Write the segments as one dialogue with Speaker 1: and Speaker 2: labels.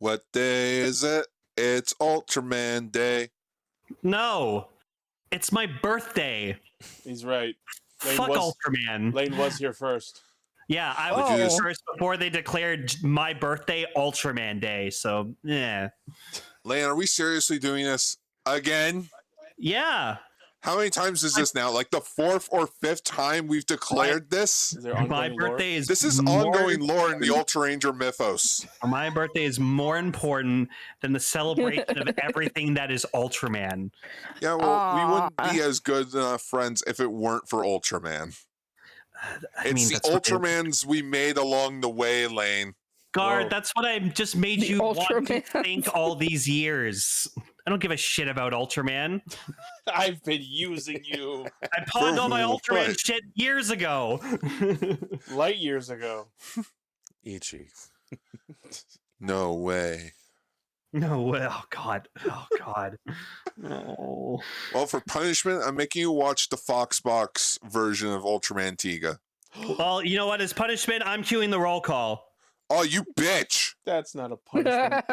Speaker 1: What day is it? It's Ultraman Day.
Speaker 2: No, it's my birthday.
Speaker 3: He's right.
Speaker 2: Fuck Ultraman.
Speaker 3: Lane was here first.
Speaker 2: Yeah, I was here first before they declared my birthday Ultraman Day. So, yeah.
Speaker 1: Lane, are we seriously doing this again?
Speaker 2: Yeah.
Speaker 1: How many times is this now? Like the 4th or 5th time we've declared this?
Speaker 3: Is there ongoing
Speaker 2: My birthday
Speaker 3: lore?
Speaker 2: is
Speaker 1: This is ongoing lore in the Ultra Ranger mythos.
Speaker 2: My birthday is more important than the celebration of everything that is Ultraman.
Speaker 1: Yeah, well, we wouldn't be as good friends if it weren't for Ultraman. It's the Ultramans we made along the way, Lane.
Speaker 2: Guard, that's what I just made you want to think all these years. I don't give a shit about Ultraman.
Speaker 3: I've been using you.
Speaker 2: I pawned all my Ultraman shit years ago.
Speaker 3: Light years ago.
Speaker 1: Ichi. No way.
Speaker 2: No way. Oh, God. Oh, God. Oh.
Speaker 1: Well, for punishment, I'm making you watch the Foxbox version of Ultraman Tiga.
Speaker 2: Well, you know what? As punishment, I'm cueing the roll call.
Speaker 1: Oh, you bitch!
Speaker 3: That's not a punishment.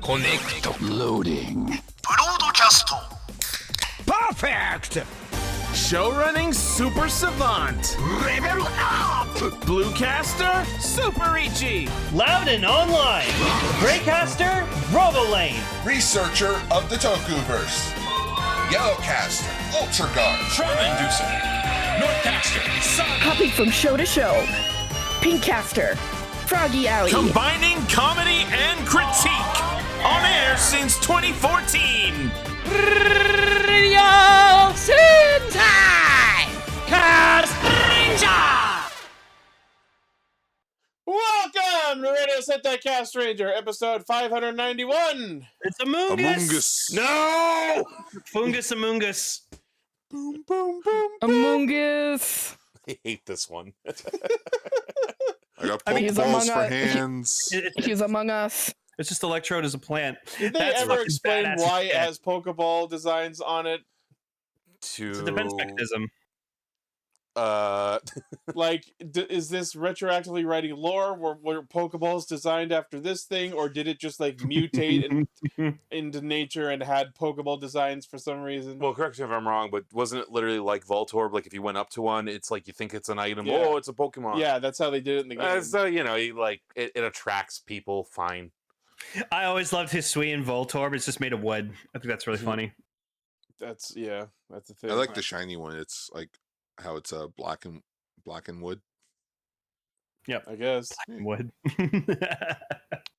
Speaker 4: Connect. Loading.
Speaker 5: Broadcast.
Speaker 4: Perfect! Show running super savant.
Speaker 5: Level up.
Speaker 4: Bluecaster, super Ichi.
Speaker 2: Loud and online. Greycaster, Robolane.
Speaker 1: Researcher of the Tokuverse. Yellowcaster, Ultra Guard.
Speaker 6: Trauma Inducer. Northcaster, Sun.
Speaker 7: Hopping from show to show. Pinkcaster, Froggy Alley.
Speaker 4: Combining comedy and critique. On air since 2014. Radio Sentai Castranger.
Speaker 3: Welcome to Radio Sentai Castranger, episode 591.
Speaker 2: It's Amoongus.
Speaker 3: No!
Speaker 2: Fungus Amoongus.
Speaker 3: Boom, boom, boom, boom.
Speaker 7: Amoongus.
Speaker 8: I hate this one.
Speaker 1: I got
Speaker 7: he's
Speaker 1: Pokeballs for
Speaker 7: among us.
Speaker 1: hands.
Speaker 7: He's among us.
Speaker 2: It's just Electrode as a plant.
Speaker 3: Did they
Speaker 2: That's
Speaker 3: ever
Speaker 2: fucking
Speaker 3: explain
Speaker 2: badass
Speaker 3: why
Speaker 2: as
Speaker 3: it
Speaker 2: shit.
Speaker 3: has Pokeball designs on it?
Speaker 2: It's a defense mechanism.
Speaker 3: Like, is this retroactively writing lore? Were Pokeballs designed after this thing, or did it just like mutate into nature and had Pokeball designs for some reason?
Speaker 8: Well, correct me if I'm wrong, but wasn't it literally like Voltorb? Like if you went up to one, it's like you think it's an item.
Speaker 3: Yeah.
Speaker 8: Oh, it's a Pokemon.
Speaker 3: Yeah, that's how they did it in the game.
Speaker 8: So it attracts people. Fine.
Speaker 2: I always loved his Hisui and Voltorb. It's just made of wood. I think that's really funny.
Speaker 3: That's the thing.
Speaker 1: I like the shiny one. It's like how it's black and wood.
Speaker 2: Yep,
Speaker 3: I guess.
Speaker 2: wood.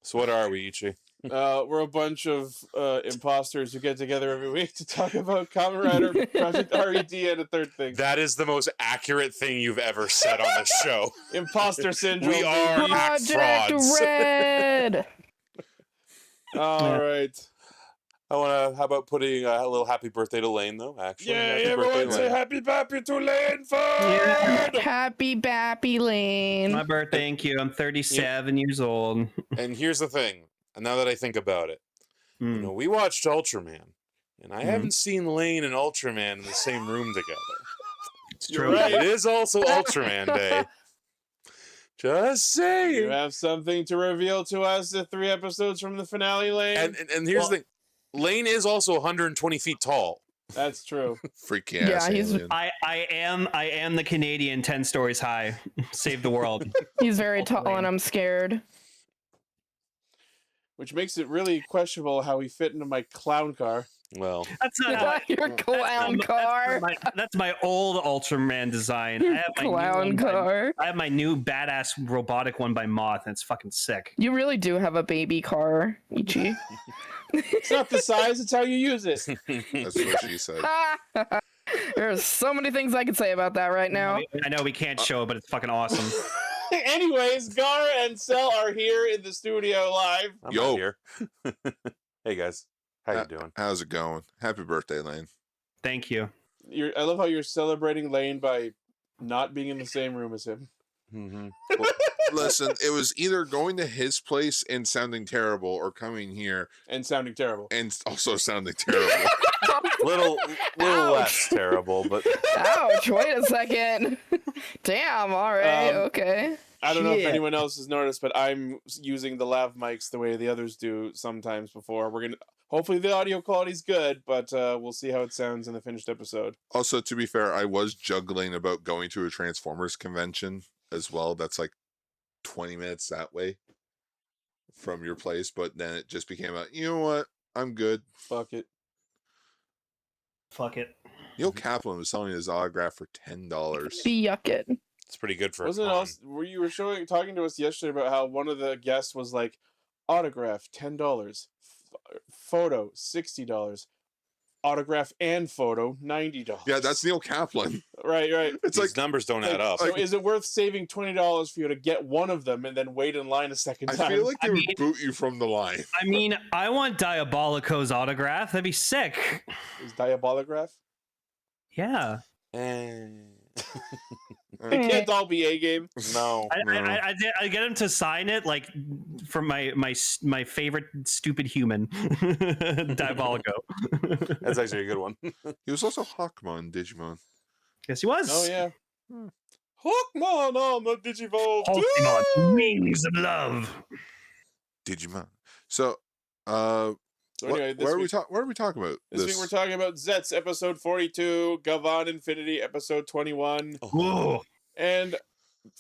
Speaker 8: So what are we, Ichi?
Speaker 3: We're a bunch of imposters who get together every week to talk about Kamen Rider, Project RED, and a third thing.
Speaker 8: That is the most accurate thing you've ever said on this show.
Speaker 3: Imposter syndrome.
Speaker 8: We are hack
Speaker 7: Project
Speaker 8: frauds.
Speaker 7: Red.
Speaker 3: All right.
Speaker 8: How about putting a little happy birthday to Lane, though? Actually,
Speaker 3: Yeah,
Speaker 8: happy
Speaker 3: everyone
Speaker 8: birthday,
Speaker 3: say
Speaker 8: Lane.
Speaker 3: happy bappy to Lane Ford!
Speaker 7: Happy Bappy Lane.
Speaker 2: My birthday, thank you. I'm 37 years old.
Speaker 8: And here's the thing, and now that I think about it, you know, we watched Ultraman, and I haven't seen Lane and Ultraman in the same room together.
Speaker 2: It's
Speaker 3: You're
Speaker 2: true.
Speaker 3: right.
Speaker 8: It is also Ultraman Day. Just
Speaker 3: You
Speaker 8: saying.
Speaker 3: have something to reveal to us 3 episodes from the finale, Lane?
Speaker 8: And here's the thing. Lane is also 120 feet tall.
Speaker 3: That's true.
Speaker 1: Freaky ass
Speaker 7: he's-
Speaker 1: alien.
Speaker 2: I am the Canadian 10 stories high. Save the world.
Speaker 7: He's very tall and I'm scared.
Speaker 3: Which makes it really questionable how he fit into my clown car.
Speaker 8: Well,
Speaker 2: That's not how
Speaker 7: Your clown car.
Speaker 2: That's my old Ultraman design. I have my new
Speaker 7: Clown
Speaker 2: one
Speaker 7: car.
Speaker 2: I have my new badass robotic one by Moth, and it's fucking sick.
Speaker 7: You really do have a baby car, Ichi.
Speaker 3: It's not the size, it's how you use it.
Speaker 1: That's what she said.
Speaker 7: There's so many things I could say about that right now.
Speaker 2: I know we can't show it, but it's fucking awesome.
Speaker 3: Anyways, Gar and Cell are here in the studio live.
Speaker 8: I'm
Speaker 1: Yo.
Speaker 8: not here. Hey, guys. How you doing?
Speaker 1: How's it going? Happy birthday, Lane.
Speaker 2: Thank you.
Speaker 3: I love how you're celebrating Lane by not being in the same room as him.
Speaker 8: Mm-hmm.
Speaker 1: Well, listen, it was either going to his place and sounding terrible, or coming here
Speaker 3: And sounding terrible.
Speaker 1: and also sounding terrible.
Speaker 8: Little
Speaker 7: Ouch.
Speaker 8: less terrible, but
Speaker 7: Ouch, wait a second. Damn, alright, okay.
Speaker 3: I don't know if
Speaker 2: Shit.
Speaker 3: anyone else has noticed, but I'm using the lav mics the way the others do sometimes before. Hopefully the audio quality's good, but we'll see how it sounds in the finished episode.
Speaker 1: Also, to be fair, I was juggling about going to a Transformers convention as well. That's like 20 minutes that way from your place, but then it just became you know what? I'm good.
Speaker 3: Fuck it.
Speaker 2: Fuck it.
Speaker 1: Neil Kaplan was selling his autograph for $10.
Speaker 7: Yuck it.
Speaker 8: it's pretty good for
Speaker 3: Wasn't
Speaker 8: a
Speaker 3: it
Speaker 8: con.
Speaker 3: also, were you were talking to us yesterday about how one of the guests was like, autograph $10, photo $60, autograph and photo $90.
Speaker 1: Yeah, that's Neil Kaplan.
Speaker 3: right.
Speaker 1: It's
Speaker 8: These
Speaker 1: like
Speaker 8: numbers don't add up.
Speaker 3: So is it worth saving $20 for you to get one of them and then wait in line a second
Speaker 1: I
Speaker 3: time?
Speaker 1: feel like they
Speaker 2: I
Speaker 1: would
Speaker 2: mean-
Speaker 1: boot you from the line.
Speaker 2: I mean, I want Diabolico's autograph. That'd be sick.
Speaker 3: Is Diabolograph?
Speaker 2: Yeah.
Speaker 3: It can't all be A game.
Speaker 8: No.
Speaker 2: I get him to sign it like from my favorite stupid human, Diabolico.
Speaker 8: That's actually a good one.
Speaker 1: He was also Hawkman in Digimon.
Speaker 2: Yes, he was.
Speaker 3: Oh yeah. Hawkman on the Digivolve.
Speaker 2: Pokemon, Wings of Love.
Speaker 1: Digimon. So,
Speaker 3: So anyway,
Speaker 1: what are we talking about?
Speaker 3: This week we're talking about Zeztz episode 42, Gavan Infinity episode 21,
Speaker 2: Whoa.
Speaker 3: and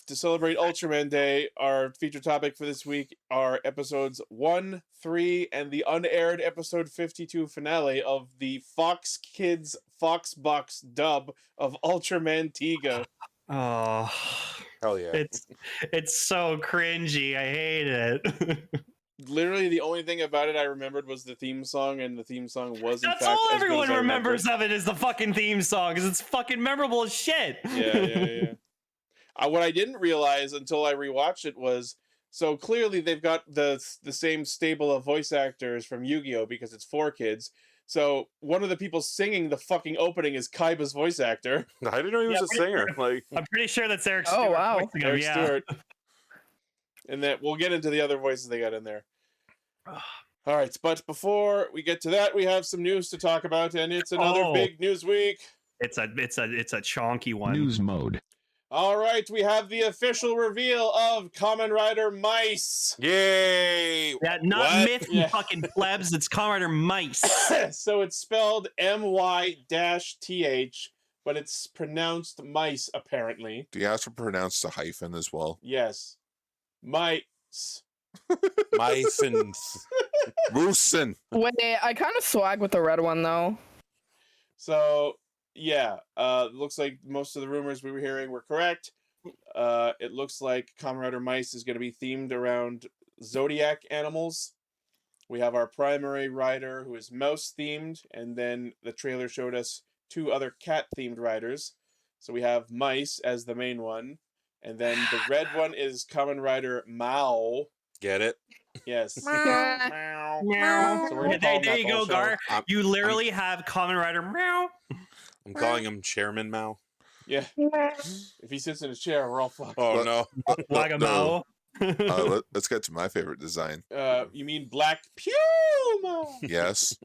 Speaker 3: to celebrate Ultraman Day, our feature topic for this week are episodes 1, 3, and the unaired episode 52 finale of the Fox Kids Fox Box dub of Ultraman Tiga.
Speaker 2: Oh,
Speaker 8: Hell yeah.
Speaker 2: it's so cringy. I hate it.
Speaker 3: Literally, the only thing about it I remembered was the theme song, and the theme song was in
Speaker 2: That's
Speaker 3: fact
Speaker 2: all
Speaker 3: as good as
Speaker 2: everyone
Speaker 3: I
Speaker 2: remembers
Speaker 3: remembered.
Speaker 2: of it is the fucking theme song because it's fucking memorable as shit.
Speaker 3: Yeah. What I didn't realize until I rewatched it was, so clearly they've got the same stable of voice actors from Yu-Gi-Oh! Because it's 4Kids. So one of the people singing the fucking opening is Kaiba's voice actor.
Speaker 8: I didn't know he was a singer. Like,
Speaker 2: I'm pretty sure that's Eric
Speaker 7: Oh,
Speaker 2: Stewart.
Speaker 7: wow.
Speaker 2: voicing him,
Speaker 3: Eric
Speaker 2: yeah.
Speaker 3: Stewart. And that we'll get into the other voices they got in there. All right, but before we get to that, we have some news to talk about, and it's another big news week.
Speaker 2: It's a chonky one.
Speaker 9: News mode.
Speaker 3: All right, we have the official reveal of Kamen Rider Mice.
Speaker 8: yay!
Speaker 2: Yeah, not
Speaker 8: What?
Speaker 2: myth, you
Speaker 3: Yeah.
Speaker 2: fucking plebs. It's Kamen Rider Mice.
Speaker 3: So it's spelled MY-TH, but it's pronounced mice, apparently.
Speaker 1: Do you have to pronounce the hyphen as well?
Speaker 3: Yes. Mice.
Speaker 8: My fins.
Speaker 1: Moosin.
Speaker 7: Wait, I kind of swag with the red one, though.
Speaker 3: So, yeah, looks like most of the rumors we were hearing were correct. It looks like Kamen Rider Mice is going to be themed around zodiac animals. We have our primary rider who is mouse themed, and then the trailer showed us 2 other cat themed riders. So we have mice as the main one, and then the red one is Kamen Rider Mao.
Speaker 8: Get it?
Speaker 3: Yes.
Speaker 7: Meow.
Speaker 3: So we're gonna call him
Speaker 2: There
Speaker 3: that
Speaker 2: you
Speaker 3: the whole
Speaker 2: go,
Speaker 3: show.
Speaker 2: Gar. You literally have Kamen Rider Meow.
Speaker 8: I'm calling him Chairman Mao.
Speaker 3: Yeah. If he sits in a chair, we're all fucked.
Speaker 8: Oh, no.
Speaker 2: Wagamao.
Speaker 1: Let's get to my favorite design.
Speaker 3: You mean Black Puma?
Speaker 1: Yes.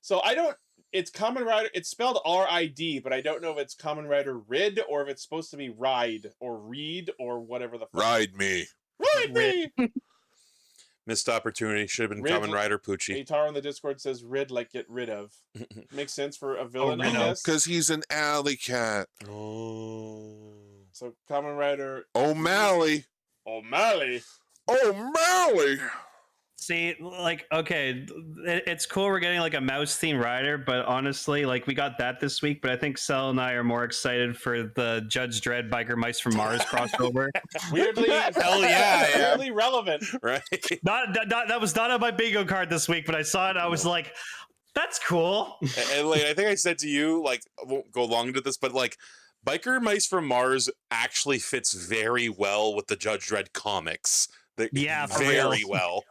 Speaker 3: So I don't. It's Kamen Rider. It's spelled R-I-D, but I don't know if it's Kamen Rider Rid or if it's supposed to be Ride or Read or whatever the fuck.
Speaker 1: Ride me.
Speaker 3: Ride me.
Speaker 8: Missed opportunity. Should have been
Speaker 3: Rid-
Speaker 8: Kamen Rider Poochie.
Speaker 3: Atar on the Discord says Rid like get rid of. Makes sense for a villain, I
Speaker 2: Rid of.
Speaker 3: guess.
Speaker 1: Because he's an alley cat.
Speaker 8: Oh.
Speaker 3: So Kamen Rider
Speaker 1: O'Malley.
Speaker 3: O'Malley.
Speaker 1: O'Malley.
Speaker 2: See, like, okay, it's cool we're getting like a mouse themed rider, but honestly, like, we got that this week, but I think Cell and I are more excited for the Judge Dredd Biker Mice from Mars crossover.
Speaker 3: Weirdly,
Speaker 8: Hell yeah, I am.
Speaker 3: weirdly relevant.
Speaker 8: Right?
Speaker 2: That was not on my bingo card this week, but I saw it and I was like, that's cool.
Speaker 8: And like, I think I said to you, like, I won't go long into this, but like, Biker Mice from Mars actually fits very well with the Judge Dredd comics.
Speaker 2: Yeah, for
Speaker 8: very
Speaker 2: real.
Speaker 8: well.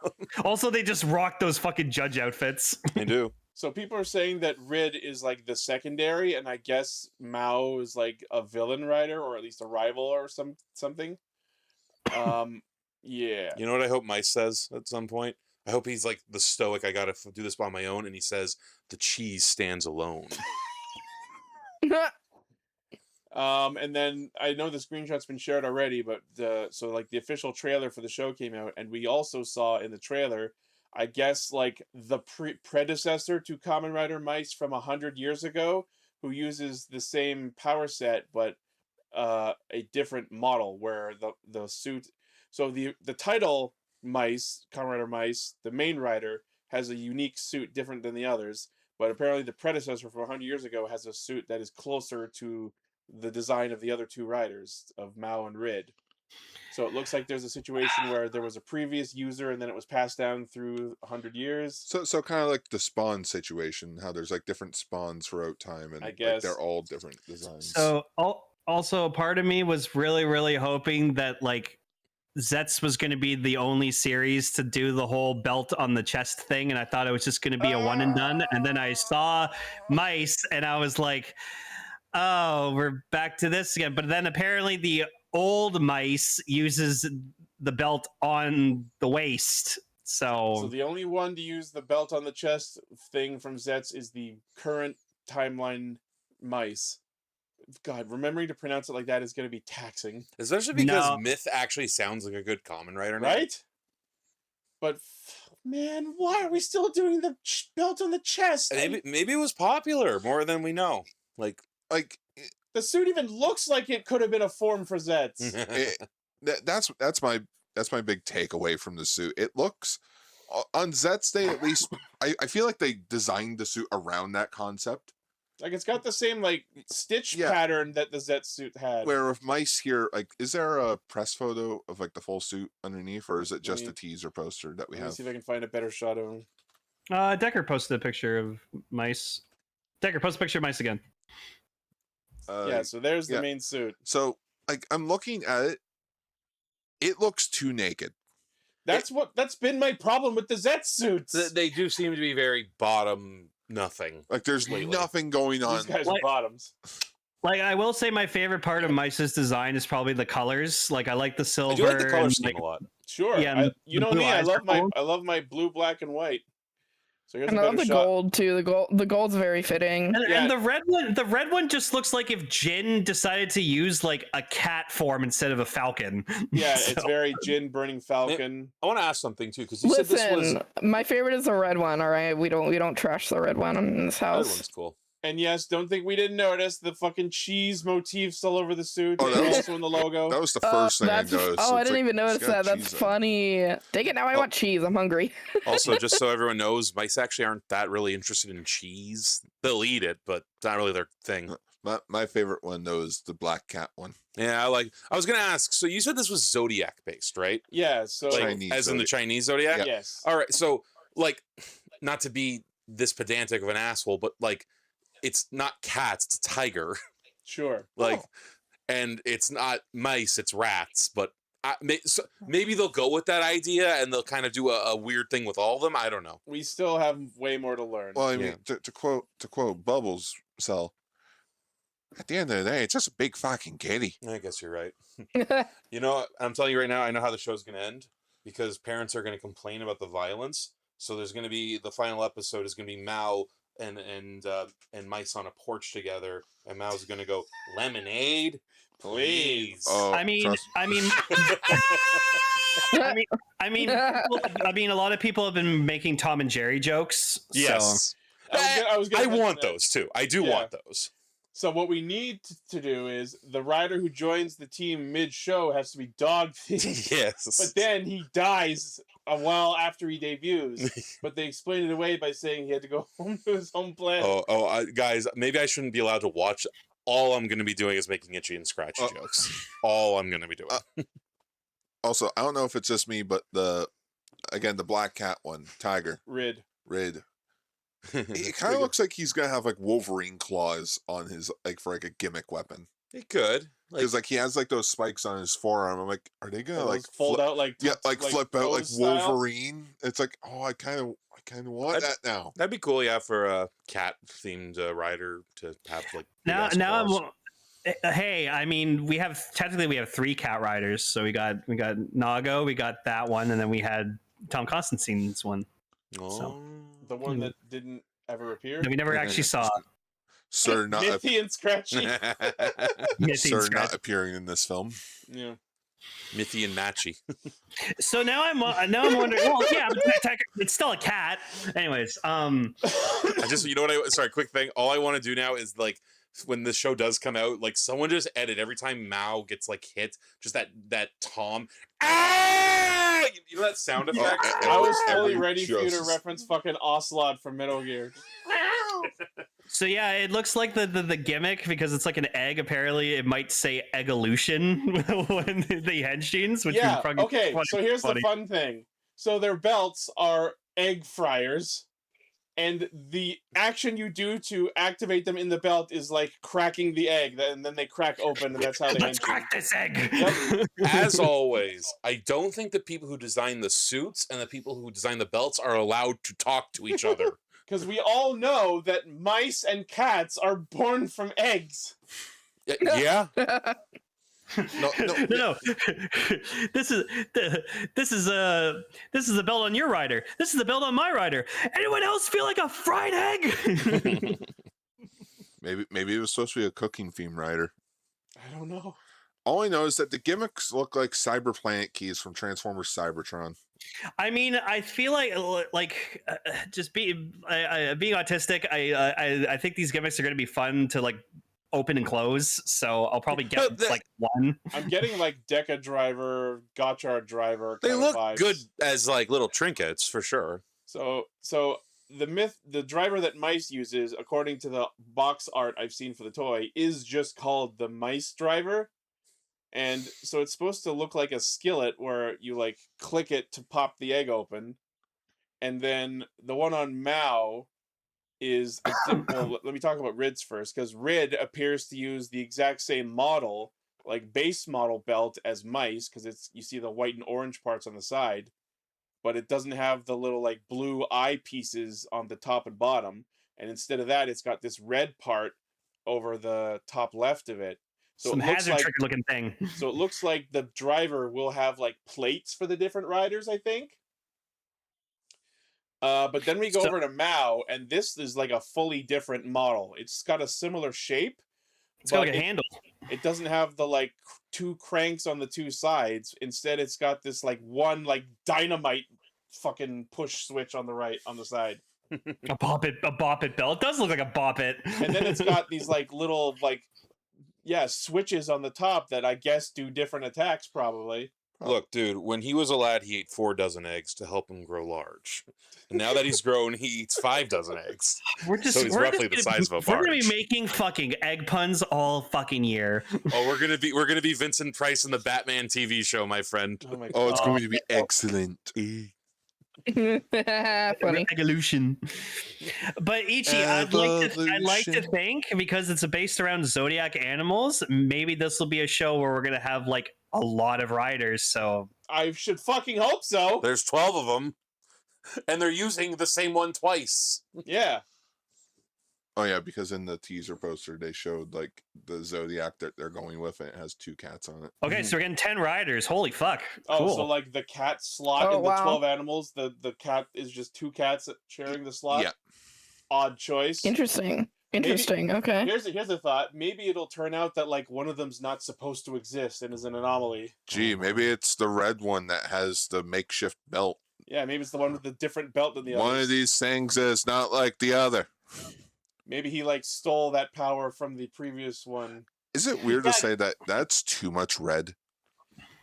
Speaker 2: Also, they just rock those fucking judge outfits.
Speaker 8: They do.
Speaker 3: So people are saying that Rid is like the secondary, and I guess Mao is like a villain rider, or at least a rival or something. Yeah.
Speaker 8: You know what I hope Mice says at some point? I hope he's like the stoic, I gotta do this by my own, and he says, the cheese stands alone.
Speaker 3: And then I know the screenshot's been shared already, but so like the official trailer for the show came out, and we also saw in the trailer, I guess like the predecessor to Kamen Rider Mice from 100 years ago, who uses the same power set but a different model where the suit. So the title Mice, Kamen Rider Mice, the main rider has a unique suit different than the others, but apparently the predecessor from 100 years ago has a suit that is closer to the design of the other two riders of Mao and Rid. So it looks like there's a situation where there was a previous user and then it was passed down through 100 years.
Speaker 1: So kind of like the spawn situation, how there's like different spawns throughout time, and
Speaker 3: I
Speaker 1: like
Speaker 3: guess.
Speaker 1: they're all different designs.
Speaker 2: So also, part of me was really hoping that like Zeztz was going to be the only series to do the whole belt on the chest thing, and I thought it was just going to be a one and done. And then I saw Mice, and I was like, "Oh, we're back to this again." But then apparently the old Mice uses the belt on the waist.
Speaker 3: So the only one to use the belt on the chest thing from Zeztz is the current timeline Mice. God, remembering to pronounce it like that is going to be taxing.
Speaker 8: Especially because Myth actually sounds like a good Kamen Rider name.
Speaker 3: Right? But, man, why are we still doing the belt on the chest?
Speaker 8: Maybe it was popular more than we know. Like
Speaker 3: the suit even looks like it could have been a form for Zeztz.
Speaker 1: That's my big takeaway from the suit. It looks on Zeztz Day, at least I feel like they designed the suit around that concept.
Speaker 3: Like it's got the same like stitch pattern that the Zeztz suit had.
Speaker 1: Where with Mice here, like, is there a press photo of like the full suit underneath, or is it just a teaser poster that we have?
Speaker 3: Let me see if I can find a better shot of him.
Speaker 2: Decker posted a picture of Mice. Decker, post a picture of Mice again.
Speaker 3: Yeah, so there's the main suit.
Speaker 1: So like I'm looking at it, it looks too naked.
Speaker 3: That's been my problem with the Zeztz suits.
Speaker 8: They do seem to be very bottom nothing.
Speaker 1: Like there's nothing going on.
Speaker 3: These guys are bottoms.
Speaker 2: Like I will say, my favorite part of Mice's design is probably the colors. Like I like the silver.
Speaker 8: I do like the color
Speaker 2: and,
Speaker 8: scheme a lot.
Speaker 3: Sure.
Speaker 2: Yeah,
Speaker 3: you know me. I love my blue, black, and white. So here's
Speaker 7: I love the gold too. The gold's very fitting.
Speaker 2: And the red one just looks like if Jin decided to use like a cat form instead of a falcon.
Speaker 3: Yeah, it's very Jin burning falcon.
Speaker 8: I want to ask something too, because you said this was
Speaker 7: my favorite is the red one. All right, we don't trash the red one in this house.
Speaker 8: That one's cool.
Speaker 3: And yes, don't think we didn't notice the fucking cheese motifs all over the suit.
Speaker 1: Oh, that was
Speaker 3: also in the logo.
Speaker 1: That was the first thing I noticed.
Speaker 7: Oh, I didn't even notice that. That's funny. Dang it, now I want cheese. I'm hungry.
Speaker 8: Also, just so everyone knows, Mice actually aren't that really interested in cheese. They'll eat it, but it's not really their thing.
Speaker 1: My favorite one, though, is the black cat one.
Speaker 8: Yeah, I was going to ask, so you said this was Zodiac based, right?
Speaker 3: Yeah, so...
Speaker 8: Like,
Speaker 1: Chinese
Speaker 8: as in the Chinese Zodiac?
Speaker 1: Yeah.
Speaker 3: Yes.
Speaker 8: All right, so, like, not to be this pedantic of an asshole, but, like, it's not cats, it's a tiger.
Speaker 3: Sure.
Speaker 8: Like, and it's not mice, it's rats. But maybe they'll go with that idea and they'll kind of do a weird thing with all of them. I don't know.
Speaker 3: We still have way more to learn.
Speaker 1: Well, I mean, to quote Bubbles, Cell, at the end of the day, it's just a big fucking kitty.
Speaker 8: I guess you're right. You know, I'm telling you right now, I know how the show's going to end because parents are going to complain about the violence. So there's going to be, the final episode is going to be Mao and Mice on a porch together, and Mao's gonna go, lemonade, please.
Speaker 1: Oh,
Speaker 2: I mean, a lot of people have been making Tom and Jerry jokes.
Speaker 8: Yes,
Speaker 2: so.
Speaker 8: I want those too. I do want those.
Speaker 3: So what we need to do is the rider who joins the team mid-show has to be dog themed.
Speaker 8: Yes,
Speaker 3: but then he dies a while after he debuts. But they explained it away by saying he had to go home to his home planet.
Speaker 8: Guys, maybe I shouldn't be allowed to watch. All I'm going to be doing is making itchy and scratchy jokes. All I'm going to be doing.
Speaker 1: Also, I don't know if it's just me, but the black cat one, Tiger,
Speaker 3: Rid.
Speaker 1: It kind of looks like he's gonna have like Wolverine claws on his for a gimmick weapon.
Speaker 8: It could,
Speaker 1: because he has like those spikes on his forearm. I'm like, are they gonna
Speaker 3: fold out
Speaker 1: flip out like Wolverine? It's like, oh, I kind of want that now.
Speaker 8: That'd be cool, yeah, for a cat themed rider to have like.
Speaker 2: Hey, I mean, we have 3 cat riders. So we got Nago, we got that one, and then we had Tom Constantine's one.
Speaker 8: Oh.
Speaker 3: The one that didn't ever appear.
Speaker 2: That we never actually saw.
Speaker 1: Sir not
Speaker 3: Mithy and Scratchy.
Speaker 1: Sir not appearing in this film.
Speaker 3: Yeah.
Speaker 8: Mithy and Matchy.
Speaker 2: So now I'm wondering. Well, yeah, but it's still a cat. Anyways,
Speaker 8: I just, you know what? Sorry, quick thing. All I want to do now is like when the show does come out, like someone just edit every time Mao gets like hit, just that Tom. Ah! You know that sound effect?
Speaker 3: I was fully
Speaker 1: Every
Speaker 3: ready for you to
Speaker 1: just-
Speaker 3: reference fucking Ocelot from Metal Gear.
Speaker 2: so yeah, it looks like the gimmick, because it's like an egg. Apparently, it might say eggolution when the henshins. Which
Speaker 3: Yeah.
Speaker 2: is fucking
Speaker 3: Okay.
Speaker 2: funny-
Speaker 3: So here's
Speaker 2: funny.
Speaker 3: the fun thing. So their belts are egg fryers, and the action you do to activate them in the belt is like cracking the egg, and then they crack open, and that's how they
Speaker 2: Let's
Speaker 3: henshin.
Speaker 2: crack this egg.
Speaker 3: Yep.
Speaker 8: As always, I don't think the people who design the suits and the people who design the belts are allowed to talk to each other.
Speaker 3: Because we all know that mice and cats are born from eggs.
Speaker 8: Yeah. No.
Speaker 2: No. This is the belt on your rider. This is the belt on my rider. Anyone else feel like a fried egg?
Speaker 1: Maybe it was supposed to be a cooking theme rider.
Speaker 3: I don't know.
Speaker 1: All I know is that the gimmicks look like Cyberplanet keys from Transformers Cybertron.
Speaker 2: I mean, I feel like just being autistic. I think these gimmicks are going to be fun to like open and close. So I'll probably get like one.
Speaker 3: I'm getting like Deca Driver, Gotchard Driver.
Speaker 8: They
Speaker 3: kind of
Speaker 8: look
Speaker 3: vibes.
Speaker 8: good as like little trinkets for sure.
Speaker 3: So the driver that Mice uses, according to the box art I've seen for the toy, is just called the Mice driver. And so it's supposed to look like a skillet where you like click it to pop the egg open. And then the one on Mao is well, let me talk about Rid's first, because Rid appears to use the exact same model, like base model belt as Mice, because it's, you see the white and orange parts on the side, but it doesn't have the little like blue eye pieces on the top and bottom. And instead of that, it's got this red part over the top left of it. So
Speaker 2: Some
Speaker 3: it looks
Speaker 2: hazard
Speaker 3: like,
Speaker 2: trick looking thing.
Speaker 3: so it looks like the driver will have like plates for the different riders, I think. But then we go over to Mao, and this is like a fully different model. It's got a similar shape.
Speaker 2: It's got like a handle.
Speaker 3: It doesn't have the like 2 cranks on the 2 sides. Instead, it's got this like one like dynamite fucking push switch on the side.
Speaker 2: A bop it belt. It does look like a bop it.
Speaker 3: And then it's got these like little like switches on the top that I guess do different attacks probably.
Speaker 8: Look, dude, when he was a lad, he ate 4 dozen eggs to help him grow large. And now that he's grown, he eats 5 dozen eggs.
Speaker 2: We're just
Speaker 8: So he's roughly the size of a
Speaker 2: We're gonna be
Speaker 8: barge.
Speaker 2: making fucking egg puns all fucking year.
Speaker 8: Oh, we're gonna be Vincent Price in the Batman TV show, my friend.
Speaker 3: Oh my
Speaker 1: Oh, it's
Speaker 2: Oh.
Speaker 1: going to be excellent.
Speaker 7: Funny.
Speaker 2: Evolution. But Ichi, I'd like to
Speaker 1: Evolution.
Speaker 2: think, because it's based around zodiac animals, maybe this will be a show where we're gonna have like a lot of riders. So
Speaker 3: I should fucking hope so.
Speaker 8: There's 12 of them, and they're using the same one twice.
Speaker 3: Yeah.
Speaker 1: Oh yeah, because in the teaser poster they showed like the Zodiac that they're going with, and it has 2 cats on it.
Speaker 2: okay, so we're getting 10 riders. Holy fuck.
Speaker 3: Oh,
Speaker 2: Cool.
Speaker 3: so like the cat slot
Speaker 7: Oh,
Speaker 3: in the
Speaker 7: wow.
Speaker 3: 12 animals, the cat is just 2 cats sharing the slot.
Speaker 1: Yeah.
Speaker 3: Odd choice.
Speaker 7: Interesting. Okay.
Speaker 3: Here's a thought. Maybe it'll turn out that like one of them's not supposed to exist and is an anomaly.
Speaker 1: Gee, maybe it's the red one that has the makeshift belt.
Speaker 3: Yeah, maybe it's the one with the different belt than the
Speaker 1: One
Speaker 3: others.
Speaker 1: of these things is not like the other.
Speaker 3: Maybe he like stole that power from the previous one.
Speaker 1: Is it weird to
Speaker 3: Yeah.
Speaker 1: say that that's too much red?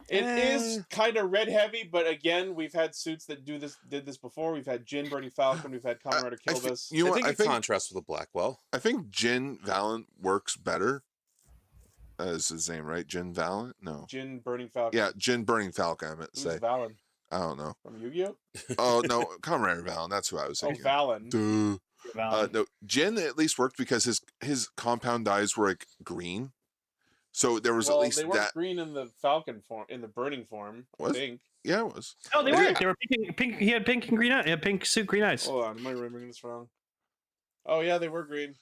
Speaker 3: It is kind of red heavy, but again, we've had suits that did this before. We've had Jin Burning Falcon, we've had Kamen Rider
Speaker 1: I thi-
Speaker 3: Kilbus.
Speaker 1: you know
Speaker 8: I
Speaker 1: what?
Speaker 8: think
Speaker 1: I
Speaker 8: it
Speaker 1: think
Speaker 8: contrasts with the Blackwell.
Speaker 1: I think Jin Valiant works better. Is his name right? Jin Valiant? No.
Speaker 3: Jin Burning Falcon.
Speaker 1: Yeah, Jin Burning Falcon. I meant to
Speaker 3: Who's
Speaker 1: say.
Speaker 3: Valen?
Speaker 1: I don't know.
Speaker 3: From Yu-Gi-Oh?
Speaker 1: Oh no, Kamen Rider Valiant. That's who I was
Speaker 3: Oh,
Speaker 1: thinking.
Speaker 3: Valen.
Speaker 1: Duh.
Speaker 2: Valid.
Speaker 1: No, Jin at least worked because his compound dyes were like green, so there was
Speaker 3: Well,
Speaker 1: at least
Speaker 3: they weren't
Speaker 1: that.
Speaker 3: green in the Falcon form, in the Burning form, I
Speaker 1: Was-
Speaker 3: think.
Speaker 1: Yeah, it was.
Speaker 2: Oh, they
Speaker 1: Yeah.
Speaker 2: were. They were pink. He had pink and green eyes. Pink suit, green eyes.
Speaker 3: Hold on, am I remembering this wrong? Oh yeah, they were green.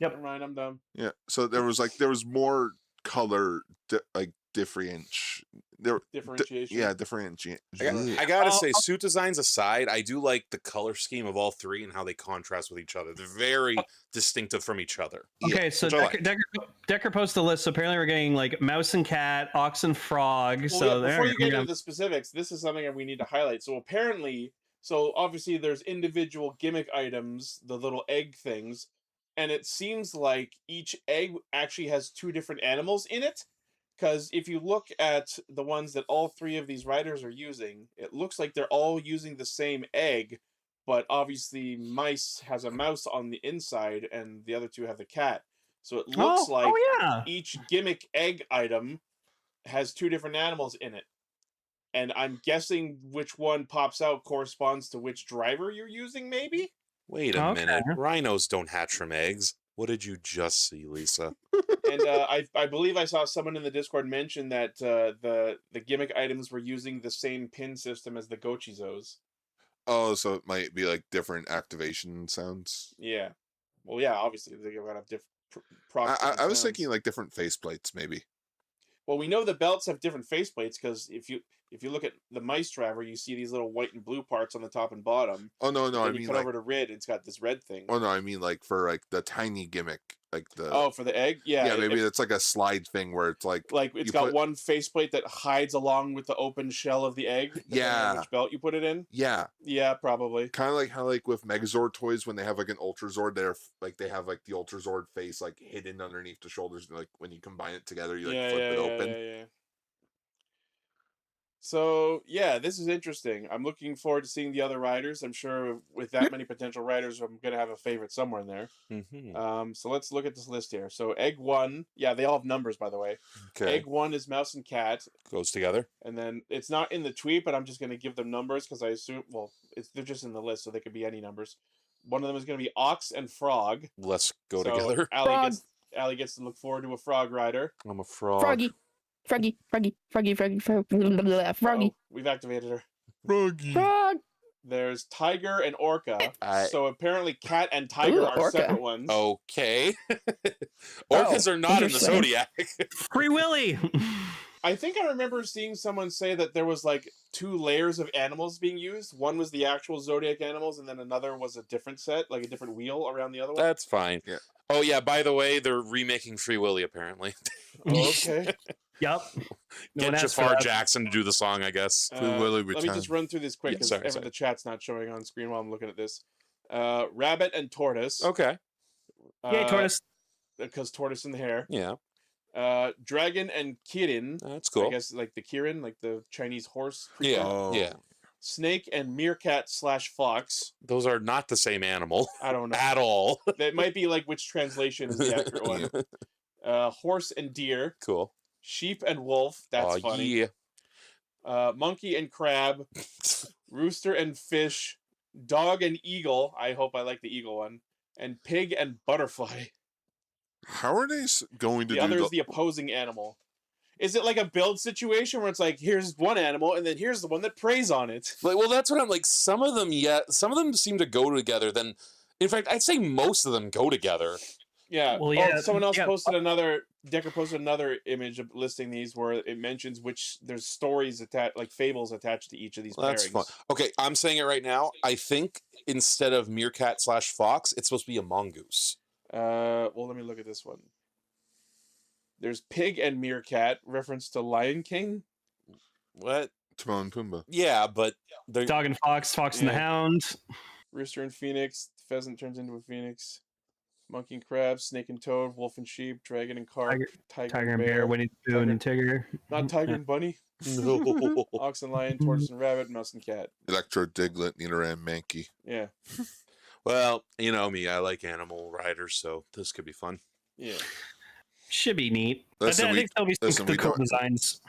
Speaker 2: Yep.
Speaker 3: Never mind, I'm dumb.
Speaker 1: Yeah. So there was more color
Speaker 3: Differentiation.
Speaker 1: differentiation.
Speaker 8: I gotta say, suit designs aside, I do like the color scheme of all three and how they contrast with each other. They're very distinctive from each other.
Speaker 2: Okay, so
Speaker 8: which I like.
Speaker 2: Decker posted a list. So apparently, we're getting like mouse and cat, ox and frog.
Speaker 3: Well,
Speaker 2: So
Speaker 3: before you get into the specifics, this is something that we need to highlight. So apparently, obviously there's individual gimmick items, the little egg things, and it seems like each egg actually has two different animals in it. Because if you look at the ones that all three of these riders are using, it looks like they're all using the same egg, but obviously mice has a mouse on the inside and the other two have the cat. So it looks like each gimmick egg item has two different animals in it. And I'm guessing which one pops out corresponds to which driver you're using, maybe?
Speaker 8: Wait a minute. Rhinos don't hatch from eggs. What did you just see, Lisa?
Speaker 3: And I believe I saw someone in the Discord mention that the gimmick items were using the same pin system as the Gochizos.
Speaker 1: Oh, so it might be like different activation sounds.
Speaker 3: Yeah. Well, yeah, obviously they're gonna have different
Speaker 1: I was thinking like different faceplates, maybe.
Speaker 3: Well, we know the belts have different faceplates because if you look at the mice driver, you see these little white and blue parts on the top and bottom.
Speaker 1: Oh no,
Speaker 3: Then
Speaker 1: I
Speaker 3: you
Speaker 1: mean
Speaker 3: cut
Speaker 1: like
Speaker 3: over to red, it's got this red thing.
Speaker 1: Oh no, I mean like for like the tiny gimmick, like the
Speaker 3: for the egg, yeah,
Speaker 1: maybe it's like a slide thing where it's like
Speaker 3: it's got one faceplate that hides along with the open shell of the egg. Depending on which belt you put it in.
Speaker 1: Yeah,
Speaker 3: probably.
Speaker 1: Kind of like how like with Megazord toys when they have like an Ultrazord, they have like the Ultrazord face like hidden underneath the shoulders. Like when you combine it together, you like flip it open.
Speaker 3: Yeah. So yeah, this is interesting. I'm looking forward to seeing the other riders. I'm sure with that many potential riders, I'm gonna have a favorite somewhere in there.
Speaker 8: Mm-hmm.
Speaker 3: So let's look at this list here. So egg 1, yeah, they all have numbers by the way.
Speaker 8: Okay.
Speaker 3: Egg 1 is mouse and cat.
Speaker 8: Goes together.
Speaker 3: And then it's not in the tweet, but I'm just gonna give them numbers because I assume they're just in the list, so they could be any numbers. One of them is gonna be ox and frog.
Speaker 8: Let's go together.
Speaker 3: Allie gets to look forward to a frog rider.
Speaker 8: I'm a frog.
Speaker 7: Froggy.
Speaker 3: We've activated her.
Speaker 7: Frog.
Speaker 3: There's tiger and orca. So apparently cat and tiger are
Speaker 7: orca.
Speaker 3: separate ones.
Speaker 8: Okay. Orcas are not in the Zodiac.
Speaker 2: Free Willy.
Speaker 3: I think I remember seeing someone say that there was like 2 layers of animals being used. One was the actual Zodiac animals, and then another was a different set, like a different wheel around the other one.
Speaker 8: That's fine. Yeah. Oh yeah, by the way, they're remaking Free Willy apparently.
Speaker 3: Okay.
Speaker 2: Yep.
Speaker 8: Get Jafar Jackson to do the song, I guess.
Speaker 3: Let me just run through this quick because the chat's not showing on screen while I'm looking at this. Rabbit and tortoise.
Speaker 8: Okay.
Speaker 2: Yay, tortoise.
Speaker 3: Because tortoise in the hair.
Speaker 8: Yeah.
Speaker 3: Dragon and Kirin.
Speaker 8: That's cool.
Speaker 3: I guess like the Kirin, like the Chinese horse.
Speaker 8: Yeah. Yeah.
Speaker 3: Snake and meerkat / fox.
Speaker 8: Those are not the same animal.
Speaker 3: I don't know.
Speaker 8: At all.
Speaker 3: That might be like which translation is the accurate one. Horse and deer.
Speaker 8: Cool.
Speaker 3: Sheep and wolf. That's funny.
Speaker 8: Yeah.
Speaker 3: Monkey and crab. Rooster and fish. Dog and eagle. I hope I like the eagle one. And pig and butterfly.
Speaker 1: How are they going to
Speaker 3: the other is the opposing animal. Is it like a build situation where it's like, here's one animal and then here's the one that preys on it?
Speaker 8: Like, well, that's what I'm like. Some of them seem to go together. Then, in fact, I'd say most of them go together.
Speaker 3: Yeah. Well, yeah. Someone else posted another. Decker posted another image of listing these where it mentions which there's stories attached, like fables attached to each of these.
Speaker 8: That's fun. Okay, I'm saying it right now. I think instead of meerkat / fox, it's supposed to be a mongoose.
Speaker 3: Well, let me look at this one. There's pig and meerkat, reference to Lion King.
Speaker 8: What?
Speaker 1: Timon and Pumbaa.
Speaker 8: Yeah, but
Speaker 2: dog and fox, fox and the hound.
Speaker 3: Rooster and phoenix, pheasant turns into a phoenix. Monkey and crab, snake and toad, wolf and sheep, dragon and carp, tiger and bear,
Speaker 2: Winnie the Pooh and Tigger.
Speaker 3: Not tiger and bunny. No. Ox and lion, tortoise and rabbit, mouse and cat.
Speaker 1: Electro, Diglett, Nidoran, Mankey.
Speaker 3: Yeah.
Speaker 8: Well, you know me, I like animal riders, so this could be fun.
Speaker 3: Yeah.
Speaker 2: Should be neat.
Speaker 1: Listen,
Speaker 2: I think there'll be some cool designs.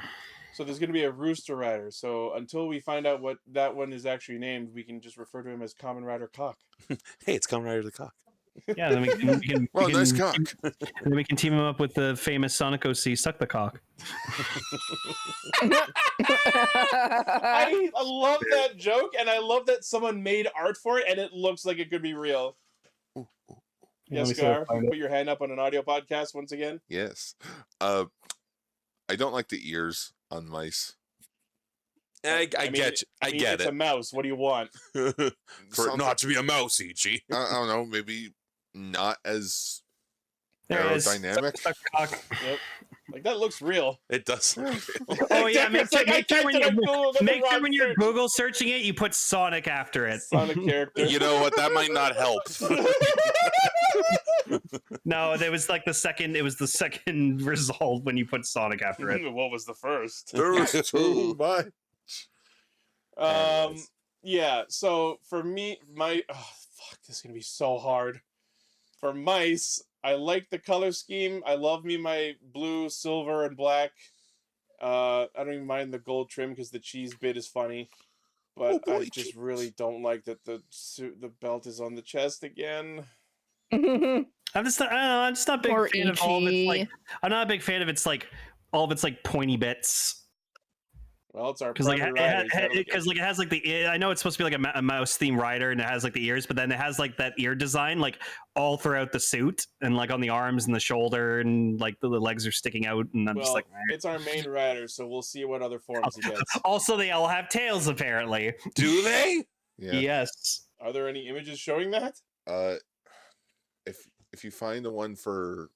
Speaker 3: So there's going to be a rooster rider. So until we find out what that one is actually named, we can just refer to him as Kamen Rider Cock.
Speaker 8: Hey, it's Kamen Rider the Cock.
Speaker 2: Yeah, then we can
Speaker 1: nice cock.
Speaker 2: Then we can team him up with the famous Sonic OC Suck the Cock.
Speaker 3: I love that joke, and I love that someone made art for it, and it looks like it could be real.
Speaker 2: Let
Speaker 3: Yes,
Speaker 2: me see if I
Speaker 3: Scar.
Speaker 2: find
Speaker 3: Put your hand up on an audio podcast once again.
Speaker 1: Yes. I don't like the ears on mice.
Speaker 8: I
Speaker 3: mean,
Speaker 8: get you. I get
Speaker 3: it's
Speaker 8: it.
Speaker 3: a mouse. What do you want?
Speaker 8: For it
Speaker 1: Something-
Speaker 8: not to be a mouse, Ichi.
Speaker 1: I don't know, maybe not as
Speaker 2: There it is.
Speaker 1: aerodynamic.
Speaker 2: Suck cock.
Speaker 3: Yep. Like that looks real.
Speaker 8: It does look real.
Speaker 2: Oh yeah, make
Speaker 3: Decker's like,
Speaker 2: sure
Speaker 3: I
Speaker 2: when
Speaker 3: typed it on Google, got the
Speaker 2: make sure
Speaker 3: wrong
Speaker 2: when you're
Speaker 3: search.
Speaker 2: Google searching it, you put Sonic after it.
Speaker 3: Sonic character.
Speaker 8: You know what? That might not help.
Speaker 2: No, that was like the second. It was the second result when you put Sonic after it.
Speaker 3: What was the first?
Speaker 1: There was too much.
Speaker 8: Anyways.
Speaker 3: Yeah. So for me, this is gonna be so hard. For mice, I like the color scheme. I love me my blue, silver, and black. I don't even mind the gold trim because the cheese bit is funny. But
Speaker 1: boy,
Speaker 3: I just really don't like that the belt is on the chest again.
Speaker 2: I'm just not, I don't know. I'm just not a big
Speaker 7: Poor
Speaker 2: fan of all of its like.
Speaker 7: Ichi.
Speaker 2: I'm not a big fan of its like all of its like pointy bits.
Speaker 3: Well, it's our
Speaker 2: Because like
Speaker 3: primary rider. He's gotta look
Speaker 2: because like it has like the I know it's supposed to be like a mouse theme rider and it has like the ears, but then it has like that ear design like all throughout the suit and like on the arms and the shoulder and like the legs are sticking out and I'm just
Speaker 3: well,
Speaker 2: like. "Eh."
Speaker 3: it's our main rider, so we'll see what other forms he gets.
Speaker 2: Also, they all have tails apparently.
Speaker 8: Do they?
Speaker 1: Yeah.
Speaker 2: Yes.
Speaker 3: Are there any images showing that?
Speaker 1: If you find the one for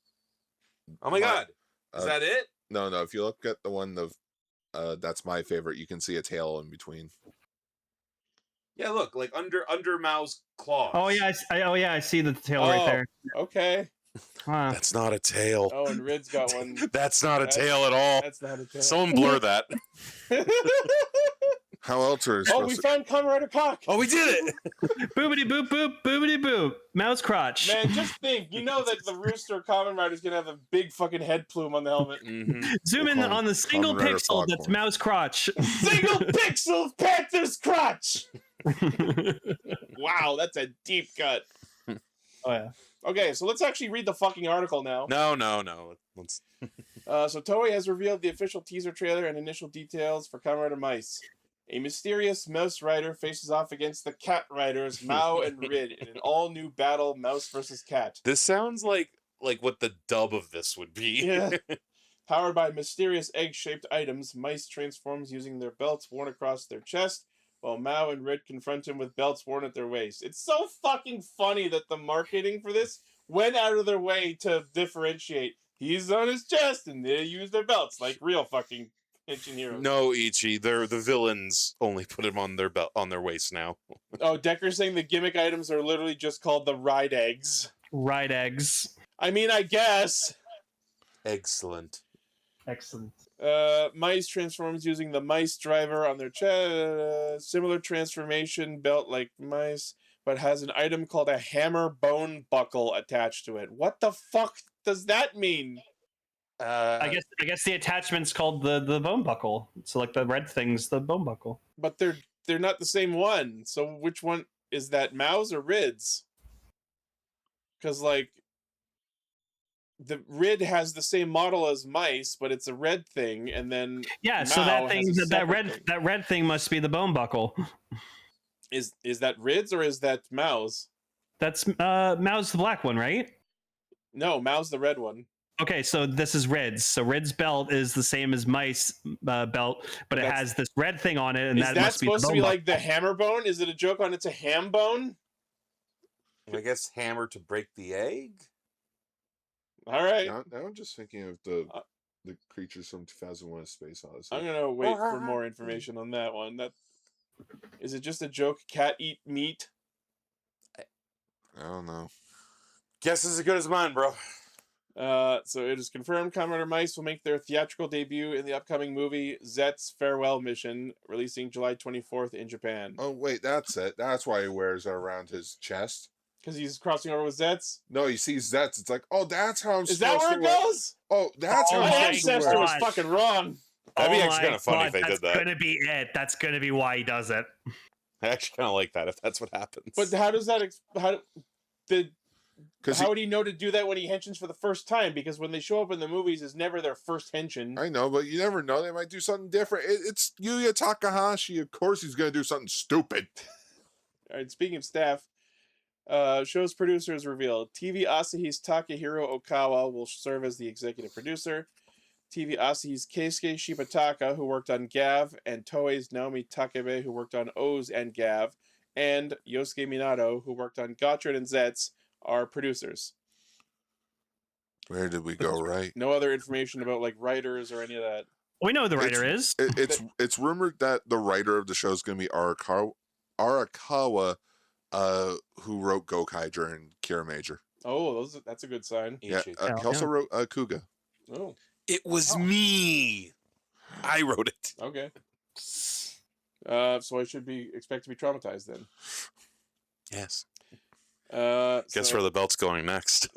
Speaker 8: Oh my god. Is
Speaker 1: uh,
Speaker 8: that it?
Speaker 1: no, if you look at the one of that's my favorite, you can see a tail in between.
Speaker 8: Yeah, look, like under Mao's claws.
Speaker 2: Oh yeah. I see the tail right
Speaker 3: Oh.
Speaker 2: there.
Speaker 3: Okay.
Speaker 2: Huh.
Speaker 8: That's not a tail.
Speaker 3: Oh, and Rid's got one.
Speaker 8: That's not a
Speaker 3: That's-
Speaker 8: tail at all.
Speaker 3: That's not a tail.
Speaker 8: Someone blur that.
Speaker 1: How else are
Speaker 3: Oh,
Speaker 1: supposed
Speaker 3: we
Speaker 1: to...
Speaker 3: found Kamen Rider Cock.
Speaker 8: Oh, we did it.
Speaker 2: Boobity boop boop boobity boop. Mouse crotch.
Speaker 3: Man, just think. You know that the Rooster Kamen Rider's gonna have a big fucking head plume on the helmet.
Speaker 8: Mhm.
Speaker 2: Zoom in
Speaker 1: We'll call
Speaker 2: on the single
Speaker 1: Kamen Rider
Speaker 2: pixel that's
Speaker 1: Foghorn.
Speaker 2: mouse crotch.
Speaker 3: Single pixel of Panther's crotch. Wow, that's a deep cut.
Speaker 2: Oh yeah.
Speaker 3: Okay, so let's actually read the fucking article now.
Speaker 8: No. Let's.
Speaker 3: So Toei has revealed the official teaser trailer and initial details for Kamen Rider Mice. A mysterious mouse rider faces off against the cat riders Mao and Rid in an all-new battle, mouse versus cat.
Speaker 8: This sounds like what the dub of this would be.
Speaker 3: Yeah. Powered by mysterious egg-shaped items, Mice transforms using their belts worn across their chest, while Mao and Rid confront him with belts worn at their waist. It's so fucking funny that the marketing for this went out of their way to differentiate. He's on his chest, and they use their belts like real fucking ancient heroes.
Speaker 8: No, Ichi, they're the villains only put them on their belt on their waist now.
Speaker 3: Oh, Decker's saying the gimmick items are literally just called the ride eggs.
Speaker 2: Ride eggs.
Speaker 3: I mean, I guess.
Speaker 8: Excellent.
Speaker 2: Excellent.
Speaker 3: Mice transforms using the mice driver on their chest. Similar transformation belt like mice, but has an item called a hammer bone buckle attached to it. What the fuck does that mean?
Speaker 2: I guess the attachment's called the bone buckle. So like the red thing's the bone buckle.
Speaker 3: But they're not the same one. So which one is that? Mao's or Rid's? Because like the Rid has the same model as mice, but it's a red thing, and then
Speaker 2: Yeah, so
Speaker 3: Mao
Speaker 2: that
Speaker 3: has
Speaker 2: thing
Speaker 3: a separate thing.
Speaker 2: that red thing must be the bone buckle.
Speaker 3: Is that Rid's or is that Mao's?
Speaker 2: That's Mao's the black one, right?
Speaker 3: No, Mao's the red one.
Speaker 2: Okay, so this is Rid's. So Rid's belt is the same as Mice belt, but it
Speaker 3: That's-
Speaker 2: has this red thing on it, and
Speaker 3: Is
Speaker 2: that
Speaker 3: that
Speaker 2: must be the
Speaker 3: supposed to
Speaker 2: bone
Speaker 3: be
Speaker 2: buckle.
Speaker 3: like the hammer bone? Is it a joke on it's a ham bone?
Speaker 8: I guess hammer to break the egg.
Speaker 3: All right.
Speaker 1: Now I'm just thinking of
Speaker 3: Uh,
Speaker 1: the creatures from 2001: A Space Odyssey.
Speaker 3: I'm gonna wait for more information on that one. That is it just a joke? Cat eat meat?
Speaker 1: I don't know.
Speaker 8: Guess is as good as mine, bro.
Speaker 3: So it is confirmed Kamen Rider Mice will make their theatrical debut in the upcoming movie Zeztz Farewell Mission, releasing July 24th in Japan.
Speaker 1: Oh wait, that's it. That's why he wears it around his chest.
Speaker 3: Because he's crossing over with Zeztz?
Speaker 1: No, you see Zeztz. It's like, oh, that's how I'm
Speaker 3: Is that
Speaker 1: supposed
Speaker 3: where
Speaker 1: to
Speaker 3: it
Speaker 1: wear.
Speaker 3: goes?
Speaker 1: Oh, that's
Speaker 2: Oh
Speaker 1: how
Speaker 3: My
Speaker 1: I'm
Speaker 2: my
Speaker 1: supposed to
Speaker 3: ancestor
Speaker 1: wear.
Speaker 3: was
Speaker 2: God.
Speaker 3: fucking wrong.
Speaker 8: That'd be
Speaker 2: Oh
Speaker 8: actually
Speaker 2: my
Speaker 8: kind of funny
Speaker 2: God,
Speaker 8: if they did that.
Speaker 2: That's gonna be it. That's gonna be why he does it.
Speaker 8: I actually kind of like that if that's what happens.
Speaker 3: But how does that how
Speaker 1: Because
Speaker 3: how would he know to do that when he henshins for the first time? Because when they show up in the movies, it's never their first henshin.
Speaker 1: I know, but you never know. They might do something different. It's Yuya Takahashi. Of course, he's gonna do something stupid.
Speaker 3: All right, speaking of staff, Show's producers revealed. TV Asahi's Takahiro Okawa will serve as the executive producer. TV Asahi's Keisuke Shibutaka, who worked on Gav, and Toei's Naomi Takebe, who worked on O's and Gav, and Yosuke Minato, who worked on Gottred and Zeztz, are producers.
Speaker 1: Where did we go right?
Speaker 3: No other information about like writers or any of that.
Speaker 2: We know who the writer is.
Speaker 1: It's rumored that the writer of the show is going to be Arakawa, who wrote Gokaiger and Kira Major.
Speaker 3: Oh, that's a good sign.
Speaker 1: Yeah, he also wrote Kuga.
Speaker 3: Oh,
Speaker 8: It was me. I wrote it.
Speaker 3: okay. So I should expect to be traumatized then.
Speaker 8: Yes.
Speaker 3: Guess
Speaker 8: where the belt's going next.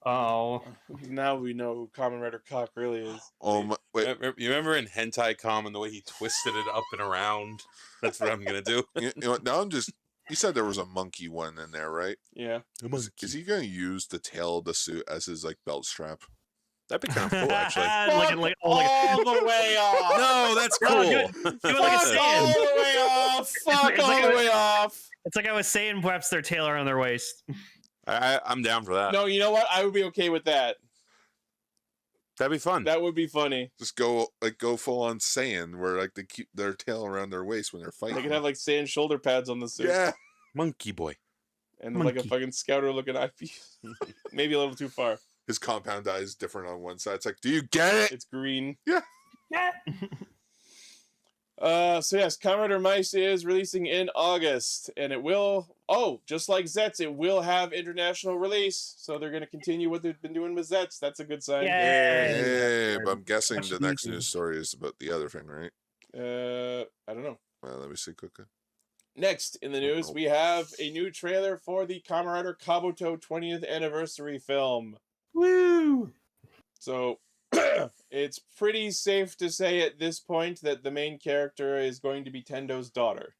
Speaker 3: Oh, now we know who Kamen Rider Cock really is.
Speaker 1: Oh my! Wait,
Speaker 8: You remember in Hentai Kamen the way he twisted it up and around? That's what I'm gonna do.
Speaker 1: you know what? Now I'm just. You said there was a monkey one in there, right?
Speaker 3: Yeah.
Speaker 1: Is he going to use the tail of the suit as his like belt strap?
Speaker 8: That'd be kind of cool, actually.
Speaker 3: All the way off.
Speaker 8: No, that's
Speaker 2: No,
Speaker 8: cool.
Speaker 2: do it like a
Speaker 3: Fuck all
Speaker 2: Saiyan.
Speaker 3: the way off. Fuck
Speaker 2: It's
Speaker 3: all
Speaker 2: like
Speaker 3: the
Speaker 2: a-
Speaker 3: way off.
Speaker 2: It's like I was saying, wraps their tail around their waist.
Speaker 8: I'm down for that.
Speaker 3: No, you know what? I would be okay with that.
Speaker 8: That'd be fun.
Speaker 3: That would be funny.
Speaker 1: Just go full on Saiyan, where like they keep their tail around their waist when they're fighting.
Speaker 3: They could have like sand shoulder pads on the suit.
Speaker 1: yeah.
Speaker 8: Monkey boy.
Speaker 3: And like a
Speaker 2: Monkey.
Speaker 3: fucking scouter looking eyepiece. Maybe a little too far.
Speaker 1: His compound eye is different on one side. It's like, do you get it?
Speaker 3: It's green.
Speaker 2: Yeah.
Speaker 3: So yes, Kamen Rider My-th is releasing in August, and it will. Oh, just like Zeztz, it will have international release. So they're going to continue what they've been doing with Zeztz. That's a good sign.
Speaker 1: Hey, but I'm guessing
Speaker 2: That's
Speaker 1: the next
Speaker 2: easy.
Speaker 1: news story is about the other thing, right?
Speaker 3: I don't know.
Speaker 1: Well, let me see quickly.
Speaker 3: Next in the news, we have a new trailer for the Kamen Rider Kabuto 20th anniversary film.
Speaker 2: Woo!
Speaker 3: So it's pretty safe to say at this point that the main character is going to be Tendo's daughter.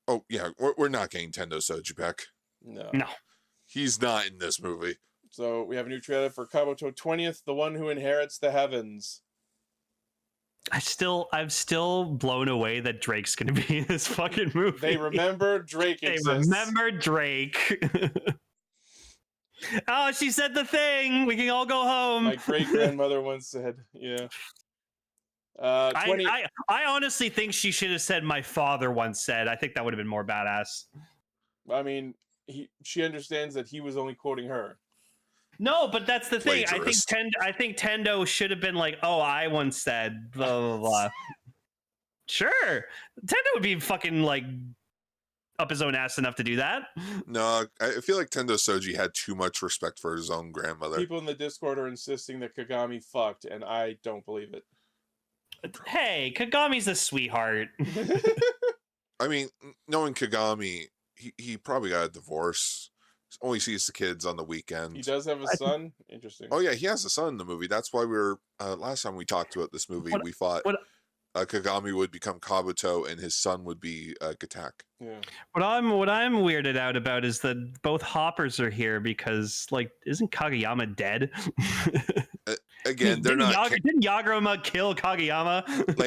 Speaker 1: Oh yeah, we're not getting Tendo Soji back.
Speaker 3: No.
Speaker 2: No.
Speaker 1: He's not in this movie.
Speaker 3: So we have a new trailer for Kabuto 20th, the one who inherits the heavens.
Speaker 2: I'm still blown away that Drake's gonna be in this fucking movie.
Speaker 3: They remember Drake
Speaker 2: They
Speaker 3: exists.
Speaker 2: remember Drake. Oh, she said the thing. We can all go home.
Speaker 3: My great grandmother once said, yeah. 20.
Speaker 2: I honestly think she should have said my father once said. I think that would have been more badass.
Speaker 3: I mean, she understands that he was only quoting her.
Speaker 2: No, but that's the thing.
Speaker 1: Plagiarist.
Speaker 2: I think Tendo should have been like, "Oh, I once said blah blah blah." Sure, Tendo would be fucking like up his own ass enough to do that.
Speaker 1: No, I feel like Tendo Soji had too much respect for his own grandmother.
Speaker 3: People in the Discord are insisting that Kagami fucked, and I don't believe it.
Speaker 2: Hey, Kagami's a sweetheart.
Speaker 1: I mean, knowing Kagami, he probably got a divorce. Only sees the kids on the weekend.
Speaker 3: He does have a son? Interesting.
Speaker 1: Oh yeah, he has a son in the movie. That's why we were last time we talked about this movie. We thought Kagami would become Kabuto and his son would be Gatak.
Speaker 3: Yeah.
Speaker 2: What I'm weirded out about is that both Hoppers are here because, like, isn't Kageyama dead?
Speaker 1: Again, they're not.
Speaker 2: Didn't Yagroma kill Kageyama?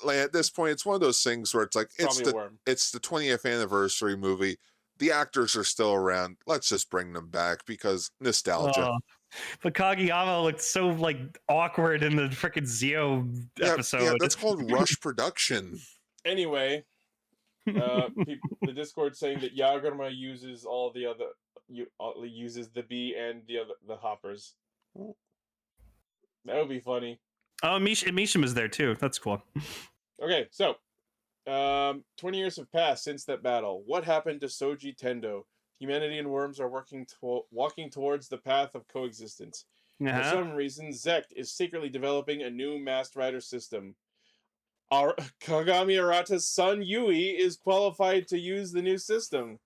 Speaker 1: Like, at this point, it's one of those things where it's like it's
Speaker 3: Probably a worm.
Speaker 1: it's the 20th anniversary movie. The actors are still around. Let's just bring them back because nostalgia.
Speaker 2: But Kageyama looked so like awkward in the freaking Zio episode.
Speaker 1: Yeah, that's called rush production.
Speaker 3: Anyway, the Discord saying that Yagrama uses all the other uses the bee and the hoppers. That would be funny.
Speaker 2: Oh, Mishima's there too. That's cool.
Speaker 3: Okay, so 20 years have passed since that battle. What happened to Soji Tendo? Humanity and worms are walking towards the path of coexistence. For some reason, Zeztz is secretly developing a new Masked Rider system. Kagami Arata's son Yui is qualified to use the new system.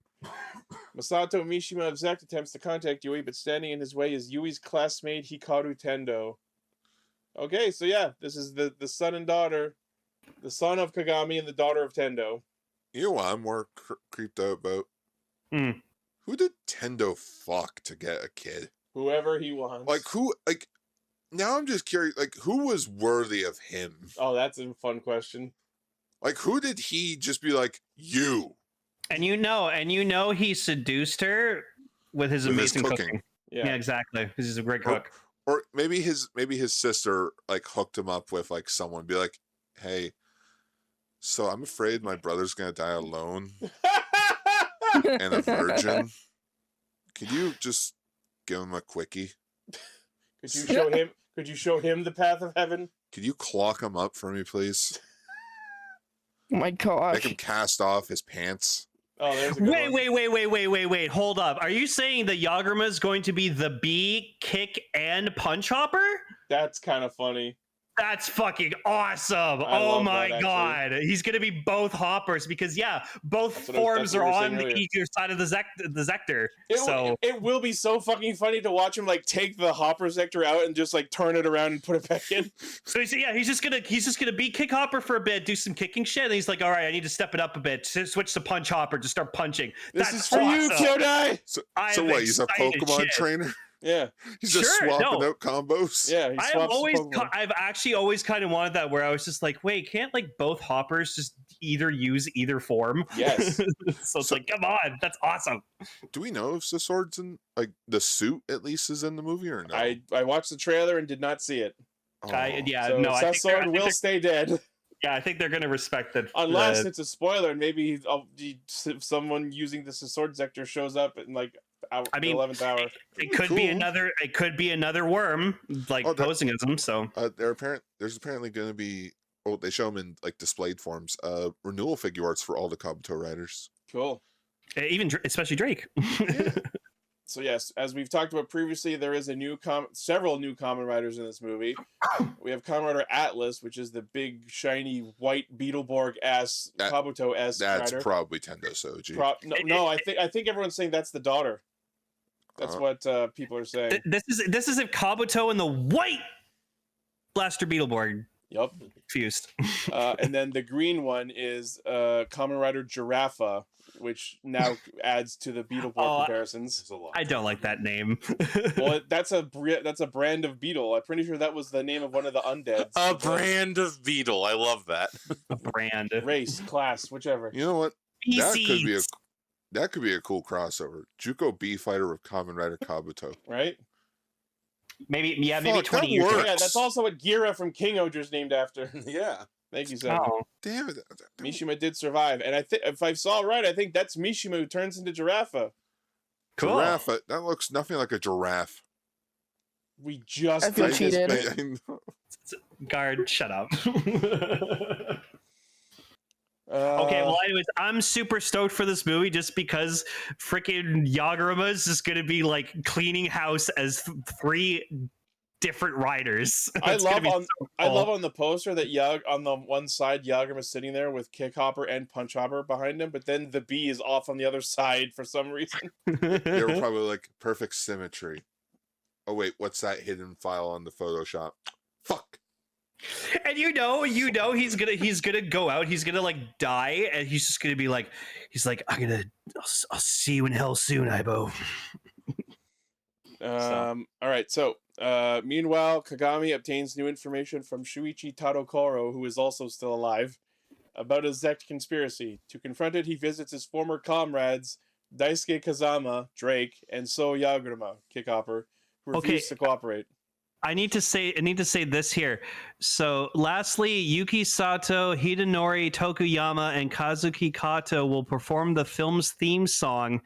Speaker 3: Masato Mishima of Zeztz attempts to contact Yui, but standing in his way is Yui's classmate Hikaru Tendo. Okay, so yeah, this is the son and daughter. The son of Kagami and the daughter of Tendo.
Speaker 1: You know what I'm more creeped out about? Who did Tendo fuck to get a kid?
Speaker 3: Whoever he wants.
Speaker 1: Like who? Like now I'm just curious. Like who was worthy of him?
Speaker 3: Oh, that's a fun question.
Speaker 1: Like who did he just be like you?
Speaker 2: And you know he seduced her with his
Speaker 1: With his
Speaker 2: amazing
Speaker 1: cooking.
Speaker 2: cooking.
Speaker 3: Yeah.
Speaker 2: Yeah, exactly. Because he's a great
Speaker 1: Or-
Speaker 2: cook.
Speaker 1: Or maybe his sister like hooked him up with like someone, be like, hey, so I'm afraid my brother's gonna die alone and a virgin. Could you just give him a quickie?
Speaker 3: Could you show him? Could you show him the path of heaven?
Speaker 1: Could you clock him up for me, please?
Speaker 7: Oh my gosh.
Speaker 1: Make him cast off his pants.
Speaker 3: Oh, there's a good one.
Speaker 2: Wait. Hold up. Are you saying the Yagurama is going to be the bee, kick, and punch hopper?
Speaker 3: That's kind of funny.
Speaker 2: That's fucking awesome.
Speaker 3: I
Speaker 2: Oh
Speaker 3: love
Speaker 2: my
Speaker 3: that,
Speaker 2: god. He's going to be both hoppers because, yeah, both
Speaker 3: That's what
Speaker 2: forms
Speaker 3: we
Speaker 2: are
Speaker 3: were
Speaker 2: on
Speaker 3: saying
Speaker 2: the
Speaker 3: earlier.
Speaker 2: easier side of the Zector.
Speaker 3: It will be so fucking funny to watch him like take the hopper sector out and just like turn it around and put it back in.
Speaker 2: So he's just gonna be kick hopper for a bit, do some kicking shit, and he's like, all right, I need to step it up a bit, switch to punch hopper, just start punching.
Speaker 3: This
Speaker 2: That's
Speaker 3: is for you,
Speaker 2: awesome.
Speaker 3: Kyodai.
Speaker 1: So
Speaker 2: I'm
Speaker 1: what? He's a
Speaker 2: excited
Speaker 1: Pokemon
Speaker 2: shit.
Speaker 1: trainer.
Speaker 3: Yeah,
Speaker 1: He's just
Speaker 2: Sure,
Speaker 1: swapping
Speaker 2: no.
Speaker 1: out combos.
Speaker 3: yeah. He swaps Pokemon.
Speaker 2: I've actually always kind of wanted that, where I was just like, wait, can't like both hoppers just use either form?
Speaker 3: Yes.
Speaker 2: So it's like, come on, that's awesome.
Speaker 1: Do we know if the sword's in like the suit at least is in the movie or no?
Speaker 3: I watched the trailer and did not see it.
Speaker 1: Oh.
Speaker 2: So
Speaker 3: I
Speaker 2: I
Speaker 3: sword
Speaker 2: think
Speaker 3: will
Speaker 2: they're-
Speaker 3: stay dead
Speaker 2: yeah, I think they're gonna respect that.
Speaker 3: unless it's a spoiler and maybe someone using the sword sector shows up in like
Speaker 2: I mean,
Speaker 3: the 11th hour.
Speaker 2: it could be
Speaker 1: Cool.
Speaker 2: another worm like
Speaker 1: Oh, that-
Speaker 2: posing as him. So
Speaker 1: There's apparently going to be. Oh, they show them in like displayed forms. Renewal figure arts for all the Kabuto riders.
Speaker 3: Cool.
Speaker 2: even especially Drake.
Speaker 3: So yes, as we've talked about previously, there is several new Kamen Riders in this movie. We have Kamen Rider Atlas, which is the big shiny white Beetleborg ass Kabuto s
Speaker 1: That's
Speaker 3: rider.
Speaker 1: probably Tendo Soji.
Speaker 3: No, I think everyone's saying that's the daughter. That's what people are saying.
Speaker 2: This is a Kabuto and the white Blaster Beetleborg
Speaker 3: Yup.
Speaker 2: fused.
Speaker 3: And then the green one is Kamen Rider Giraffa, which now adds to the Beetleborg comparisons.
Speaker 8: There's a lot.
Speaker 2: I don't like that name.
Speaker 3: Well, that's a brand of beetle. I'm pretty sure that was the name of one of the undeads.
Speaker 8: A brand of beetle. I love that.
Speaker 2: A brand.
Speaker 3: Race, class, whichever.
Speaker 1: You know what?
Speaker 2: PCs.
Speaker 1: That could be a cool crossover. Juko B fighter with Kamen Rider Kabuto.
Speaker 3: Right?
Speaker 2: Maybe
Speaker 1: Fuck,
Speaker 2: 20
Speaker 1: that
Speaker 2: years.
Speaker 1: works.
Speaker 3: Yeah, that's also what Gira from King Oger's named after.
Speaker 8: Yeah.
Speaker 3: Thank you, Sam.
Speaker 2: Oh,
Speaker 1: Damn it.
Speaker 3: Mishima did survive, and if I saw right, I think that's Mishima who turns into Giraffa.
Speaker 2: cool.
Speaker 1: Giraffe. That looks nothing like a giraffe.
Speaker 3: We just
Speaker 7: I feel
Speaker 3: did this
Speaker 7: cheated.
Speaker 3: bit.
Speaker 1: I know.
Speaker 2: Guard, shut up. Okay, well, anyways, I'm super stoked for this movie just because freaking Yagurama is just gonna be like cleaning house as three different riders.
Speaker 3: I
Speaker 2: It's gonna
Speaker 3: love
Speaker 2: be
Speaker 3: on
Speaker 2: so
Speaker 3: I
Speaker 2: cool.
Speaker 3: love on the poster that on the one side Yagurama's sitting there with Kick Hopper and Punch Hopper behind him, but then the bee is off on the other side for some reason.
Speaker 1: They were probably like perfect symmetry. Oh wait, what's that hidden file on the Photoshop? Fuck.
Speaker 2: And you know, he's gonna go out, he's gonna like die, and he's just gonna be like, I'll see you in hell soon, Ibo.
Speaker 3: All right, so meanwhile, Kagami obtains new information from Shuichi Tadokoro, who is also still alive, about a Zect conspiracy. To confront it, he visits his former comrades, Daisuke Kazama, Drake, and So Yagurama, Kickhopper, who refuse to cooperate.
Speaker 2: I need to say this here. So, lastly, Yuki Sato, Hidenori Tokuyama, and Kazuki Kato will perform the film's theme song,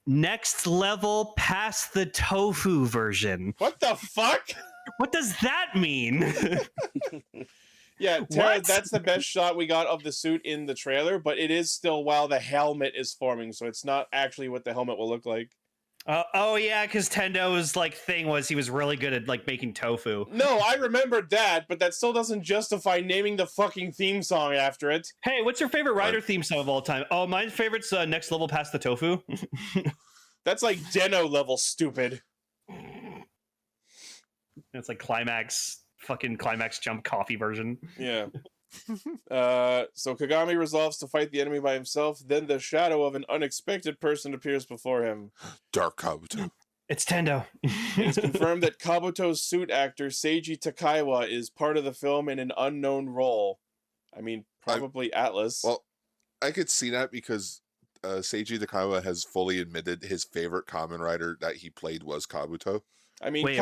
Speaker 2: Next Level Past the Tofu version.
Speaker 3: What the fuck?
Speaker 2: What does that mean?
Speaker 3: Yeah, Tara,
Speaker 2: What?
Speaker 3: that's the best shot we got of the suit in the trailer, but it is still while the helmet is forming, so it's not actually what the helmet will look like.
Speaker 2: Oh yeah, because Tendo's like thing was he was really good at like making tofu.
Speaker 3: No, I remembered that, but that still doesn't justify naming the fucking theme song after it.
Speaker 2: Hey, what's your favorite Rider theme song of all time? Oh, my favorite's Next Level Past the Tofu.
Speaker 3: That's like Deno level stupid.
Speaker 2: It's like fucking climax jump coffee version.
Speaker 3: Yeah. So Kagami resolves to fight the enemy by himself. Then the shadow of an unexpected person appears before him.
Speaker 1: Dark Kabuto.
Speaker 2: It's Tendo.
Speaker 3: It's confirmed that Kabuto's suit actor Seiji Takaiwa is part of the film in an unknown role. I mean, probably Atlas.
Speaker 1: Well, I could see that because Seiji Takawa has fully admitted his favorite Kamen Rider that he played was Kabuto.
Speaker 3: I mean,
Speaker 2: Wait,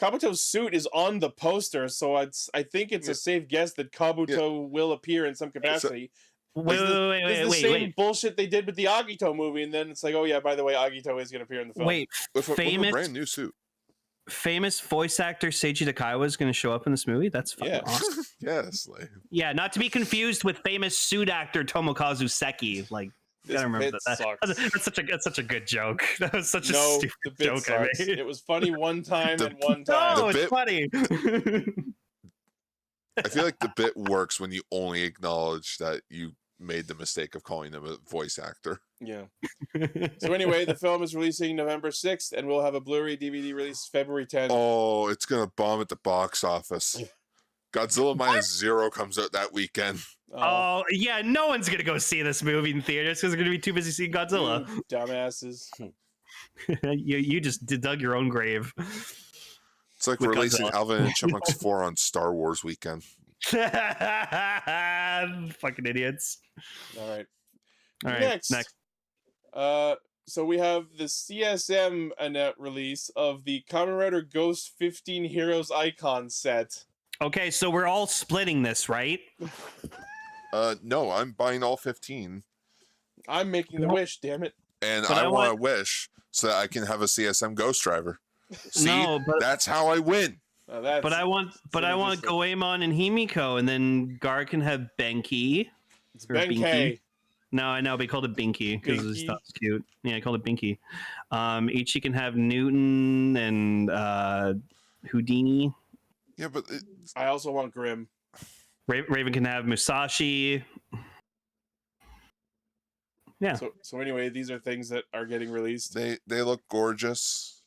Speaker 3: Kabuto's suit is on the poster, so I think it's a safe guess that Kabuto will appear in some capacity.
Speaker 2: Wait,
Speaker 3: It's the same bullshit they did with the Agito movie, and then it's like, oh yeah, by the way, Agito is going to appear in the film.
Speaker 2: Wait,
Speaker 1: With a brand new suit.
Speaker 2: famous voice actor Seiji Takawa is going to show up in this movie? That's fucking awesome.
Speaker 1: Yes. Like,
Speaker 2: Yeah, not to be confused with famous suit actor Tomokazu Seki. Like,
Speaker 3: This
Speaker 2: gotta remember
Speaker 3: bit
Speaker 2: that.
Speaker 3: sucks.
Speaker 2: That's such a good joke. That was such a
Speaker 3: No,
Speaker 2: stupid
Speaker 3: the bit
Speaker 2: joke I
Speaker 3: sucks.
Speaker 2: made.
Speaker 3: It was funny one time
Speaker 1: The-
Speaker 3: and one time.
Speaker 2: No,
Speaker 1: The
Speaker 2: it's
Speaker 1: bit-
Speaker 2: funny.
Speaker 1: I feel like the bit works when you only acknowledge that you made the mistake of calling him a voice actor.
Speaker 3: Yeah. So anyway, the film is releasing November 6th, and we'll have a Blu-ray DVD release February 10th.
Speaker 1: Oh, it's gonna bomb at the box office. Godzilla -0 comes out that weekend.
Speaker 2: Oh yeah, no one's gonna go see this movie in theaters because they're gonna be too busy seeing Godzilla.
Speaker 3: you dumbasses.
Speaker 2: you just dug your own grave.
Speaker 1: It's like
Speaker 2: With
Speaker 1: releasing
Speaker 2: Godzilla.
Speaker 1: Alvin and Chipmunks 4 on Star Wars weekend.
Speaker 2: Fucking idiots.
Speaker 3: All right.
Speaker 2: All right,
Speaker 3: Next.
Speaker 2: next.
Speaker 3: So we have the CSM release of the Kamen Rider Ghost 15 Heroes icon set.
Speaker 2: Okay, so we're all splitting this, right?
Speaker 1: No, I'm buying all 15,
Speaker 3: I'm making the wish, damn it.
Speaker 1: and
Speaker 2: But
Speaker 1: I
Speaker 2: I
Speaker 1: want to
Speaker 2: want-
Speaker 1: wish so that I can have a CSM Ghost Driver. See,
Speaker 2: No, but-
Speaker 1: that's how I win.
Speaker 3: That's
Speaker 2: But I want
Speaker 3: synergistic.
Speaker 2: Goemon and Himiko, and then Gar can have Benki.
Speaker 3: It's
Speaker 2: or
Speaker 3: Ben
Speaker 2: Binky.
Speaker 3: K.
Speaker 2: No, I know, but he called it Binky because his
Speaker 3: Binky?
Speaker 2: stuff's cute. Yeah, I called it Binky. Ichi can have Newton and Houdini.
Speaker 1: Yeah, but
Speaker 3: I also want Grim.
Speaker 2: Raven can have Musashi. Yeah.
Speaker 3: So anyway, these are things that are getting released.
Speaker 1: they look gorgeous.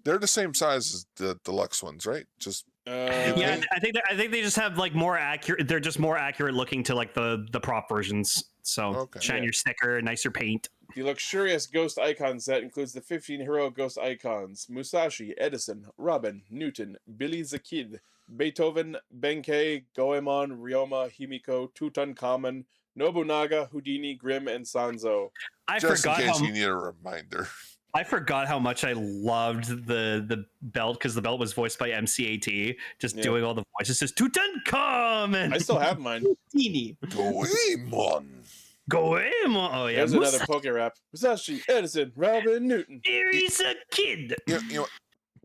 Speaker 1: They're the same size as the deluxe ones, right? Just
Speaker 2: Yeah, I think they just have like more accurate. They're just more accurate looking to like the prop versions. So
Speaker 1: Okay.
Speaker 2: shinier sticker, nicer paint.
Speaker 3: The luxurious Ghost icon set includes the 15 hero Ghost icons: Musashi, Edison, Robin, Newton, Billy the Kid, Beethoven, Benkei, Goemon, Ryoma, Himiko, Tutankhamun, Nobunaga, Houdini, Grim, and Sanzo.
Speaker 2: I
Speaker 1: just in
Speaker 2: forgot
Speaker 1: case
Speaker 2: how
Speaker 1: you need a reminder.
Speaker 2: I forgot how much I loved the belt because the belt was voiced by MCAT, just
Speaker 3: Yeah.
Speaker 2: doing all the voices. Just Tutankhamun.
Speaker 3: I still have mine.
Speaker 2: Houdini.
Speaker 1: Goemon.
Speaker 2: Goemon. Oh yeah,
Speaker 3: There's another Poke Rap. Musashi, Edison, Robin, Newton.
Speaker 2: There is a kid.
Speaker 1: You know,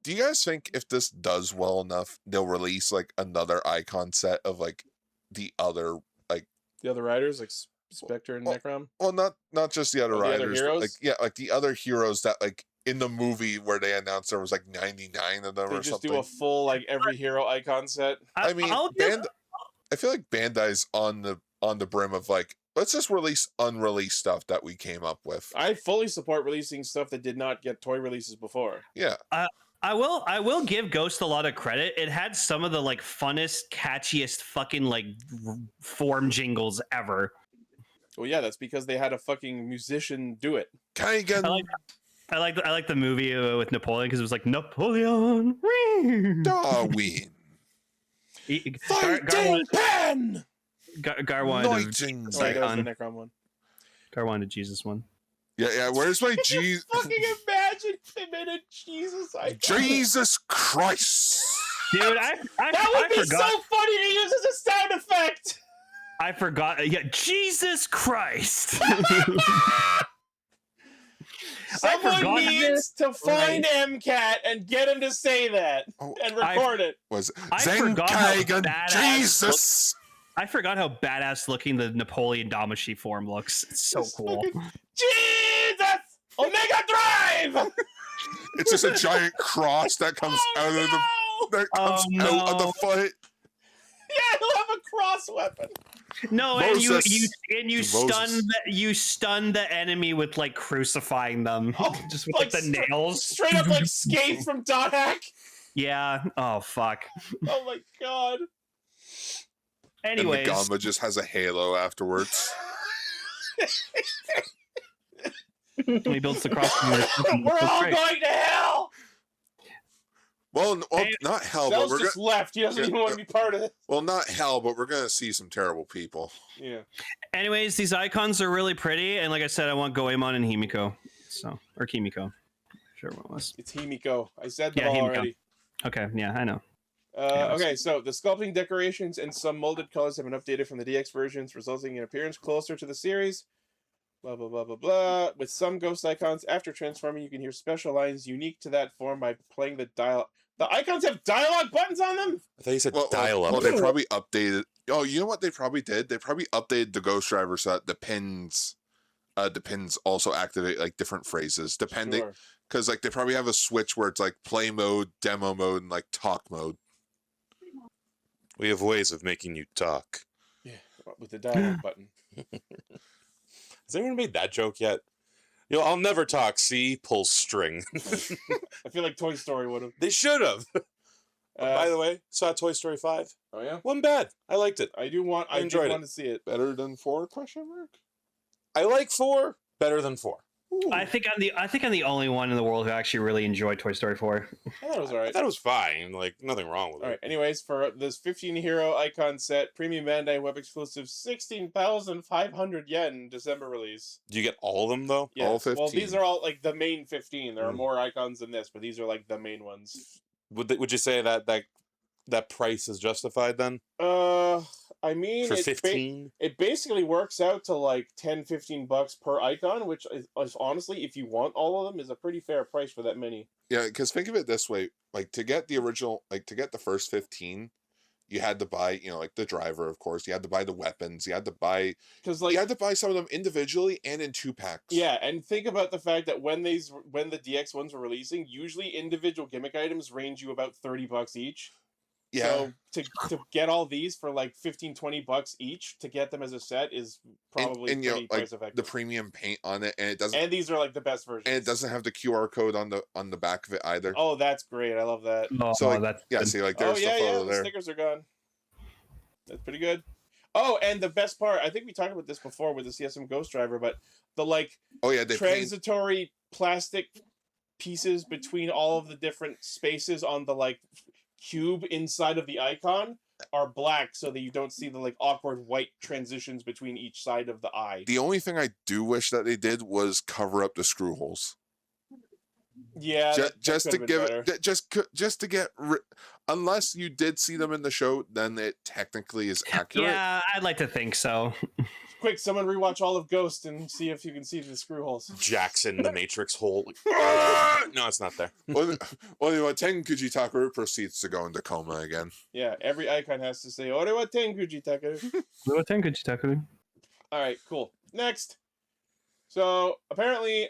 Speaker 1: do you guys think if this does well enough, they'll release like another icon set of like the other
Speaker 3: The other riders like Spectre and
Speaker 1: Well,
Speaker 3: Necrom.
Speaker 1: well, not just the other
Speaker 3: Oh, the other
Speaker 1: riders, but
Speaker 3: heroes?
Speaker 1: like like the other heroes that like in the movie where they announced there was like 99 of them
Speaker 3: They
Speaker 1: or
Speaker 3: just
Speaker 1: something.
Speaker 3: do a full like every hero icon set.
Speaker 1: I mean,
Speaker 2: I'll give-
Speaker 1: I feel like Bandai's on the brim of like, let's just release unreleased stuff that we came up with.
Speaker 3: I fully support releasing stuff that did not get toy releases before.
Speaker 1: Yeah,
Speaker 2: I will give Ghost a lot of credit. It had some of the like funnest, catchiest fucking like form jingles ever.
Speaker 3: Well, yeah, that's because they had a fucking musician do it.
Speaker 1: Kaigan
Speaker 2: I like the movie with Napoleon because it was like Napoleon.
Speaker 1: Darwin.
Speaker 3: Fighting pen.
Speaker 2: Gar wanted
Speaker 1: Nighting.
Speaker 3: Oh, wait, that was
Speaker 2: Icon.
Speaker 3: the Necrom one.
Speaker 2: Gar wanted Jesus one.
Speaker 1: Yeah. Where's my Jesus?
Speaker 3: Fucking imagine if they made a Jesus icon.
Speaker 1: Jesus Christ!
Speaker 2: Dude,
Speaker 3: That would be
Speaker 2: forgot.
Speaker 3: so funny to use as a sound effect.
Speaker 2: I forgot. Yeah, Jesus Christ.
Speaker 3: Someone
Speaker 2: forgot
Speaker 3: needs to find MCAT and get him to say that
Speaker 1: Oh,
Speaker 3: and record it.
Speaker 1: was
Speaker 2: I
Speaker 1: Zen
Speaker 2: forgot how
Speaker 1: Kaigan
Speaker 2: badass
Speaker 1: Jesus?
Speaker 2: I forgot how badass looking the Napoleon Damashi form looks. It's so cool.
Speaker 3: Jesus! Omega Drive!
Speaker 1: It's just a giant cross that comes out of the out of the foot.
Speaker 3: Yeah, he'll have a cross weapon.
Speaker 2: No, and you
Speaker 1: Moses.
Speaker 2: you stun the enemy with like crucifying them,
Speaker 3: Oh,
Speaker 2: just with like the nails.
Speaker 3: Straight up like Skate from Dot Hack.
Speaker 2: Yeah. Oh fuck.
Speaker 3: Oh my god.
Speaker 2: Anyways,
Speaker 1: And the Gamba just has a halo afterwards.
Speaker 2: he builds the cross.
Speaker 3: We're all going to hell.
Speaker 1: Well,
Speaker 2: Hey,
Speaker 1: not hell, but
Speaker 3: Cell's
Speaker 1: we're
Speaker 3: just left. He doesn't even want to be part of it.
Speaker 1: well, not hell, but we're gonna see some terrible people.
Speaker 3: Yeah.
Speaker 2: Anyways, these icons are really pretty, and like I said, I want Goemon and Himiko. So, or Kimiko. Sure, what it was.
Speaker 3: It's Himiko. I said them
Speaker 2: Yeah,
Speaker 3: all
Speaker 2: Himiko.
Speaker 3: already.
Speaker 2: Okay, yeah, I know.
Speaker 3: Okay, so the sculpting decorations and some molded colors have been updated from the DX versions, resulting in appearance closer to the series. Blah, blah, blah, blah, blah. With some ghost icons, after transforming, you can hear special lines unique to that form by playing the dialogue. The icons have dialogue buttons on them?
Speaker 8: I thought you said
Speaker 1: Well,
Speaker 8: dial-up.
Speaker 1: well, they probably updated. Oh, you know what they probably did? They probably updated the Ghost Driver so that the pins also activate like different phrases depending.
Speaker 3: Sure.
Speaker 1: Because like they probably have a switch where it's like play mode, demo mode, and like talk mode.
Speaker 8: We have ways of making you talk.
Speaker 3: Yeah, with the dialogue button.
Speaker 8: Has anyone made that joke yet? I'll never talk. See, pull string.
Speaker 3: I feel like Toy Story would have.
Speaker 8: They should have. By the way, saw Toy Story 5.
Speaker 3: Oh yeah,
Speaker 8: Wasn't bad. I liked it.
Speaker 3: I enjoyed
Speaker 8: it.
Speaker 3: Want to see it.
Speaker 1: Better than 4? Question mark.
Speaker 8: I like 4 better than 4.
Speaker 2: I think I'm the only one in the world who actually really enjoyed Toy Story 4.
Speaker 3: I thought it was
Speaker 8: I
Speaker 3: alright.
Speaker 8: thought it was fine. Like, nothing wrong with
Speaker 3: All right.
Speaker 8: it.
Speaker 3: Anyways, for this 15 hero icon set, premium Bandai web exclusive, 16,500 yen December release.
Speaker 8: Do you get all of them, though?
Speaker 3: Yeah.
Speaker 1: All
Speaker 3: Well,
Speaker 1: 15.
Speaker 3: these are all like the main 15. There are
Speaker 8: Mm.
Speaker 3: more icons than this, but these are like the main ones.
Speaker 8: Would you say that price is justified then?
Speaker 3: I mean,
Speaker 8: For 15?
Speaker 3: it basically works out to like 10, 15 bucks per icon, which is honestly, if you want all of them, is a pretty fair price for that many.
Speaker 1: Yeah, because think of it this way: like to get the original, like to get the first 15, you had to buy, like the driver, of course. You had to buy the weapons. You had to buy,
Speaker 3: Because like
Speaker 1: you had to buy some of them individually and in 2 packs.
Speaker 3: yeah, and think about the fact that when the DX ones were releasing, usually individual gimmick items range you about 30 bucks each.
Speaker 1: Yeah.
Speaker 3: So to get all these for like 15, 20 bucks each to get them as a set is probably
Speaker 1: and
Speaker 3: pretty
Speaker 1: like
Speaker 3: price effective.
Speaker 1: the premium paint on it, and it doesn't,
Speaker 3: And these are like the best versions.
Speaker 1: and it doesn't have the QR code on the back of it either.
Speaker 3: Oh, that's great! I love that.
Speaker 2: Oh,
Speaker 1: So, like,
Speaker 2: that's
Speaker 1: yeah,
Speaker 2: good.
Speaker 1: see, like
Speaker 3: Oh
Speaker 1: there's
Speaker 3: yeah,
Speaker 1: the
Speaker 3: yeah.
Speaker 1: photo
Speaker 3: The
Speaker 1: there.
Speaker 3: stickers are gone. That's pretty good. Oh, and the best part, I think we talked about this before with the CSM Ghost Driver, but the like
Speaker 1: Oh yeah, they paint.
Speaker 3: transitory plastic pieces between all of the different spaces on the like cube inside of the icon are black so that you don't see the like awkward white transitions between each side of the eye.
Speaker 1: The only thing I do wish that they did was cover up the screw holes.
Speaker 3: Yeah,
Speaker 1: Just to
Speaker 3: could've been
Speaker 1: give
Speaker 3: better.
Speaker 1: it, just to get, unless you did see them in the show, then it technically is accurate.
Speaker 2: Yeah, I'd like to think so.
Speaker 3: Quick, someone rewatch all of Ghost and see if you can see the screw holes.
Speaker 8: Jackson, the Matrix hole. No, it's not there.
Speaker 1: Well, Tenkuji Takaru proceeds to go into coma again.
Speaker 3: Yeah, every icon has to say "Orewa Tenkuji Takaru." All right, cool. Next. So apparently,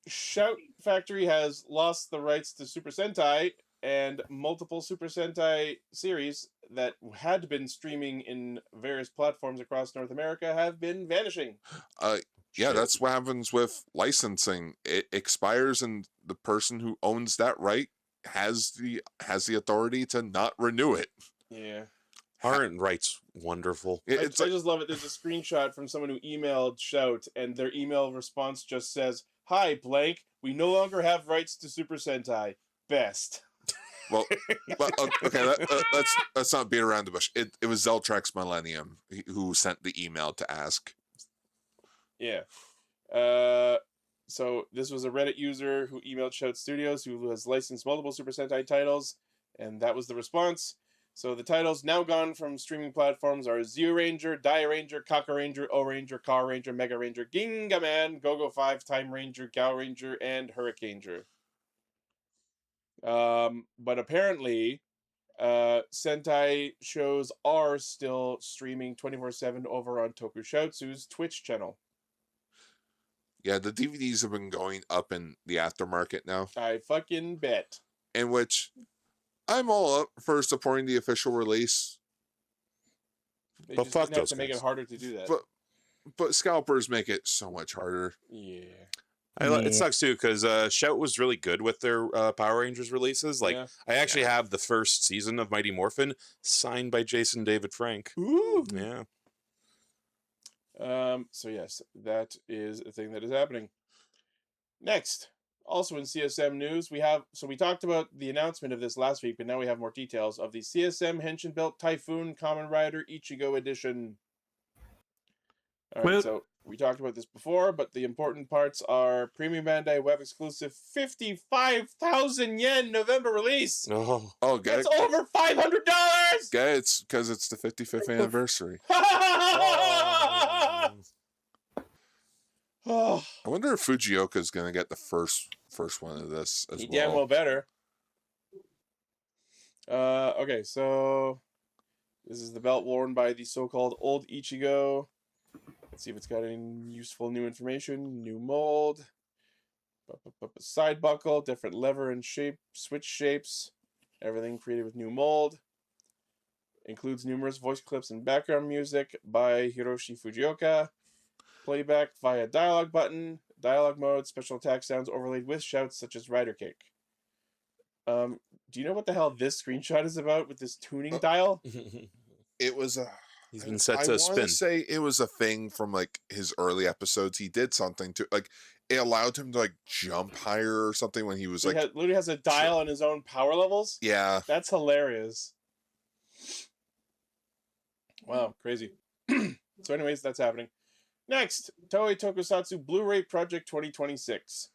Speaker 3: Shout Factory has lost the rights to Super Sentai, and multiple Super Sentai series that had been streaming in various platforms across North America have been vanishing.
Speaker 1: Yeah, that's what happens with licensing. It expires, and the person who owns that right has the authority to not renew it.
Speaker 3: Yeah.
Speaker 8: Aren't rights wonderful?
Speaker 3: I
Speaker 1: It's like,
Speaker 3: just love it. There's a screenshot from someone who emailed Shout, and their email response just says, "Hi, blank. We no longer have rights to Super Sentai. Best."
Speaker 1: well, okay. Let's not beat around the bush. It was Zeltrax Millennium who sent the email to ask.
Speaker 3: Yeah. So this was a Reddit user who emailed Shout Studios, who has licensed multiple Super Sentai titles, and that was the response. So the titles now gone from streaming platforms are Zeo Ranger, Die Ranger, Kaka Ranger, O Ranger, Car Ranger, Mega Ranger, Ginga Man, Go-Go 5, Time Ranger, Gao Ranger, and Hurricaneger. But apparently, Sentai shows are still streaming 24/7 over on Tokusatsu's Twitch channel.
Speaker 1: Yeah, the DVDs have been going up in the aftermarket now,
Speaker 3: I fucking bet.
Speaker 1: in which I'm all up for supporting the official release.
Speaker 3: They
Speaker 8: But
Speaker 3: just
Speaker 8: fuck
Speaker 3: didn't have
Speaker 8: those
Speaker 3: to make it
Speaker 8: guys.
Speaker 3: harder to do that.
Speaker 1: But scalpers make it so much harder.
Speaker 3: Yeah.
Speaker 8: It sucks too because Shout was really good with their Power Rangers releases. Like,
Speaker 3: Yeah.
Speaker 8: I actually have the first season of Mighty Morphin signed by Jason David Frank.
Speaker 3: Ooh.
Speaker 8: Yeah.
Speaker 3: So yes, that is a thing that is happening. Next, Also in CSM news, we talked about the announcement of this last week, but now we have more details of the CSM Henshin Belt Typhoon Kamen Rider Ichigo edition. All right,
Speaker 2: Well-
Speaker 3: so we talked about this before, but the important parts are Premium Bandai web exclusive 55,000 yen November release.
Speaker 8: Oh,
Speaker 1: Oh,
Speaker 3: That's
Speaker 1: guys,
Speaker 3: over $500.
Speaker 1: it's because it's the 55th anniversary.
Speaker 3: Oh,
Speaker 1: I wonder if Fujioka's going to get the first one of this as
Speaker 3: he
Speaker 1: well.
Speaker 3: damn well better. Okay, so this is the belt worn by the so-called old Ichigo. Let's see if it's got any useful new information. New mold. Side buckle, different lever and shape, switch shapes. Everything created with new mold. Includes numerous voice clips and background music by Hiroshi Fujioka. Playback via dialogue button. Dialogue mode, special attack sounds overlaid with shouts such as Rider Cake. Do you know what the hell this screenshot is about with this tuning dial?
Speaker 1: It was a.
Speaker 8: he's been set to
Speaker 1: I want
Speaker 8: spin.
Speaker 1: to say it was a thing from like his early episodes. He did something to like it allowed him to like jump higher or something when he was like.
Speaker 3: Literally has a dial on his own power levels.
Speaker 1: Yeah.
Speaker 3: That's hilarious. Wow, crazy. So anyways, that's happening. Next, Toei Tokusatsu Blu-ray Project 2026.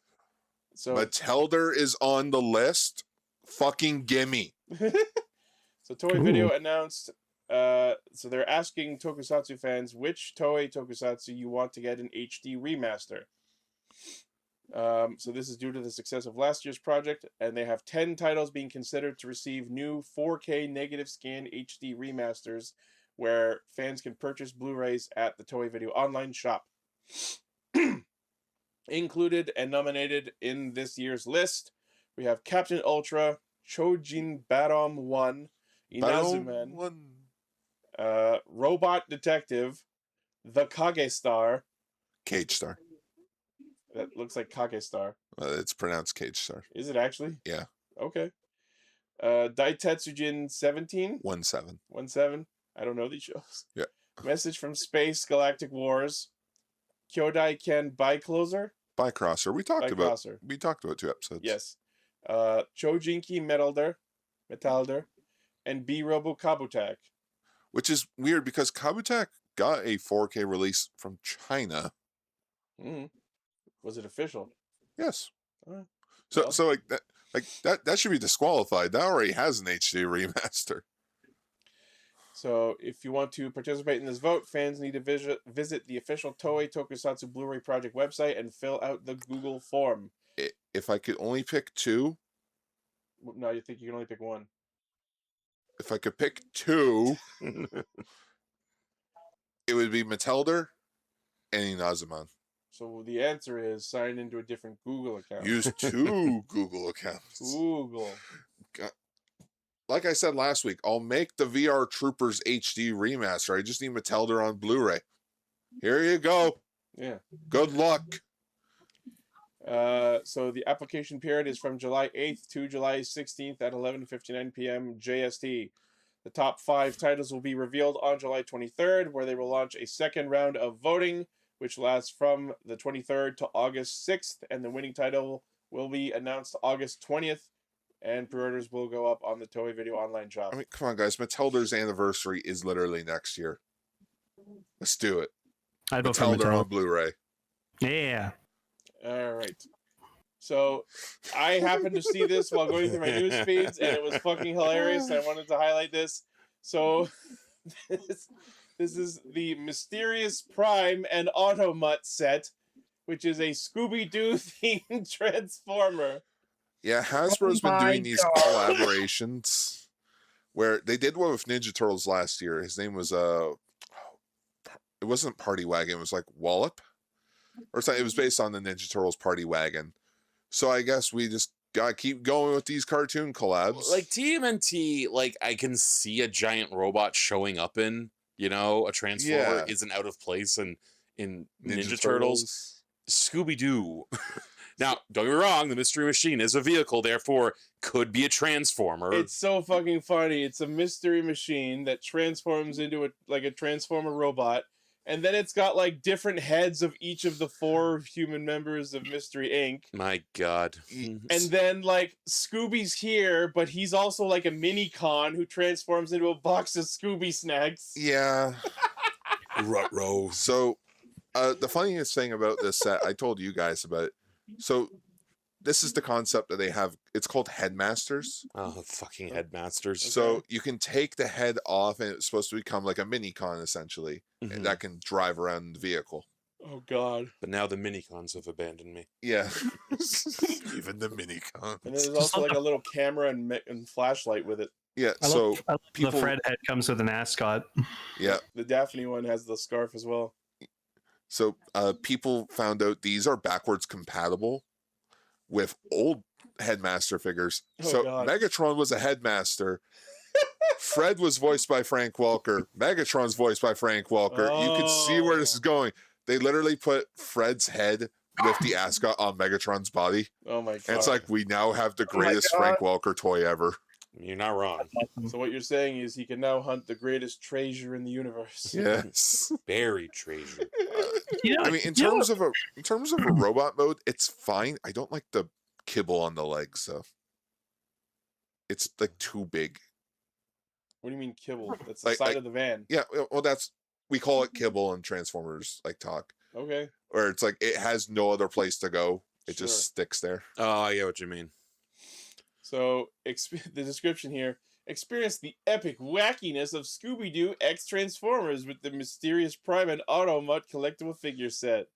Speaker 3: So
Speaker 1: Matelder is on the list. Fucking gimme.
Speaker 3: so Toei Video announced so they're asking Tokusatsu fans which Toei Tokusatsu you want to get an HD remaster. So this is due to the success of last year's project, and they have 10 titles being considered to receive new 4K negative scan HD remasters where fans can purchase Blu-rays at the Toei Video online shop. Included and nominated in this year's list, we have Captain Ultra, Chojin Barom 1, Inazuman, Robot Detective, The Kage Star.
Speaker 1: Cage Star.
Speaker 3: That looks like Kage Star.
Speaker 1: It's pronounced Cage Star.
Speaker 3: Is it actually?
Speaker 1: Yeah.
Speaker 3: Okay. Daitetsujin 17?
Speaker 1: 1-7.
Speaker 3: 1-7? I don't know these shows.
Speaker 1: Yeah.
Speaker 3: Message from Space Galactic Wars. Kyodai Ken Bycloser?
Speaker 1: Bycrosser. We talked about
Speaker 3: Bycrosser.
Speaker 1: 2 episodes.
Speaker 3: Yes. Chojinki Metalder, and B-Robo Kabutak.
Speaker 1: Which is weird because Kabutak got a 4K release from China.
Speaker 3: Was it official?
Speaker 1: Yes.
Speaker 3: Alright.
Speaker 1: So
Speaker 3: Well.
Speaker 1: so that should be disqualified. That already has an HD remaster.
Speaker 3: So if you want to participate in this vote, fans need to visit the official Toei Tokusatsu Blu-ray Project website and fill out the Google form.
Speaker 1: If I could only pick 2,
Speaker 3: No, you think you can only pick one?
Speaker 1: if I could pick 2, it would be Matelder and Inazuman.
Speaker 3: So the answer is sign into a different Google account.
Speaker 1: Use 2 Google accounts.
Speaker 3: Google.
Speaker 1: Like I said last week, I'll make the VR Troopers HD remaster. I just need Matelder on Blu-ray. Here you go.
Speaker 3: Yeah.
Speaker 1: Good luck.
Speaker 3: So the application period is from July 8th to July 16th at 11:59 p.m. JST. The top 5 titles will be revealed on July 23rd, where they will launch a second round of voting, which lasts from the 23rd to August 6th, and the winning title will be announced August 20th, and pre-orders will go up on the Toei Video online shop.
Speaker 1: I mean, come on, guys. Matelder's anniversary is literally next year. Let's do it.
Speaker 2: I'd vote for
Speaker 1: Matelder on
Speaker 2: Mattel.
Speaker 1: Blu-ray.
Speaker 2: Yeah.
Speaker 3: All right. So I happened to see this while going through my news feeds, and it was fucking hilarious. I wanted to highlight this. So this is the Mysterious Prime and Automut set, which is a Scooby-Doo themed Transformer.
Speaker 1: Yeah, Hasbro's been
Speaker 7: my
Speaker 1: doing these
Speaker 7: God.
Speaker 1: collaborations where they did one with Ninja Turtles last year. His name was it wasn't Party Wagon, it was like Wallop or something. It was based on the Ninja Turtles Party Wagon. So I guess we just gotta keep going with these cartoon collabs.
Speaker 8: Like TMNT, like I can see a giant robot showing up in, a Transformer
Speaker 1: Yeah.
Speaker 8: isn't out of place in Ninja Turtles. Scooby-Doo. Now, don't get me wrong, the Mystery Machine is a vehicle, therefore could be a Transformer.
Speaker 3: It's so fucking funny. It's a mystery machine that transforms into a Transformer robot, and then it's got like different heads of each of the 4 human members of Mystery Inc.
Speaker 8: My God.
Speaker 3: And then like Scooby's here, but he's also like a mini con who transforms into a box of Scooby snacks.
Speaker 1: Yeah.
Speaker 8: Ruh-roh.
Speaker 1: So, the funniest thing about this set, I told you guys about it. So, this is the concept that they have. It's called headmasters.
Speaker 8: Oh, fucking headmasters.
Speaker 1: So you can take the head off, and it's supposed to become like a mini con essentially, and that can drive around the vehicle.
Speaker 3: Oh God!
Speaker 8: But now the minicons have abandoned me.
Speaker 1: Yeah, even the mini con.
Speaker 3: And there's also like a little camera and flashlight with it.
Speaker 1: Yeah,
Speaker 2: I
Speaker 1: so
Speaker 2: love
Speaker 1: people.
Speaker 2: the Fred head comes with an ascot.
Speaker 1: Yeah,
Speaker 3: The Daphne one has the scarf as well.
Speaker 1: so people found out these are backwards compatible with old headmaster figures.
Speaker 3: Oh,
Speaker 1: So
Speaker 3: God.
Speaker 1: Megatron was a headmaster. Fred was voiced by Frank Welker. Megatron's voiced by Frank Welker. You can see where this is going. They literally put Fred's head with the ascot on Megatron's body.
Speaker 3: Oh my God!
Speaker 1: And it's like, we now have the greatest
Speaker 7: God.
Speaker 1: Frank Welker toy ever.
Speaker 8: You're not wrong.
Speaker 3: So what you're saying is he can now hunt the greatest treasure in the universe.
Speaker 1: Yes.
Speaker 8: Buried treasure.
Speaker 2: You know,
Speaker 1: I mean, in terms of a robot mode, it's fine. I don't like the kibble on the legs though. It's like too big.
Speaker 3: What do you mean kibble? That's the
Speaker 1: Like-
Speaker 3: side
Speaker 1: like-
Speaker 3: of the van.
Speaker 1: Yeah, well, we call it kibble in Transformers like talk,
Speaker 3: Okay.
Speaker 1: or it's like it has no other place to go. It
Speaker 3: Sure.
Speaker 1: just sticks there.
Speaker 8: Oh, I get what you mean.
Speaker 3: So the description here: experience the epic wackiness of Scooby-Doo X Transformers with the Mysterious Prime and Automutt collectible figure set.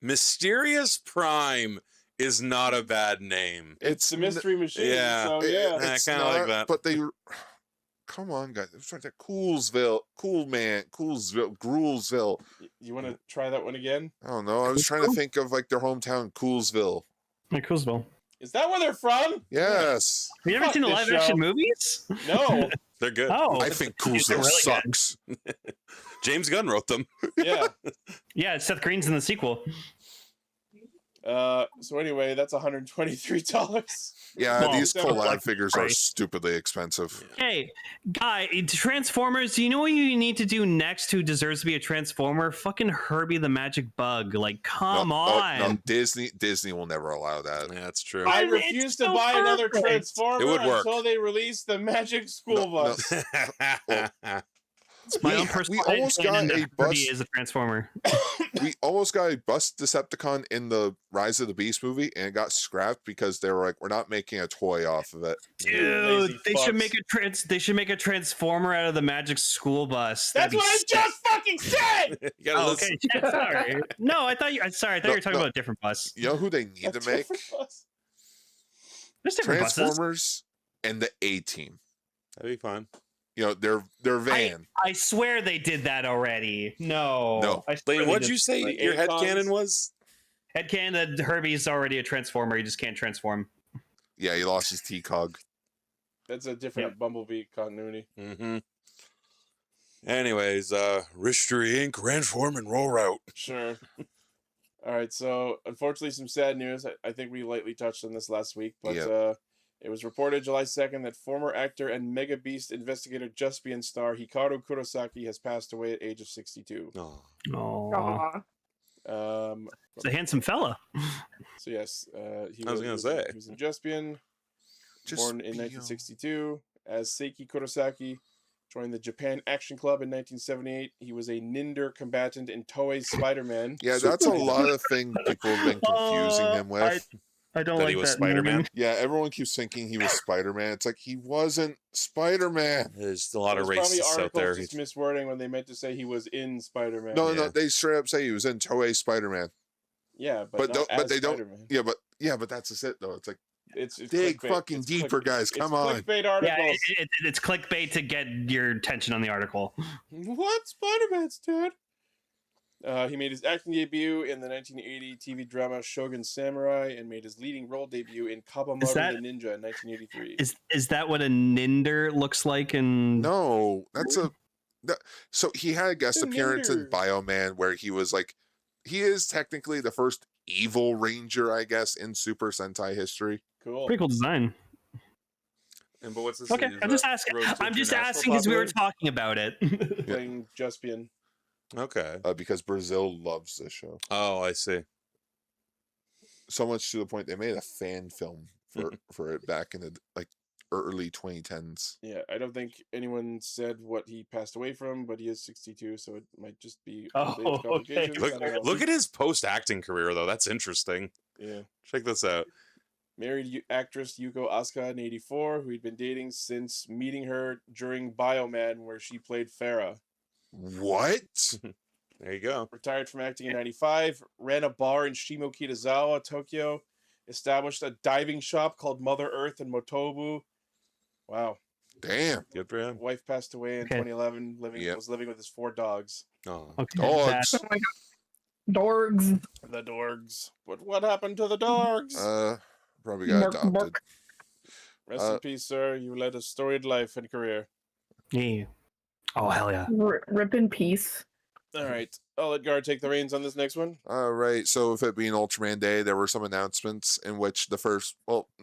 Speaker 8: Mysterious Prime is not a bad name.
Speaker 3: It's the Mystery Machine.
Speaker 8: yeah.
Speaker 3: So yeah.
Speaker 1: It's
Speaker 8: kinda like
Speaker 1: not,
Speaker 8: that.
Speaker 1: But they, come on, guys. It's like that Coolsville, Gruelsville.
Speaker 3: You want to try that one again?
Speaker 1: I don't know. I was trying to think of like their hometown, Coolsville.
Speaker 2: like Coolsville.
Speaker 3: Is that where they're from?
Speaker 1: Yes,
Speaker 2: Have you ever
Speaker 3: Fuck
Speaker 2: seen the
Speaker 3: this
Speaker 2: live
Speaker 3: show.
Speaker 2: action movies?
Speaker 3: No.
Speaker 8: They're good.
Speaker 2: Oh,
Speaker 1: I think
Speaker 2: they're
Speaker 1: Coolsville
Speaker 2: really good.
Speaker 1: sucks.
Speaker 8: James Gunn wrote them.
Speaker 3: Yeah.
Speaker 2: Yeah, Seth Green's in the sequel.
Speaker 3: So anyway, that's $123.
Speaker 1: Yeah,
Speaker 2: Well,
Speaker 1: these
Speaker 2: they're
Speaker 1: collab
Speaker 2: like
Speaker 1: figures are
Speaker 2: price.
Speaker 1: stupidly expensive.
Speaker 2: Hey, guy, Transformers, do you know what you need to do next who deserves to be a Transformer? Fucking Herbie the Magic Bug. Like, come on.
Speaker 1: No, Disney will never allow that.
Speaker 8: Yeah, that's true.
Speaker 3: I
Speaker 2: It's
Speaker 3: refuse to
Speaker 2: so
Speaker 3: buy another
Speaker 2: perfect.
Speaker 3: Transformer
Speaker 8: It would work.
Speaker 3: until they release the Magic School
Speaker 1: No,
Speaker 3: Bus.
Speaker 2: It's my own personal
Speaker 1: we almost got
Speaker 2: opinion
Speaker 1: a
Speaker 2: that
Speaker 1: bus.
Speaker 2: Herbie is a Transformer.
Speaker 1: We almost got a bust Decepticon in the Rise of the Beast movie, and it got scrapped because they were like, "We're not making a toy off of it."
Speaker 2: Dude,
Speaker 3: lazy
Speaker 2: they should
Speaker 3: fucks.
Speaker 2: make a Transformer out of the Magic School Bus.
Speaker 3: That's
Speaker 2: That'd be
Speaker 3: what I
Speaker 2: sick.
Speaker 3: just fucking said!
Speaker 8: You gotta
Speaker 2: Oh,
Speaker 8: listen.
Speaker 2: okay, shit, sorry. No, I thought you. Sorry, I thought you were talking
Speaker 1: No.
Speaker 2: about a different bus.
Speaker 1: You know who they need
Speaker 3: A
Speaker 1: to make?
Speaker 3: different bus.
Speaker 2: There's different buses.
Speaker 1: Transformers and the A-Team.
Speaker 8: That'd be fun.
Speaker 1: You know, their van.
Speaker 2: I swear they did that already. No.
Speaker 1: No.
Speaker 2: I swear
Speaker 8: Lane,
Speaker 2: they
Speaker 8: what'd
Speaker 2: did
Speaker 8: you say
Speaker 3: like
Speaker 8: your
Speaker 3: Acons?
Speaker 8: headcanon was?
Speaker 2: Headcanon that Herbie's already a Transformer. He just can't transform.
Speaker 1: Yeah, he lost his T-Cog.
Speaker 3: That's a different Bumblebee continuity.
Speaker 8: Mm-hmm. Anyways, Mystery Inc. Transform and roll out.
Speaker 3: Sure. All right, so unfortunately, some sad news. I think we lightly touched on this last week, but
Speaker 1: Yep.
Speaker 3: it was reported July 2nd that former actor and Mega Beast investigator Juspian star Hikaru Kurosaki has passed away at age of 62.
Speaker 8: Oh.
Speaker 2: Oh,
Speaker 7: Aw.
Speaker 2: it's a handsome fella.
Speaker 3: So yes, he
Speaker 8: I was gonna say.
Speaker 3: he was in Juspian, born in
Speaker 1: Jaspion.
Speaker 3: 1962 as Seiki Kurosaki. Joined the Japan Action Club in 1978. He was a Ninder combatant in Toei's Spider-Man.
Speaker 1: Yeah, that's a lot of things people have been confusing him with.
Speaker 2: I don't
Speaker 8: That
Speaker 2: like
Speaker 8: he was
Speaker 2: that
Speaker 8: Spider-Man.
Speaker 2: naming.
Speaker 1: Yeah, everyone keeps thinking he was Spider-Man. It's like, he wasn't Spider-Man.
Speaker 8: There's a lot of
Speaker 3: There's probably
Speaker 8: racists out there.
Speaker 3: articles just miswording when they meant to say he was in Spider-Man.
Speaker 1: No,
Speaker 8: Yeah.
Speaker 1: they straight up say he was in Toei Spider-Man.
Speaker 3: Yeah, but,
Speaker 1: But
Speaker 3: not
Speaker 1: don't- but
Speaker 3: as
Speaker 1: they don't-
Speaker 3: Spider-Man.
Speaker 1: Yeah, but that's just it though. It's like,
Speaker 3: It's
Speaker 1: dig
Speaker 3: clickbait.
Speaker 1: fucking
Speaker 3: It's
Speaker 1: deeper, guys.
Speaker 3: it's
Speaker 1: Come on.
Speaker 3: clickbait
Speaker 2: Yeah,
Speaker 3: articles.
Speaker 2: it's clickbait to get your attention on the article.
Speaker 3: What Spider-Man's dude? He made his acting debut in the 1980 TV drama Shogun Samurai and made his leading role debut in Kabamaru
Speaker 2: that-
Speaker 3: the Ninja in 1983.
Speaker 2: Is that what a Ninder looks like? In
Speaker 1: no, that's so he had a guest
Speaker 3: The
Speaker 1: appearance in
Speaker 3: Ninder.
Speaker 1: Bioman where he was like, he is technically the first evil ranger, I guess, in Super Sentai history.
Speaker 3: Cool.
Speaker 2: pretty cool design.
Speaker 8: And but what's this?
Speaker 2: Okay, I'm just asking. I'm just asking because we were talking about it.
Speaker 3: Playing Juspian.
Speaker 8: Okay.
Speaker 1: because Brazil loves this show.
Speaker 8: Oh, I see.
Speaker 1: So much to the point they made a fan film for it back in the early 2010s.
Speaker 3: Yeah, I don't think anyone said what he passed away from, but he is 62, so it might just be
Speaker 2: Oh,
Speaker 3: old age complications.
Speaker 2: okay.
Speaker 3: I don't know.
Speaker 8: Look at his post-acting career, though. That's interesting.
Speaker 3: Yeah.
Speaker 8: Check this out.
Speaker 3: Married actress Yuko Asuka in 84, who he'd been dating since meeting her during Bioman, where she played Farah.
Speaker 1: What?
Speaker 8: There you go.
Speaker 3: Retired from acting in 95, ran a bar in Shimokitazawa, Tokyo, established a diving shop called Mother Earth in Motobu. Wow.
Speaker 1: Damn.
Speaker 8: Good for him.
Speaker 3: Wife passed away in
Speaker 2: Okay.
Speaker 3: 2011,
Speaker 1: Yep.
Speaker 3: was living with his 4 dogs.
Speaker 8: Oh.
Speaker 2: Okay.
Speaker 1: Dogs.
Speaker 7: Oh my god. Dorgs.
Speaker 3: The dorgs. But what happened to the dogs?
Speaker 1: Probably got
Speaker 7: Mark,
Speaker 1: adopted.
Speaker 7: Mark.
Speaker 3: Rest in peace, sir. You led a storied life and career.
Speaker 2: Yeah. Oh hell yeah.
Speaker 7: Rip in peace.
Speaker 3: All right. I'll let Gar take the reins on this next one.
Speaker 1: All right. So, with it being Ultraman Day, there were some announcements in which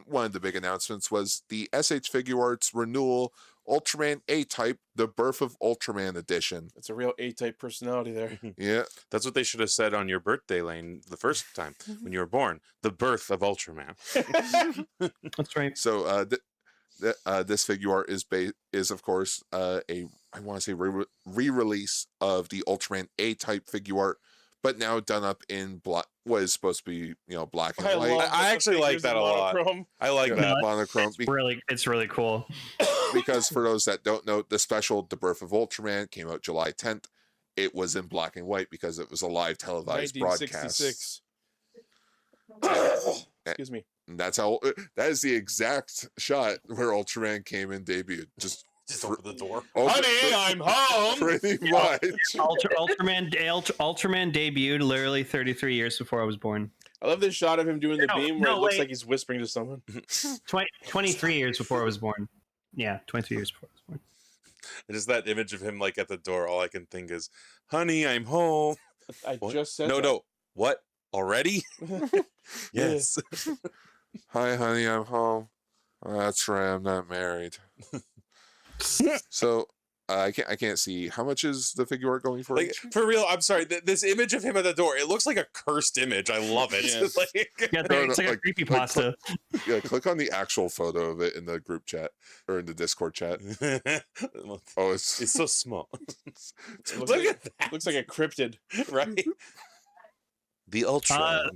Speaker 1: one of the big announcements was the SH Figure Arts renewal Ultraman A-Type, the Birth of Ultraman edition.
Speaker 3: It's a real A-type personality there.
Speaker 1: Yeah.
Speaker 8: That's what they should have said on your birthday, Lane, the first time when you were born. The birth of Ultraman.
Speaker 2: That's right.
Speaker 1: So, this figure art is of course I want to say re-release of the Ultraman A-Type figure art, but now done up in black. What is supposed to be black and white.
Speaker 8: I actually like that a lot. I like
Speaker 1: Yeah,
Speaker 8: that.
Speaker 1: monochrome.
Speaker 2: It's really cool.
Speaker 1: Because for those that don't know, the special The Birth of Ultraman came out July 10th. It was in black and white because it was a live televised broadcast.
Speaker 3: 1966. Excuse me.
Speaker 1: And that is the exact shot where Ultraman came and debuted. Just
Speaker 8: open the door.
Speaker 3: Honey, I'm home.
Speaker 1: Pretty much.
Speaker 2: Ultraman debuted literally 33 years before I was born.
Speaker 3: I love this shot of him doing the beam where it looks
Speaker 2: wait.
Speaker 3: like he's whispering to someone.
Speaker 2: 23 years before I was born. Yeah, 23 years before I was born.
Speaker 8: Just that image of him at the door, all I can think is, honey, I'm home.
Speaker 3: I
Speaker 8: What?
Speaker 3: just said that.
Speaker 8: No. What? Already? Yes.
Speaker 1: Hi, honey, I'm home. Oh, that's right, I'm not married. So I can't see how much is the figure art going for.
Speaker 8: Like, for real, I'm sorry. This image of him at the door, it looks like a cursed image. I love it.
Speaker 3: Yes.
Speaker 2: Yeah, it's like a creepypasta.
Speaker 1: Yeah, click on the actual photo of it in the group chat or in the Discord chat. Oh,
Speaker 8: It's so small.
Speaker 3: Look
Speaker 8: Look at that.
Speaker 3: Looks like a cryptid.
Speaker 8: Right? The Ultra.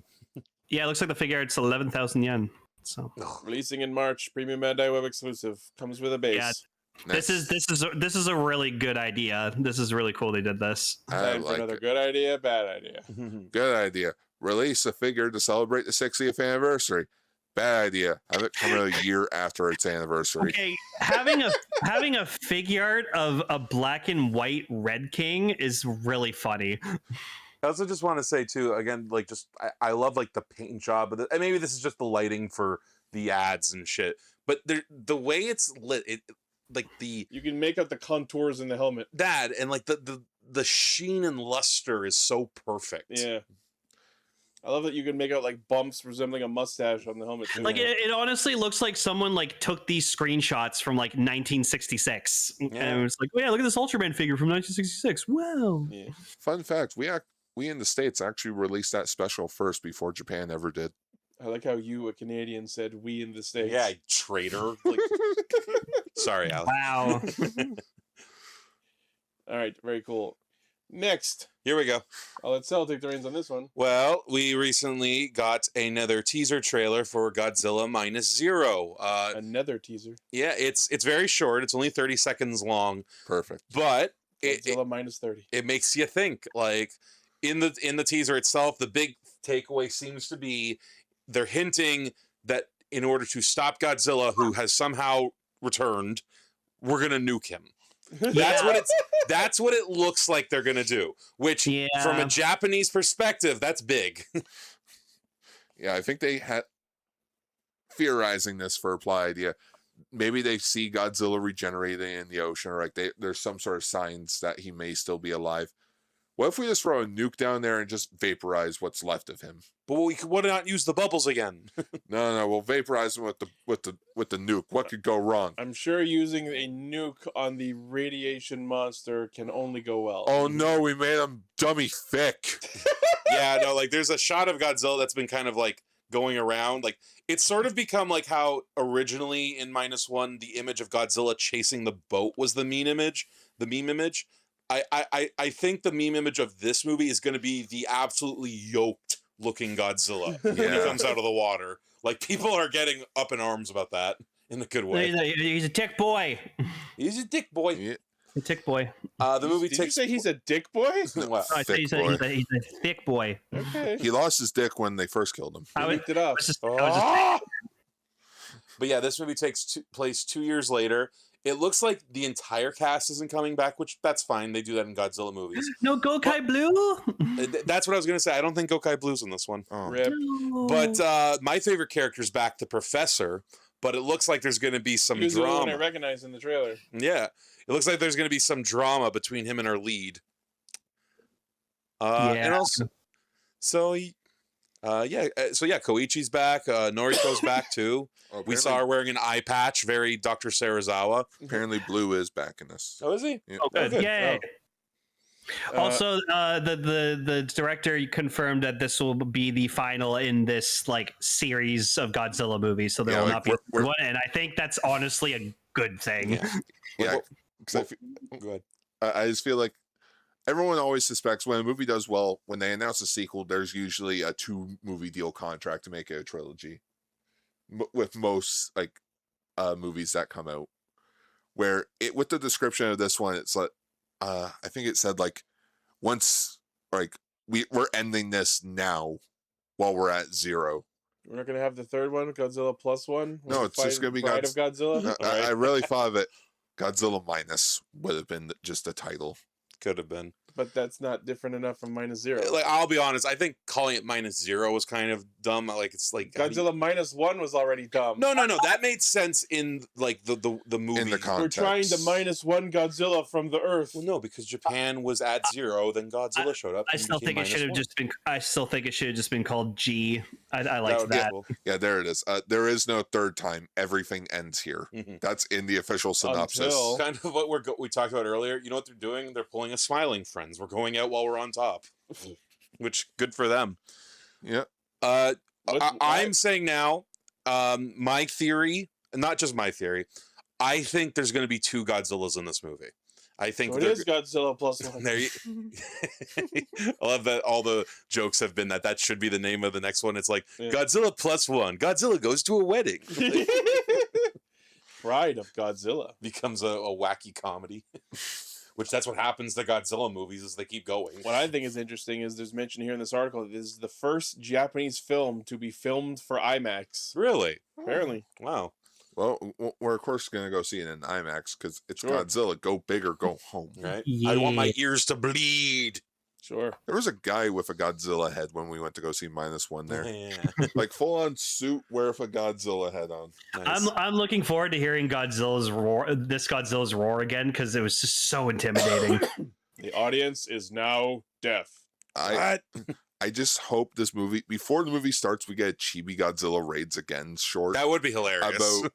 Speaker 2: Yeah, it looks like the figure art's 11,000 yen. So
Speaker 3: Releasing in March, premium Bandai Web exclusive. Comes with a base.
Speaker 2: Yeah.
Speaker 1: nice.
Speaker 2: This is a really good idea. This is really cool they did this.
Speaker 1: I
Speaker 3: Time for
Speaker 1: like
Speaker 3: another
Speaker 1: it.
Speaker 3: good idea, bad idea.
Speaker 1: Good idea. Release a figure to celebrate the 60th anniversary. Bad idea. Have it come out a year after its anniversary.
Speaker 2: Okay, having a figure art of a black and white Red King is really funny.
Speaker 8: I also just want to say too, again, I love the paint job, and maybe this is just the lighting for the ads and shit. But the way it's lit,
Speaker 3: You can make out the contours in the helmet.
Speaker 8: that and the sheen and luster is so perfect.
Speaker 3: Yeah. I love that you can make out bumps resembling a mustache on the helmet too.
Speaker 2: It honestly looks like someone took these screenshots from 1966 and it was like, oh yeah, look at this Ultraman figure from 1966. Wow.
Speaker 3: Yeah.
Speaker 1: Fun fact: we in the States actually released that special first before Japan ever did.
Speaker 3: I like how you, a Canadian, said we in the States.
Speaker 8: Yeah, traitor. Sorry, Alex.
Speaker 2: Wow.
Speaker 3: All right, very cool. Next,
Speaker 8: Here we go.
Speaker 3: I'll let Cell take the reins on this one.
Speaker 8: Well, we recently got another teaser trailer for Godzilla -Zero.
Speaker 3: Another teaser.
Speaker 8: Yeah, it's very short. It's only 30 seconds long,
Speaker 1: Perfect.
Speaker 8: but
Speaker 3: Godzilla minus 30.
Speaker 8: it makes you think. In the teaser itself, the big takeaway seems to be they're hinting that in order to stop Godzilla, who has somehow returned, we're gonna nuke him. That's what it looks like they're gonna do. Which, from a Japanese perspective, that's big.
Speaker 1: Yeah, I think they had theorizing this for a plot idea. Maybe they see Godzilla regenerating in the ocean, or there's some sort of signs that he may still be alive. What if we just throw a nuke down there and just vaporize what's left of him?
Speaker 8: But we could, why not use the bubbles again?
Speaker 1: No, we'll vaporize him with the nuke. What could go wrong?
Speaker 3: I'm sure using a nuke on the radiation monster can only go well.
Speaker 1: Oh no, we made him dummy thick.
Speaker 8: Yeah, no, like there's a shot of Godzilla that's been kind of like going around. Like it's sort of become like how originally in -1 the image of Godzilla chasing the boat was the meme image. I think the meme image of this movie is going to be the absolutely yoked looking Godzilla when he
Speaker 1: Yeah.
Speaker 8: comes out of the water. Like people are getting up in arms about that in a good way.
Speaker 2: He's a tick boy.
Speaker 8: He's a dick boy.
Speaker 1: Yeah.
Speaker 2: A tick boy.
Speaker 8: The movie
Speaker 3: Did you
Speaker 8: takes.
Speaker 3: say he's a dick boy?
Speaker 8: What?
Speaker 2: I said
Speaker 1: Thick
Speaker 2: he's
Speaker 1: boy.
Speaker 2: he's a thick boy.
Speaker 3: Okay.
Speaker 1: He lost his dick when they first killed him.
Speaker 3: I
Speaker 2: I was,
Speaker 3: looked it up.
Speaker 2: I was just
Speaker 8: But yeah, this movie takes place 2 years later. It looks like the entire cast isn't coming back, which that's fine. They do that in Godzilla movies.
Speaker 2: no Gokai Blue.
Speaker 8: That's what I was gonna say. I don't think Gokai Blue's in this one.
Speaker 1: Oh.
Speaker 3: Rip.
Speaker 8: But my favorite character's back, the Professor. But it looks like there's gonna be some
Speaker 3: He was the only one I
Speaker 8: drama.
Speaker 3: recognized in the trailer.
Speaker 8: Yeah, it looks like there's gonna be some drama between him and our lead. And
Speaker 2: Yeah.
Speaker 8: also, so Koichi's back. Noriko's back too.
Speaker 1: Oh,
Speaker 8: We saw her wearing an eye patch, very Dr. Serizawa.
Speaker 1: Apparently, Blue is back in this.
Speaker 8: Oh, is he?
Speaker 1: Yeah.
Speaker 2: Oh, good.
Speaker 8: good.
Speaker 2: Yay.
Speaker 3: Uh,
Speaker 2: Also, the director confirmed that this will be the final in this like series of Godzilla movies, so there
Speaker 1: Yeah,
Speaker 2: will
Speaker 1: like,
Speaker 2: not be a
Speaker 1: we're-
Speaker 2: third one, and I think that's honestly a good thing.
Speaker 8: Yeah.
Speaker 1: Yeah,
Speaker 8: Well,
Speaker 1: 'cause I fe-
Speaker 8: Go ahead.
Speaker 1: I just feel like everyone always suspects when a movie does well, when they announce a sequel, there's usually a 2-movie deal contract to make it a trilogy. With most like movies that come out, where it with the description of this one, it's like I think it said like once like we're ending this now while we're at 0.
Speaker 3: We're not gonna have the third one, Godzilla plus one.
Speaker 1: No,
Speaker 3: with
Speaker 1: it's just gonna be
Speaker 3: Bride of Godzilla.
Speaker 1: I really thought of it. Godzilla minus would have been just a title.
Speaker 8: Could have been.
Speaker 3: But that's not different enough from -0.
Speaker 8: Like, I'll be honest. I think calling it -0 was kind of dumb. Like, it's like
Speaker 3: Godzilla -1 was already dumb.
Speaker 8: No. That made sense in like the movie.
Speaker 1: In the
Speaker 3: We're
Speaker 1: context.
Speaker 3: trying to -1 Godzilla from the Earth.
Speaker 8: Well, no, because Japan was at 0, then Godzilla showed up.
Speaker 2: I
Speaker 8: and
Speaker 2: still
Speaker 8: became
Speaker 2: think it should have
Speaker 8: -1.
Speaker 2: just been. I still think it should have just been called G. I liked
Speaker 8: would be
Speaker 2: that.
Speaker 8: cool.
Speaker 1: Yeah, there it is. There is no third time. Everything ends here.
Speaker 8: Mhm.
Speaker 1: That's in the official synopsis.
Speaker 3: Until-
Speaker 8: Kind of what we talked about earlier. You know what they're doing? They're pulling a Smiling Friends. We're going out while we're on top, which good for them.
Speaker 1: Yeah.
Speaker 8: I'm saying now, my theory, not just my theory, I think there's going to be 2 Godzillas in this movie. I think
Speaker 3: So it
Speaker 8: they're
Speaker 3: is Godzilla plus one.
Speaker 8: there. I love that all the jokes have been that should be the name of the next one. It's like
Speaker 3: Yeah.
Speaker 8: Godzilla plus 1. Godzilla goes to a wedding.
Speaker 3: Pride of Godzilla.
Speaker 8: Becomes a wacky comedy. Which that's what happens to Godzilla movies as they keep going.
Speaker 3: What I think is interesting is there's mention here in this article that this is the first Japanese film to be filmed for IMAX.
Speaker 8: Really?
Speaker 3: Apparently.
Speaker 8: Wow.
Speaker 1: Well, we're of course going to go see it in IMAX because it's
Speaker 3: Sure.
Speaker 1: Godzilla. Go big or go home.
Speaker 8: Right? I want my
Speaker 2: Yeah.
Speaker 8: ears to bleed.
Speaker 3: Sure.
Speaker 1: There was a guy with a Godzilla head when we went to go see -1 there.
Speaker 8: Yeah.
Speaker 1: Like full on suit with a Godzilla head on.
Speaker 8: Nice.
Speaker 2: I'm looking forward to hearing Godzilla's roar. This Godzilla's roar again because it was just so intimidating.
Speaker 3: The audience is now deaf.
Speaker 1: I just hope this movie, before the movie starts, we get a Chibi Godzilla Raids Again short
Speaker 8: That would be hilarious.
Speaker 1: about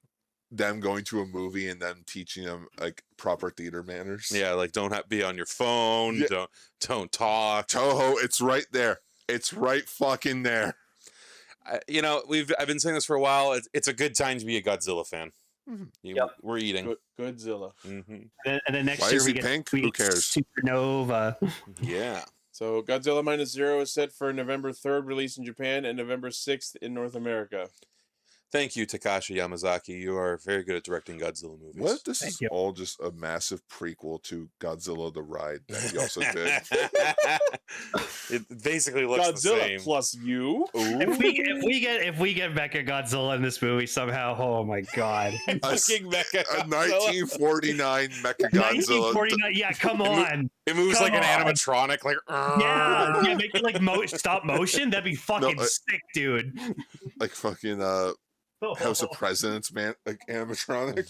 Speaker 1: them going to a movie and them teaching them like proper theater manners.
Speaker 8: Yeah, like don't be on your phone.
Speaker 1: Yeah.
Speaker 8: Don't talk.
Speaker 1: Toho, it's right there. It's right fucking there.
Speaker 8: I've been saying this for a while. It's a good time to be a Godzilla fan.
Speaker 1: Mhm.
Speaker 8: We're eating.
Speaker 3: Godzilla.
Speaker 8: Hmm.
Speaker 2: and then next
Speaker 1: Why
Speaker 2: year
Speaker 1: is
Speaker 2: we
Speaker 1: he
Speaker 2: get
Speaker 1: pink? Who cares?
Speaker 2: Supernova.
Speaker 8: Yeah.
Speaker 3: So Godzilla -0 is set for November 3rd release in Japan and November 6th in North America.
Speaker 8: Thank you, Takashi Yamazaki. You are very good at directing Godzilla movies.
Speaker 1: What if this
Speaker 2: Thank
Speaker 1: is
Speaker 2: you.
Speaker 1: all just a massive prequel to Godzilla the Ride that he also did?
Speaker 8: It basically looks the
Speaker 3: Godzilla
Speaker 8: same.
Speaker 3: plus you.
Speaker 2: If we get Mecha Godzilla in this movie somehow, oh my god.
Speaker 8: Fucking Mecha
Speaker 1: A
Speaker 8: Godzilla.
Speaker 1: 1949 Mecha Godzilla.
Speaker 2: 1949. Yeah, come on.
Speaker 8: It moves
Speaker 2: Come
Speaker 8: like an
Speaker 2: on.
Speaker 8: animatronic, like
Speaker 2: Yeah, make it like stop motion. That'd be fucking
Speaker 1: No,
Speaker 2: sick, dude.
Speaker 1: Like fucking House of Presidents man like animatronic.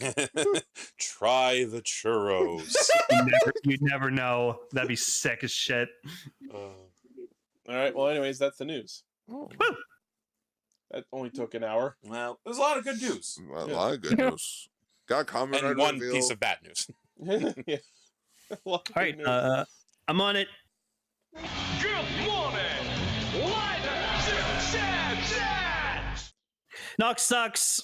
Speaker 8: Try the churros.
Speaker 2: You'd never know. That'd be sick as shit.
Speaker 3: All right. Well, anyways, that's the news.
Speaker 1: Oh,
Speaker 3: That only took an hour.
Speaker 8: Well, there's a lot of good news
Speaker 1: a lot of good news. Got Kamen Rider
Speaker 8: and one
Speaker 1: reveal.
Speaker 8: piece of bad news.
Speaker 3: Yeah.
Speaker 2: All right, I'm on it.
Speaker 6: Good morning.
Speaker 2: Nox sucks.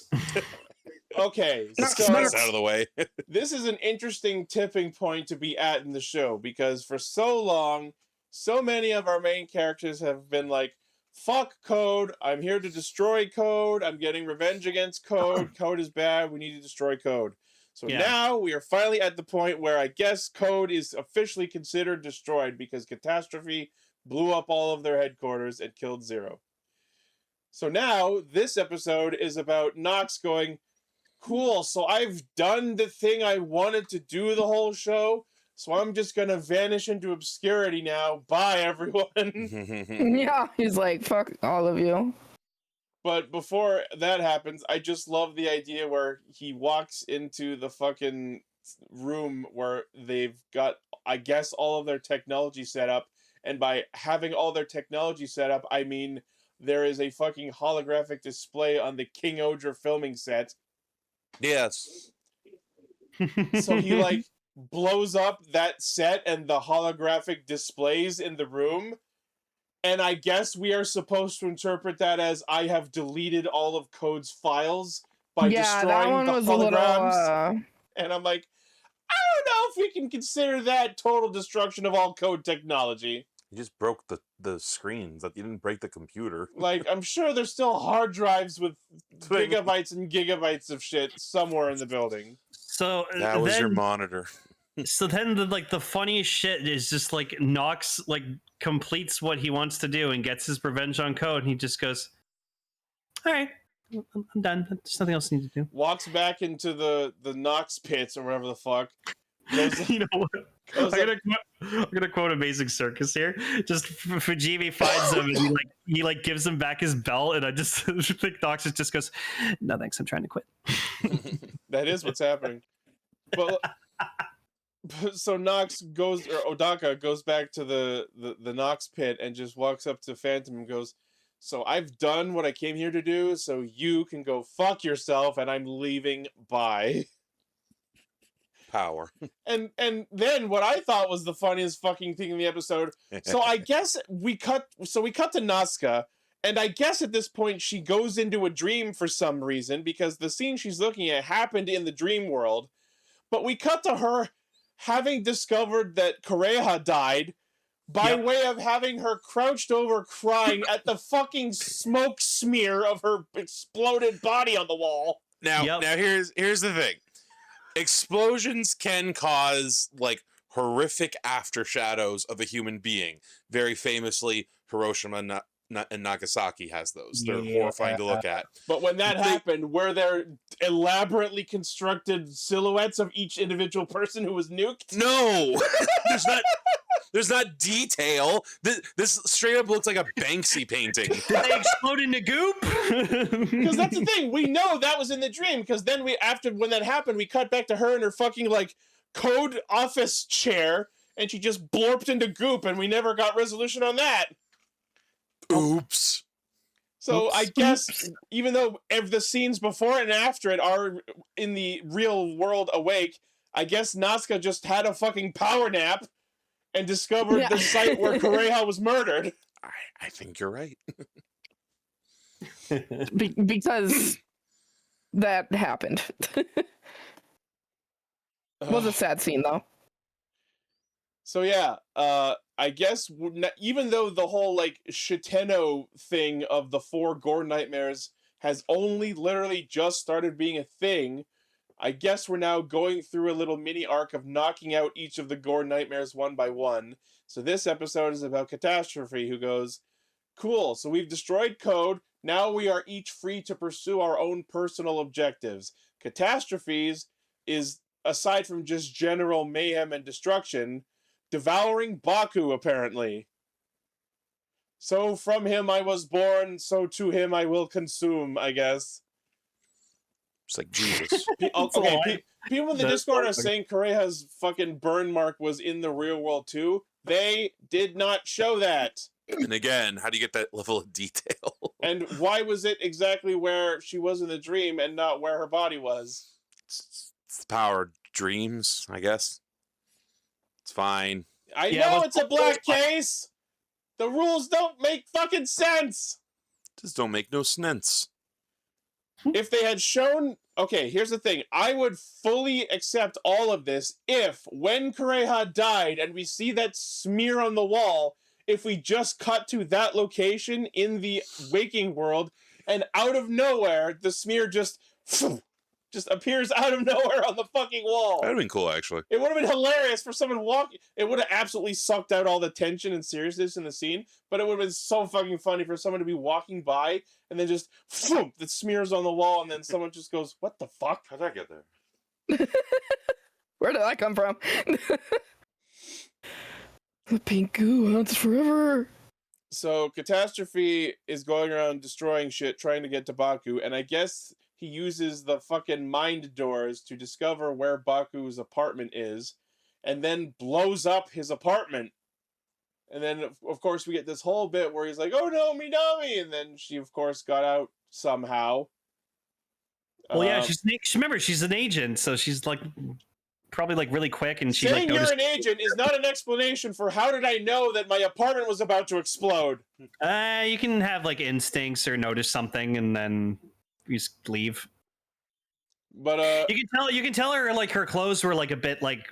Speaker 3: Okay,
Speaker 8: Let's
Speaker 3: so
Speaker 8: get this out of the way.
Speaker 3: this is an interesting tipping point to be at in the show because for so long, so many of our main characters have been like, fuck Code, I'm here to destroy Code, I'm getting revenge against Code, Code is bad, we need to destroy Code. So
Speaker 2: Yeah.
Speaker 3: now we are finally at the point where I guess Code is officially considered destroyed because Catastrophe blew up all of their headquarters and killed Zero. So now this episode is about Nox going, cool, so I've done the thing I wanted to do the whole show, so I'm just gonna vanish into obscurity now. Bye, everyone.
Speaker 7: Yeah, he's like, fuck all of you.
Speaker 3: But before that happens, I just love the idea where he walks into the fucking room where they've got, I guess, all of their technology set up. And by having all their technology set up, I mean there is a fucking holographic display on the King Odra filming set.
Speaker 8: Yes.
Speaker 3: So he like blows up that set and the holographic displays in the room. And I guess we are supposed to interpret that as I have deleted all of Code's files by
Speaker 7: Yeah, that
Speaker 3: destroying
Speaker 7: one
Speaker 3: the
Speaker 7: was
Speaker 3: holograms.
Speaker 7: a little.
Speaker 3: And I'm like, I don't know if we can consider that total destruction of all Code technology.
Speaker 8: You just broke the screens. You didn't break the computer.
Speaker 3: Like, I'm sure there's still hard drives with gigabytes and gigabytes of shit somewhere in the building.
Speaker 2: So
Speaker 8: That was your
Speaker 2: then-
Speaker 8: monitor.
Speaker 2: So then the funniest shit is just like Nox like completes what he wants to do and gets his revenge on Code, and he just goes, all right, I'm done. There's nothing else I need to do.
Speaker 3: Walks back into the Nox pits or whatever the fuck. Goes,
Speaker 2: You know what?
Speaker 3: goes
Speaker 2: I'm gonna quote Amazing Circus here. Just Fujimi finds him and he gives him back his belt, and I just think Nox just goes, no thanks, I'm trying to quit.
Speaker 3: that is what's happening. But so Nox goes, or Odaka goes back to the Nox pit and just walks up to Phantom and goes, so I've done what I came here to do, so you can go fuck yourself, and I'm leaving. Bye.
Speaker 8: Power.
Speaker 3: And then what I thought was the funniest fucking thing in the episode. So I guess we cut to Nazca, and I guess at this point she goes into a dream for some reason because the scene she's looking at happened in the dream world. But we cut to her having discovered that Koreha died by way of having her crouched over crying at the fucking smoke smear of her exploded body on the wall.
Speaker 8: Now here's the thing. Explosions can cause like horrific aftershadows of a human being. Very famously, Hiroshima and Nagasaki has those. They're horrifying to look at.
Speaker 3: But when that happened, were there elaborately constructed silhouettes of each individual person who was nuked?
Speaker 8: No, there's not detail. This straight up looks like a Banksy painting.
Speaker 2: Did they explode into goop?
Speaker 3: Because that's the thing. We know that was in the dream. Because then when that happened, we cut back to her in her fucking like Code office chair, and she just blorped into goop, and we never got resolution on that.
Speaker 8: Oops.
Speaker 3: So I guess even though the scenes before and after it are in the real world awake, I guess Nazca just had a fucking power nap and discovered the site where Koreha was murdered.
Speaker 8: I think you're right.
Speaker 7: Because that happened. Was a sad scene though.
Speaker 3: So yeah, I guess even though the whole like Shiteno thing of the 4 gore nightmares has only literally just started being a thing, I guess we're now going through a little mini arc of knocking out each of the gore nightmares one by one. So this episode is about Catastrophe, who goes, cool, so we've destroyed Code, now we are each free to pursue our own personal objectives. Catastrophes is, aside from just general mayhem and destruction, devouring Baku, apparently. So from him I was born, so to him I will consume, I guess.
Speaker 8: It's like Jesus.
Speaker 3: Okay, people in the
Speaker 2: That's
Speaker 3: Discord are
Speaker 2: awesome.
Speaker 3: saying Kureha's fucking burn mark was in the real world too. They did not show that.
Speaker 8: And again, how do you get that level of detail?
Speaker 3: And why was it exactly where she was in the dream and not where her body was?
Speaker 8: It's the power of dreams, I guess. It's fine.
Speaker 3: I
Speaker 2: Yeah,
Speaker 3: know
Speaker 2: well,
Speaker 3: it's a black case. The rules don't make fucking sense.
Speaker 8: Just don't make no sense.
Speaker 3: If they had shown, okay, here's the thing. I would fully accept all of this if, when Kureha died and we see that smear on the wall, if we just cut to that location in the waking world, and out of nowhere, the smear just appears out of nowhere on the fucking wall.
Speaker 8: That'd have been cool, actually.
Speaker 3: It would have been hilarious for someone walking. It would have absolutely sucked out all the tension and seriousness in the scene, but it would have been so fucking funny for someone to be walking by and then just the smears on the wall, and then someone just goes, "What the fuck?
Speaker 8: How'd that get there?"
Speaker 7: Where did that come from? The pink goo haunts forever.
Speaker 3: So Catastrophe is going around destroying shit, trying to get to Baku, and I guess he uses the fucking mind doors to discover where Baku's apartment is, and then blows up his apartment. And then, of course, we get this whole bit where he's like, "Oh no, Minami!" And then she, of course, got out somehow.
Speaker 2: Well, yeah, remember, she's an agent, so she's like probably like really quick, and she
Speaker 3: saying
Speaker 2: like
Speaker 3: you're an agent is not an explanation for how did I know that my apartment was about to explode.
Speaker 2: You can have like instincts or notice something, and then you just leave.
Speaker 3: But
Speaker 2: You can tell her like her clothes were like a bit like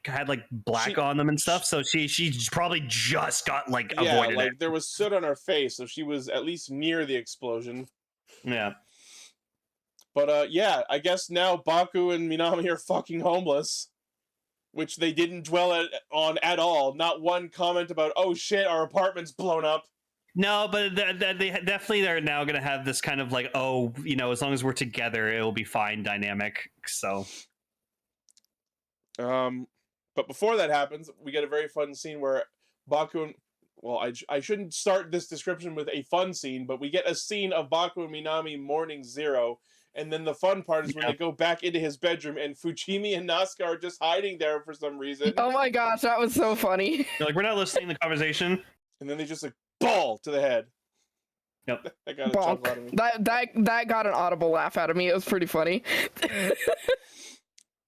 Speaker 2: had like black on them and stuff. So she probably just got like
Speaker 3: yeah,
Speaker 2: avoided
Speaker 3: like
Speaker 2: it.
Speaker 3: there was soot on her face, so she was at least near the explosion.
Speaker 2: Yeah.
Speaker 3: But yeah, I guess now Baku and Minami are fucking homeless, which they didn't dwell on at all. Not one comment about, "Oh shit, our apartment's blown up."
Speaker 2: No, but they definitely are now going to have this kind of like, oh, you know, as long as we're together, it'll be fine dynamic. So,
Speaker 3: but before that happens, we get a very fun scene where Baku and, well, I shouldn't start this description with a fun scene, but we get a scene of Baku and Minami mourning Zero, and then the fun part is when they go back into his bedroom and Fujimi and Nasuka are just hiding there for some reason.
Speaker 7: Oh my gosh, that was so funny.
Speaker 2: you're like, we're not listening to the conversation.
Speaker 3: And then they just like ball to the head.
Speaker 2: Yep.
Speaker 3: I got a chuckle out of me.
Speaker 7: That got an audible laugh out of me. It was pretty funny.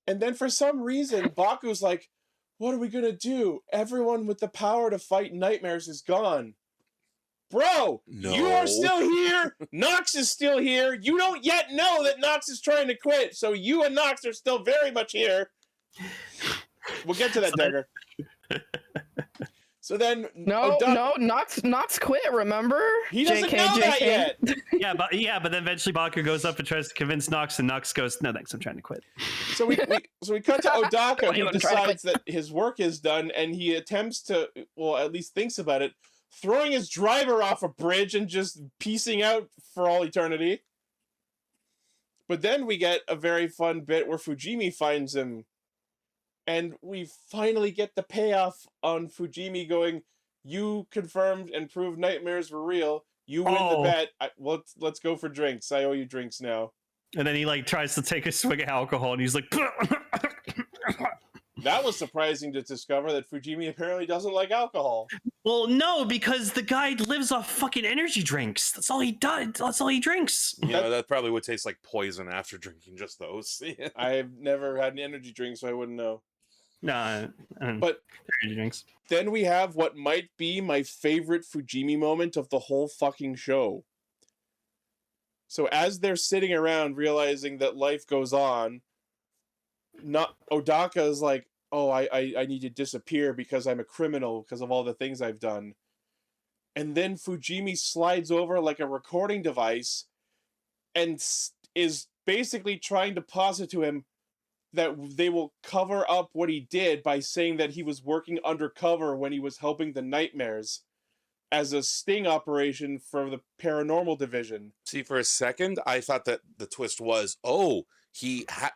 Speaker 3: And then for some reason, Baku's like, "What are we gonna do? Everyone with the power to fight nightmares is gone." Bro, you are still here. Nox is still here. You don't yet know that Nox is trying to quit, so you and Nox are still very much here. We'll get to that, Dagger. So then,
Speaker 7: No, Nox quit, remember?
Speaker 3: He doesn't know that yet.
Speaker 2: yeah, but then eventually Baku goes up and tries to convince Nox, and Nox goes, "No, thanks, I'm trying to quit."
Speaker 3: So we cut to Odaka, who
Speaker 7: I'm trying to
Speaker 3: decides that his work is done, and he attempts to, well, at least thinks about it, throwing his driver off a bridge and just piecing out for all eternity. But then we get a very fun bit where Fujimi finds him, and we finally get the payoff on Fujimi going, "You confirmed and proved nightmares were real. You win the bet. Let's go for drinks. I owe you drinks now."
Speaker 2: And then he like tries to take a swig of alcohol, and he's like,
Speaker 3: That was surprising to discover that Fujimi apparently doesn't like alcohol.
Speaker 2: "Well, no, because the guy lives off fucking energy drinks. That's all he does. That's all he drinks."
Speaker 8: You know, that probably would taste like poison after drinking just those.
Speaker 3: I've never had an energy drink, so I wouldn't know.
Speaker 2: No,
Speaker 3: But
Speaker 2: energy drinks.
Speaker 3: then we have what might be my favorite Fujimi moment of the whole fucking show. So as they're sitting around realizing that life goes on, Odaka is like, "Oh, I need to disappear because I'm a criminal because of all the things I've done." And then Fujimi slides over like a recording device and is basically trying to posit to him that they will cover up what he did by saying that he was working undercover when he was helping the Nightmares as a sting operation for the paranormal division.
Speaker 8: See, for a second, I thought that the twist was, oh,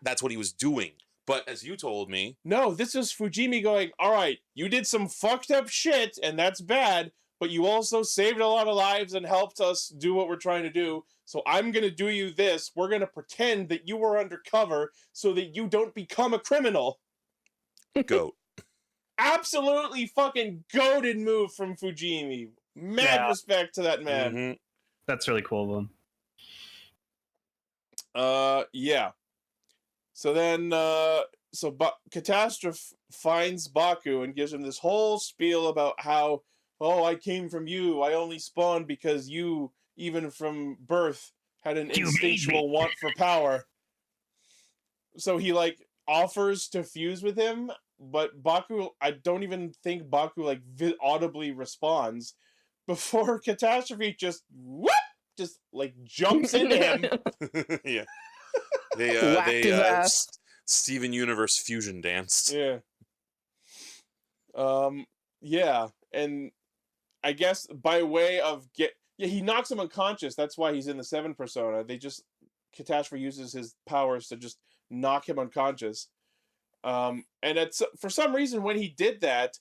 Speaker 8: that's what he was doing. But as you told me,
Speaker 3: No, this is Fujimi going, "All right, you did some fucked up shit, and that's bad, but you also saved a lot of lives and helped us do what we're trying to do. So I'm going to do you this. We're going to pretend that you were undercover so that you don't become a criminal.
Speaker 8: Goat.
Speaker 3: Absolutely fucking goated move from Fujimi. Mad respect to that man.
Speaker 8: Mm-hmm.
Speaker 2: That's really cool of him.
Speaker 3: Yeah. So then, Catastrophe finds Baku and gives him this whole spiel about how, oh, I came from you. I only spawned because you, even from birth, had an instinctual want for power. So he offers to fuse with him, but Baku, I don't even think Baku audibly responds before Catastrophe just jumps into him.
Speaker 8: Yeah. They Steven Universe fusion danced.
Speaker 3: Yeah. Yeah, and I guess by way of he knocks him unconscious. That's why he's in the 7 persona. Catastrophe uses his powers to just knock him unconscious. And for some reason when he did that,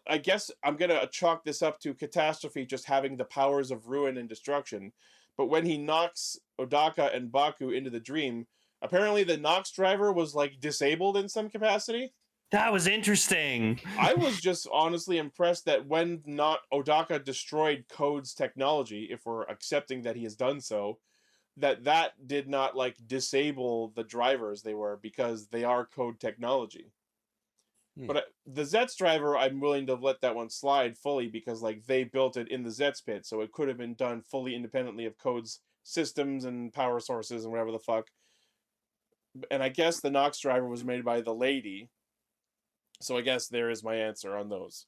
Speaker 3: I guess I'm gonna chalk this up to Catastrophe just having the powers of ruin and destruction. But when he knocks Odaka and Baku into the dream, apparently the Nox driver was disabled in some capacity.
Speaker 2: That was interesting.
Speaker 3: I was just honestly impressed that when not Odaka destroyed Code's technology, if we're accepting that he has done so, that did not disable the drivers they were, because they are Code technology. But the Zeztz driver, I'm willing to let that one slide fully because they built it in the Zeztz pit, so it could have been done fully independently of Code's systems and power sources and whatever the fuck. And I guess the Nox driver was made by the lady. So I guess there is my answer on those.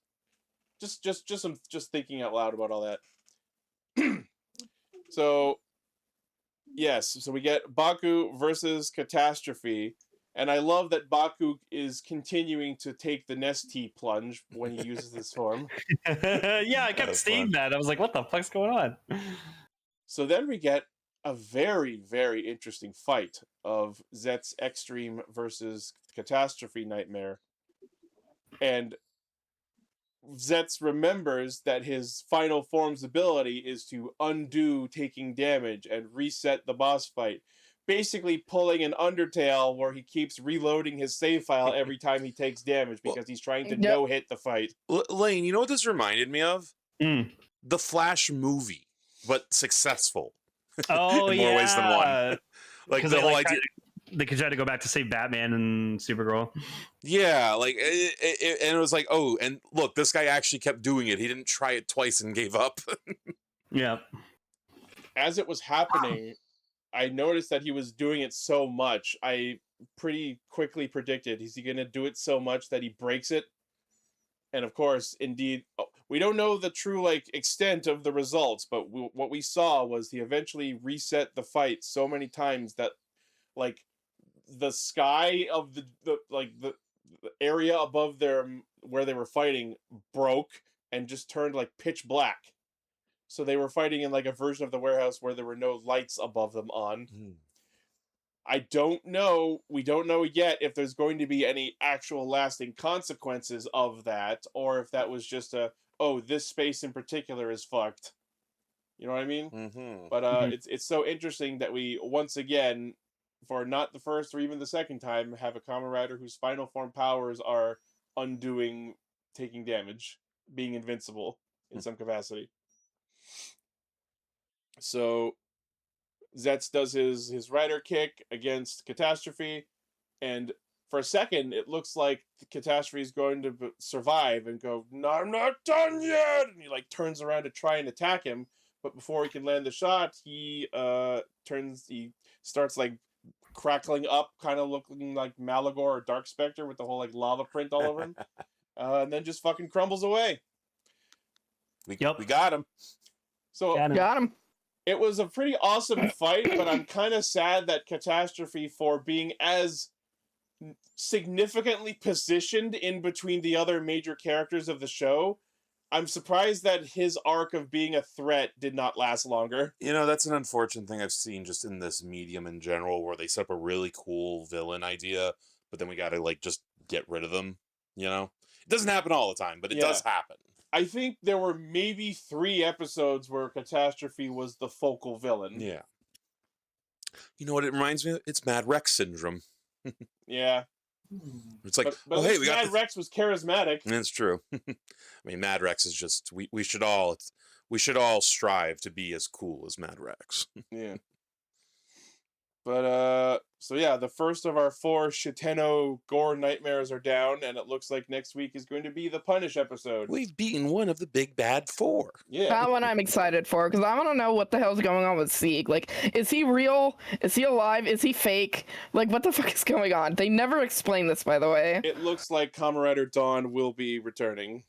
Speaker 3: Just thinking out loud about all that. So yes, so we get Baku versus Catastrophe. And I love that Baku is continuing to take the Nestea plunge when he uses this form.
Speaker 2: Yeah, I kept seeing that. I was like, what the fuck's going on?
Speaker 3: So then we get a very, very interesting fight of Zeztz Extreme versus Catastrophe Nightmare. And Zeztz remembers that his final form's ability is to undo taking damage and reset the boss fight. Basically pulling an Undertale where he keeps reloading his save file every time he takes damage because he's trying to no-hit the fight.
Speaker 8: Lane, you know what this reminded me of?
Speaker 2: Mm.
Speaker 8: The Flash movie, but successful.
Speaker 2: Oh,
Speaker 8: in more ways than one. The whole idea.
Speaker 2: They could try to go back to save Batman and Supergirl.
Speaker 8: Yeah, and it was oh, and look, this guy actually kept doing it. He didn't try it twice and gave up.
Speaker 2: Yeah.
Speaker 3: As it was happening, I noticed that he was doing it so much. I pretty quickly predicted, is he going to do it so much that he breaks it? And of course, indeed, we don't know the true extent of the results, but what we saw was he eventually reset the fight so many times that the sky of the area above where they were fighting broke and just turned pitch black. So they were fighting in a version of the warehouse where there were no lights above them on. I don't know. We don't know yet if there's going to be any actual lasting consequences of that, or if that was just this space in particular is fucked. You know what I mean?
Speaker 8: Mm-hmm.
Speaker 3: But it's so interesting that we once again, for not the first or even the second time, have a Kamen Rider whose final form powers are undoing taking damage, being invincible in some capacity. So Zeztz does his rider kick against Catastrophe, and for a second it looks like the Catastrophe is going to survive and go, "No, I'm not done yet," and he turns around to try and attack him, but before he can land the shot, he starts crackling up, kind of looking like Malagor or Dark Spectre with the whole lava print all over him, and then just fucking crumbles away.
Speaker 8: We got him.
Speaker 3: So
Speaker 7: Got him.
Speaker 3: it was a pretty awesome fight, but I'm kind of sad that Catastrophe, for being as significantly positioned in between the other major characters of the show, I'm surprised that his arc of being a threat did not last longer.
Speaker 8: That's an unfortunate thing I've seen just in this medium in general, where they set up a really cool villain idea, but then we gotta just get rid of them. It doesn't happen all the time, but it does happen.
Speaker 3: I think there were maybe 3 episodes where Catastrophe was the focal villain.
Speaker 8: Yeah. You know what it reminds me of? It's Mad Rex syndrome.
Speaker 3: Yeah.
Speaker 8: It's like,
Speaker 3: But
Speaker 8: oh, hey, we got
Speaker 3: Mad
Speaker 8: the...
Speaker 3: Rex was charismatic.
Speaker 8: That's true. I mean, Mad Rex is just we should all strive to be as cool as Mad Rex.
Speaker 3: Yeah. But so yeah, the first of our 4 Shiteno gore nightmares are down, and it looks like next week is going to be the Punish episode.
Speaker 8: We've beaten one of the big bad 4.
Speaker 3: Yeah.
Speaker 7: That one I'm excited for, because I want to know what the hell's going on with Sieg. Like, is he real? Is he alive? Is he fake? Like, what the fuck is going on? They never explain this, by the way.
Speaker 3: It looks like Kamen Rider Dawn will be returning.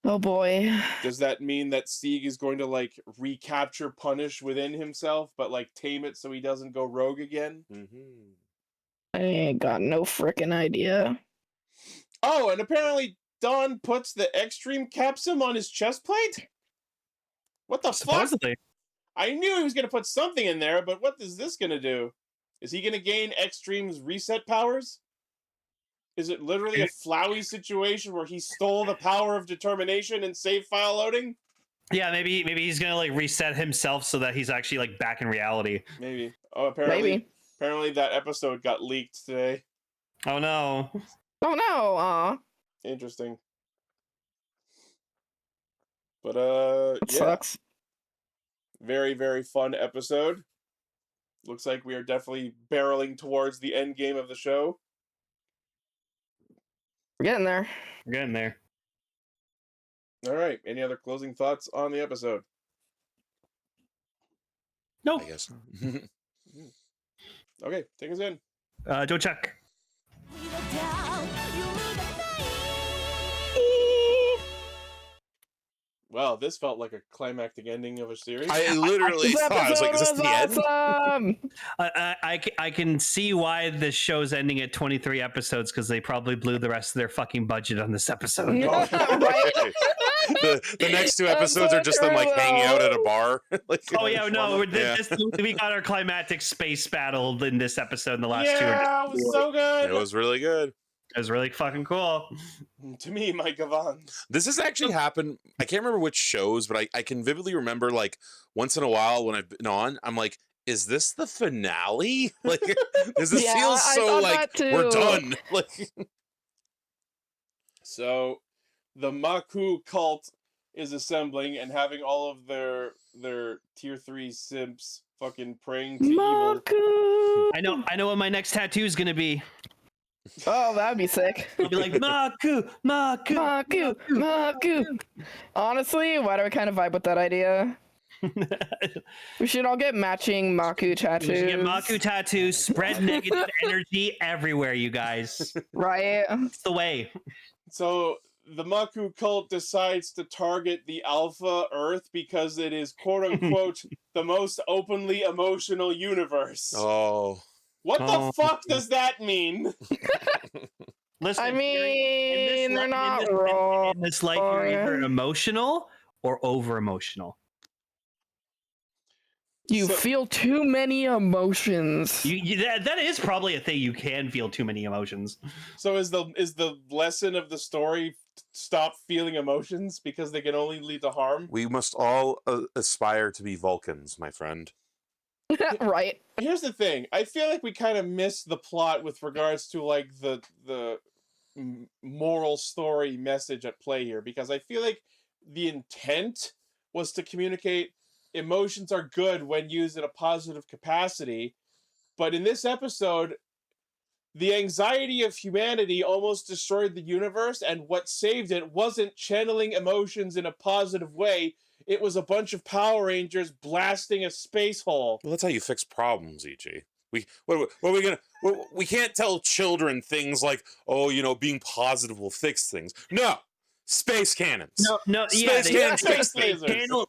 Speaker 7: Oh boy.
Speaker 3: Does that mean that Sieg is going to like recapture Punish within himself, but like tame it so he doesn't go rogue again?
Speaker 8: Mm-hmm.
Speaker 7: I ain't got no frickin' idea.
Speaker 3: Oh, and apparently Dawn puts the Extreme Capsum on his chest plate? What the fuck?
Speaker 2: Supposedly.
Speaker 3: I knew he was going to put something in there, but what is this going to do? Is he going to gain Extreme's reset powers? Is it literally a Flowey situation where he stole the power of determination and save file loading?
Speaker 2: Yeah, maybe he's gonna like reset himself so that he's actually like back in reality.
Speaker 3: Maybe. Oh, apparently,
Speaker 7: Maybe.
Speaker 3: apparently that episode got leaked today.
Speaker 2: Oh no.
Speaker 7: Oh no, aw.
Speaker 3: Interesting. But
Speaker 7: That
Speaker 3: yeah,
Speaker 7: sucks.
Speaker 3: very very fun episode. Looks like we are definitely barreling towards the end game of the show.
Speaker 7: We're getting there.
Speaker 2: We're getting there.
Speaker 3: All right. Any other closing thoughts on the episode?
Speaker 2: No.
Speaker 8: I guess.
Speaker 3: Okay, take us in.
Speaker 2: Jouchaku.
Speaker 3: Well, this felt like a climactic ending of a series.
Speaker 8: I literally
Speaker 7: This
Speaker 8: thought, I was like, is this
Speaker 7: episode
Speaker 8: the end?
Speaker 7: was awesome!
Speaker 2: I can see why the show's ending at 23 episodes because they probably blew the rest of their fucking budget on this episode.
Speaker 7: Right?
Speaker 8: The next 2
Speaker 7: That's
Speaker 8: episodes
Speaker 7: so
Speaker 8: are just them like
Speaker 7: true,
Speaker 8: hanging out at a
Speaker 7: though.
Speaker 8: bar. Like,
Speaker 2: Oh yeah, no,
Speaker 8: Yeah.
Speaker 2: we got our climactic space battle in this episode. In the last 2 are
Speaker 3: yeah, it was so good.
Speaker 8: it was really good.
Speaker 2: it was really fucking cool.
Speaker 3: To me, my Gavans.
Speaker 8: This has actually happened. I can't remember which shows, but I can vividly remember like once in a while when I've been on, I'm like, is this the finale? Like, does this
Speaker 7: Yeah,
Speaker 8: feel
Speaker 7: I
Speaker 8: so
Speaker 7: thought
Speaker 8: like
Speaker 7: that
Speaker 8: we're
Speaker 7: too.
Speaker 8: done? Like,
Speaker 3: So, the Maku cult is assembling and having all of their tier 3 simps fucking praying to evil.
Speaker 7: Maku!
Speaker 2: I know what my next tattoo is gonna be.
Speaker 7: Oh, that'd be sick.
Speaker 2: It'll be like Maku, Maku.
Speaker 7: Maku! Maku! Honestly, why do I kind of vibe with that idea? We should all get matching Maku tattoos.
Speaker 2: We should get Maku tattoos, spread negative energy everywhere, you guys.
Speaker 7: Right?
Speaker 2: It's the way.
Speaker 3: So, the Maku cult decides to target the Alpha Earth because it is quote unquote the most openly emotional universe.
Speaker 8: oh,
Speaker 3: What
Speaker 2: Oh.
Speaker 3: the fuck does that mean?
Speaker 2: Listen,
Speaker 7: I
Speaker 2: in this
Speaker 7: mean, they're
Speaker 2: li-
Speaker 7: not
Speaker 2: in this,
Speaker 7: wrong.
Speaker 2: in this life, you're either emotional or over emotional.
Speaker 7: You
Speaker 3: So-
Speaker 7: feel too many emotions.
Speaker 2: That is probably a thing. You can feel too many emotions.
Speaker 3: So is the lesson of the story stop feeling emotions because they can only lead to harm?
Speaker 8: we must all aspire to be Vulcans, my friend.
Speaker 7: Right?
Speaker 3: Here's the thing. I feel like we kind of missed the plot with regards to like the moral story message at play here, because I feel like the intent was to communicate emotions are good when used in a positive capacity, but in this episode the anxiety of humanity almost destroyed the universe, and what saved it wasn't channeling emotions in a positive way. It was a bunch of Power Rangers blasting a space hole.
Speaker 8: Well, that's how you fix problems, E.G. What are we gonna? We can't tell children things like, oh, you know, being positive will fix things. No, space cannons.
Speaker 2: No,
Speaker 8: Space cannons fix things.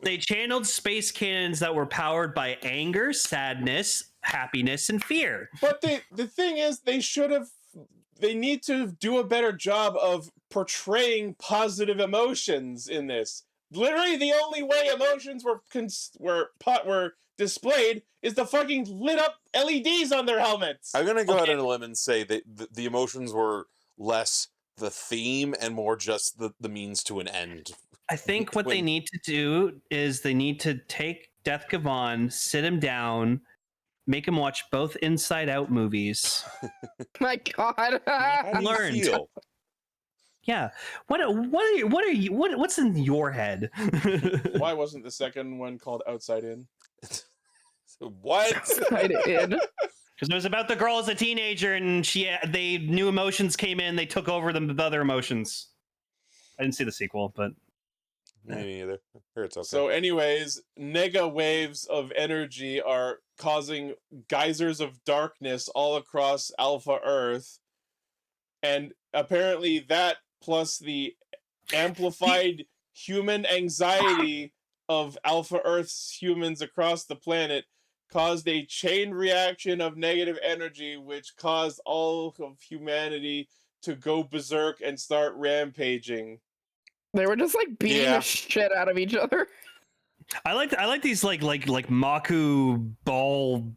Speaker 2: They channeled space cannons that were powered by anger, sadness, happiness, and fear.
Speaker 3: But the thing is, they need to do a better job of portraying positive emotions in this. Literally, the only way emotions were displayed is the fucking lit up LEDs on their helmets.
Speaker 8: I'm gonna go out
Speaker 2: Okay.
Speaker 8: on a limb and say that the emotions were less the theme and more just the means to an end.
Speaker 2: I think what they need to do is they need to take Death Gavan, sit him down, make him watch both Inside Out movies.
Speaker 7: My God.
Speaker 8: How do you
Speaker 2: Learned.
Speaker 8: feel?
Speaker 2: Yeah. What's in your head?
Speaker 3: Why wasn't the second one called Outside In?
Speaker 8: What?
Speaker 7: I did.
Speaker 2: Because it was about the girl as a teenager, and they new emotions came in, they took over the other emotions. I didn't see the sequel, but
Speaker 8: Me neither. Here it's okay.
Speaker 3: So, anyways, nega waves of energy are causing geysers of darkness all across Alpha Earth. And apparently that plus the amplified human anxiety of Alpha Earth's humans across the planet caused a chain reaction of negative energy, which caused all of humanity to go berserk and start rampaging.
Speaker 7: They were just like beating
Speaker 8: Yeah.
Speaker 7: the shit out of each other.
Speaker 2: I like these like Maku ball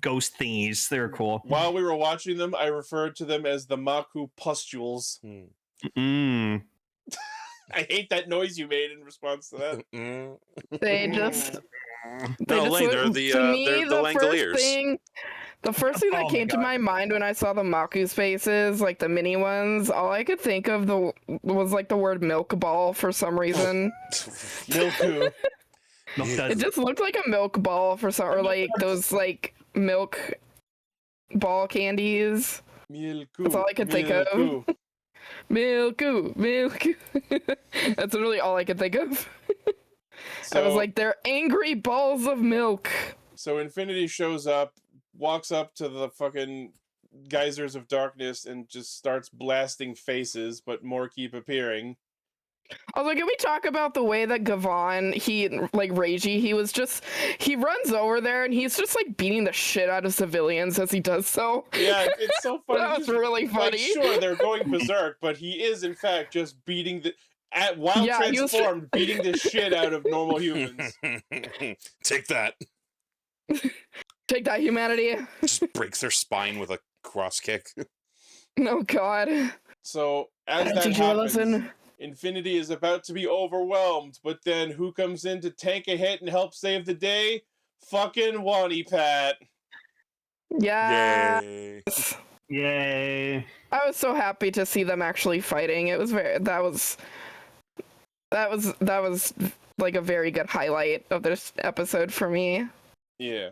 Speaker 2: ghost thingies. They're cool.
Speaker 3: While we were watching them, I referred to them as the Maku pustules.
Speaker 2: Mm.
Speaker 3: I hate that noise you made in response to that.
Speaker 7: They just.
Speaker 8: No, Lane, they're
Speaker 7: look-
Speaker 8: the
Speaker 7: to me,
Speaker 8: they're the Langoliers.
Speaker 7: The first thing that
Speaker 2: Oh my
Speaker 7: came to
Speaker 2: God.
Speaker 7: my mind when I saw the Maku's faces, like the mini ones, all I could think of was like the word milk ball for some reason.
Speaker 3: Milku.
Speaker 7: It just looked like a milk ball for some, or like those like milk ball candies.
Speaker 3: Milku.
Speaker 7: That's all I could think of.
Speaker 3: Milku.
Speaker 7: Milk. That's literally all I could think of. I was like, they're angry balls of milk.
Speaker 3: So Infinity shows up, walks up to the fucking geysers of darkness and just starts blasting faces, but more keep appearing.
Speaker 7: I was like, can we talk about the way that Gavan, Reiji, he runs over there and he's just like beating the shit out of civilians as he does so.
Speaker 3: Yeah, it's so funny.
Speaker 7: That was really
Speaker 3: Like,
Speaker 7: funny.
Speaker 3: sure, they're going berserk, but he is in fact just beating while
Speaker 7: Yeah, he was
Speaker 3: transformed, beating the shit out of normal humans.
Speaker 8: Take that.
Speaker 7: Take that, humanity.
Speaker 8: Just breaks their spine with a cross kick.
Speaker 7: Oh God.
Speaker 3: So as that
Speaker 7: Did you
Speaker 3: happens,
Speaker 7: listen?
Speaker 3: Infinity is about to be overwhelmed, but then who comes in to tank a hit and help save the day? Fucking Wani Pat.
Speaker 7: Yeah.
Speaker 8: Yay.
Speaker 2: Yay.
Speaker 7: I was so happy to see them actually fighting. It was that was like a very good highlight of this episode for me.
Speaker 3: Yeah.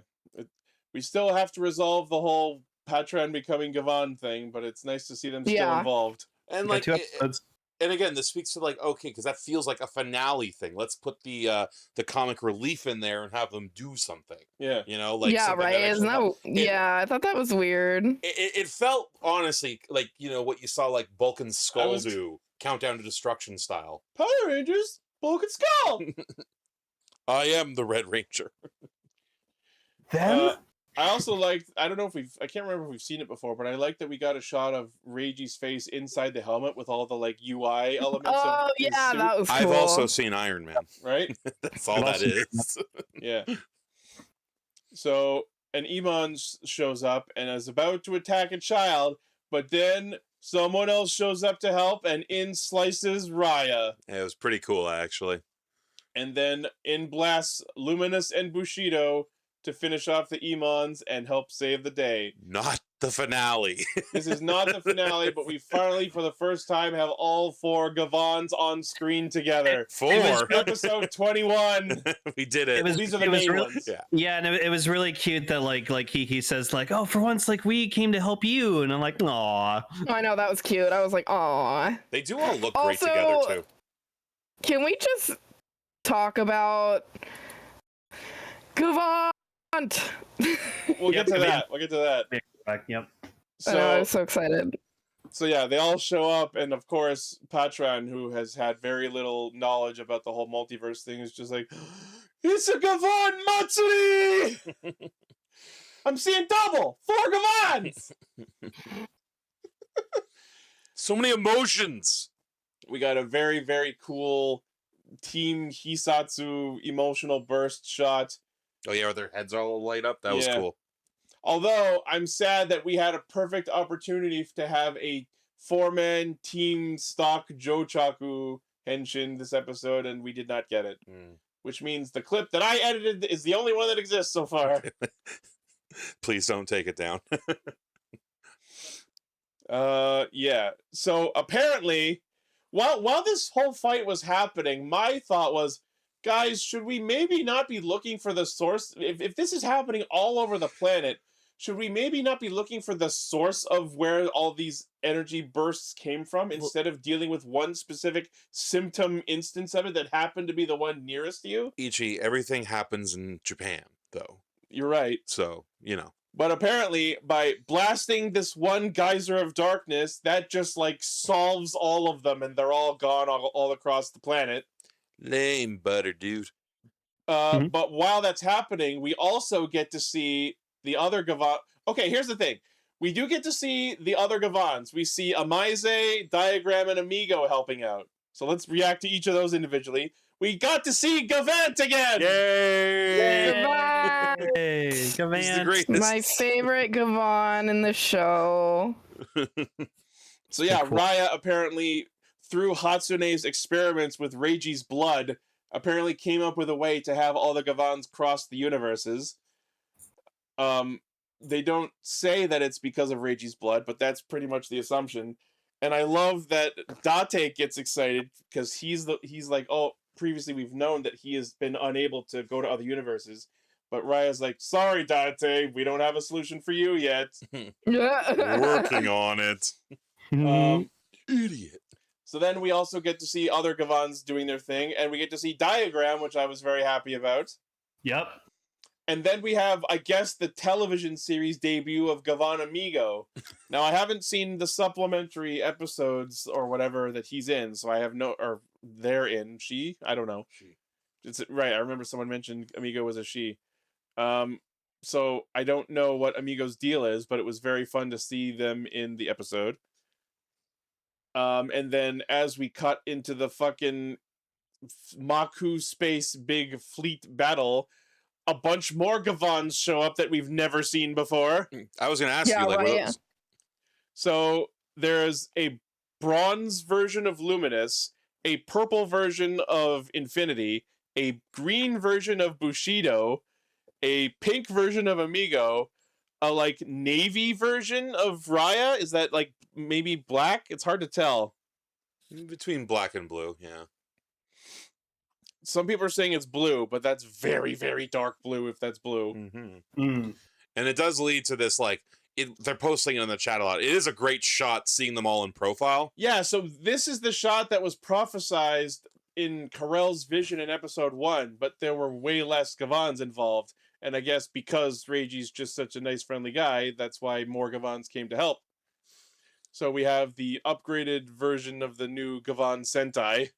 Speaker 3: We still have to resolve the whole Patron becoming Gavan thing, but it's nice to see them still
Speaker 7: Yeah.
Speaker 3: involved.
Speaker 8: And
Speaker 2: Got
Speaker 8: like,
Speaker 2: two episodes.
Speaker 8: and again, this speaks to like, okay, because that feels like a finale thing. Let's put the comic relief in there and have them do something.
Speaker 3: Yeah.
Speaker 8: You know, like
Speaker 7: yeah,
Speaker 8: something
Speaker 7: right.
Speaker 8: that
Speaker 7: Isn't
Speaker 8: actually
Speaker 7: that? Yeah, I thought that was weird.
Speaker 8: it felt honestly like, you know, what you saw like Bulk and Skull
Speaker 3: was-
Speaker 8: do, Countdown to Destruction style.
Speaker 3: Power Rangers, Bulk and Skull.
Speaker 8: I am the Red Ranger.
Speaker 2: Them?
Speaker 3: I also liked, I don't know if I can't remember if we've seen it before, but I like that we got a shot of Reiji's face inside the helmet with all the like UI elements of
Speaker 7: Oh
Speaker 3: his
Speaker 7: yeah,
Speaker 3: suit,
Speaker 7: that was cool.
Speaker 8: I've also seen Iron Man.
Speaker 3: right?
Speaker 8: That's all
Speaker 2: I've
Speaker 8: that
Speaker 2: also
Speaker 8: is.
Speaker 3: Yeah. So an Iman shows up and is about to attack a child, but then someone else shows up to help, and in slices Raya.
Speaker 8: Yeah, it was pretty cool, actually.
Speaker 3: And then in blasts Luminous and Bushido to finish off the Imans and help save the day.
Speaker 8: Not the finale.
Speaker 3: This is not the finale, but we finally, for the first time, have all four Gavans on screen together.
Speaker 8: Four.
Speaker 3: Episode 21.
Speaker 8: We did it.
Speaker 2: It was-
Speaker 3: These are the
Speaker 2: it was
Speaker 3: main
Speaker 2: really-
Speaker 3: ones.
Speaker 8: Yeah.
Speaker 2: Yeah, and it was really cute that like he says like, oh, for once like we came to help you, and I'm like, aw.
Speaker 7: I know, that was cute. I was like, aw.
Speaker 8: They do all look great
Speaker 7: Also-
Speaker 8: together too.
Speaker 7: Can we just talk about Gavant?
Speaker 3: We'll get to
Speaker 2: Yep.
Speaker 3: that. We'll get to that.
Speaker 2: Yep.
Speaker 7: I know, I
Speaker 3: So,
Speaker 7: was so excited.
Speaker 3: so yeah, they all show up, and of course, Patron, who has had very little knowledge about the whole multiverse thing, is just like, it's a Gavan Matsuri! I'm seeing double! 4 Gavans!
Speaker 8: So many emotions.
Speaker 3: We got a very, very cool Team Hisatsu emotional burst shot.
Speaker 8: Oh yeah, their heads all light up. That was
Speaker 3: Yeah.
Speaker 8: cool.
Speaker 3: Although I'm sad that we had a perfect opportunity to have a 4-man team stock Jouchaku henshin this episode, and we did not get it.
Speaker 8: Mm.
Speaker 3: Which means the clip that I edited is the only one that exists so far.
Speaker 8: Please don't take it down.
Speaker 3: Yeah. So apparently, while this whole fight was happening, my thought was, guys, should we maybe not be looking for the source? If this is happening all over the planet, should we maybe not be looking for the source of where all these energy bursts came from instead of dealing with one specific symptom instance of it that happened to be the one nearest to you?
Speaker 8: Ichi, everything happens in Japan, though.
Speaker 3: You're right.
Speaker 8: So, you know.
Speaker 3: But apparently, by blasting this one geyser of darkness, that just like solves all of them and they're all gone all across the planet.
Speaker 8: Lame butter, dude.
Speaker 3: But while that's happening, we also get to see the other Gavan. Okay, here's the thing. We do get to see the other Gavans. We see Amaise, Diagram, and Amigo helping out. So let's react to each of those individually. We got to see Gavant again!
Speaker 8: Yay!
Speaker 7: Gavan!
Speaker 2: Hey,
Speaker 8: He's the
Speaker 2: Gavan.
Speaker 8: greatest.
Speaker 7: My favorite Gavan in the show.
Speaker 3: So yeah,
Speaker 2: Cool.
Speaker 3: Raya apparently, through Hatsune's experiments with Reiji's blood, apparently came up with a way to have all the Gavans cross the universes. They don't say that it's because of Reiji's blood, but that's pretty much the assumption. And I love that Date gets excited because he's like, oh, previously we've known that he has been unable to go to other universes. But Raya's like, sorry, Date, we don't have a solution for you yet.
Speaker 8: Working on it. Idiot.
Speaker 3: So then we also get to see other Gavans doing their thing, and we get to see Diagram, which I was very happy about.
Speaker 2: Yep.
Speaker 3: And then we have, I guess, the television series debut of Gavan Amigo. Now, I haven't seen the supplementary episodes or whatever that he's in, so I have no, or they're in. She? I don't know.
Speaker 8: She.
Speaker 3: It's right. I remember someone mentioned Amigo was a she. So I don't know what Amigo's deal is, but it was very fun to see them in the episode. And then as we cut into the fucking Maku space big fleet battle, a bunch more Gavans show up that we've never seen before.
Speaker 8: I was going to ask
Speaker 7: Yeah,
Speaker 8: you, like,
Speaker 7: well,
Speaker 8: what
Speaker 7: yeah.
Speaker 8: else?
Speaker 3: So there's a bronze version of Luminous, a purple version of Infinity, a green version of Bushido, a pink version of Amigo, a like navy version of Raya. Is that like maybe black? It's hard to tell.
Speaker 8: Between black and blue, yeah.
Speaker 3: Some people are saying it's blue, but that's very, very dark blue if that's blue.
Speaker 8: Mm-hmm.
Speaker 2: Mm.
Speaker 8: And it does lead to this, like, they're posting it in the chat a lot. It is a great shot seeing them all in profile.
Speaker 3: Yeah, so this is the shot that was prophesized in Carell's vision in episode 1, but there were way less Gavans involved. And I guess because Reiji's just such a nice, friendly guy, that's why more Gavans came to help. So we have the upgraded version of the new Gavan Sentai.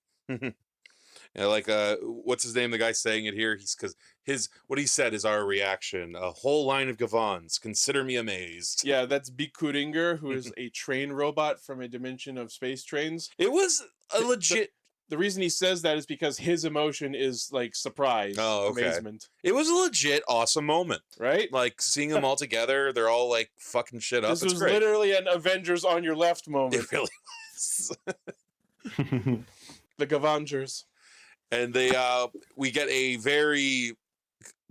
Speaker 8: Yeah, like, what's his name? The guy saying it here. Because what he said is our reaction. A whole line of Gavans. Consider me amazed.
Speaker 3: Yeah, that's Bikuringer, who is a train robot from a dimension of space trains.
Speaker 8: It was a
Speaker 3: The-
Speaker 8: legit.
Speaker 3: The reason he says that is because his emotion is like surprise,
Speaker 8: Oh, okay.
Speaker 3: amazement,
Speaker 8: It was a legit awesome moment.
Speaker 3: right?
Speaker 8: Like seeing them all together, they're all like fucking shit up.
Speaker 3: This
Speaker 8: It's
Speaker 3: was
Speaker 8: great.
Speaker 3: literally an Avengers on your left moment.
Speaker 8: It really was.
Speaker 3: The Gavangers.
Speaker 8: And we get a very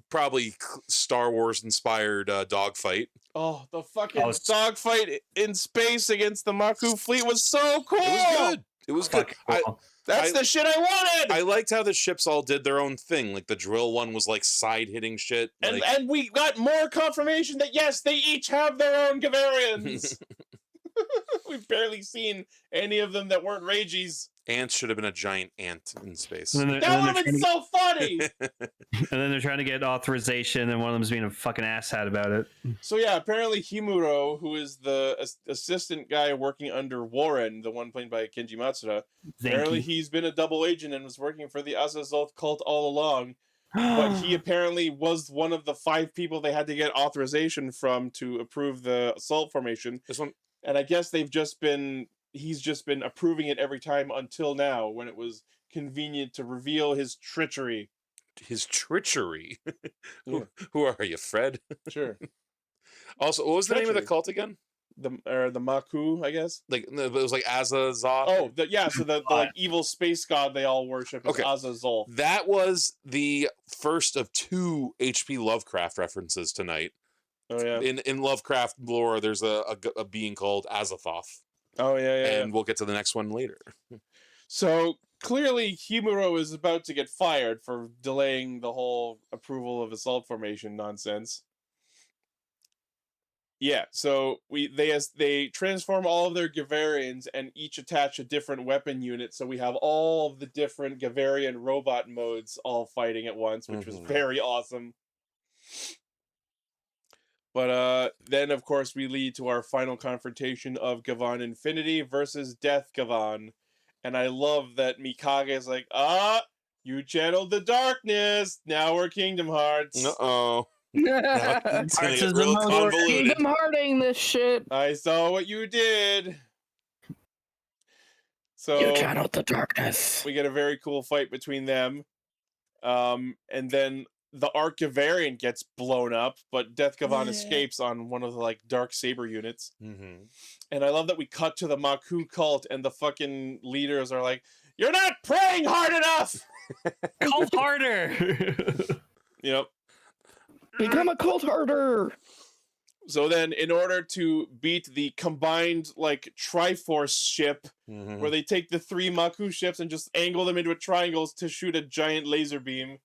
Speaker 8: probably Star Wars inspired dogfight.
Speaker 3: Oh, the fucking
Speaker 2: Oh,
Speaker 3: dogfight in space against the Maku fleet was so cool.
Speaker 8: It was good. It was good.
Speaker 2: Fucking cool.
Speaker 3: That's the shit I wanted.
Speaker 8: I liked how the ships all did their own thing. Like the drill one was like side hitting shit.
Speaker 3: and
Speaker 8: Like,
Speaker 3: and we got more confirmation that yes, they each have their own Gavarians. We've barely seen any of them that weren't Reiji's.
Speaker 8: ants should have been a giant ant in space.
Speaker 2: And then,
Speaker 3: That would have been so funny.
Speaker 2: and then they're trying to get authorization, and one of them's being a fucking asshat about it.
Speaker 3: So yeah, apparently Himuro, who is the assistant guy working under Warren, the one played by Kenji Matsuda, apparently he's been a double agent and was working for the Azazel cult all along. But he apparently was one of the 5 people they had to get authorization from to approve the assault formation.
Speaker 8: This one,
Speaker 3: And I guess he's just been approving it every time until now, when it was convenient to reveal his treachery.
Speaker 8: his treachery.
Speaker 3: Yeah.
Speaker 8: Who are you, Fred?
Speaker 3: Sure.
Speaker 8: Also, what was the name of the
Speaker 3: Treachery.
Speaker 8: cult again?
Speaker 3: the Maku, I guess.
Speaker 8: Like it was like Azazoth.
Speaker 3: Oh, so the like evil space god they all worship is
Speaker 8: Okay.
Speaker 3: Azazel.
Speaker 8: That was the first of 2 H.P. Lovecraft references tonight.
Speaker 3: Oh yeah.
Speaker 8: In Lovecraft lore, there's a being called Azathoth.
Speaker 3: Oh yeah.
Speaker 8: And we'll get to the next one later.
Speaker 3: So clearly, Himuro is about to get fired for delaying the whole approval of assault formation nonsense. Yeah, so they transform all of their Gavarians and each attach a different weapon unit, so we have all of the different Gavarian robot modes all fighting at once, which was very awesome. But then of course we lead to our final confrontation of Gavan Infinity versus Death Gavan. And I love that Mikage is like, you channeled the darkness. Now we're Kingdom Hearts.
Speaker 8: Uh-oh. It's gonna get real convoluted.
Speaker 7: Kingdom Hearting this shit.
Speaker 3: I saw what you did. So
Speaker 7: You channeled the darkness.
Speaker 3: we get a very cool fight between them. And then the Arc Gavarian gets blown up, but Death Gavan escapes on one of the like dark saber units. And I love that we cut to the Maku cult and the fucking leaders are like, "You're not praying hard enough."
Speaker 2: Cult harder.
Speaker 3: Yep.
Speaker 7: Become a cult harder.
Speaker 3: So then, in order to beat the combined like Triforce ship, where they take the 3 Maku ships and just angle them into a triangle to shoot a giant laser beam.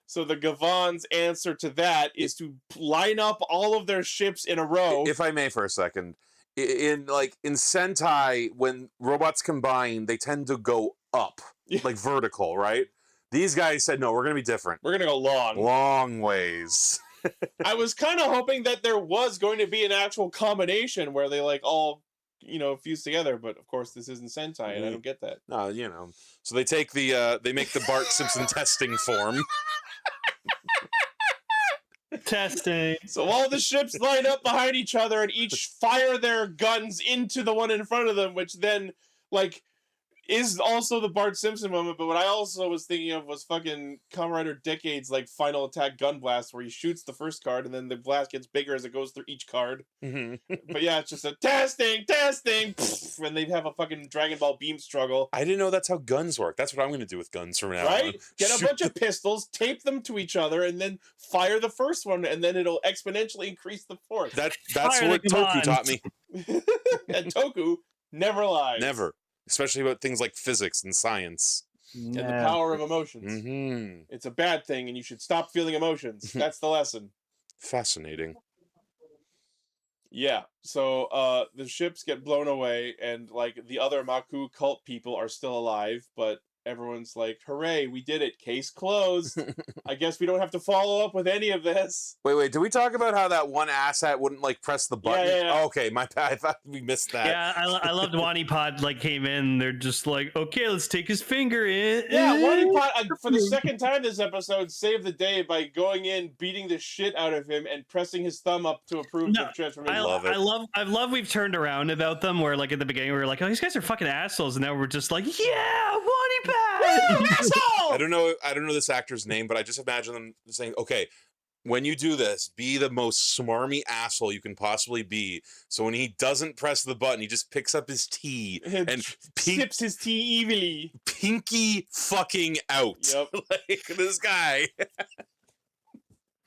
Speaker 3: So the Gavan's answer to that is to line up all of their ships in a row.
Speaker 8: If I may for a second, in Sentai, when robots combine, they tend to go up, like vertical, right? These guys said, no, we're going to be different.
Speaker 3: We're going to go long.
Speaker 8: Long ways.
Speaker 3: I was kind of hoping that there was going to be an actual combination where they like all, fuse together, but of course this isn't Sentai, and I don't get that.
Speaker 8: No, So they take they make the Bart Simpson testing form.
Speaker 2: Testing.
Speaker 3: So all the ships line up behind each other and each fire their guns into the one in front of them, which then, like, is also the Bart Simpson moment. But what I also was thinking of was fucking Kamen Rider Decade's, like, final attack gun blast, where he shoots the first card and then the blast gets bigger as it goes through each card. But yeah, it's just a testing, pff, and they have a fucking Dragon Ball beam struggle.
Speaker 8: I didn't know that's how guns work. That's what I'm going to do with guns from now on.
Speaker 3: Right? Get a bunch of pistols, tape them to each other, and then fire the first one, and then it'll exponentially increase the fourth.
Speaker 8: That's
Speaker 2: Fire
Speaker 8: what
Speaker 2: the
Speaker 8: Toku
Speaker 2: guns.
Speaker 8: taught me.
Speaker 3: And Toku never lies.
Speaker 8: Never. Especially about things like physics and science.
Speaker 3: And the power of emotions.
Speaker 8: Mm-hmm.
Speaker 3: It's a bad thing, and you should stop feeling emotions. That's the lesson.
Speaker 8: Fascinating.
Speaker 3: Yeah. So the ships get blown away, and like the other Maku cult people are still alive, but everyone's like, "Hooray, we did it! Case closed." I guess we don't have to follow up with any of this.
Speaker 8: Wait. Did we talk about how that one asshat wouldn't like press the button?
Speaker 3: Yeah.
Speaker 8: Oh, okay, my bad. I thought we missed that.
Speaker 2: Yeah, I loved Wani Pod like came in. They're just like, okay, let's take his finger in.
Speaker 3: Yeah, Wani Pot, for the second time this episode, saved the day by going in, beating the shit out of him, and pressing his thumb up to approve the transformation.
Speaker 2: I love we've turned around about them. Where like at the beginning we were like, oh, these guys are fucking assholes, and now we're just like, yeah, Wani Pod.
Speaker 3: Asshole!
Speaker 8: I don't know this actor's name, but I just imagine them saying, "Okay, when you do this, be the most smarmy asshole you can possibly be." So when he doesn't press the button, he just picks up his tea and
Speaker 3: sips his tea evilly.
Speaker 8: Pinky fucking out.
Speaker 3: Yep.
Speaker 8: Like this guy.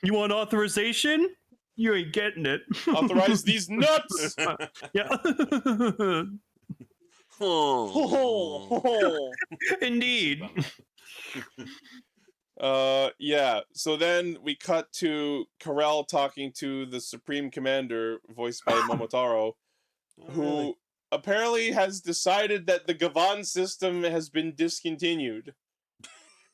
Speaker 2: You want authorization? You ain't getting it.
Speaker 3: Authorize these nuts.
Speaker 2: Yeah. Indeed.
Speaker 3: Yeah. So then we cut to Karel talking to the Supreme Commander, voiced by Momotaro, who apparently has decided that the Gavan system has been discontinued.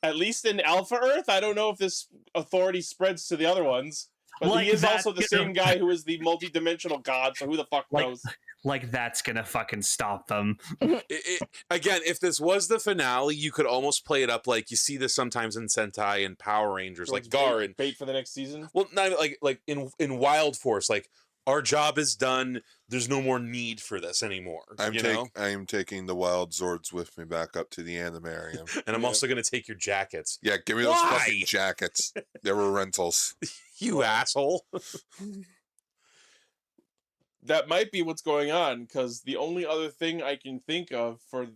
Speaker 3: At least in Alpha Earth. I don't know if this authority spreads to the other ones. But
Speaker 2: Like
Speaker 3: he is
Speaker 2: that,
Speaker 3: also the same guy who is the multi-dimensional god, so who the fuck knows?
Speaker 2: Like that's gonna fucking stop them.
Speaker 8: Again, if this was the finale, you could almost play it up like you see this sometimes in Sentai and Power Rangers, like Gar and
Speaker 3: bait for the next season.
Speaker 8: Well, not like in Wild Force, like our job is done. There's no more need for this anymore.
Speaker 1: I am taking the Wild Zords with me back up to the Animarium.
Speaker 8: And I'm also going to take your jackets.
Speaker 1: Yeah, give me those fucking jackets. They were rentals.
Speaker 8: You asshole.
Speaker 3: that might be what's going on, because the only other thing I can think of for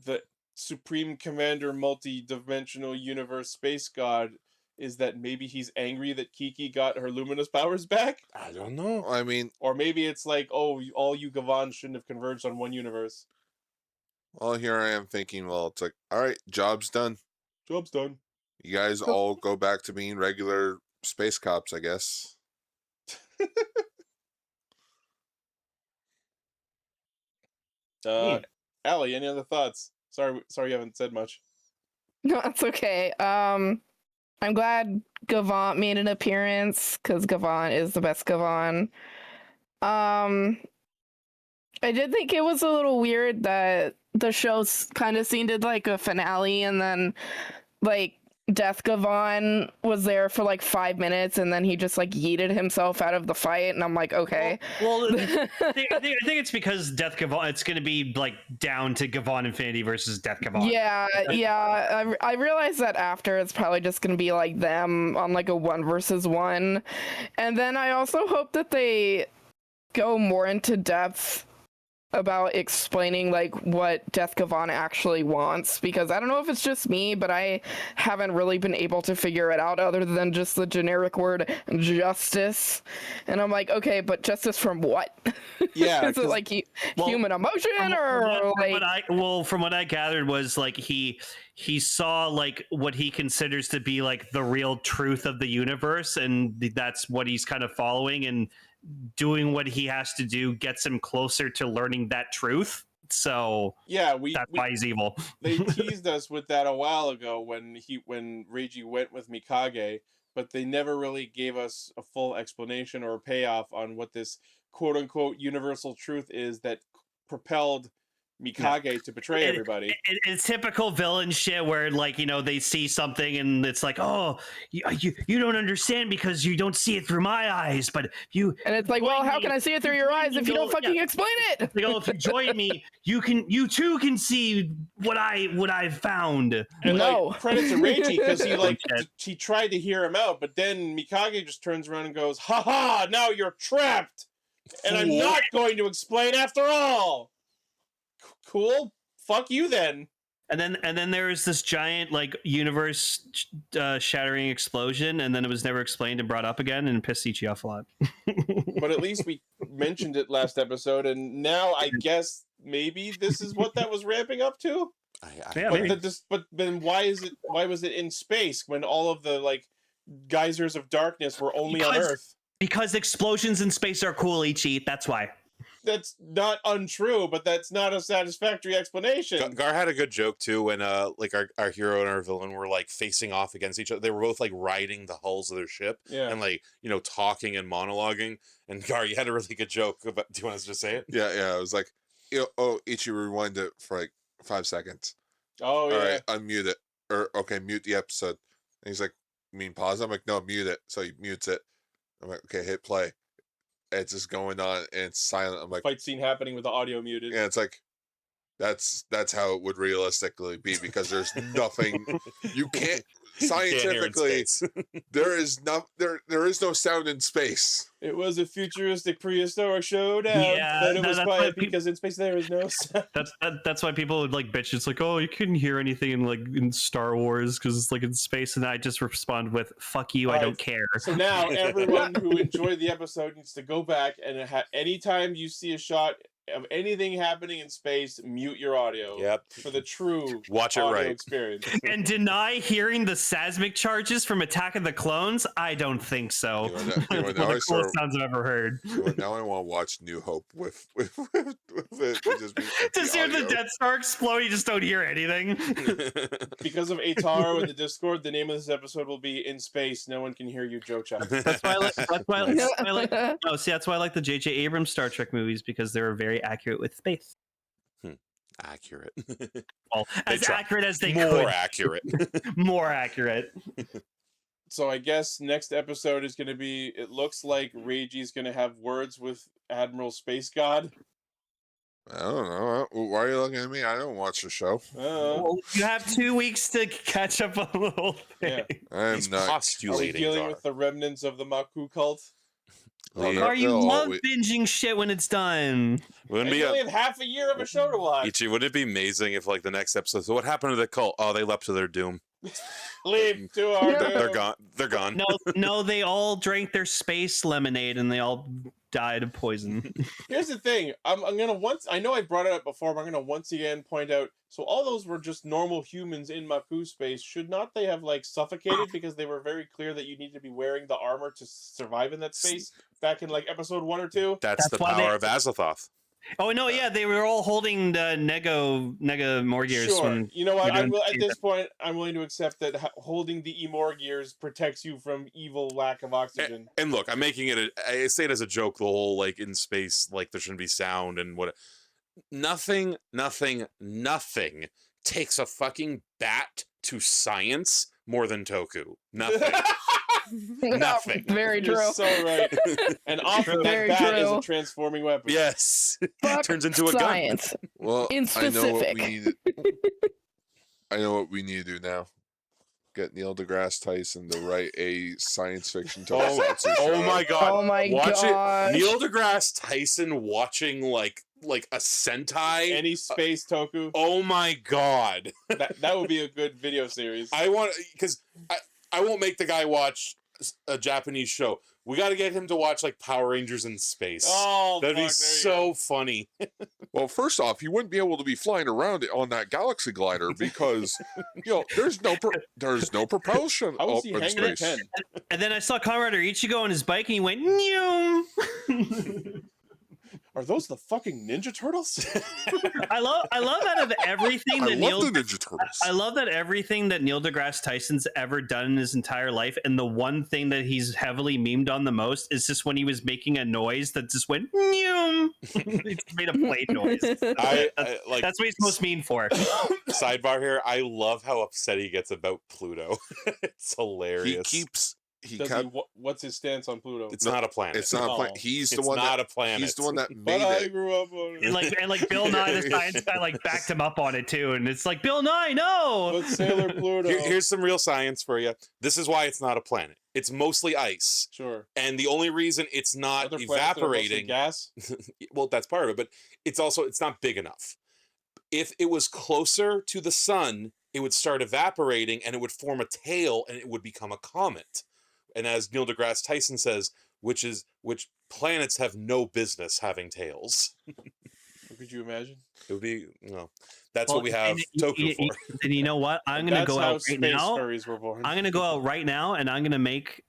Speaker 3: the Supreme Commander multi-dimensional universe space god is that maybe he's angry that Kiki got her luminous powers back,
Speaker 8: I don't know.
Speaker 1: I mean,
Speaker 3: or maybe it's like, oh, all you Gavan shouldn't have converged on one universe.
Speaker 1: well, here I am thinking, well, it's like, all right, job's done.
Speaker 3: Job's done.
Speaker 1: You guys all go back to being regular space cops, I guess.
Speaker 3: Allie, any other thoughts? Sorry, you haven't said much.
Speaker 7: No, it's okay. I'm glad Gavant made an appearance because Gavant is the best Gavan. I did think it was a little weird that the show kind of seemed like a finale, and then like Death Gavan was there for like 5 minutes, and then he just like yeeted himself out of the fight, and I'm like, okay.
Speaker 2: Well, I think it's because Death Gavan. It's going to be like down to Gavan Infinity versus Death Gavan.
Speaker 7: Yeah. I realized that after it's probably just gonna be like them on like a 1 versus 1, and then I also hope that they go more into depth about explaining like what Death Gavan actually wants, because I don't know if it's just me, but I haven't really been able to figure it out other than just the generic word justice, and I'm like, okay, but justice from what?
Speaker 3: Yeah,
Speaker 7: is it like human emotion
Speaker 2: from what I gathered was like he saw like what he considers to be like the real truth of the universe, and that's what he's kind of following, and doing what he has to do gets him closer to learning that truth. So
Speaker 3: yeah,
Speaker 2: that's why he's evil.
Speaker 3: They teased us with that a while ago when Reiji went with Mikage, but they never really gave us a full explanation or a payoff on what this quote unquote universal truth is that propelled Mikage to betray everybody.
Speaker 2: It's typical villain shit where, like, you know, they see something and it's like, oh, you don't understand because you don't see it through my eyes, but you.
Speaker 7: And it's like, well, how can I see it through your eyes if you don't fucking explain it?
Speaker 2: Like, oh, if you join me, you too can see what I've found.
Speaker 3: And
Speaker 7: no,
Speaker 3: like, credit to Reiji because he tried to hear him out, but then Mikage just turns around and goes, "Ha ha! Now you're trapped, and I'm not going to explain after all." Cool. Fuck you then.
Speaker 2: And then there was this giant like universe shattering explosion, and then it was never explained and brought up again, and pissed Ichi off a lot.
Speaker 3: But at least we mentioned it last episode, and now I guess maybe this is what that was ramping up to. But then why was it in space when all of the like geysers of darkness were only on Earth?
Speaker 2: Because explosions in space are cool, Ichi. That's why.
Speaker 3: That's not untrue, but that's not a satisfactory explanation.
Speaker 8: Gar had a good joke too when like our hero and our villain were like facing off against each other. They were both like riding the hulls of their ship and like, you know, talking and monologuing. And Gar, you had a really good joke about. Do you want us to say it?
Speaker 1: Yeah. I was like, Ichi, rewind it for like 5 seconds.
Speaker 3: Oh, yeah.
Speaker 1: All right, unmute it. Or okay, mute the episode. And he's like, you mean pause? I'm like, no, mute it. So he mutes it. I'm like, okay, hit play. It's just going on and it's silent. I'm like,
Speaker 3: fight scene happening with the audio muted.
Speaker 1: Yeah, it's like that's how it would realistically be, because there's nothing you can't scientifically there is no sound in space.
Speaker 3: It was a futuristic prehistoric showdown, but it was quiet because in space there is no sound.
Speaker 2: That's why people would like bitch. It's like, oh, you couldn't hear anything in Star Wars because it's like in space, and I just respond with "fuck you, I don't care."
Speaker 3: So now everyone who enjoyed the episode needs to go back and anytime you see a shot of anything happening in space, mute your audio.
Speaker 8: Yep.
Speaker 3: For the true
Speaker 8: watch it right
Speaker 3: experience.
Speaker 2: And deny hearing the seismic charges from Attack of the Clones? I don't think so.
Speaker 1: One of the coolest
Speaker 2: sounds I've ever heard.
Speaker 1: Now I want to watch New Hope with it.
Speaker 2: Just hear the Death Star explode, you just don't hear anything.
Speaker 3: Because of Ataro in the Discord, the name of this episode will be "In Space, No One Can Hear You, Jouchaku."
Speaker 2: That's why I like the J.J. Abrams Star Trek movies, because they were very accurate with space.
Speaker 8: Accurate.
Speaker 2: Well, as accurate as they
Speaker 8: could.
Speaker 2: More
Speaker 8: accurate.
Speaker 2: More accurate.
Speaker 3: So I guess next episode is going to be, it looks like Reiji's going to have words with Admiral Space God.
Speaker 1: I don't know. Why are you looking at me? I don't watch the show.
Speaker 2: Well, you have 2 weeks to catch up on the whole thing.
Speaker 3: Yeah.
Speaker 1: I'm
Speaker 8: He's
Speaker 1: not
Speaker 8: postulating.
Speaker 3: Are we dealing with the remnants of the Maku cult?
Speaker 1: Oh,
Speaker 2: Or you
Speaker 1: they'll
Speaker 2: love
Speaker 1: always-
Speaker 2: binging shit when it's done.
Speaker 8: Wouldn't
Speaker 3: You
Speaker 8: be
Speaker 3: only have half a year of a show to watch.
Speaker 8: Ichi, wouldn't it be amazing if like the next episode? So what happened to the cult? Oh, they leapt to their doom.
Speaker 3: Leap to our doom.
Speaker 8: They're gone. They're gone.
Speaker 2: No, they all drank their space lemonade and they all died of poison.
Speaker 3: Here's the thing. I'm gonna I know I brought it up before, but I'm gonna once again point out. So all those were just normal humans in Maku space. Should not they have like suffocated because they were very clear that you need to be wearing the armor to survive in that space back in like episode 1 or 2?
Speaker 8: That's the
Speaker 2: why
Speaker 8: power of Azathoth.
Speaker 2: Oh no, yeah, they were all holding the Nega Morgears.
Speaker 3: Sure.
Speaker 2: When
Speaker 3: You know what?
Speaker 2: you're doing
Speaker 3: At this point, I'm willing to accept that holding the Emor gears protects you from evil lack of oxygen.
Speaker 8: And look, I'm making it. I say it as a joke. The whole like in space, like there shouldn't be sound and what. Nothing takes a fucking bat to science more than Toku. Nothing. Nothing.
Speaker 7: Very
Speaker 3: You're
Speaker 7: true.
Speaker 3: so right. And often that
Speaker 7: Very
Speaker 3: bat is a
Speaker 7: true.
Speaker 3: transforming weapon.
Speaker 8: Yes.
Speaker 7: Fuck
Speaker 8: Turns into a gun.
Speaker 7: science.
Speaker 1: Well,
Speaker 7: In
Speaker 1: I know what
Speaker 7: specific.
Speaker 1: we need. I know what we need to do now. Get Neil deGrasse Tyson to write a science fiction tokusatsu
Speaker 8: Oh
Speaker 1: show.
Speaker 8: my god.
Speaker 7: Oh my
Speaker 8: Watch
Speaker 7: gosh.
Speaker 8: it. Neil deGrasse Tyson watching like a Sentai.
Speaker 3: Any space Toku.
Speaker 8: Oh my god.
Speaker 3: That would be a good video series.
Speaker 8: I want because I won't make the guy watch a Japanese show. We got to get him to watch like Power Rangers in space.
Speaker 3: Oh,
Speaker 8: That'd be
Speaker 3: fuck, there you
Speaker 8: so funny.
Speaker 1: Well, first off, you wouldn't be able to be flying around on that galaxy glider because there's no propulsion
Speaker 3: How was
Speaker 1: up
Speaker 3: he
Speaker 1: in
Speaker 3: hanging at
Speaker 1: space.
Speaker 3: 10?
Speaker 2: and then I saw Kamen Rider Ichigo on his bike and he went Nyum.
Speaker 3: Are those the fucking Ninja Turtles?
Speaker 2: I love out of everything
Speaker 1: I
Speaker 2: that
Speaker 1: love
Speaker 2: Neil
Speaker 1: the Ninja Turtles.
Speaker 2: I love that everything that Neil deGrasse Tyson's ever done in his entire life, and the one thing that he's heavily memed on the most is just when he was making a noise that just went Nyum. He just made a plate noise.
Speaker 8: I like
Speaker 2: That's what he's most mean for.
Speaker 8: sidebar here. I love how upset he gets about Pluto. It's hilarious.
Speaker 3: What's his stance on Pluto?
Speaker 8: It's not a planet.
Speaker 1: It's not a
Speaker 3: Oh.
Speaker 1: planet. He's the
Speaker 8: It's
Speaker 1: one
Speaker 8: not
Speaker 1: that
Speaker 8: a planet.
Speaker 1: He's the one that
Speaker 3: But
Speaker 1: made
Speaker 3: I
Speaker 1: it.
Speaker 3: grew up on
Speaker 2: And like Bill Nye, the science guy, like backed him up on it too, and it's like Bill Nye, no.
Speaker 3: But Sailor Pluto.
Speaker 8: Here's some real science for you. This is why it's not a planet. It's mostly ice.
Speaker 3: Sure.
Speaker 8: And the only reason it's not
Speaker 3: Other planets that are mostly
Speaker 8: evaporating,
Speaker 3: gas.
Speaker 8: well, that's part of it, but it's not big enough. If it was closer to the sun, it would start evaporating and it would form a tail and it would become a comet. And as Neil deGrasse Tyson says, which planets have no business having tails.
Speaker 3: Could you imagine?
Speaker 8: It would be that's what we have Toku for.
Speaker 2: And you know what? I'm gonna
Speaker 3: That's
Speaker 2: go
Speaker 3: how
Speaker 2: out right
Speaker 3: space
Speaker 2: now.
Speaker 3: furries were born.
Speaker 2: I'm gonna go out right now, and I'm gonna make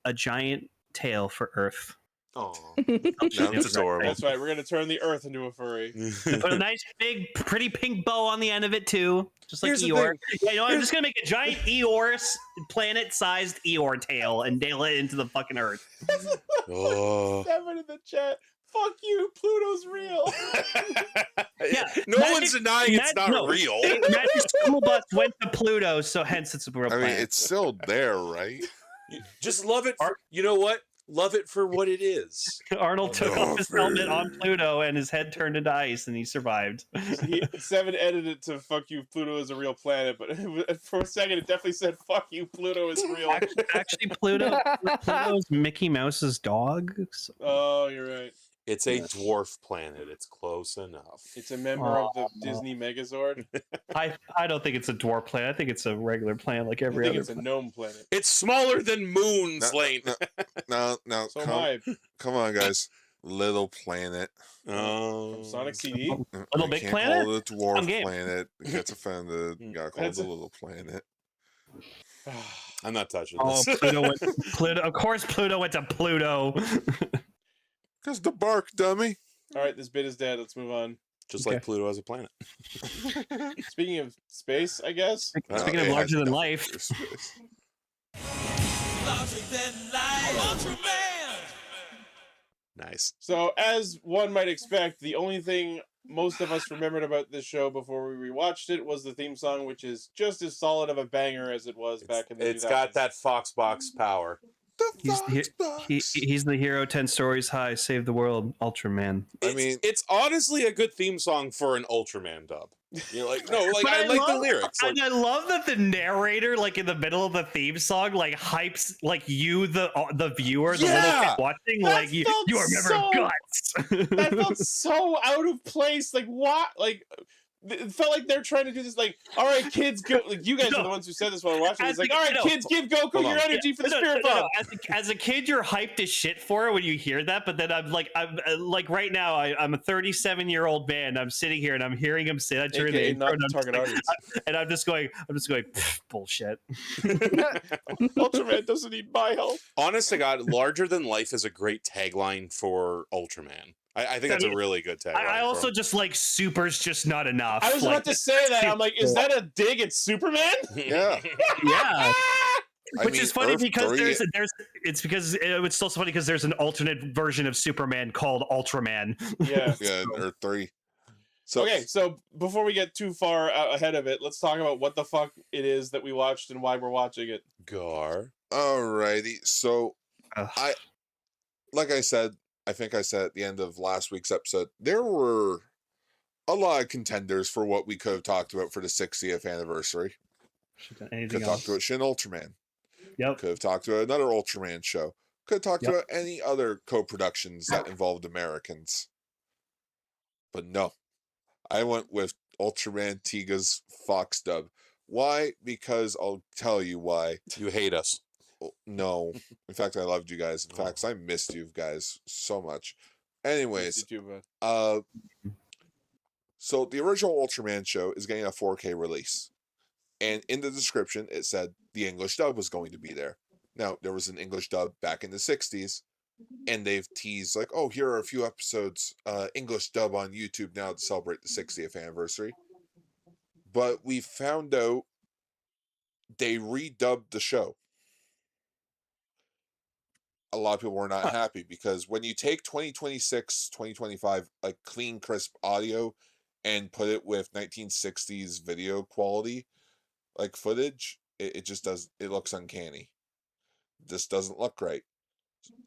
Speaker 2: a giant tail for Earth.
Speaker 8: Oh,
Speaker 1: That's adorable.
Speaker 3: That's right. We're gonna turn the Earth into a furry.
Speaker 2: Put a nice big pretty pink bow on the end of it too, just like
Speaker 8: Here's the
Speaker 2: Eeyore.
Speaker 8: thing.
Speaker 2: Yeah, I'm just gonna make a giant Eeyore planet-sized Eeyore tail and nail it into the fucking Earth.
Speaker 8: Oh.
Speaker 3: Seven in the chat. Fuck you, Pluto's real.
Speaker 2: Yeah,
Speaker 8: No one's denying it's not real.
Speaker 2: Magic School Bus went to Pluto, so hence it's a real
Speaker 1: I mean,
Speaker 2: planet.
Speaker 1: it's still there, right?
Speaker 8: Just love it. You know what? Love it for what it is.
Speaker 2: Arnold took off his helmet on Pluto, and his head turned into ice, and he survived.
Speaker 3: Seven edited it to "fuck you, Pluto is a real planet," but for a second it definitely said "fuck you, Pluto is real."
Speaker 2: Actually, Pluto's Mickey Mouse's dog. So-
Speaker 3: Oh, you're right.
Speaker 8: It's a dwarf planet. It's close enough.
Speaker 3: It's a member of the Disney Megazord.
Speaker 2: I don't think it's a dwarf planet. I think it's a regular planet like
Speaker 3: I
Speaker 2: every
Speaker 3: think
Speaker 2: other.
Speaker 3: it's a gnome planet.
Speaker 8: It's smaller than moons, Lane.
Speaker 1: No,
Speaker 3: So am I.
Speaker 1: come on, guys. Little planet.
Speaker 8: Oh,
Speaker 3: From Sonic CD.
Speaker 2: Little
Speaker 1: You
Speaker 2: Big
Speaker 1: can't
Speaker 2: Planet?
Speaker 1: Call it a
Speaker 2: I'm
Speaker 1: dwarf
Speaker 2: game.
Speaker 1: planet. It gets offended. You gotta call it
Speaker 3: That's
Speaker 1: a
Speaker 3: a-
Speaker 1: little planet.
Speaker 8: I'm not touching
Speaker 2: Oh,
Speaker 8: this.
Speaker 2: Pluto! Of course, Pluto went to Pluto.
Speaker 1: Cause the bark, dummy.
Speaker 3: All right, this bit is dead. Let's move on.
Speaker 8: Just
Speaker 2: Okay.
Speaker 8: like Pluto as a planet.
Speaker 3: Speaking of space, I guess.
Speaker 2: Speaking of
Speaker 1: it
Speaker 2: larger
Speaker 1: has
Speaker 2: than
Speaker 1: no
Speaker 2: life,
Speaker 1: outer space.
Speaker 8: Nice.
Speaker 3: So, as one might expect, the only thing most of us remembered about this show before we rewatched it was the theme song, which is just as solid of a banger as it was back in the 2000s.
Speaker 8: It's got that Foxbox power.
Speaker 1: The
Speaker 2: He's the,
Speaker 1: Fox
Speaker 2: he,
Speaker 1: Box.
Speaker 2: he's the hero 10 stories high, save the world, Ultraman.
Speaker 1: I mean,
Speaker 8: it's honestly a good theme song for an Ultraman dub. You're like, no, like
Speaker 2: But
Speaker 8: I like the
Speaker 2: love-
Speaker 8: lyrics. Like,
Speaker 2: and I love that the narrator, like in the middle of the theme song, like hypes like you, the viewer, the little
Speaker 8: Yeah!
Speaker 2: kid watching,
Speaker 3: That
Speaker 2: like you
Speaker 3: felt
Speaker 2: are a member of
Speaker 3: so-
Speaker 2: Guts.
Speaker 3: That felt so out of place. Like what? Like it felt like they're trying to do this. Like, all right, kids, go. Like you guys are the ones who said this while we're watching. It's like, all right, kids, give Goku
Speaker 8: Hold
Speaker 3: your
Speaker 8: on.
Speaker 3: energy for the
Speaker 2: No,
Speaker 3: spirit
Speaker 2: no,
Speaker 3: bomb.
Speaker 2: no. As a kid, you're hyped as shit for it when you hear that. But then I'm like right now, I'm a 37-year-old man. I'm sitting here and I'm hearing him say that during the
Speaker 3: AKA
Speaker 2: intro,
Speaker 3: not the target audience.
Speaker 2: and I'm just going, bullshit.
Speaker 3: Ultraman doesn't need my help.
Speaker 8: honest to God, larger than life is a great tagline for Ultraman. I think that's a really good tagline.
Speaker 2: I
Speaker 8: for
Speaker 2: also
Speaker 8: him.
Speaker 2: just like super's just not enough.
Speaker 3: I was
Speaker 2: like,
Speaker 3: about to say that. I'm like, is that a dig at Superman?
Speaker 1: yeah.
Speaker 2: yeah.
Speaker 1: I
Speaker 2: Which
Speaker 1: mean,
Speaker 2: is funny
Speaker 1: Earth
Speaker 2: because
Speaker 1: 3
Speaker 2: it's because it's still so funny because there's an alternate version of Superman called Ultraman.
Speaker 3: Yeah.
Speaker 1: Yeah, Earth 3. So,
Speaker 3: Okay, so before we get too far ahead of it, let's talk about what the fuck it is that we watched and why we're watching it.
Speaker 8: Gar.
Speaker 1: alrighty. So,
Speaker 2: Ugh.
Speaker 1: like I said, I think I said at the end of last week's episode, there were a lot of contenders for what we could have talked about for the 60th anniversary.
Speaker 2: Anything
Speaker 1: Could have
Speaker 2: else?
Speaker 1: talked about Shin Ultraman.
Speaker 2: Yep.
Speaker 1: Could have talked about another Ultraman show. Could have talked
Speaker 2: Yep.
Speaker 1: about any other co-productions that involved Americans. But no. I went with Ultraman Tiga's Fox dub. Why? Because I'll tell you why.
Speaker 8: You hate us.
Speaker 1: No. In fact, I loved you guys. In fact, I missed you guys so much. Anyways,
Speaker 3: You too, bud.
Speaker 1: so the original Ultraman show is getting a 4K release. And in the description, it said the English dub was going to be there. Now, there was an English dub back in the 60s, and they've teased, like, oh, here are a few episodes, English dub on YouTube now to celebrate the 60th anniversary. But we found out they redubbed the show. A lot of people were not happy because when you take 2026, 2025, like clean, crisp audio and put it with 1960s video quality, like footage, it just does, it looks uncanny. This doesn't look right.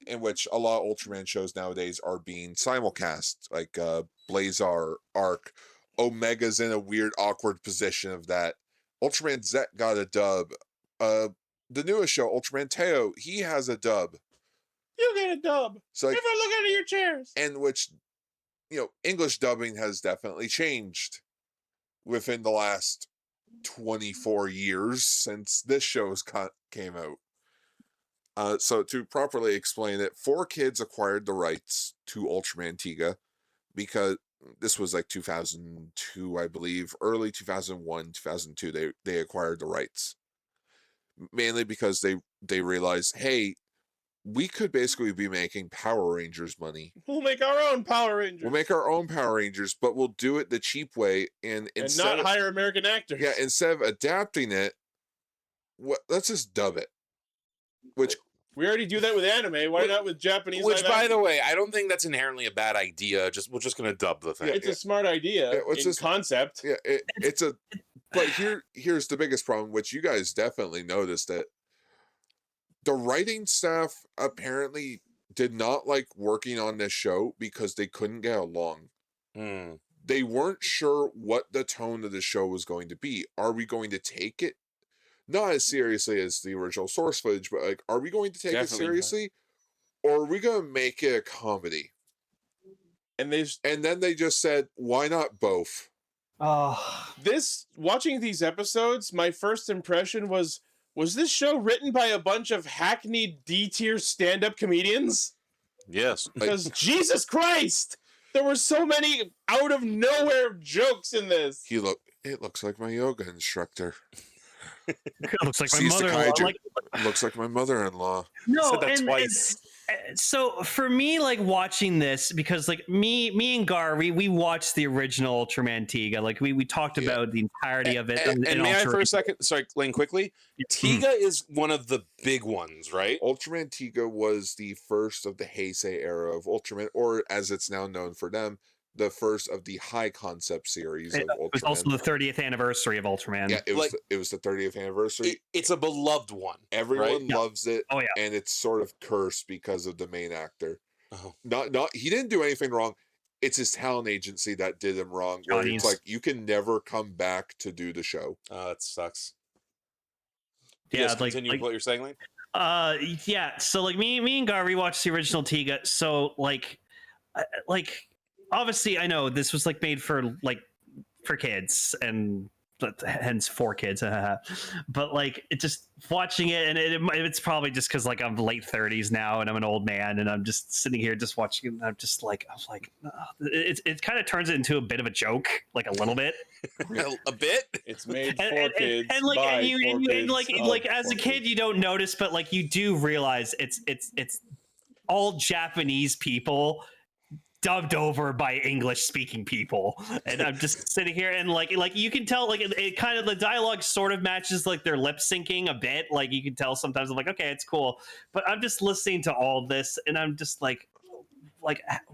Speaker 1: In which a lot of Ultraman shows nowadays are being simulcast, like Blazar, Arc, Omega's in a weird, awkward position of that. Ultraman Zeztz got a dub. The newest show, Ultraman Teo, he has a dub.
Speaker 3: You get a dub.
Speaker 1: So like,
Speaker 3: Everyone look under your chairs.
Speaker 1: and which, English dubbing has definitely changed within the last 24 years since this show's came out. So to properly explain it, 4Kids acquired the rights to Ultraman Tiga because this was like 2002, I believe, early 2001, 2002. They acquired the rights mainly because they realized, hey, we could basically be making Power Rangers money.
Speaker 3: We'll make our own Power Rangers.
Speaker 1: We'll make our own Power Rangers, but we'll do it the cheap way and
Speaker 3: not hire American actors.
Speaker 1: Yeah, instead of adapting it, let's just dub it. Which
Speaker 3: we already do that with anime. Why not with Japanese?
Speaker 8: Which,
Speaker 3: live
Speaker 8: by
Speaker 3: action?
Speaker 8: the way, I don't think that's inherently a bad idea. We're just gonna dub the thing.
Speaker 3: It's a smart idea
Speaker 1: it's
Speaker 3: in
Speaker 1: just-
Speaker 3: concept.
Speaker 1: yeah, it's a. But here's the biggest problem, which you guys definitely noticed that the writing staff apparently did not like working on this show because they couldn't get along.
Speaker 8: Mm.
Speaker 1: They weren't sure what the tone of the show was going to be. Are we going to take it not as seriously as the original source footage, but like, are we going to take
Speaker 3: Definitely
Speaker 1: it seriously, or are we going to make it a comedy?
Speaker 3: And
Speaker 1: then they just said, why not both?
Speaker 2: Oh,
Speaker 3: watching these episodes, my first impression was this show written by a bunch of hackneyed D-tier stand-up comedians?
Speaker 8: Yes.
Speaker 3: Because Jesus Christ, there were so many out of nowhere jokes in this.
Speaker 1: It looks like my yoga instructor.
Speaker 2: looks like my
Speaker 1: Sees the
Speaker 2: mother.
Speaker 1: kaiju.
Speaker 2: Like,
Speaker 1: Looks like my mother-in-law.
Speaker 2: no,
Speaker 8: Said that
Speaker 2: and
Speaker 8: twice.
Speaker 2: so for me, like watching this, because like me and Gar, we watched the original Ultraman Tiga. Like we talked
Speaker 1: Yeah.
Speaker 2: about the entirety of it.
Speaker 8: And
Speaker 2: in
Speaker 8: may I
Speaker 2: Ultra-
Speaker 8: for a second, sorry, Lane, quickly? Tiga is one of the big ones, right?
Speaker 1: Ultraman Tiga was the first of the Heisei era of Ultraman, or as it's now known for them, the first of the high concept series of
Speaker 2: It was also
Speaker 1: Ultraman.
Speaker 2: the 30th anniversary of Ultraman.
Speaker 1: Yeah, it was
Speaker 8: Like-
Speaker 1: it was the 30th anniversary.
Speaker 8: It's a beloved one.
Speaker 1: Everyone
Speaker 2: Yeah.
Speaker 1: loves it,
Speaker 2: Oh, yeah.
Speaker 1: and it's sort of cursed because of the main actor.
Speaker 8: Oh.
Speaker 1: Not he didn't do anything wrong. It's his talent agency that did him wrong. Where
Speaker 2: Johnny's.
Speaker 1: it's like you can never come back to do the show.
Speaker 8: That sucks.
Speaker 2: Yeah,
Speaker 8: Yes,
Speaker 2: like-
Speaker 8: continue
Speaker 2: like-
Speaker 8: what you're saying, Lane.
Speaker 2: Yeah, so like me and Gar rewatched the original Tiga, so like obviously I know this was like made for kids and hence for kids, but like it just watching it, and it's probably just because like I'm late 30s now and I'm an old man and I'm just sitting here just watching it, and I'm like it kind of turns it into a bit of a joke, like a little bit.
Speaker 8: A bit.
Speaker 3: It's made for
Speaker 2: and,
Speaker 3: kids.
Speaker 2: and like
Speaker 3: by
Speaker 2: and you,
Speaker 3: for
Speaker 2: and you- and
Speaker 3: kids,
Speaker 2: like
Speaker 3: of
Speaker 2: like as a
Speaker 3: for
Speaker 2: kid
Speaker 3: kids.
Speaker 2: you don't notice, but like you do realize it's all Japanese people dubbed over by English speaking people, and I'm just sitting here and like you can tell like it kind of the dialogue sort of matches like their lip syncing a bit, like you can tell sometimes. I'm like, okay, it's cool, but I'm just listening to all this and I'm just like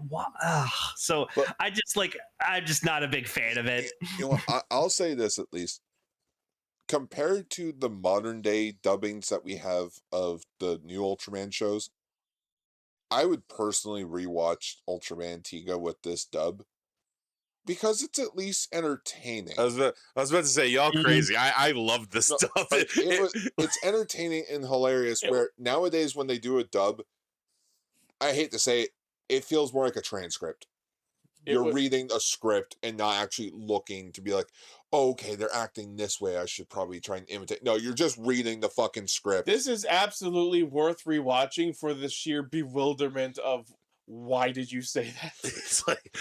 Speaker 2: what? So
Speaker 1: But-
Speaker 2: I'm just not a big fan of it.
Speaker 1: You know what? I'll say this at least. Compared to the modern day dubbings that we have of the new Ultraman shows, I would personally rewatch Ultraman Tiga with this dub because it's at least entertaining.
Speaker 8: I was about to say, y'all
Speaker 2: Mhm.
Speaker 8: crazy. I love this
Speaker 1: No,
Speaker 8: stuff.
Speaker 1: like, it's entertaining and hilarious. Where nowadays when they do a dub, I hate to say it feels more like a transcript. You're reading a script and not actually looking to be like, oh, okay, they're acting this way. I should probably try and imitate. No, you're just reading the fucking script.
Speaker 3: This is absolutely worth rewatching for the sheer bewilderment of why did you say that?
Speaker 8: It's like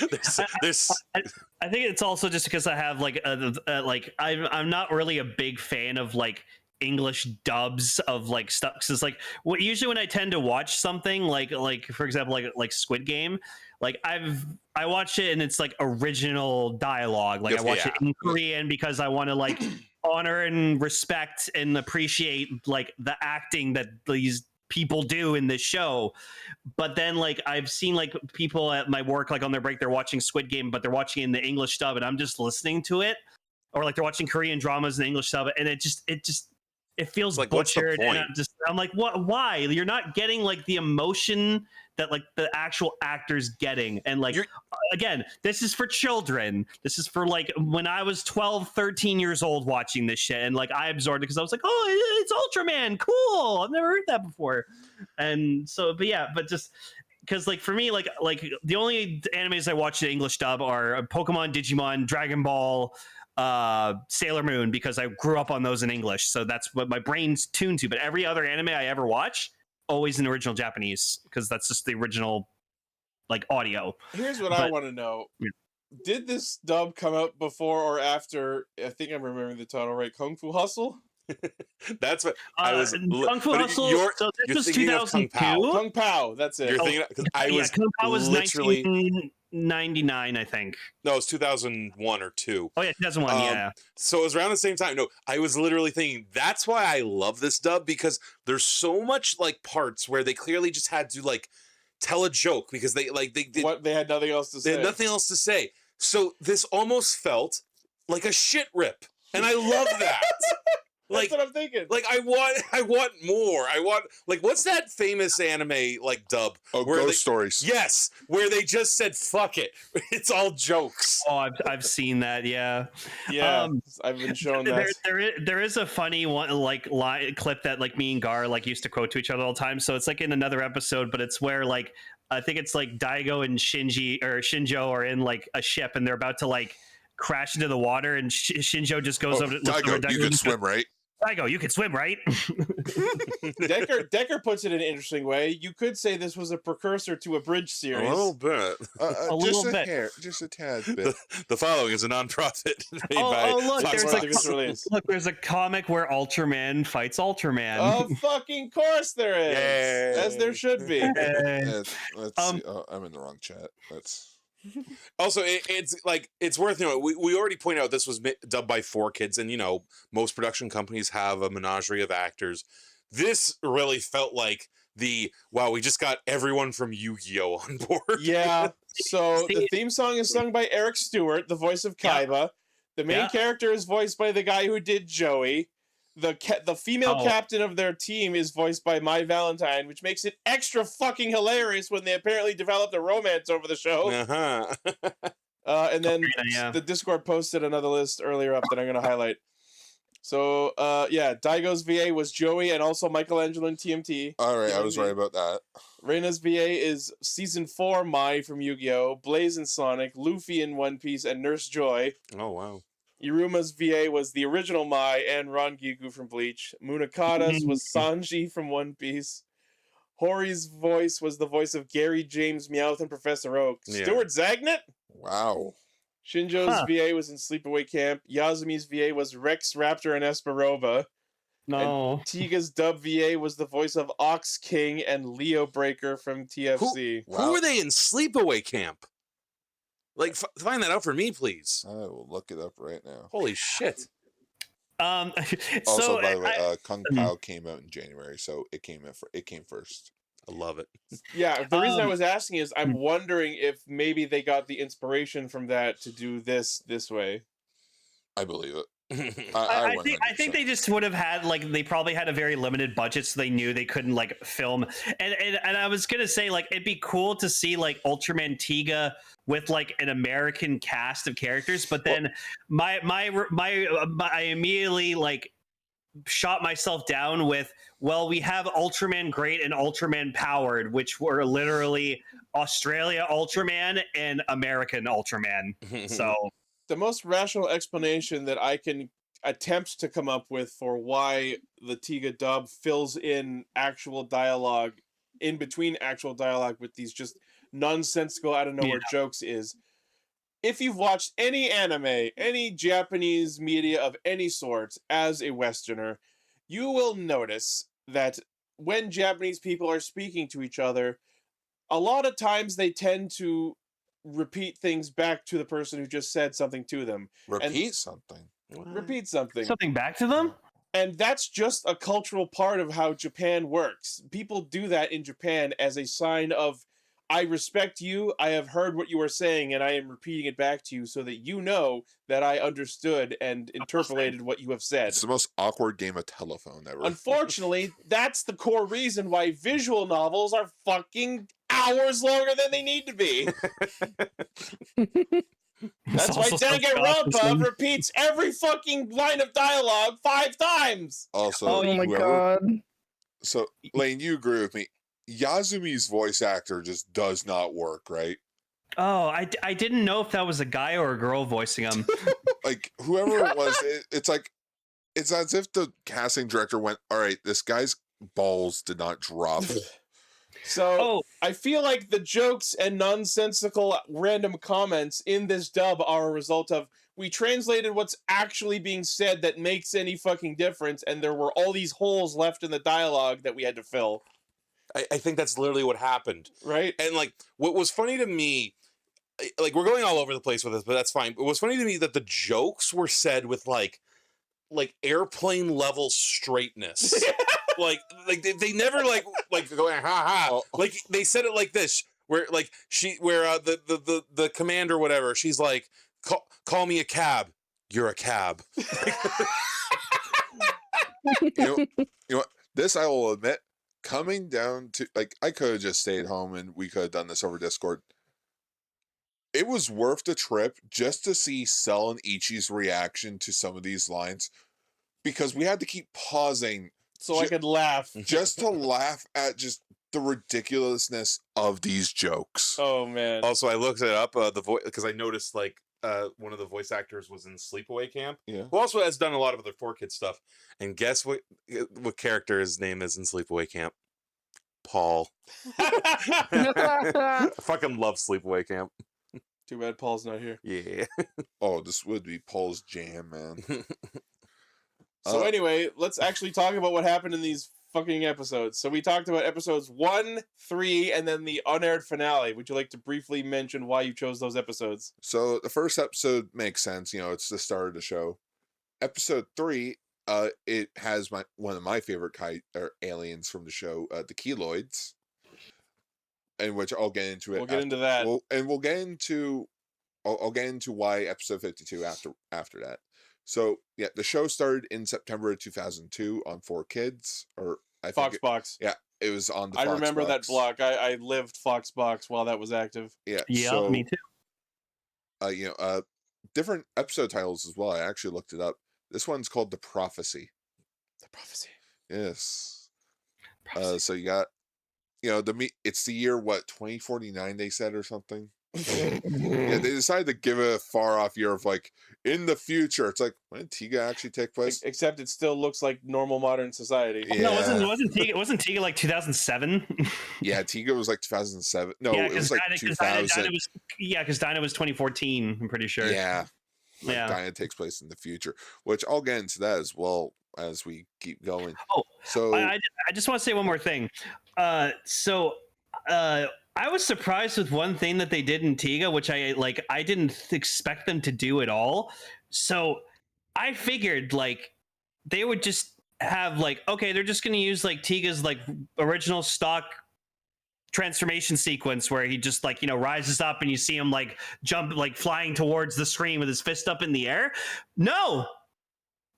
Speaker 8: there's
Speaker 2: I think it's also just because I have like I'm not really a big fan of like English dubs of like stuff. Cause it's like usually when I tend to watch something like for example like Squid Game, like I watch it and it's like original dialogue. Like I watch it in Korean because I want to like honor and respect and appreciate like the acting that these people do in this show. But then like I've seen like people at my work like on their break they're watching Squid Game but they're watching it in the English dub and I'm just listening to it, or like they're watching Korean dramas in the English dub and it feels
Speaker 8: like, what's the
Speaker 2: butchered, and
Speaker 8: point?
Speaker 2: I'm like, what? Why? You're not getting like the emotion that like the actual actor's getting, and like again, this is for children. This is for like when I was 12, 13 years old watching this shit, and like I absorbed it because I was like, oh, it's Ultraman, cool. I've never heard that before, and so, but just. Because like for me, like the only animes I watch in English dub are Pokemon, Digimon, Dragon Ball, Sailor Moon, because I grew up on those in English, so that's what my brain's tuned to. But every other anime I ever watch, always in original Japanese, because that's just the original like audio.
Speaker 3: Here's what I want to know.
Speaker 2: Yeah.
Speaker 3: Did this dub come out before or after, I think I'm remembering the title right, Kung Fu Hustle?
Speaker 8: that's what I was.
Speaker 2: Kung Fu
Speaker 8: but
Speaker 2: Hustle. So this
Speaker 8: you're
Speaker 2: was
Speaker 8: thinking of Kung
Speaker 2: 2002.
Speaker 8: Pao.
Speaker 3: Kung Pao, that's it.
Speaker 8: You're thinking because I was
Speaker 2: Kung Pao was
Speaker 8: literally
Speaker 2: 1999, I think.
Speaker 8: no, it was 2001 or 2.
Speaker 2: Oh yeah, 2001. Yeah.
Speaker 8: So it was around the same time. No, I was literally thinking that's why I love this dub, because there's so much like parts where they clearly just had to like tell a joke because they
Speaker 3: had nothing else to say.
Speaker 8: They had nothing else to say. So this almost felt like a shit rip, and I love that.
Speaker 3: That's what I'm thinking.
Speaker 8: Like I want more. I want like what's that famous anime like dub?
Speaker 1: Oh, Ghost Stories.
Speaker 8: Yes, where they just said fuck it. It's all jokes.
Speaker 2: Oh, I've seen that. Yeah.
Speaker 3: Yeah, I've been shown that.
Speaker 2: There is a funny one like clip that like me and Gar like used to quote to each other all the time. So it's like in another episode, but it's where like I think it's like Daigo and Shinjo are in like a ship and they're about to like crash into the water, and Shinjo just goes over to
Speaker 1: Daigo, you can swim, right?
Speaker 2: Daigo, you can swim, right?
Speaker 3: Decker puts it in an interesting way. You could say this was a precursor to a bridge series.
Speaker 8: A little bit.
Speaker 2: A little
Speaker 1: just a
Speaker 2: bit.
Speaker 1: hair, just a tad bit.
Speaker 8: The following is a nonprofit made by
Speaker 2: Look,
Speaker 8: Fox
Speaker 2: there's
Speaker 8: Sports.
Speaker 2: there's a comic where Ultraman fights Ultraman.
Speaker 3: Oh, fucking course there is.
Speaker 8: Yay.
Speaker 3: As there should be.
Speaker 1: Let's see. Oh, I'm in the wrong chat. That's
Speaker 8: Also, it's worth noting. We already pointed out this was dubbed by 4Kids, and most production companies have a menagerie of actors. This really felt like wow, we just got everyone from Yu-Gi-Oh on board.
Speaker 3: Yeah. So the
Speaker 2: See-
Speaker 3: theme song is sung by Eric Stewart, the voice of
Speaker 2: Yeah.
Speaker 3: Kaiba. The main
Speaker 2: Yeah.
Speaker 3: character is voiced by the guy who did Joey. The female
Speaker 2: Oh.
Speaker 3: captain of their team is voiced by My Valentine, which makes it extra fucking hilarious when they apparently developed a romance over the show.
Speaker 8: Uh-huh.
Speaker 3: And then
Speaker 2: Yeah.
Speaker 3: the Discord posted another list earlier up that I'm going to highlight. So, yeah, Daigo's VA was Joey and also Michelangelo in TMT.
Speaker 1: All right, I was
Speaker 3: Giving
Speaker 1: right about that.
Speaker 3: Reina's VA is Season 4 Mai from Yu-Gi-Oh!, Blaze and Sonic, Luffy in One Piece, and Nurse Joy.
Speaker 8: Oh, wow.
Speaker 3: Iruma's VA was the original Mai and Ron Gigu from Bleach. Munakata's was Sanji from One Piece. Hori's voice was the voice of Gary James Meowth and Professor Oak.
Speaker 8: Yeah.
Speaker 3: Stuart Zagnut?
Speaker 1: Wow.
Speaker 3: Shinjo's VA was in Sleepaway Camp. Yazumi's VA was Rex Raptor and Esperova.
Speaker 2: No.
Speaker 3: Tiga's dub VA was the voice of Ox King and Leo Breaker from TFC.
Speaker 8: Who were they in Sleepaway Camp? Like, find that out for me, please.
Speaker 1: I will look it up right now.
Speaker 8: Holy shit.
Speaker 2: So
Speaker 1: Also, by the way, Kung
Speaker 2: Mhm.
Speaker 1: Pao came out in January, so it came first.
Speaker 8: I love it.
Speaker 3: Yeah, the reason I
Speaker 2: Um,
Speaker 3: was asking is I'm wondering if maybe they got the inspiration from that to do this way.
Speaker 1: I believe it.
Speaker 2: I think they just would have had like they probably had a very limited budget, so they knew they couldn't like film. And I was gonna say like it'd be cool to see like Ultraman Tiga with like an American cast of characters, but then I immediately like shot myself down with, well, we have Ultraman Great and Ultraman Powered, which were literally Australia Ultraman and American Ultraman. So
Speaker 3: The most rational explanation that I can attempt to come up with for why the Tiga dub fills in actual dialogue in between actual dialogue with these just nonsensical out of nowhere jokes is if you've watched any anime, any Japanese media of any sort as a Westerner, you will notice that when Japanese people are speaking to each other, a lot of times they tend to repeat things back to the person who just said something to them.
Speaker 1: Repeat something.
Speaker 3: Repeat something.
Speaker 2: something back to them.
Speaker 3: And that's just a cultural part of how Japan works. People do that in Japan as a sign of, I respect you, I have heard what you are saying, and I am repeating it back to you so that you know that I understood and interpolated what you have said.
Speaker 1: It's the most awkward game of telephone ever.
Speaker 3: Unfortunately, that's the core reason why visual novels are fucking hours longer than they need to be. That's why Danganronpa repeats every fucking line of dialogue 5 times.
Speaker 1: Also,
Speaker 7: Oh my
Speaker 1: whoever-
Speaker 7: god.
Speaker 1: So, Lane, you agree with me. Yazumi's voice actor just does not work, right?
Speaker 2: Oh, I didn't know if that was a guy or a girl voicing him.
Speaker 1: Like, whoever it was, it's like, it's as if the casting director went, all right, this guy's balls did not drop.
Speaker 3: So
Speaker 2: Oh,
Speaker 3: I feel like the jokes and nonsensical random comments in this dub are a result of we translated what's actually being said that makes any fucking difference, and there were all these holes left in the dialogue that we had to fill.
Speaker 8: I think that's literally what happened.
Speaker 3: Right?
Speaker 8: And like, what was funny to me, like, we're going all over the place with this, but that's fine. It was funny to me that the jokes were said with like airplane level straightness. like they never like going ha ha. Like they said it like this, where like the commander, whatever, she's like, call me a cab. You're a cab.
Speaker 1: you know what? This I will admit, coming down to, like, I could have just stayed home and we could have done this over Discord. It was worth the trip just to see Cell and Ichi's reaction to some of these lines, because we had to keep pausing
Speaker 3: So I could laugh.
Speaker 1: just to laugh at just the ridiculousness of these jokes.
Speaker 3: Oh man.
Speaker 8: Also, I looked it up, the voice, because I noticed like one of the voice actors was in Sleepaway Camp,
Speaker 1: Yeah.
Speaker 8: who also has done a lot of other 4Kids stuff. And guess what character his name is in Sleepaway Camp? Paul. I fucking love Sleepaway Camp.
Speaker 3: Too bad Paul's not here.
Speaker 8: Yeah.
Speaker 1: Oh, this would be Paul's jam, man.
Speaker 3: So anyway, let's actually talk about what happened in these fucking episodes. So we talked about episodes 1, 3, and then the unaired finale. Would you like to briefly mention why you chose those episodes?
Speaker 1: So the first episode makes sense. You know, it's the start of the show. Episode 3, It has one of my favorite aliens from the show, the Keloids, in which I'll get into it.
Speaker 3: We'll get into that.
Speaker 1: We'll get into. I'll get into why episode 52 after that. So yeah, the show started in September of 2002 on 4Kids, or I think
Speaker 3: Foxbox.
Speaker 1: yeah, it was on the.
Speaker 3: I remember
Speaker 1: Foxbox.
Speaker 3: that block. I lived Foxbox while that was active.
Speaker 1: Yeah.
Speaker 2: Yeah,
Speaker 1: So,
Speaker 2: me too.
Speaker 1: Different episode titles as well. I actually looked it up. This one's called The Prophecy.
Speaker 3: The Prophecy.
Speaker 1: Yes. So you got, it's the year, 2049 they said or something. Yeah, they decided to give it a far off year of like in the future. It's like, when did Tiga actually take place?
Speaker 3: Except it still looks like normal modern society.
Speaker 1: Yeah.
Speaker 2: No, wasn't Tiga like 2007?
Speaker 1: Yeah, Tiga was like 2007. No, it was like 2000.
Speaker 2: Because Dinah was 2014. I'm pretty sure.
Speaker 1: Yeah.
Speaker 2: Yeah.
Speaker 1: Dinah takes place in the future, which I'll get into that as well as we keep going.
Speaker 2: Oh,
Speaker 1: so
Speaker 2: I just want to say one more thing. I was surprised with one thing that they did in Tiga, which I didn't expect them to do at all. So I figured like they would just have like, okay, they're just going to use like Tiga's like original stock transformation sequence where he just like, rises up and you see him like jump, like flying towards the screen with his fist up in the air. No,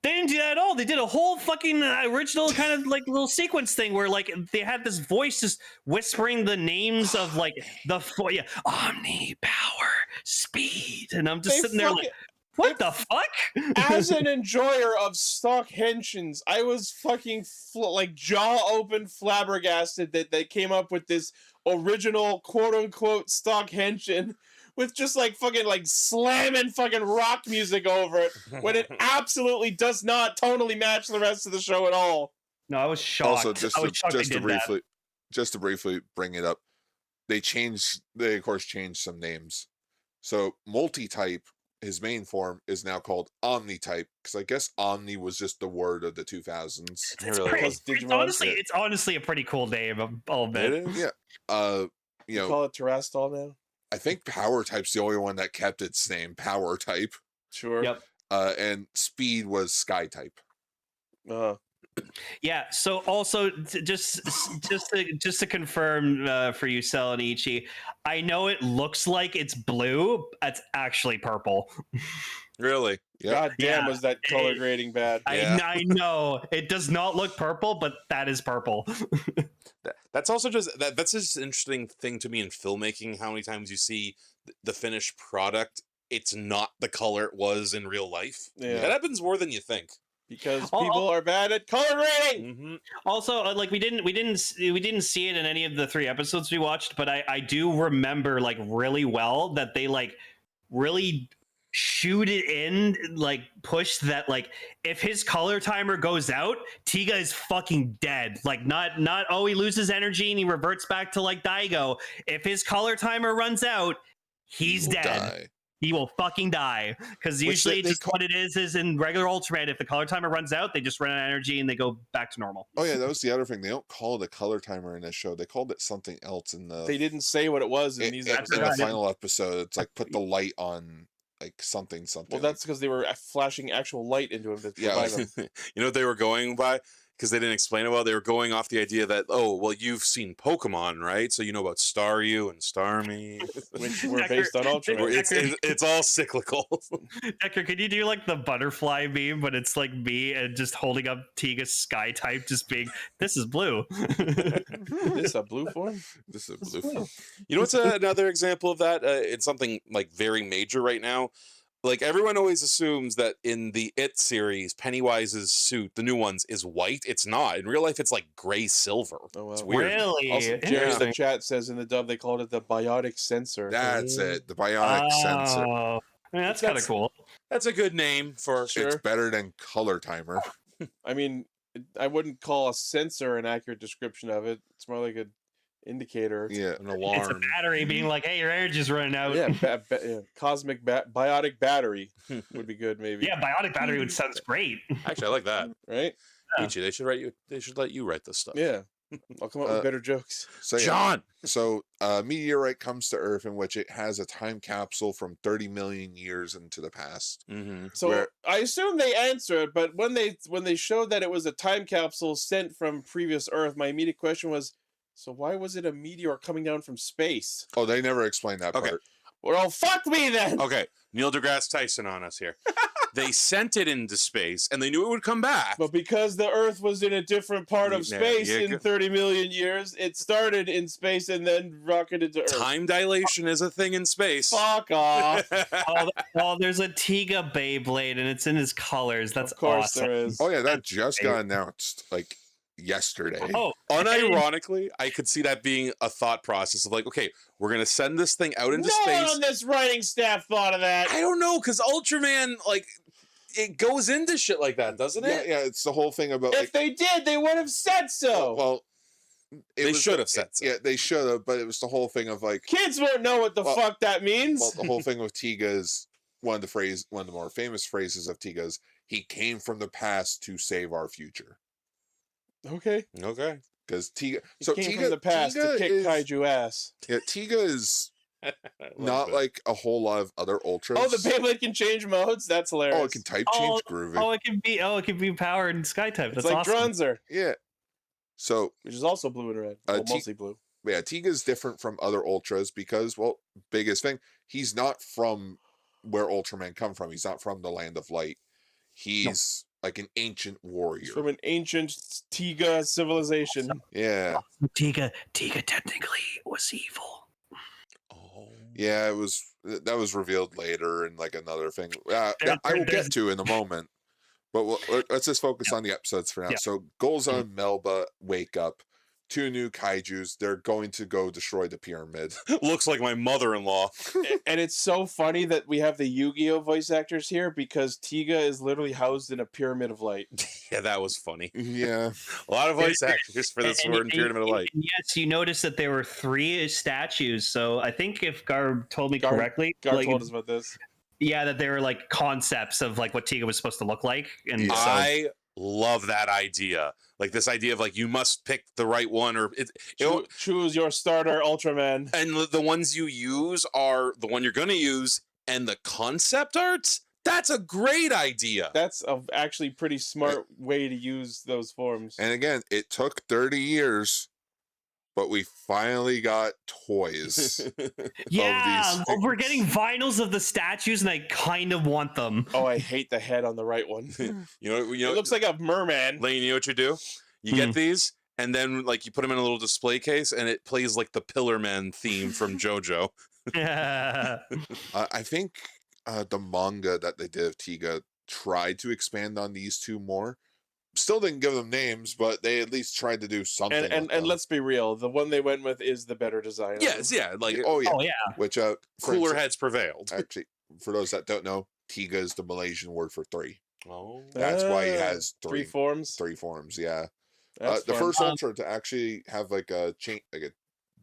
Speaker 2: they didn't do that at all. They did a whole fucking original kind of like little sequence thing where like they had this voice just whispering the names of like Omni, Power, Speed, and I'm just sitting there like, what the fuck?
Speaker 3: As an enjoyer of stock henshins, I was fucking like jaw open, flabbergasted that they came up with this original quote unquote stock henshin with just like fucking like slamming fucking rock music over it when it absolutely does not tonally match the rest of the show at all.
Speaker 2: No, I was shocked.
Speaker 1: Also, just to briefly bring it up, they of course changed some names. So multi-type, his main form, is now called Omni-type, because I guess Omni was just the word of the 2000s.
Speaker 2: It's honestly a pretty cool name. I'll admit.
Speaker 1: Yeah.
Speaker 3: You call it Terrestrial now?
Speaker 1: I think Power Type's the only one that kept its name, Power Type.
Speaker 3: Sure.
Speaker 2: Yep.
Speaker 1: And Speed was Sky Type.
Speaker 2: Yeah. So also, just to confirm for you, Sel and Ichi, I know it looks like it's blue. It's actually purple.
Speaker 8: Really?
Speaker 1: Yep.
Speaker 3: God damn, was that color grading bad?
Speaker 2: I know it does not look purple, but that is purple.
Speaker 8: That's also that's just an interesting thing to me in filmmaking. How many times you see the finished product, it's not the color it was in real life.
Speaker 3: Yeah.
Speaker 8: That happens more than you think.
Speaker 3: Because people are bad at color grading.
Speaker 8: Mm-hmm.
Speaker 2: Also, like we didn't see it in any of the 3 episodes we watched, but I do remember like really well that they like really shoot it in, like push that like if his color timer goes out, Tiga is fucking dead. Like not he loses energy and he reverts back to like Daigo. If his color timer runs out, he's dead.
Speaker 1: Die.
Speaker 2: He will fucking die, because usually what it is in regular Ultraman, if the color timer runs out, they just run out of energy and they go back to normal.
Speaker 1: Oh yeah, that was the other thing. They don't call it a color timer in this show. They called it something else in the.
Speaker 3: They didn't say what it was in these episodes.
Speaker 1: In the final episode, it's like put the light on, like something.
Speaker 3: Well, that's because they were flashing actual light into him.
Speaker 8: You know what they were going by? Because they didn't explain it well. They were going off the idea that, you've seen Pokemon, right? So you know about Staryu and Starmie.
Speaker 3: Which were based on Ultraman.
Speaker 8: It's all cyclical.
Speaker 2: Decker, can you do like the butterfly meme, but it's like me and just holding up Tiga's Sky Type, just being, this is blue.
Speaker 3: This a blue form?
Speaker 1: This is a blue form.
Speaker 8: You know what's another example of that? It's something like very major right now. Like everyone always assumes that in the It series, Pennywise's suit, the new ones, is white. It's not. In real life, it's like gray silver.
Speaker 3: Oh, wow.
Speaker 8: It's weird.
Speaker 2: Really?
Speaker 3: Also, Jerry in the chat says in the dub they called it the biotic sensor.
Speaker 1: That's it. The bionic sensor.
Speaker 2: I mean, that's kind of cool.
Speaker 8: That's a good name for
Speaker 1: It's better than color timer.
Speaker 3: I mean, I wouldn't call a sensor an accurate description of it. It's more like an indicator.
Speaker 1: Yeah,
Speaker 8: an alarm.
Speaker 2: It's a battery being like, hey, your energy's running out.
Speaker 3: Yeah, cosmic biotic battery would be good, maybe.
Speaker 2: Yeah, biotic battery would sound great.
Speaker 8: Actually, I like that.
Speaker 3: Right?
Speaker 8: Ichi, they should let you write this stuff.
Speaker 3: Yeah. I'll come up with better jokes.
Speaker 1: So yeah,
Speaker 8: John.
Speaker 1: so a meteorite comes to Earth in which it has a time capsule from 30 million years into the past.
Speaker 8: Mm-hmm.
Speaker 3: So
Speaker 1: Where-
Speaker 3: I assume they answered, but when they showed that it was a time capsule sent from previous Earth, my immediate question was, so why was it a meteor coming down from space?
Speaker 1: Oh, they never explained that
Speaker 8: Okay.
Speaker 1: part.
Speaker 3: Well, fuck me then.
Speaker 8: Okay, Neil deGrasse Tyson on us here. They sent it into space, and they knew it would come back.
Speaker 3: But because the Earth was in a different part of
Speaker 8: Yeah,
Speaker 3: space
Speaker 8: yeah,
Speaker 3: in
Speaker 8: good.
Speaker 3: 30 million years, it started in space and then rocketed to Earth.
Speaker 8: Time dilation is a thing in space.
Speaker 3: Fuck off.
Speaker 2: Oh, there's a Tiga Beyblade, and it's in his colors. That's
Speaker 3: Of course
Speaker 2: awesome.
Speaker 3: there is.
Speaker 1: Oh yeah, that just got announced like yesterday.
Speaker 2: Oh,
Speaker 8: Unironically, I could see that being a thought process of like, okay, we're gonna send this thing out into
Speaker 3: No one
Speaker 8: space.
Speaker 3: on this writing staff thought of that.
Speaker 8: I don't know, because Ultraman, like, it goes into shit like that, doesn't
Speaker 1: Yeah,
Speaker 8: it?
Speaker 1: yeah, it's the whole thing about
Speaker 3: If
Speaker 1: like,
Speaker 3: they did, they would have said so.
Speaker 1: well,
Speaker 8: They should have said so.
Speaker 1: Yeah, they should have, but it was the whole thing of like,
Speaker 3: Kids won't know what the
Speaker 1: Well-
Speaker 3: fuck that means.
Speaker 1: well, the whole thing with Tiga is one of the more famous phrases of Tiga is he came from the past to save our future.
Speaker 3: Okay.
Speaker 8: Okay.
Speaker 1: Because Tiga,
Speaker 3: He
Speaker 1: so
Speaker 3: came
Speaker 1: Tiga,
Speaker 3: from the past to
Speaker 1: Tiga
Speaker 3: kick
Speaker 1: is,
Speaker 3: kaiju ass.
Speaker 1: yeah, Tiga is
Speaker 8: I love
Speaker 1: not
Speaker 8: it.
Speaker 1: like a whole lot of other ultras.
Speaker 3: Oh, the Beyblade can change modes? That's hilarious.
Speaker 1: Oh, it can type change groovy.
Speaker 2: Oh, it can be powered in Sky type.
Speaker 3: It's
Speaker 2: That's
Speaker 3: like
Speaker 2: awesome.
Speaker 3: Dronzer,
Speaker 1: Yeah. So
Speaker 3: which is also blue and red. Well, mostly blue.
Speaker 1: yeah, Tiga's different from other ultras because, well, biggest thing, he's not from where Ultraman come from. He's not from the land of light. He's like an ancient warrior.
Speaker 3: It's from an ancient Tiga civilization.
Speaker 1: Yeah.
Speaker 2: Tiga technically was evil.
Speaker 8: Oh.
Speaker 1: Yeah, that was revealed later and like another thing.
Speaker 2: There-
Speaker 1: I will
Speaker 2: there's-
Speaker 1: get to in a moment. But let's just focus on the episodes for now.
Speaker 2: Yeah.
Speaker 1: So Golza and Melba wake up. Two new kaijus. They're going to go destroy the pyramid.
Speaker 8: Looks like my mother-in-law.
Speaker 3: And it's so funny that we have the Yu-Gi-Oh voice actors here because Tiga is literally housed in a pyramid of light.
Speaker 8: Yeah, that was funny.
Speaker 1: Yeah.
Speaker 8: A lot of voice actors for this Sword and Pyramid of Light.
Speaker 2: and yes, you noticed that there were 3 statues. So I think if Garb told me correctly,
Speaker 3: Gar
Speaker 2: like,
Speaker 3: told us about this.
Speaker 2: yeah, that they were like concepts of like what Tiga was supposed to look like. And
Speaker 1: Yeah.
Speaker 2: so,
Speaker 8: I love that idea. Like this idea of like you must pick the right one, or
Speaker 3: Choose your starter Ultraman.
Speaker 8: and the ones you use are the one you're gonna use, and the concept arts. That's a great idea.
Speaker 3: That's a actually pretty smart way to use those forms.
Speaker 1: And again, it took 30 years, but we finally got toys.
Speaker 2: yeah,
Speaker 1: these
Speaker 2: we're
Speaker 1: things.
Speaker 2: getting vinyls of the statues, and I kind of want them.
Speaker 3: Oh, I hate the head on the right one.
Speaker 8: You know,
Speaker 3: It looks like a merman.
Speaker 8: Lane, you know what you do? You get these, and then like you put them in a little display case, and it plays like the Pillar Man theme from JoJo.
Speaker 2: Yeah.
Speaker 1: I think the manga that they did of Tiga tried to expand on these two more. Still didn't give them names, but they at least tried to do something.
Speaker 3: And
Speaker 1: with them.
Speaker 3: let's be real, the one they went with is the better design. of
Speaker 8: Yes,
Speaker 3: them.
Speaker 8: yeah, like
Speaker 1: Oh yeah,
Speaker 2: Oh yeah.
Speaker 1: which
Speaker 8: cooler
Speaker 1: instance-
Speaker 8: heads prevailed.
Speaker 1: Actually, for those that don't know, Tiga is the Malaysian word for 3.
Speaker 8: Oh,
Speaker 1: That's why he
Speaker 3: Ah,
Speaker 1: has
Speaker 3: three
Speaker 1: three
Speaker 3: forms.
Speaker 1: forms. Yeah,
Speaker 3: That's
Speaker 1: the
Speaker 3: fun.
Speaker 1: first ultra to actually have like a change,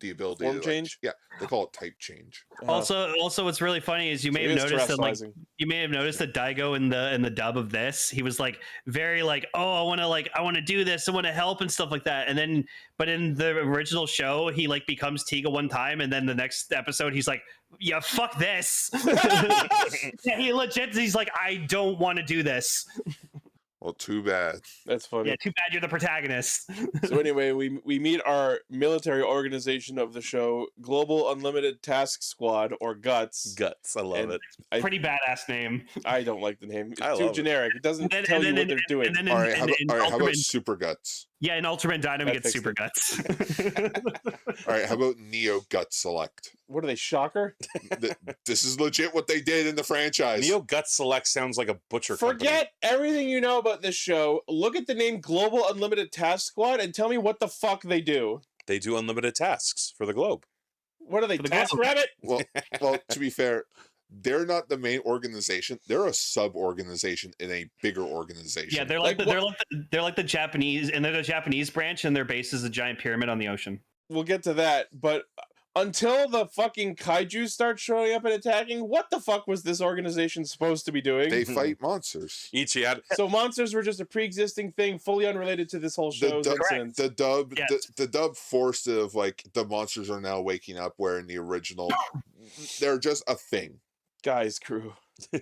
Speaker 1: the ability
Speaker 3: Form
Speaker 1: to, like,
Speaker 3: change?
Speaker 1: yeah, they call it type change.
Speaker 2: Also, what's really funny is you may
Speaker 3: So
Speaker 2: have
Speaker 3: it is
Speaker 2: noticed that, like,
Speaker 3: terrestrializing.
Speaker 2: you may have noticed that Daigo in the dub of this, he was like very like, oh, I want to do this, I want to help and stuff like that. And then, but in the original show, he like becomes Tiga one time, and then the next episode, he's like, yeah, fuck this. Yeah, he's like, I don't want to do this.
Speaker 1: Well, too bad.
Speaker 3: That's funny.
Speaker 2: Yeah, too bad you're the protagonist.
Speaker 3: So anyway, we meet our military organization of the show, Global Unlimited Task Squad, or GUTS.
Speaker 8: guts! I love
Speaker 3: And
Speaker 8: it.
Speaker 2: Pretty badass name.
Speaker 3: I don't like the name. It's
Speaker 8: I
Speaker 3: too
Speaker 8: love it.
Speaker 3: generic. It doesn't tell you what they're doing.
Speaker 2: And then
Speaker 1: All right, how about,
Speaker 2: in
Speaker 1: all right, how about
Speaker 2: Ultraman,
Speaker 1: Super Guts?
Speaker 2: yeah, in Ultraman Dynamo
Speaker 3: That
Speaker 2: gets
Speaker 3: fixed
Speaker 2: Super
Speaker 3: it.
Speaker 2: Guts.
Speaker 1: All right, how about Neo Gut Select?
Speaker 3: What are they, Shocker?
Speaker 1: This is legit what they did in the franchise.
Speaker 8: Neo Gut Select sounds like a butcher. company.
Speaker 3: Forget everything you know about this show. Look at the name Global Unlimited Task Squad and tell me what the fuck they do.
Speaker 8: They do unlimited tasks for the globe.
Speaker 3: What are they,
Speaker 2: For the
Speaker 3: Task
Speaker 2: Globe.
Speaker 3: Rabbit?
Speaker 1: Well, to be fair, they're not the main organization. They're a sub-organization in a bigger organization.
Speaker 2: Yeah, they're
Speaker 3: Like
Speaker 2: they're like the Japanese, and they're the Japanese branch, and their base is a giant pyramid on the ocean.
Speaker 3: We'll get to that, but until the fucking kaiju start showing up and attacking, what the fuck was this organization supposed to be doing?
Speaker 1: They fight monsters.
Speaker 8: Ichi had
Speaker 3: So monsters were just a pre-existing thing, fully unrelated to this whole show's incidents.
Speaker 1: The dub forced it of like the monsters are now waking up, where in the original they're just a thing.
Speaker 3: Guys, crew.
Speaker 8: you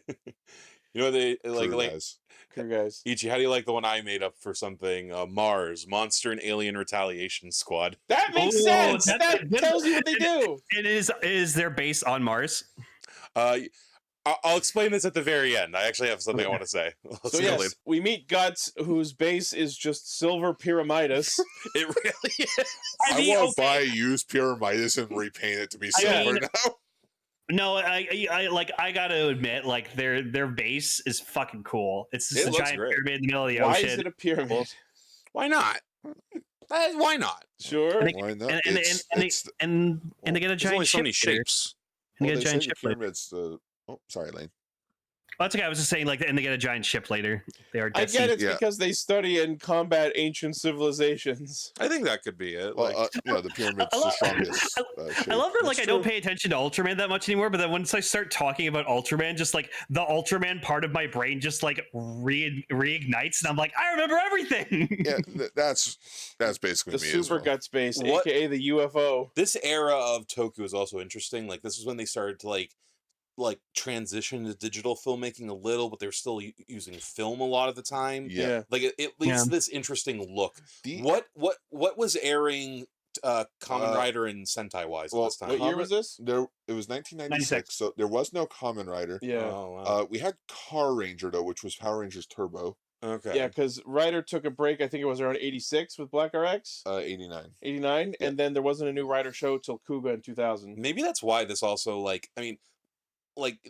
Speaker 8: know they like
Speaker 1: Crew
Speaker 8: like
Speaker 1: guys.
Speaker 3: Crew guys.
Speaker 8: Ichi, how do you like the one I made up for something? Mars, Monster and Alien Retaliation Squad.
Speaker 3: That makes
Speaker 2: Ooh,
Speaker 3: sense.
Speaker 2: that's
Speaker 3: That tells you what they do.
Speaker 2: It is their base on Mars?
Speaker 8: I'll explain this at the very end. I actually have something I want to say.
Speaker 3: So yes, we meet Guts, whose base is just silver pyramidas.
Speaker 8: It really is.
Speaker 1: I want to buy a used Pyramidas and repaint it to be silver now.
Speaker 2: No, I gotta admit, like their base is fucking cool. It's just
Speaker 8: It
Speaker 2: a
Speaker 8: looks
Speaker 2: giant
Speaker 8: great.
Speaker 2: pyramid in the middle of the
Speaker 3: Why
Speaker 2: ocean.
Speaker 3: is it a pyramid?
Speaker 8: Why not? Why not?
Speaker 3: Sure.
Speaker 2: And they-
Speaker 1: Why not?
Speaker 2: and they get a
Speaker 8: There's
Speaker 2: giant
Speaker 8: only so many
Speaker 2: ship later.
Speaker 8: shapes.
Speaker 2: And they
Speaker 1: Well,
Speaker 2: get a
Speaker 1: they
Speaker 2: giant
Speaker 1: say the
Speaker 2: ship later.
Speaker 1: pyramids. Oh, sorry, Lane.
Speaker 2: Oh, that's okay. I was just saying, like, and they get a giant ship later. They are.
Speaker 3: I get it's
Speaker 1: Yeah.
Speaker 3: because they study and combat ancient civilizations.
Speaker 8: I think that could be it.
Speaker 1: Well,
Speaker 8: Like,
Speaker 1: the pyramid's
Speaker 2: I
Speaker 1: the
Speaker 2: love-
Speaker 1: strongest. Shape.
Speaker 2: I love that, like,
Speaker 8: That's
Speaker 2: I don't
Speaker 8: true.
Speaker 2: pay attention to Ultraman that much anymore, but then once I start talking about Ultraman, just like the Ultraman part of my brain just like reignites, and I'm like, I remember everything.
Speaker 1: Yeah, that's basically
Speaker 3: The
Speaker 1: me as
Speaker 3: super
Speaker 1: well.
Speaker 3: gut space,
Speaker 8: What-
Speaker 3: aka the UFO.
Speaker 8: this era of Toku is also interesting. Like, this is when they started to like transition to digital filmmaking a little, but they're still using film a lot of the time.
Speaker 1: Yeah.
Speaker 8: Like it leads to this interesting look.
Speaker 1: The-
Speaker 8: What was airing Kamen Rider and Sentai wise at
Speaker 1: well,
Speaker 8: this time?
Speaker 3: What year was this?
Speaker 1: There, it was 1996, so there was no Kamen Rider.
Speaker 3: Yeah.
Speaker 8: Oh, wow.
Speaker 1: We had Car Ranger though, which was Power Rangers Turbo,
Speaker 8: Okay.
Speaker 3: Yeah, because Ryder took a break, I think it was around 86 with Black RX,
Speaker 1: 89.
Speaker 3: 89,
Speaker 1: Yeah.
Speaker 3: and then there wasn't a new Ryder show till Kuga in 2000.
Speaker 8: Maybe that's why this also like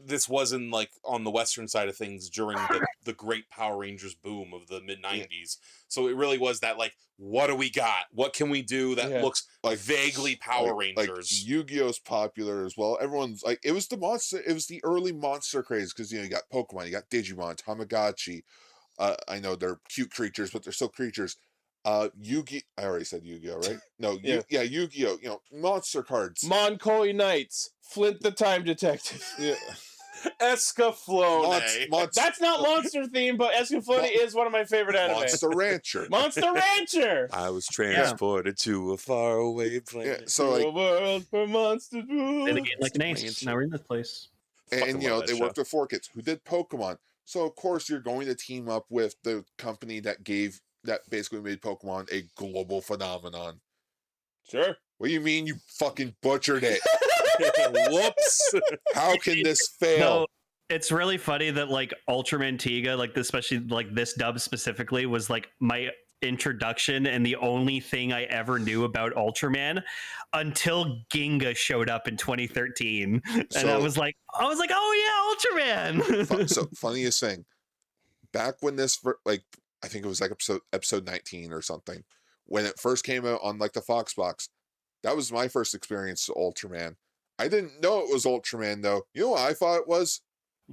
Speaker 8: this wasn't like on the Western side of things during the great Power Rangers boom of the mid 90s. So it really was that like, what do we got? What can we do that
Speaker 3: Yeah.
Speaker 8: looks
Speaker 1: Like
Speaker 8: vaguely Power
Speaker 1: like
Speaker 8: Rangers?
Speaker 1: Yu-Gi-Oh's popular as well. Everyone's like, it was the early monster craze because you got Pokemon, you got Digimon, Tamagotchi. I know they're cute creatures, but they're still creatures. Yu-Gi, I already said Yu-Gi-Oh, right? No,
Speaker 3: Yeah.
Speaker 1: Yu-Gi-Oh, monster cards.
Speaker 3: Monkoi Knights, Flint the Time Detective.
Speaker 1: Yeah.
Speaker 8: Escaflowne.
Speaker 3: That's not monster theme, but Escaflowne is one of my favorite anime.
Speaker 1: Monster Rancher.
Speaker 3: Monster Rancher!
Speaker 8: I was transported to a faraway
Speaker 1: Yeah,
Speaker 8: planet.
Speaker 1: so
Speaker 3: The
Speaker 1: like,
Speaker 3: world for monsters.
Speaker 2: They get like an ace. Now we're in this place.
Speaker 8: Fucking
Speaker 1: and
Speaker 8: love that
Speaker 1: they
Speaker 8: show.
Speaker 1: worked with 4Kids who did Pokemon. So of course you're going to team up with the company that basically made Pokemon a global phenomenon.
Speaker 3: Sure.
Speaker 1: What do you mean you fucking butchered it?
Speaker 8: Whoops.
Speaker 1: How can this fail?
Speaker 2: No, it's really funny that like Ultraman Tiga, like especially like this dub specifically, was like my introduction and the only thing I ever knew about Ultraman until Ginga showed up in 2013, and I
Speaker 1: So-
Speaker 2: was like, oh yeah, Ultraman.
Speaker 1: So funniest thing, back when this like I think it was like episode 19 or something, when it first came out on like the Fox box, that was my first experience to Ultraman. I didn't know it was Ultraman though. You know what I thought it was?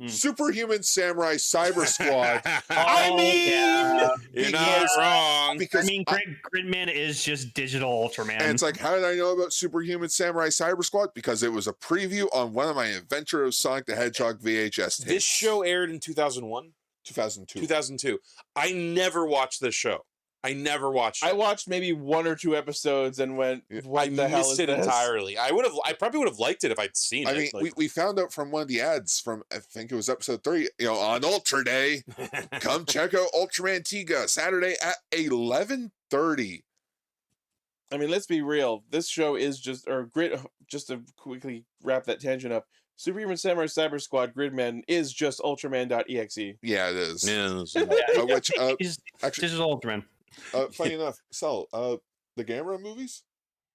Speaker 1: Superhuman Samurai Cyber Squad.
Speaker 8: I mean,
Speaker 2: yeah.
Speaker 8: you're not wrong.
Speaker 1: Because
Speaker 2: I mean, Gridman is just digital Ultraman.
Speaker 1: and it's like, how did I know about Superhuman Samurai Cyber Squad? Because it was a preview on one of my Adventure of Sonic the Hedgehog VHS tapes.
Speaker 8: This show aired in 2001,
Speaker 1: 2002.
Speaker 8: 2002. I never watched this show. I never watched it.
Speaker 3: I watched maybe one or two episodes and went, what
Speaker 8: I
Speaker 3: the hell is
Speaker 8: missed it
Speaker 3: this?
Speaker 8: entirely. I probably would have liked it if I'd seen
Speaker 1: I
Speaker 8: it.
Speaker 1: mean,
Speaker 8: like-
Speaker 1: we found out from one of the ads from, I think it was episode 3, on Ultra Day, come check out Ultraman Tiga, Saturday at 11:30.
Speaker 3: I mean, let's be real. This show is just to quickly wrap that tangent up. Superhuman Samurai Cyber Squad Gridman is just Ultraman.exe.
Speaker 1: Yeah, it is.
Speaker 8: Yeah,
Speaker 1: Which,
Speaker 2: He's
Speaker 1: actually,
Speaker 2: digital Ultraman.
Speaker 1: funny enough, the Gamera movies,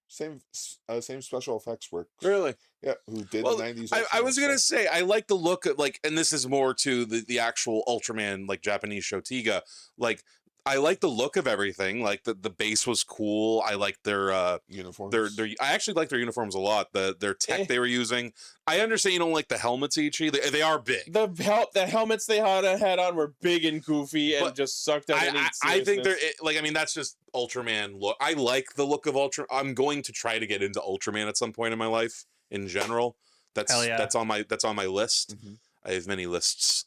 Speaker 1: same special effects work.
Speaker 8: really.
Speaker 1: Yeah, who did
Speaker 8: Well,
Speaker 1: the 90s.
Speaker 8: I was
Speaker 1: Ultraman
Speaker 8: gonna
Speaker 1: stuff.
Speaker 8: say I like the look at like, and this is more to the actual Ultraman like Japanese show Tiga. Like, I like the look of everything. Like the base was cool. I like their
Speaker 1: Uniforms.
Speaker 8: I actually like their uniforms a lot. Their tech they were using. I understand you don't like the helmets, Ichi. They are big.
Speaker 3: The helmets they had on were big and goofy and
Speaker 8: But
Speaker 3: just sucked out any
Speaker 8: I think they're
Speaker 3: seriousness.
Speaker 8: like. I mean, that's just Ultraman look. I like the look of Ultra. I'm going to try to get into Ultraman at some point in my life. In general,
Speaker 2: Hell yeah.
Speaker 8: that's on my list.
Speaker 1: Mhm.
Speaker 8: I have many lists.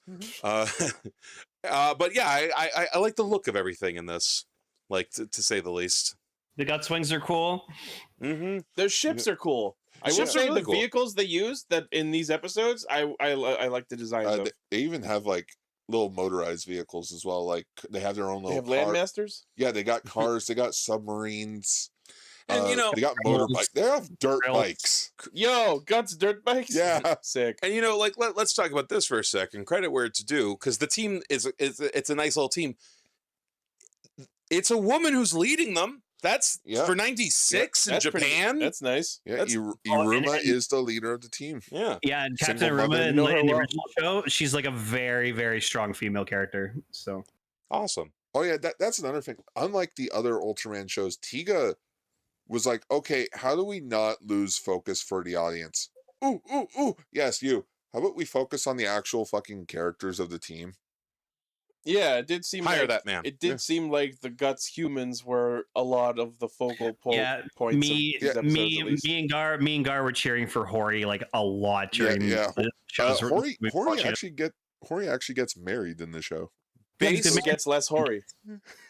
Speaker 8: But yeah, I like the look of everything in this, like to say the least.
Speaker 2: The gut swings are cool.
Speaker 8: Mm-hmm.
Speaker 3: Their ships are cool. I will
Speaker 8: Ships are
Speaker 3: say
Speaker 8: really
Speaker 3: the
Speaker 8: cool.
Speaker 3: vehicles they use that in these episodes, I like the designs of.
Speaker 1: They even have like little motorized vehicles as well. Like they have their own
Speaker 3: They
Speaker 1: little
Speaker 3: have
Speaker 1: car.
Speaker 3: landmasters.
Speaker 1: Yeah, they got cars. They got submarines.
Speaker 8: And
Speaker 1: they got motorbikes. They have dirt
Speaker 2: Rails.
Speaker 1: bikes.
Speaker 3: Yo, Guts dirt bikes.
Speaker 1: Yeah.
Speaker 3: Sick.
Speaker 8: and like let's talk about this for a second. Credit where it's due, because the team it's a nice little team. It's a woman who's leading them. That's
Speaker 1: Yeah.
Speaker 8: for 96 in
Speaker 3: That's pretty-
Speaker 8: Japan.
Speaker 3: that's nice.
Speaker 1: Yeah,
Speaker 8: That's-
Speaker 1: Iruma is the leader of the team.
Speaker 8: yeah.
Speaker 2: Yeah, and
Speaker 1: Single
Speaker 2: Captain
Speaker 1: mother.
Speaker 2: Aruma in,
Speaker 3: Know her
Speaker 2: in the
Speaker 3: well.
Speaker 2: original show, she's like a very, very strong female character. So
Speaker 8: Awesome.
Speaker 1: Oh yeah, that's another thing. Unlike the other Ultraman shows, Tiga was like, okay, how do we not lose focus for the audience? Ooh, ooh, ooh. Yes, you. How about we focus on the actual fucking characters of the team?
Speaker 3: Yeah, it did seem
Speaker 8: Hire
Speaker 3: like
Speaker 8: that man.
Speaker 3: It did seem like the Guts humans were a lot of the focal
Speaker 2: yeah,
Speaker 3: points.
Speaker 2: me,
Speaker 3: of these episodes,
Speaker 2: me,
Speaker 3: at least.
Speaker 2: me and Gar were cheering for Hori like a lot during
Speaker 1: yeah.
Speaker 2: the shows.
Speaker 1: Hori
Speaker 2: we were watching it.
Speaker 1: Hori actually gets married in the show.
Speaker 3: It gets less hoary.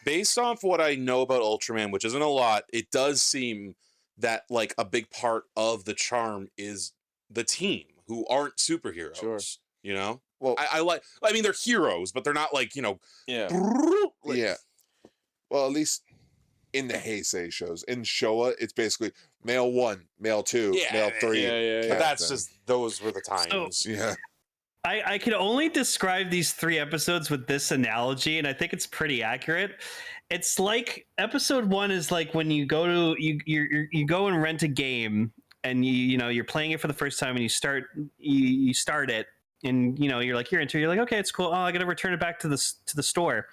Speaker 8: Based off what I know about Ultraman, which isn't a lot, it does seem that like a big part of the charm is the team who aren't superheroes.
Speaker 3: Sure.
Speaker 8: You know?
Speaker 1: Well,
Speaker 8: I mean they're heroes, but they're not like,
Speaker 3: Yeah.
Speaker 8: like-
Speaker 1: yeah. Well, at least in the Heisei shows. In Showa, it's basically male 1, male 2,
Speaker 8: Yeah,
Speaker 1: male 3.
Speaker 3: yeah.
Speaker 8: But that's
Speaker 1: captain.
Speaker 8: just those were the times.
Speaker 1: Yeah.
Speaker 2: I can only describe these 3 episodes with this analogy, and I think it's pretty accurate. It's like episode 1 is like when you go to you go and rent a game, and you're playing it for the first time, and you start it, and you're like you're into it, you're like, okay, it's cool. Oh, I gotta return it back to the store.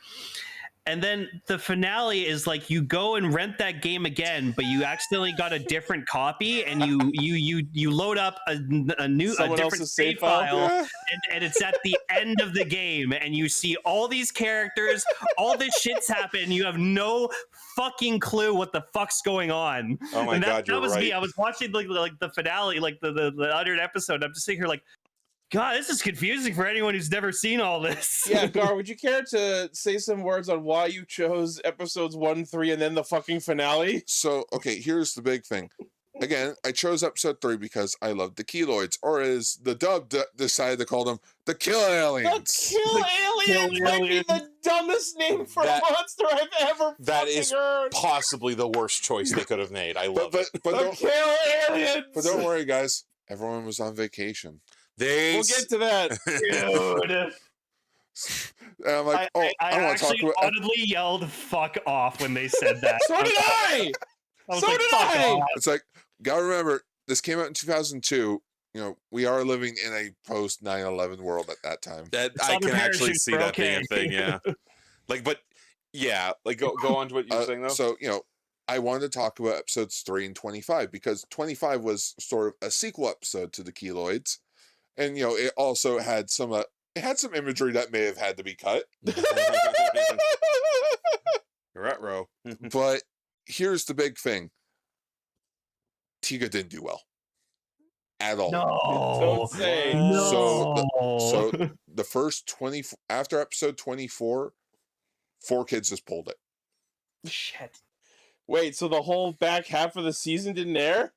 Speaker 2: And then the finale is like you go and rent that game again, but you accidentally got a different copy, and you load up a different
Speaker 3: else's
Speaker 2: save
Speaker 3: save file.
Speaker 2: file, and it's at the end of the game, and you see all these characters, all this shit's happened, you have no fucking clue what the fuck's going on.
Speaker 8: Oh my
Speaker 2: And
Speaker 8: god,
Speaker 2: that
Speaker 8: you're
Speaker 2: was
Speaker 8: right.
Speaker 2: me. I was watching like the finale, like the 100th episode. I'm just sitting here like, God, this is confusing for anyone who's never seen all this.
Speaker 3: Yeah, Gar, would you care to say some words on why you chose episodes 1, 3, and then the fucking finale?
Speaker 1: So, okay, here's the big thing. Again, I chose episode 3 because I love the Keloids, or as the dub decided to call them, the Kill Aliens.
Speaker 3: The Kill Aliens might be the dumbest name for
Speaker 8: That-
Speaker 3: a monster I've ever
Speaker 8: that
Speaker 3: fucking
Speaker 8: is
Speaker 3: heard.
Speaker 8: Possibly the worst choice they could have made. I love it.
Speaker 1: But
Speaker 3: The
Speaker 1: don't,
Speaker 3: Kill Aliens!
Speaker 1: but don't worry, guys. Everyone was on vacation.
Speaker 8: They
Speaker 3: We'll get to that.
Speaker 2: Dude.
Speaker 1: And I'm like,
Speaker 2: I
Speaker 1: I don't want to talk
Speaker 2: actually
Speaker 1: about.
Speaker 2: audibly yelled "fuck off" when they said that.
Speaker 3: So did I!
Speaker 2: I was
Speaker 3: So
Speaker 2: like,
Speaker 3: did
Speaker 2: "Fuck
Speaker 3: I!"
Speaker 2: off."
Speaker 1: It's like, gotta remember, this came out in 2002. We are living in a post 9/11 world at that time.
Speaker 8: that
Speaker 2: It's
Speaker 8: I
Speaker 2: on the
Speaker 8: can actually
Speaker 2: parachutes,
Speaker 8: see
Speaker 2: we're
Speaker 8: that being a
Speaker 2: okay.
Speaker 8: thing, yeah. But yeah, like go on to what you were saying though.
Speaker 1: So, I wanted to talk about episodes 3 and 25 because 25 was sort of a sequel episode to the Keloids. And, it also had some imagery that may have had to be cut.
Speaker 8: Retro.
Speaker 1: But here's the big thing. Tiga didn't do well. At all.
Speaker 2: No.
Speaker 3: Don't say.
Speaker 2: No.
Speaker 1: So the first 20, after episode 24, 4 Kids just pulled it.
Speaker 2: Shit.
Speaker 3: Wait, so the whole back half of the season didn't air?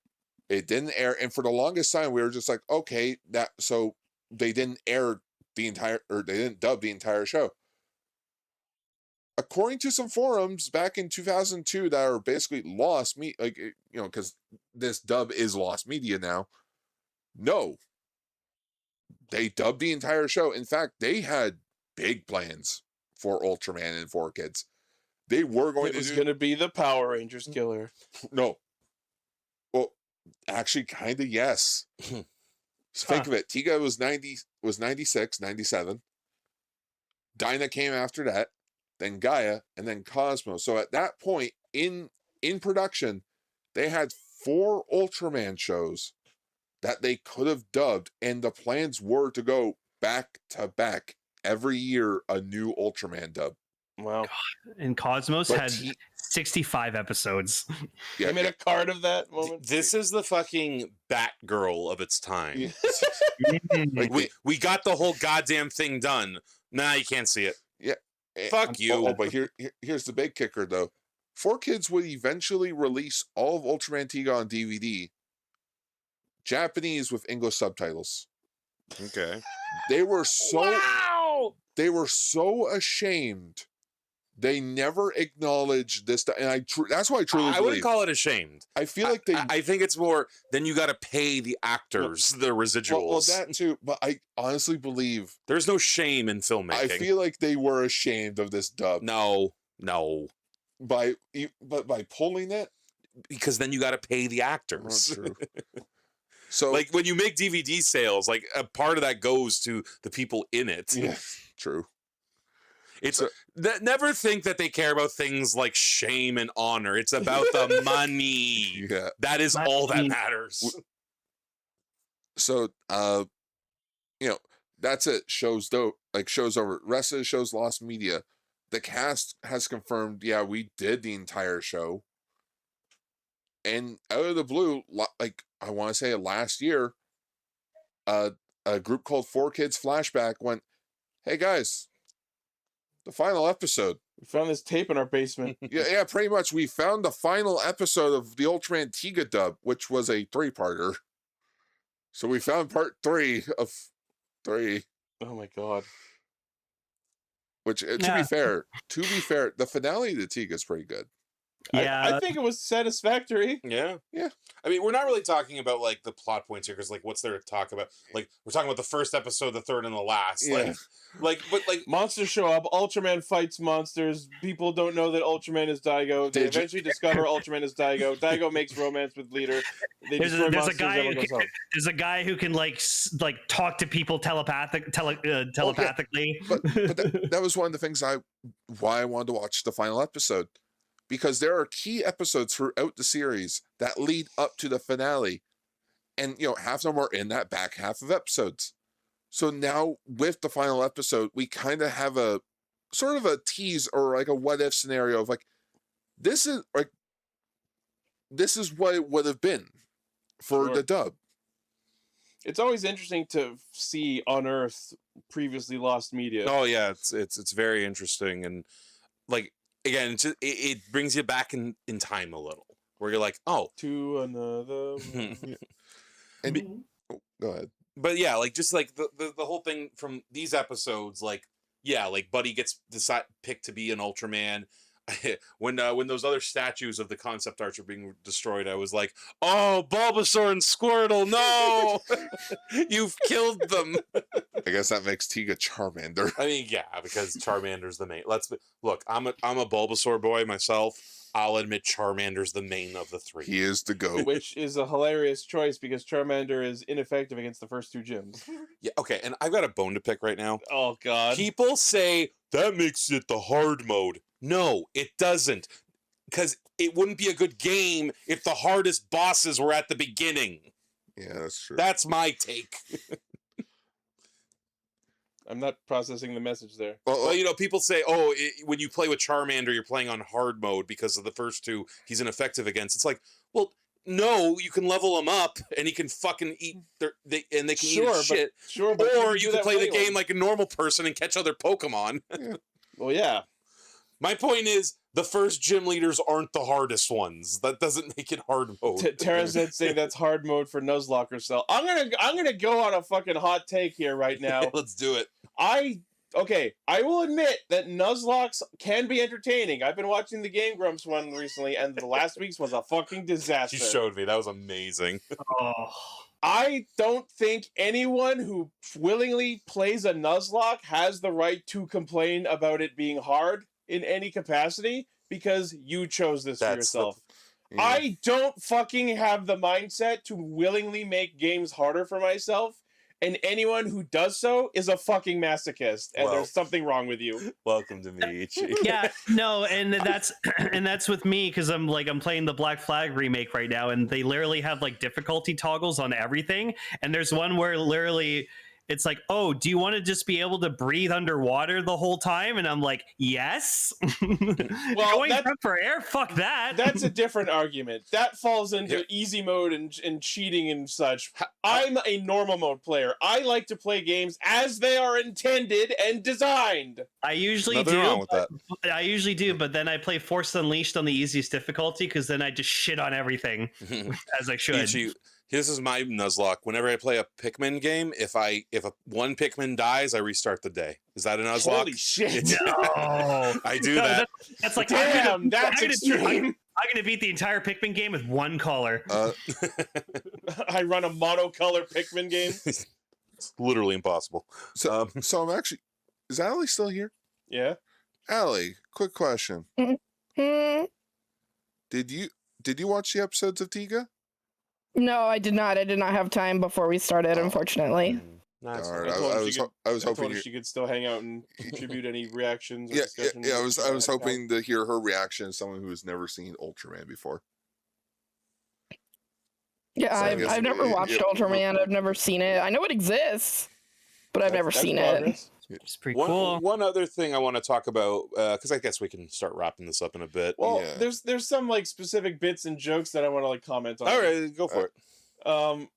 Speaker 1: It didn't air, and for the longest time, we were just like, okay, so they didn't air the entire, or they didn't dub the entire show. According to some forums back in 2002 that are basically lost because this dub is lost media now. No, they dubbed the entire show. In fact, they had big plans for Ultraman and 4 Kids. They were going
Speaker 3: It was going to be the Power Rangers killer.
Speaker 1: No. Well, actually, kind of yes. So think of it. Tiga was 96, 97. Dyna came after that. then Gaia, and then Cosmo. So at that point in production, they had 4 Ultraman shows that they could have dubbed, and the plans were to go back to back every year, a new Ultraman dub.
Speaker 3: Wow.
Speaker 2: And Cosmos
Speaker 1: But
Speaker 2: had 65 episodes.
Speaker 3: I made a card of that moment.
Speaker 8: This is the fucking Batgirl of its time.
Speaker 1: Like,
Speaker 8: We got the whole goddamn thing done. Nah, you can't see it.
Speaker 1: Yeah.
Speaker 8: Fuck you.
Speaker 1: Oh, but here's the big kicker, though. 4Kids would eventually release all of Ultraman Tiga on DVD, Japanese with English subtitles.
Speaker 8: Okay.
Speaker 1: They were so
Speaker 3: Wow!
Speaker 1: they were so ashamed. They never acknowledged this, and that's why I truly
Speaker 8: I wouldn't
Speaker 1: believe.
Speaker 8: call it ashamed.
Speaker 1: I feel like they.
Speaker 8: I think it's more then you got to pay the actors the residuals.
Speaker 1: well, that too, but I honestly believe.
Speaker 8: There's no shame in filmmaking.
Speaker 1: I feel like they were ashamed of this dub.
Speaker 8: no,
Speaker 1: By pulling it.
Speaker 8: because then you got to pay the
Speaker 1: Oh,
Speaker 8: actors.
Speaker 1: true. So
Speaker 8: Like when you make DVD sales, like a part of that goes to the people in it.
Speaker 1: yeah, true.
Speaker 8: It's never think that they care about things like shame and honor. It's about the money.
Speaker 1: Yeah.
Speaker 8: That is all that matters.
Speaker 1: So that's it. Shows over. Rest of the shows lost media. The cast has confirmed, yeah, we did the entire show. And out of the blue, like I want to say last year, a group called 4Kids Flashback went, "Hey guys, the final episode."
Speaker 3: We found this tape in our basement.
Speaker 1: yeah, pretty much. We found the final episode of the Ultraman Tiga dub, which was a 3-parter. So we found part 3 of 3.
Speaker 3: Oh my god.
Speaker 1: Which, to be fair, the finale of the Tiga is pretty good.
Speaker 2: Yeah,
Speaker 3: I think it was satisfactory.
Speaker 8: Yeah.
Speaker 1: Yeah.
Speaker 8: I mean, we're not really talking about like the plot points here because like what's there to talk about? Like we're talking about the first episode, the third, and the last.
Speaker 1: Yeah.
Speaker 8: But
Speaker 3: Monsters show up. Ultraman fights monsters. People don't know that Ultraman is Daigo. They eventually discover Ultraman is Daigo. Daigo makes romance with Leader. They
Speaker 2: there's
Speaker 3: destroy
Speaker 2: a
Speaker 3: monsters,
Speaker 2: guy.
Speaker 3: everyone goes home.
Speaker 2: There's a guy who can like talk to people telepathically.
Speaker 1: But that was one of the things why I wanted to watch the final episode. Because there are key episodes throughout the series that lead up to the finale. And, half of them are in that back half of episodes. So now with the final episode, we kind of have a sort of a tease or like a what if scenario of like, this is what it would have been for the dub.
Speaker 3: It's always interesting to see unearth previously lost media.
Speaker 8: oh yeah, it's very interesting and like again, it brings you back in time a little where you're like, oh,
Speaker 3: To another.
Speaker 1: And go ahead.
Speaker 8: But yeah, like just like the whole thing from these episodes, like yeah, like Buddy gets picked to be an Ultraman. when those other statues of the concept arts are being destroyed, I was like, oh, Bulbasaur and Squirtle, no, you've killed them.
Speaker 1: I guess that makes Tiga Charmander.
Speaker 8: I mean, yeah, because Charmander's the main. Look, I'm a Bulbasaur boy myself. I'll admit Charmander's the main of the 3.
Speaker 1: He is the GOAT.
Speaker 3: Which is a hilarious choice because Charmander is ineffective against the first 2 gyms.
Speaker 8: Yeah, okay, and I've got a bone to pick right now.
Speaker 3: Oh god.
Speaker 8: People say that makes it the hard mode. No, it doesn't. Because it wouldn't be a good game if the hardest bosses were at the beginning.
Speaker 1: Yeah, that's true.
Speaker 8: That's my take.
Speaker 3: I'm not processing the message there.
Speaker 8: Well, people say, when you play with Charmander, you're playing on hard mode because of the first 2 he's ineffective against. It's like, well, no, you can level him up and he can fucking eat they can eat his shit.
Speaker 3: Sure,
Speaker 8: Or you can play the game like a normal person and catch other Pokemon.
Speaker 3: Well, yeah.
Speaker 8: My point is, the first gym leaders aren't the hardest ones. That doesn't make it hard mode.
Speaker 3: Tara's saying that's hard mode for Nuzlocke Cell. I'm gonna go on a fucking hot take here right now.
Speaker 8: Let's do it.
Speaker 3: I will admit that Nuzlocks can be entertaining. I've been watching the Game Grumps one recently, and the last week's was a fucking disaster.
Speaker 8: She showed me. That was amazing.
Speaker 2: Oh.
Speaker 3: I don't think anyone who willingly plays a Nuzlocke has the right to complain about it being hard in any capacity because you chose this for yourself.
Speaker 1: Yeah.
Speaker 3: I don't fucking have the mindset to willingly make games harder for myself, and anyone who does so is a fucking masochist, and
Speaker 8: Well.
Speaker 3: there's something wrong with you.
Speaker 8: Welcome to me, Ichi.
Speaker 2: Yeah, no, and that's with me because I'm playing the Black Flag remake right now, and they literally have like difficulty toggles on everything, and there's one where literally it's like, oh, do you want to just be able to breathe underwater the whole time? And I'm like, yes.
Speaker 3: Well,
Speaker 2: Going up for air, fuck that.
Speaker 3: That's a different argument. That falls into easy mode and cheating and such. I'm a normal mode player. I like to play games as they are intended and designed.
Speaker 2: I usually
Speaker 8: Nothing
Speaker 2: do.
Speaker 8: wrong with that.
Speaker 2: I usually do, but then I play Force Unleashed on the easiest difficulty because then I just shit on everything as I should.
Speaker 8: Ichi, this is my Nuzlocke. Whenever I play a Pikmin game, if one Pikmin dies, I restart the day. Is that a Nuzlocke?
Speaker 3: Holy shit!
Speaker 2: No,
Speaker 8: I do that.
Speaker 2: That's like
Speaker 3: Damn, that's extreme.
Speaker 2: I'm gonna beat the entire Pikmin game with one color.
Speaker 3: I run a monocolor Pikmin game.
Speaker 8: It's literally impossible.
Speaker 1: So I'm actually. Is Allie still here?
Speaker 3: Yeah.
Speaker 1: Allie, quick question.
Speaker 7: Hmm.
Speaker 1: Did you watch the episodes of Tiga?
Speaker 7: No, I did not. I did not have time before we started, unfortunately.
Speaker 8: Nice.
Speaker 1: All right,
Speaker 3: I
Speaker 1: was hoping
Speaker 3: she could still hang out and contribute any reactions. Or
Speaker 1: Yeah,
Speaker 3: discussions.
Speaker 1: I was hoping to hear her reaction as someone who has never seen Ultraman before.
Speaker 7: Yeah,
Speaker 1: So I guess
Speaker 7: I've never watched Ultraman. I've never seen it. I know it exists, but I've never
Speaker 3: That's
Speaker 7: seen
Speaker 3: progress.
Speaker 2: It's pretty cool.
Speaker 8: One other thing I want to talk about, because I guess we can start wrapping this up in a bit.
Speaker 3: Well,
Speaker 1: Yeah.
Speaker 3: there's some like specific bits and jokes that I want to like comment on.
Speaker 8: All right, go for it.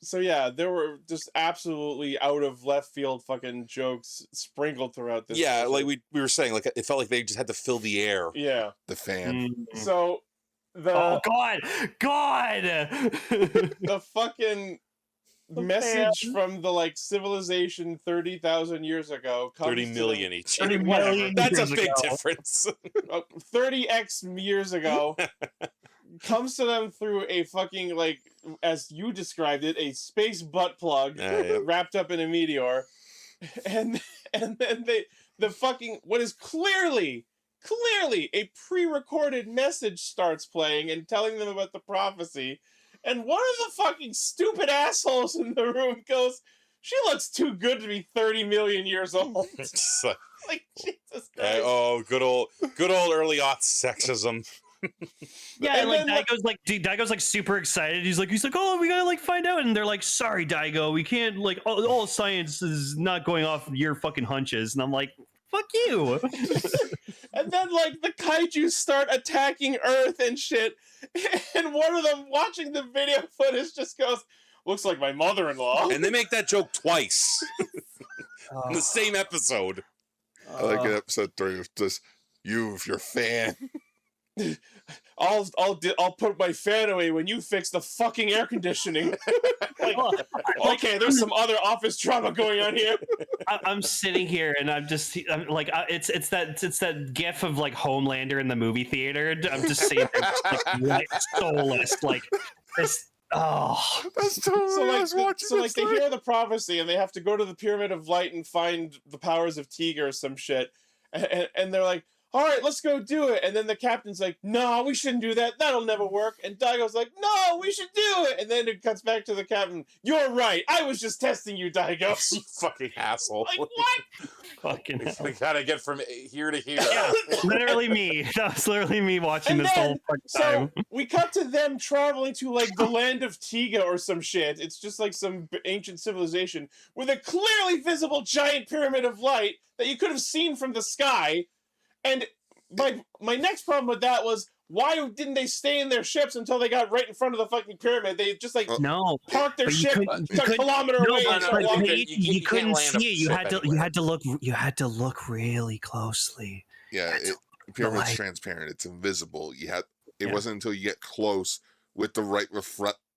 Speaker 3: So yeah, there were just absolutely out of left field fucking jokes sprinkled throughout this.
Speaker 8: Yeah,
Speaker 3: episode.
Speaker 8: like we were saying, like it felt like they just had to fill the air.
Speaker 3: Yeah.
Speaker 1: The fan.
Speaker 3: So the
Speaker 2: Oh God!
Speaker 3: the fucking message from the like civilization 30,000 years ago comes
Speaker 8: 30
Speaker 3: to
Speaker 8: million each.
Speaker 3: 30
Speaker 2: million
Speaker 3: whatever.
Speaker 8: That's a
Speaker 2: years
Speaker 8: big
Speaker 2: ago.
Speaker 8: difference.
Speaker 3: 30x years ago comes to them through a fucking like, as you described it, a space butt plug
Speaker 8: Yeah.
Speaker 3: wrapped up in a meteor, and then the fucking what is clearly a pre-recorded message starts playing and telling them about the prophecy, and one of the fucking stupid assholes in the room goes, "She looks too good to be 30 million years old."
Speaker 8: It's
Speaker 3: Like Jesus Christ.
Speaker 8: oh, good old early aughts sexism.
Speaker 2: Yeah,
Speaker 3: And
Speaker 2: like
Speaker 3: then, like-
Speaker 2: Daigo's like super excited. He's like, oh, we gotta like find out, and they're like, sorry, Daigo, we can't like all science is not going off your fucking hunches, and I'm like, fuck you.
Speaker 3: And then, like, the kaiju start attacking Earth and shit. And one of them watching the video footage just goes, "Looks like my mother-in-law."
Speaker 8: And they make that joke twice in the same episode.
Speaker 1: I like it, episode 3 of just your fan.
Speaker 3: I'll put my fan away when you fix the fucking air conditioning. Like, okay, there's some other office drama going on here.
Speaker 2: I'm sitting here and I'm like, it's that gif of like Homelander in the movie theater. I'm just sitting there, like soulless, like this. Oh,
Speaker 1: That's totally
Speaker 3: So
Speaker 1: what I
Speaker 3: like,
Speaker 1: was watching.
Speaker 3: they
Speaker 1: this night.
Speaker 3: hear the prophecy and they have to go to the Pyramid of Light and find the powers of Tiga or some shit, and they're like, "All right, let's go do it." And then the captain's like, "No, we shouldn't do that. That'll never work." And Daigo's like, "No, we should do it." And then it cuts back to the captain. "You're right. I was just testing you, Daigo."
Speaker 8: You fucking asshole.
Speaker 3: Like, what?
Speaker 2: fucking hell.
Speaker 8: We gotta get from here to here.
Speaker 2: Yeah, literally me. That was literally me watching
Speaker 3: And
Speaker 2: this
Speaker 3: then,
Speaker 2: whole fucking
Speaker 3: so
Speaker 2: time.
Speaker 3: we cut to them traveling to like the land of Tiga or some shit. It's just like some ancient civilization with a clearly visible giant pyramid of light that you could have seen from the sky. And my next problem with that was, why didn't they stay in their ships until they got right in front of the fucking pyramid? They just like
Speaker 2: No,
Speaker 3: parked their
Speaker 2: but you
Speaker 3: ship
Speaker 2: couldn't-
Speaker 3: a kilometer away and
Speaker 2: but
Speaker 3: started walking.
Speaker 2: you couldn't
Speaker 8: can't land a
Speaker 2: see it. You
Speaker 8: ship
Speaker 2: had to. You
Speaker 8: anywhere.
Speaker 2: had to look. You had to look really closely.
Speaker 1: Yeah,
Speaker 2: That's
Speaker 1: the pyramid's
Speaker 2: light.
Speaker 1: transparent. It's invisible. It
Speaker 2: Yeah.
Speaker 1: wasn't until you get close with the right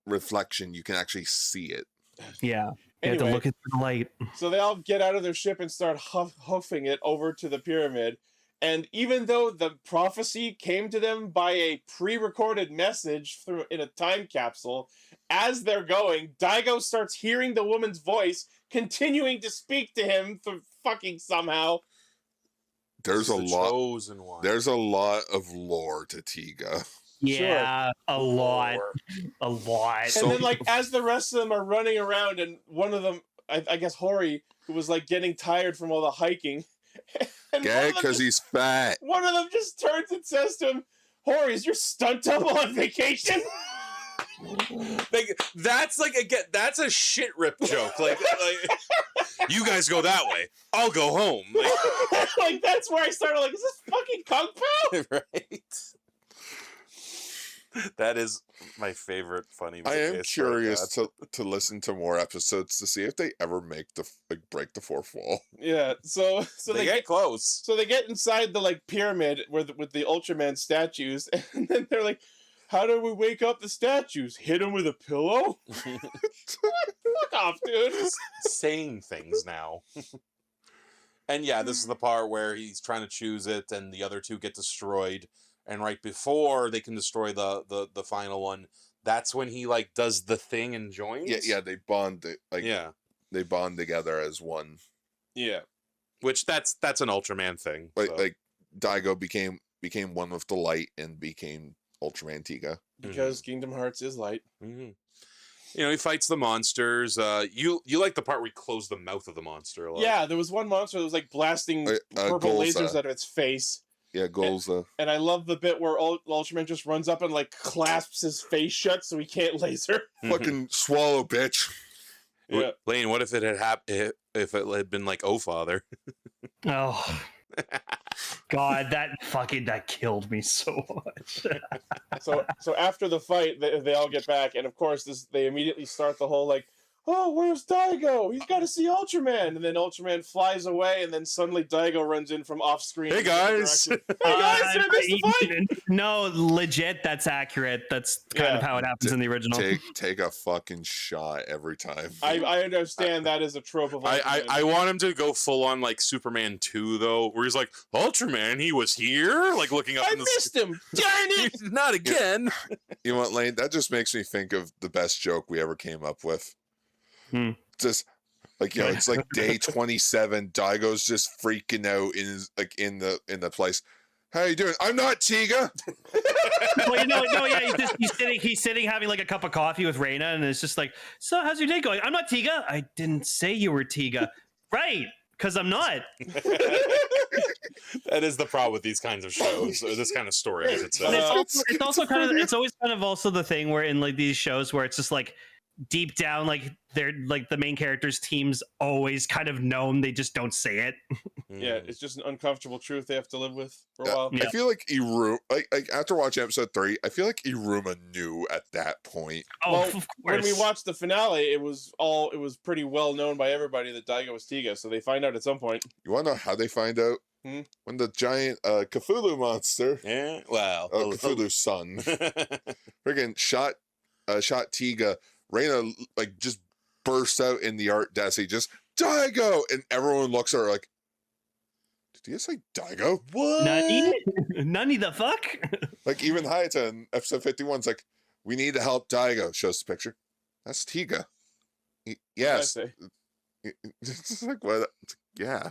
Speaker 1: reflection you can actually see it.
Speaker 2: Yeah, you had to
Speaker 3: Anyway.
Speaker 2: look at the light.
Speaker 3: So they all get out of their ship and start hoofing it over to the pyramid. And even though the prophecy came to them by a pre-recorded message through in a time capsule, as they're going, Daigo starts hearing the woman's voice, continuing to speak to him through fucking somehow.
Speaker 1: There's a
Speaker 8: The
Speaker 1: lot.
Speaker 8: chosen one.
Speaker 1: There's a lot of lore to Tiga.
Speaker 2: Yeah, a lot,
Speaker 8: Lore.
Speaker 2: a lot.
Speaker 1: So-
Speaker 3: And then, like, as the rest of them are running around, and one of them, I guess Hori, who was like getting tired from all the hiking. And
Speaker 1: Gay, because he's fat.
Speaker 3: one of them just turns and says to him, Hori, is your stunt double on vacation?
Speaker 8: Like, that's like, again, that's a shit rip joke. Like you guys go that way, I'll go home.
Speaker 3: Like that's where I started. Like, is this fucking Kung Pao?
Speaker 8: Right. That is my favorite funny.
Speaker 1: I am
Speaker 8: movie,
Speaker 1: curious to listen to more episodes to see if they ever make break the fourth wall.
Speaker 3: Yeah. So
Speaker 8: they get close.
Speaker 3: So they get inside the like pyramid with the Ultraman statues, and then they're like, "How do we wake up the statues? Hit them with a pillow?" Fuck off, dude.
Speaker 8: Saying things now. And yeah, this is the part where he's trying to choose it, and the other two get destroyed. And right before they can destroy the final one, that's when he like does the thing and joins.
Speaker 1: Yeah, they bond they bond together as one.
Speaker 3: Yeah,
Speaker 8: which that's an Ultraman thing.
Speaker 1: Like Daigo became one with the light and became Ultraman Tiga
Speaker 3: because Kingdom Hearts is light.
Speaker 8: Mm-hmm. You know, he fights the monsters. You like the part where he closed the mouth of the monster a lot.
Speaker 3: Yeah, there was one monster that was like blasting purple lasers out of its face.
Speaker 1: Yeah, Golza.
Speaker 3: And I love the bit where Ultraman just runs up and like clasps his face shut so he can't laser.
Speaker 1: Fucking swallow, bitch.
Speaker 3: Yeah.
Speaker 8: Lane, what if it had happened? If it had been like, "Oh, father."
Speaker 2: Oh. God, that killed me so much.
Speaker 3: So after the fight, they all get back, and of course, they immediately start the whole like, "Oh, where's Daigo? He's got to see Ultraman!" And then Ultraman flies away, and then suddenly Daigo runs in from off screen.
Speaker 8: Hey guys!
Speaker 3: Hey guys! Did I miss the fight?
Speaker 2: No, legit, that's accurate. That's kind of how it happens in the original.
Speaker 1: Take a fucking shot every time.
Speaker 3: I understand that is a trope of Ultraman.
Speaker 8: I want him to go full on like Superman 2 though, where he's like, "Ultraman, he was here," like looking up.
Speaker 3: I missed him. Darn it!
Speaker 8: Not again.
Speaker 1: You know what, Lane? That just makes me think of the best joke we ever came up with. Just like, you know, it's like day 27. Daigo's just freaking out in the place. How you doing? I'm not Tiga.
Speaker 2: Well, he's sitting having like a cup of coffee with Reina, and it's just like, "So how's your day going?" "I'm not Tiga." "I didn't say you were Tiga." "Right, because I'm not."
Speaker 8: That is the problem with these kinds of shows, or this kind of story, I should say.
Speaker 2: It's also kind of, it's always kind of also the thing where in like these shows where it's just like deep down, like they're like the main characters' teams always kind of known, they just don't say it.
Speaker 3: Yeah, it's just an uncomfortable truth they have to live with for a while.
Speaker 2: Yeah.
Speaker 1: I feel like Iruma, like after watching episode 3, I feel like Iruma knew at that point.
Speaker 2: Oh,
Speaker 3: Well,
Speaker 2: of course.
Speaker 3: when we watched the finale, it was pretty well known by everybody that Daigo was Tiga, so they find out at some point.
Speaker 1: You want to know how they find out? When the giant Cthulhu monster, Cthulhu's son, friggin' shot Tiga. Reina like just bursts out in the art desk. Just Daigo, and everyone looks at her like, "Did he say Daigo?
Speaker 2: What? Nani the fuck?"
Speaker 1: Like even Hayata in episode 51's like, "We need to help Daigo." Shows the picture. That's Tiga. Yes. It's like what? Yeah.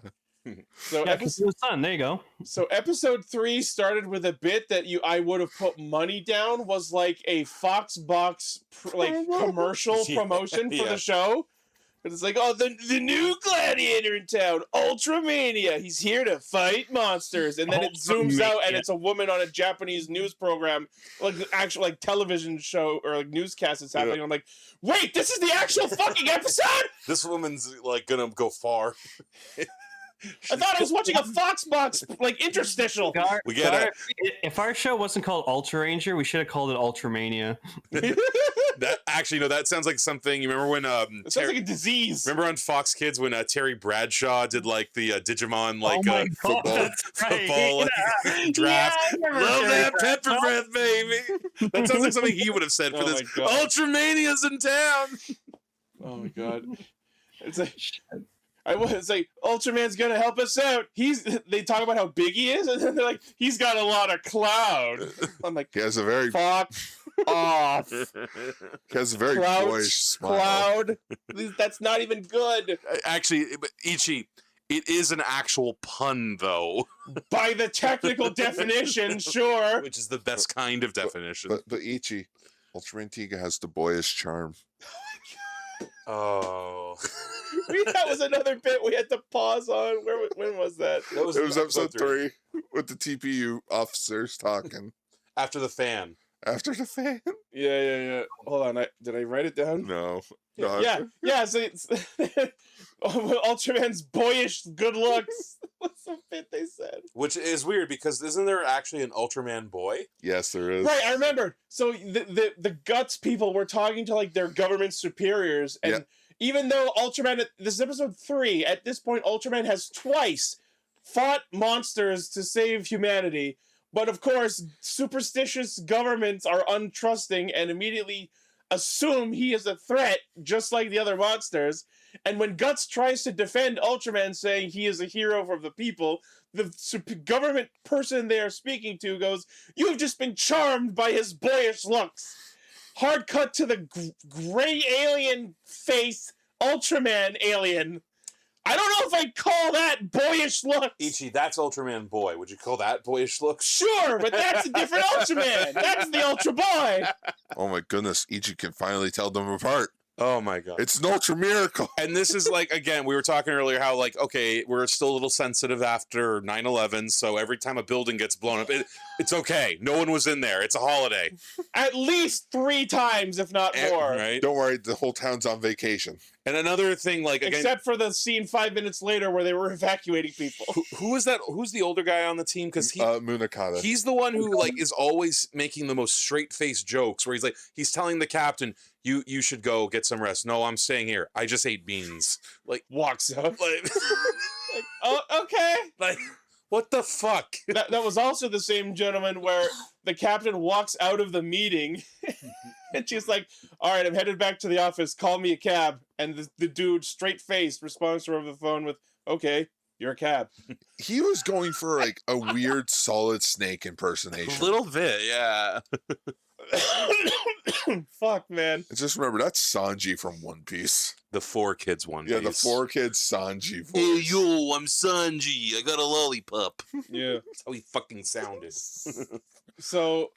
Speaker 3: So
Speaker 2: son, there you go.
Speaker 3: So episode 3 started with a bit that I would have put money down was like a Foxbox commercial promotion for the show. It's like, "Oh, the new gladiator in town, Ultramania. He's here to fight monsters." And then it zooms out, and it's a woman on a Japanese news program, like actual like television show or like newscast that's happening. I'm like, wait, this is the actual fucking episode?
Speaker 8: This woman's like gonna go far.
Speaker 3: I thought I was watching a Foxbox like interstitial.
Speaker 2: If our show wasn't called Ultra Ranger, we should have called it Ultramania.
Speaker 8: That sounds like something. You remember when
Speaker 3: it sounds like a disease.
Speaker 8: Remember on Fox Kids when Terry Bradshaw did like the Digimon football draft? Love that pepper breath, baby. That sounds like something he would have said for this. Ultramania's in town.
Speaker 3: Oh my god! It's like. It's like, Ultraman's gonna help us out. They talk about how big he is, and then they're like, he's got a lot of cloud. I'm like,
Speaker 1: he has a very
Speaker 3: fuck off.
Speaker 1: He has a very boyish smile.
Speaker 3: Cloud. That's not even good.
Speaker 8: Actually, Ichi, it is an actual pun, though.
Speaker 3: By the technical definition, sure.
Speaker 8: Which is the best kind of definition.
Speaker 1: But Ichi, Ultraman Tiga has the boyish charm.
Speaker 8: Oh.
Speaker 3: That was another bit we had to pause on. When was that?
Speaker 8: That was
Speaker 1: It was episode 3 with the TPU officers talking
Speaker 8: after the fan.
Speaker 1: after the fan.
Speaker 3: Yeah. Hold on, did I write it down?
Speaker 1: No.
Speaker 3: Yeah. So it's Ultraman's boyish good looks. What's the bit they said?
Speaker 8: Which is weird because isn't there actually an Ultraman boy?
Speaker 1: Yes, there is.
Speaker 3: Right, I remember. So the guts people were talking to like their government superiors, and even though Ultraman, this is episode 3, at this point Ultraman has twice fought monsters to save humanity, but of course superstitious governments are untrusting and immediately assume he is a threat, just like the other monsters. And when Guts tries to defend Ultraman, saying he is a hero for the people, the government person they are speaking to goes, "You have just been charmed by his boyish looks." Hard cut to the gray alien face, Ultraman alien. I don't know if I'd call that boyish looks.
Speaker 8: Ichi, that's Ultraman boy. Would you call that boyish looks?
Speaker 3: Sure, but that's a different Ultraman. That's the Ultra Boy.
Speaker 1: Oh my goodness, Ichi can finally tell them apart.
Speaker 8: Oh my god.
Speaker 1: It's an ultra miracle.
Speaker 8: And this is like, again, we were talking earlier how like, okay, we're still a little sensitive after 9/11, so every time a building gets blown up, it's okay. No one was in there. It's a holiday.
Speaker 3: At least 3 times, if not more.
Speaker 8: Right?
Speaker 1: Don't worry, the whole town's on vacation.
Speaker 8: And another thing, like, again,
Speaker 3: Except for the scene 5 minutes later where they were evacuating people.
Speaker 8: who is that? Who's the older guy on the team? Because
Speaker 1: Munakata.
Speaker 8: he's the one who like is always making the most straight-faced jokes where he's telling the captain, you should go get some rest. No, I'm staying here. I just ate beans. Like,
Speaker 3: Walks up.
Speaker 8: like,
Speaker 3: Oh, okay.
Speaker 8: like what the fuck?
Speaker 3: That was also the same gentleman where the captain walks out of the meeting and she's like, "All right, I'm headed back to the office. Call me a cab." And the dude, straight-faced, responds to her over the phone with, "Okay, you're a cab."
Speaker 1: He was going for like a weird Solid Snake
Speaker 8: A
Speaker 1: impersonation.
Speaker 8: little bit, yeah.
Speaker 3: Fuck, man.
Speaker 1: And just remember, that's Sanji from One Piece.
Speaker 8: The 4 kids one.
Speaker 1: Yeah, the
Speaker 8: Piece.
Speaker 1: 4 kids Sanji voice.
Speaker 8: Hey yo, I'm Sanji. I got a lollipop.
Speaker 3: Yeah.
Speaker 8: That's how he fucking sounded.
Speaker 3: So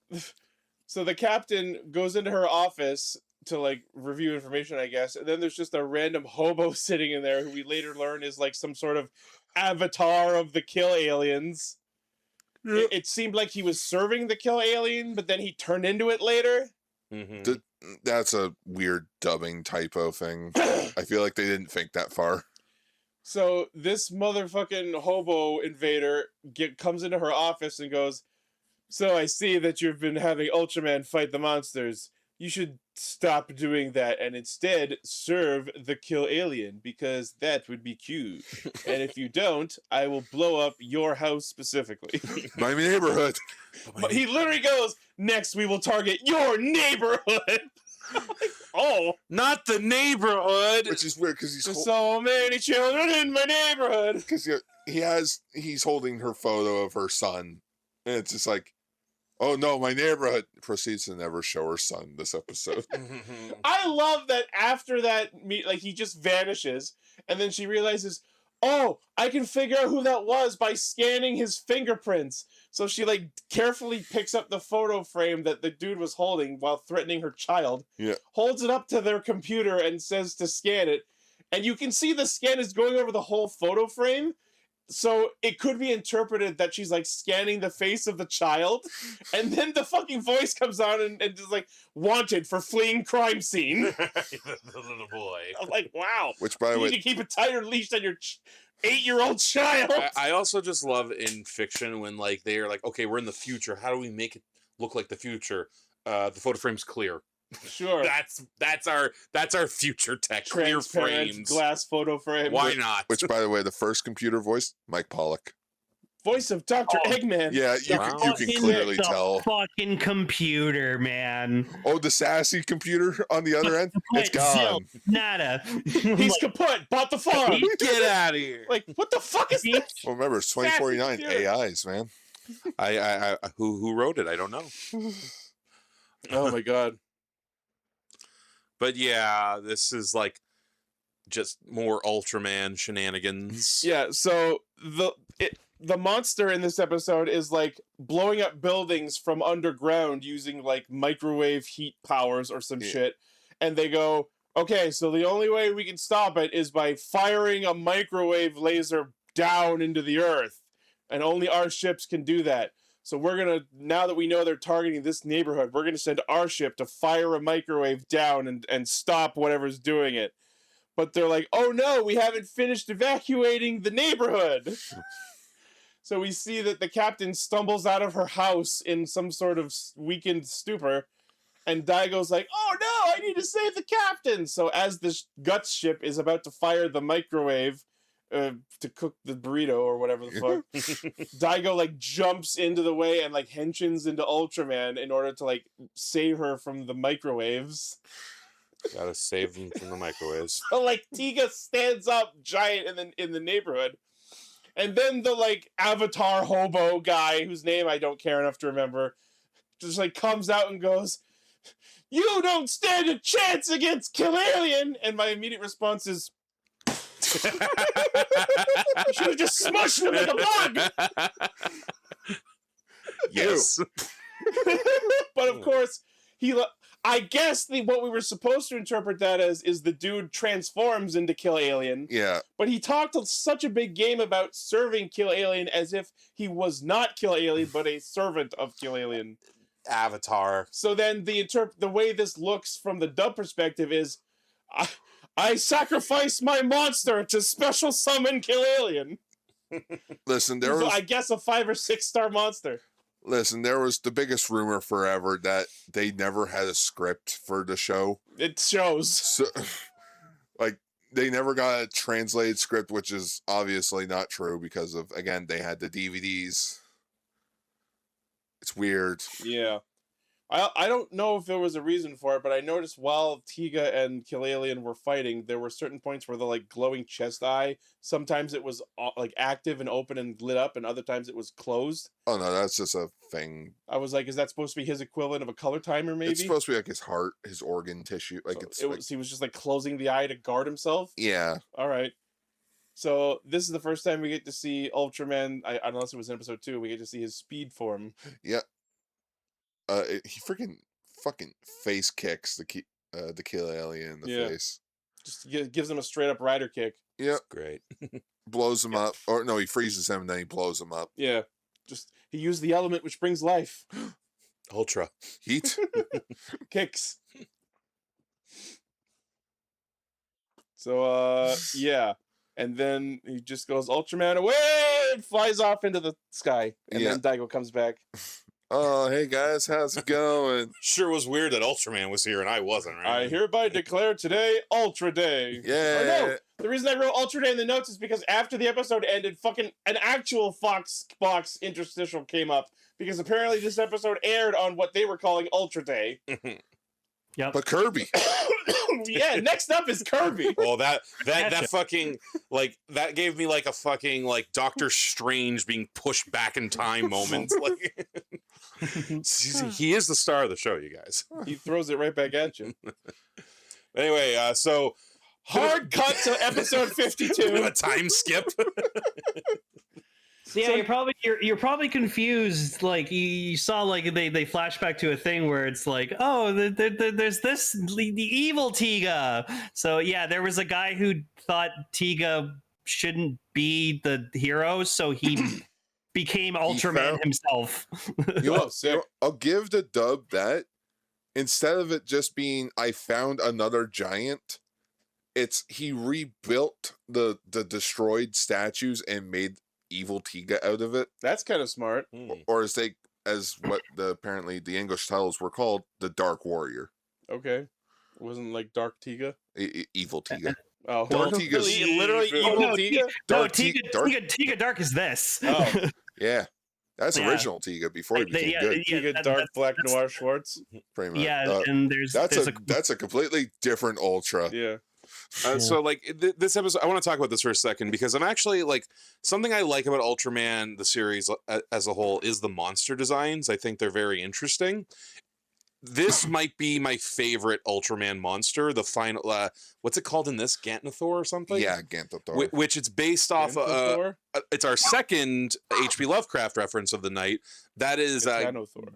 Speaker 3: the captain goes into her office to like review information, I guess, and then there's just a random hobo sitting in there who we later learn is like some sort of avatar of the kill aliens. It seemed like he was serving the kill alien, but then he turned into it later.
Speaker 8: Mm-hmm.
Speaker 1: That's a weird dubbing typo thing. I feel like they didn't think that far.
Speaker 3: So this motherfucking hobo invader comes into her office and goes, "So I see that you've been having Ultraman fight the monsters. You should stop doing that and instead serve the kill alien, because that would be cute. And if you don't, I will blow up your house specifically."
Speaker 1: My neighborhood.
Speaker 3: But he literally goes, "Next we will target your neighborhood." I'm like, oh,
Speaker 8: Not the neighborhood.
Speaker 1: Which is weird because
Speaker 3: there's so many children in my neighborhood.
Speaker 1: because he's holding her photo of her son, and it's just like, oh no, my neighborhood. Proceeds to never show her son this episode.
Speaker 3: I love that after that like he just vanishes, and then she realizes, oh, I can figure out who that was by scanning his fingerprints. So she like carefully picks up the photo frame that the dude was holding while threatening her child.
Speaker 1: Yeah.
Speaker 3: Holds it up to their computer and says to scan it. And you can see the scan is going over the whole photo frame. So it could be interpreted that she's like scanning the face of the child. And then the fucking voice comes on and is like, "Wanted for fleeing crime scene."
Speaker 8: The little boy.
Speaker 3: I'm like, wow.
Speaker 1: Which, by the
Speaker 3: You
Speaker 1: way,
Speaker 3: need to keep a tighter leash on your 8-year-old child.
Speaker 8: I also just love in fiction when like they're like, okay, we're in the future. How do we make it look like the future? The photo frame's clear.
Speaker 3: Sure.
Speaker 8: That's our future tech. Clear
Speaker 3: Transparent
Speaker 8: frames.
Speaker 3: glass photo frame.
Speaker 8: Why not?
Speaker 1: which, by the way, the first computer voice, Mike Pollock.
Speaker 3: Voice of Dr.
Speaker 2: Oh.
Speaker 3: Eggman.
Speaker 1: Yeah, you
Speaker 8: Wow.
Speaker 1: can
Speaker 2: Fucking
Speaker 1: clearly
Speaker 2: the
Speaker 1: tell.
Speaker 2: Fucking computer, man.
Speaker 1: Oh, the sassy computer on the other end, it's
Speaker 2: Zil,
Speaker 1: gone.
Speaker 2: nada.
Speaker 3: He's kaput. Bought the farm.
Speaker 8: Get out of here.
Speaker 3: Like, what the fuck is this?
Speaker 1: Well, remember, it's 2049
Speaker 3: computer.
Speaker 1: AIs, man.
Speaker 8: I who wrote it? I don't know.
Speaker 3: Oh my god.
Speaker 8: But yeah, this is like just more Ultraman shenanigans.
Speaker 3: Yeah, so the monster in this episode is like blowing up buildings from underground using like microwave heat powers or some
Speaker 1: Yeah.
Speaker 3: shit. And they go, Okay, so the only way we can stop it is by firing a microwave laser down into the Earth. And only our ships can do that. So we're going to, now that we know they're targeting this neighborhood, we're going to send our ship to fire a microwave down and stop whatever's doing it. But they're like, oh no, we haven't finished evacuating the neighborhood. So we see that the captain stumbles out of her house in some sort of weakened stupor. And Daigo's like, oh no, I need to save the captain. So as the Guts ship is about to fire the microwave to cook the burrito or whatever the fuck, Daigo like jumps into the way and like henshins into Ultraman in order to like save her from the microwaves.
Speaker 8: Gotta save them from the microwaves.
Speaker 3: So like Tiga stands up giant in the neighborhood. And then the like avatar hobo guy, whose name I don't care enough to remember, just like comes out and goes, "You don't stand a chance against Kill Alien!" And my immediate response is, "You should have just smushed him like a bug!"
Speaker 8: Yes.
Speaker 3: But of course, I guess what we were supposed to interpret that as is the dude transforms into Kill Alien.
Speaker 1: Yeah.
Speaker 3: But he talked such a big game about serving Kill Alien as if he was not Kill Alien, but a servant of Kill Alien.
Speaker 8: Avatar.
Speaker 3: So then the way this looks from the dub perspective is, I sacrifice my monster to special summon Kill Alien.
Speaker 1: Listen, there was,
Speaker 3: I guess, a 5 or 6 star monster.
Speaker 1: Listen, there was the biggest rumor forever that they never had a script for the show.
Speaker 3: It shows.
Speaker 1: So, like, they never got a translated script, which is obviously not true because of, again, they had the DVDs. It's weird.
Speaker 3: Yeah. I don't know if there was a reason for it, but I noticed while Tiga and Kill Alien were fighting, there were certain points where the like glowing chest eye, sometimes it was like active and open and lit up, and other times it was closed.
Speaker 1: Oh no, that's just a thing.
Speaker 3: I was like, is that supposed to be his equivalent of a color timer? Maybe
Speaker 1: It's supposed to be like his heart, his organ tissue. Like
Speaker 3: so he was just like closing the eye to guard himself.
Speaker 1: Yeah.
Speaker 3: All right. So this is the first time we get to see Ultraman. Unless it was in episode 2, we get to see his speed form.
Speaker 1: Yeah. He fucking face kicks the Kill Alien in the face.
Speaker 3: Just gives him a straight up rider kick.
Speaker 1: Yep.
Speaker 8: Great.
Speaker 1: Blows him up. Or no, he freezes him and then he blows him up.
Speaker 3: Yeah. Just he used the element which brings life.
Speaker 8: Ultra.
Speaker 1: Heat.
Speaker 3: Kicks. So yeah. And then he just goes Ultraman away and flies off into the sky. And then Daigo comes back.
Speaker 1: Oh, hey guys, how's it going?
Speaker 8: Sure was weird that Ultraman was here and I wasn't, right?
Speaker 3: I hereby declare today Ultra Day.
Speaker 1: Yeah.
Speaker 3: Or no, the reason I wrote Ultra Day in the notes is because after the episode ended, fucking an actual Fox box interstitial came up because apparently this episode aired on what they were calling Ultra Day.
Speaker 2: Yep.
Speaker 1: But Kirby.
Speaker 3: Yeah, next up is Kirby.
Speaker 8: Well, that fucking like that gave me like a fucking like Doctor Strange being pushed back in time moment. Like he is the star of the show, you guys.
Speaker 3: He throws it right back at you.
Speaker 8: Anyway, so
Speaker 3: hard cut to episode 52.
Speaker 8: A time skip.
Speaker 2: So yeah, you're probably confused. Like you saw, like they flash back to a thing where it's like, oh, there's the evil Tiga. So yeah, there was a guy who thought Tiga shouldn't be the hero, so he became Ultraman himself.
Speaker 1: I'll give the dub that instead of it just being I found another giant, it's he rebuilt the destroyed statues and made evil Tiga out of it.
Speaker 3: That's kind of smart.
Speaker 1: Or as what apparently the English titles were called, the Dark Warrior.
Speaker 3: Okay. It wasn't like Dark Tiga?
Speaker 1: Evil Tiga.
Speaker 3: Oh,
Speaker 1: Dark Tiga's
Speaker 3: literally evil Tiga?
Speaker 2: Tiga Dark is this.
Speaker 3: Oh.
Speaker 1: Yeah. That's original Tiga before he became good.
Speaker 3: Tiga Dark Black Noir Schwartz.
Speaker 1: Pretty much.
Speaker 2: Yeah, and
Speaker 1: that's a completely different Ultra.
Speaker 3: Yeah.
Speaker 8: So like this episode, I want to talk about this for a second because I'm actually like something I like about Ultraman the series as a whole is the monster designs. I think they're very interesting. this might be my favorite Ultraman monster. The final, what's it called in this? Gantnathor or something?
Speaker 1: Yeah, Gantothor.
Speaker 8: Which it's based off.
Speaker 3: Gantothor?
Speaker 8: It's our second H.P. Lovecraft reference of the night. That is
Speaker 3: Gatanothor.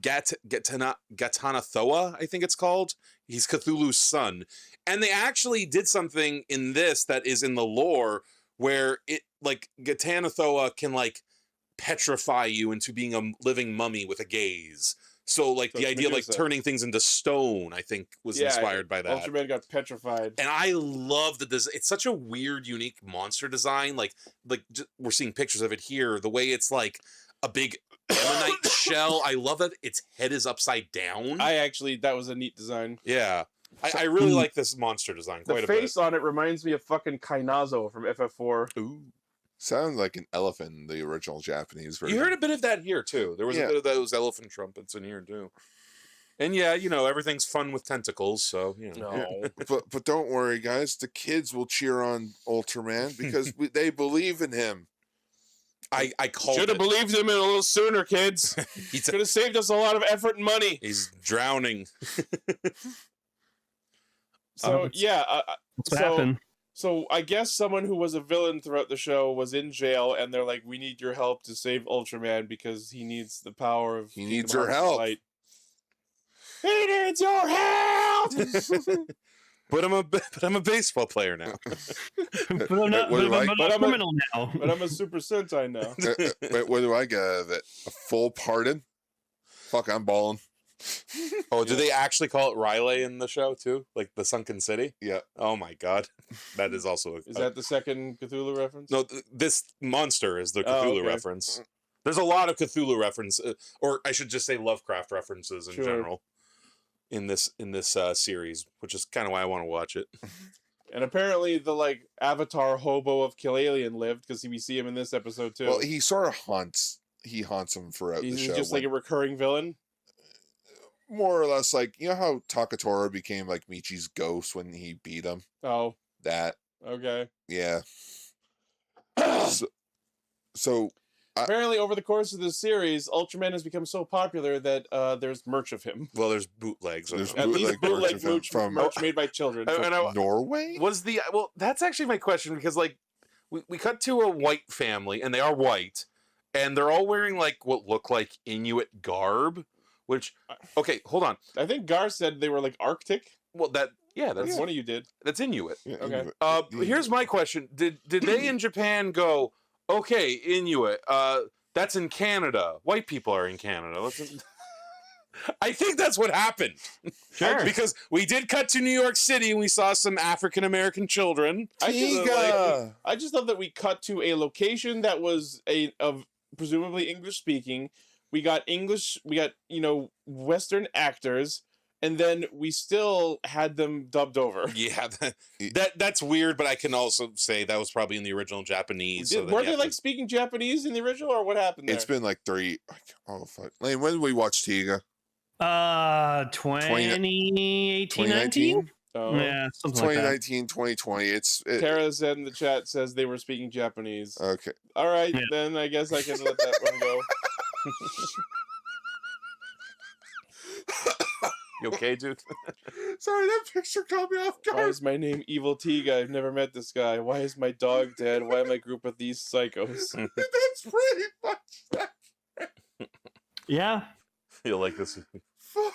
Speaker 8: Gatanathoa, I think it's called. He's Cthulhu's son, and they actually did something in this that is in the lore where it like Gatanathoa can like petrify you into being a living mummy with a gaze. So like
Speaker 3: So
Speaker 8: the
Speaker 3: it's
Speaker 8: idea of like
Speaker 3: Medusa.
Speaker 8: turning things into stone, I think was inspired by that.
Speaker 3: Ultraman got petrified.
Speaker 8: And I love the design. It's such a weird, unique monster design. We're seeing pictures of it here. The way it's like a big ammonite shell. I love that its head is upside down.
Speaker 3: That was a neat design.
Speaker 8: Yeah. I really like this monster design quite
Speaker 3: The
Speaker 8: a bit.
Speaker 3: face on it reminds me of fucking Kainazo from FF4.
Speaker 8: Ooh.
Speaker 1: Sounds like an elephant in the original Japanese version.
Speaker 8: You heard a bit of that here too. There was a bit of those elephant trumpets in here too. And yeah, everything's fun with tentacles, so
Speaker 3: No.
Speaker 1: But don't worry, guys. The kids will cheer on Ultraman because they believe in him.
Speaker 8: I called
Speaker 3: Should have
Speaker 8: it.
Speaker 3: believed him a little sooner, kids.
Speaker 8: He's,
Speaker 3: Could have saved us a lot of effort and money.
Speaker 8: he's drowning.
Speaker 3: So yeah,
Speaker 2: That's what happened.
Speaker 3: so I guess someone who was a villain throughout the show was in jail, and they're like, "We need your help to save Ultraman because he needs the power of.
Speaker 1: He
Speaker 3: Kingdom
Speaker 1: needs our
Speaker 3: Hearts
Speaker 1: help.
Speaker 3: Light." He needs your help.
Speaker 8: But I'm a baseball player now.
Speaker 2: But I'm not,
Speaker 1: What do
Speaker 2: but
Speaker 1: I-
Speaker 2: I'm
Speaker 3: but
Speaker 2: not
Speaker 3: I'm a-
Speaker 2: criminal now.
Speaker 3: But I'm a Super Sentai now.
Speaker 1: Wait, what do I get out of it? A full pardon? Fuck, I'm balling.
Speaker 8: Oh, do they actually call it Riley in the show too? Like the Sunken City?
Speaker 1: Yeah.
Speaker 8: Oh my god, that is also.
Speaker 3: Is that the second Cthulhu reference?
Speaker 8: no? This monster is the
Speaker 3: Oh,
Speaker 8: Cthulhu
Speaker 3: okay.
Speaker 8: reference. There's a lot of Cthulhu reference, or I should just say Lovecraft references in
Speaker 3: Sure.
Speaker 8: general in this series, which is kind of why I want to watch it.
Speaker 3: And apparently the Avatar hobo of Kil'jaeden lived because we see him in this episode too.
Speaker 1: Well, he sort of haunts him throughout the
Speaker 3: He's
Speaker 1: show.
Speaker 3: just like a recurring villain.
Speaker 1: More or less like, you know how Takatora became like Michi's ghost when he beat him?
Speaker 3: Oh,
Speaker 1: That,
Speaker 3: okay.
Speaker 1: yeah. So
Speaker 3: Apparently, over the course of this series, Ultraman has become so popular that there's merch of him.
Speaker 8: Well, there's bootlegs. Of
Speaker 1: There's
Speaker 8: them.
Speaker 3: At least
Speaker 1: Bootleg merch
Speaker 3: bootleg
Speaker 1: of him
Speaker 3: merch,
Speaker 1: from-
Speaker 3: merch made by children.
Speaker 8: And I-
Speaker 1: Norway?
Speaker 8: Was the that's actually my question, because like we cut to a white family, and they are white, and they're all wearing like what look like Inuit garb, which okay, hold on.
Speaker 3: I think Gar said they were like Arctic.
Speaker 8: Well, that's
Speaker 3: One of you did.
Speaker 8: that's Inuit.
Speaker 1: Yeah,
Speaker 3: Okay.
Speaker 1: Inuit.
Speaker 8: Here's my question: Did they in Japan go, okay, Inuit? That's in Canada. White people are in Canada. I think that's what happened.
Speaker 2: Sure.
Speaker 8: Because we did cut to New York City and we saw some African American children.
Speaker 1: Tiga!
Speaker 3: I just love that we cut to a location that was of presumably English speaking. We got Western actors, and then we still had them dubbed over.
Speaker 8: Yeah, that's weird, but I can also say that was probably in the original Japanese. So
Speaker 3: Were they like speaking Japanese in the original, or what happened there?
Speaker 1: It's been like 3. Oh, fuck. Lane, when did we watch Tiga?
Speaker 2: 2018,
Speaker 1: 2019?
Speaker 3: Oh.
Speaker 2: Yeah, something like that.
Speaker 1: 2019, 2020.
Speaker 3: Tara said in the chat says they were speaking Japanese.
Speaker 1: Okay.
Speaker 3: All right,
Speaker 2: Yeah.
Speaker 3: then I guess I can let that one go.
Speaker 8: You okay, dude?
Speaker 1: Sorry, that picture caught me off
Speaker 3: Why
Speaker 1: guard.
Speaker 3: is my name Evil Tiga? I've never met this guy. Why is my dog dead? Why am I grouped with these psychos?
Speaker 1: That's pretty much that.
Speaker 2: Yeah.
Speaker 8: Feel like this.
Speaker 1: Fuck.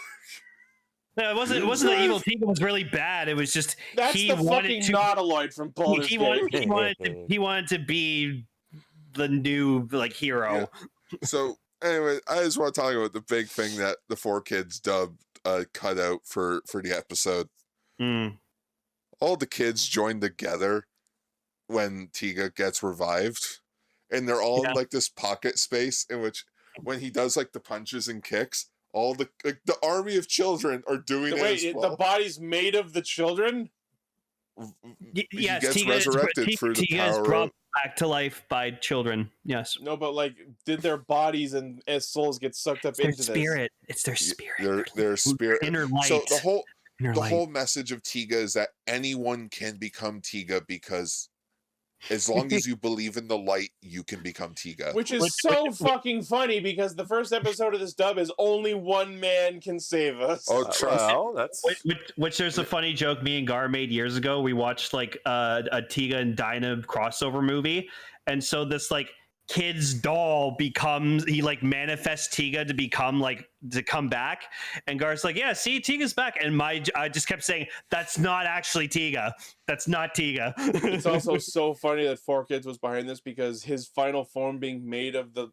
Speaker 2: No, it wasn't that Evil Tiga was really bad. It was just
Speaker 3: That's
Speaker 2: he
Speaker 3: the
Speaker 2: wanted
Speaker 3: fucking
Speaker 2: to.
Speaker 3: Nautiloid from Baldur's
Speaker 2: He
Speaker 3: Gate.
Speaker 2: wanted to be the new hero.
Speaker 1: So, anyway, I just want to talk about the big thing that the 4 kids dubbed cut out for the episode.
Speaker 2: Mm.
Speaker 1: All the kids join together when Tiga gets revived, and they're all in like this pocket space in which, when he does like the punches and kicks, all the army of children are doing it
Speaker 3: Wait,
Speaker 1: as well.
Speaker 3: the body's made of the children?
Speaker 1: He
Speaker 2: Yes,
Speaker 1: gets
Speaker 2: Tiga
Speaker 1: resurrected through the
Speaker 2: Tiga is
Speaker 1: power
Speaker 2: brought
Speaker 1: of...
Speaker 2: back to life by children. Yes.
Speaker 3: No, but did their bodies and as souls get sucked up
Speaker 2: It's their
Speaker 3: into
Speaker 2: spirit. It's their spirit.
Speaker 1: Their spirit.
Speaker 2: Inner light.
Speaker 1: So the
Speaker 2: Inner
Speaker 1: whole
Speaker 2: light.
Speaker 1: whole message of Tiga is that anyone can become Tiga because As long as you believe in the light, you can become Tiga.
Speaker 3: Which is fucking funny because the first episode of this dub is only one man can save us.
Speaker 1: Oh, trust
Speaker 8: Well, that's
Speaker 2: Which there's a funny joke me and Gar made years ago. We watched like a Tiga and Dinah crossover movie, and so this like kid's doll becomes he like manifests Tiga to come back, and Gar's like, yeah, see, Tiga's back, and I just kept saying that's not actually Tiga, that's not Tiga.
Speaker 3: It's also so funny that 4Kids was behind this because his final form being made of the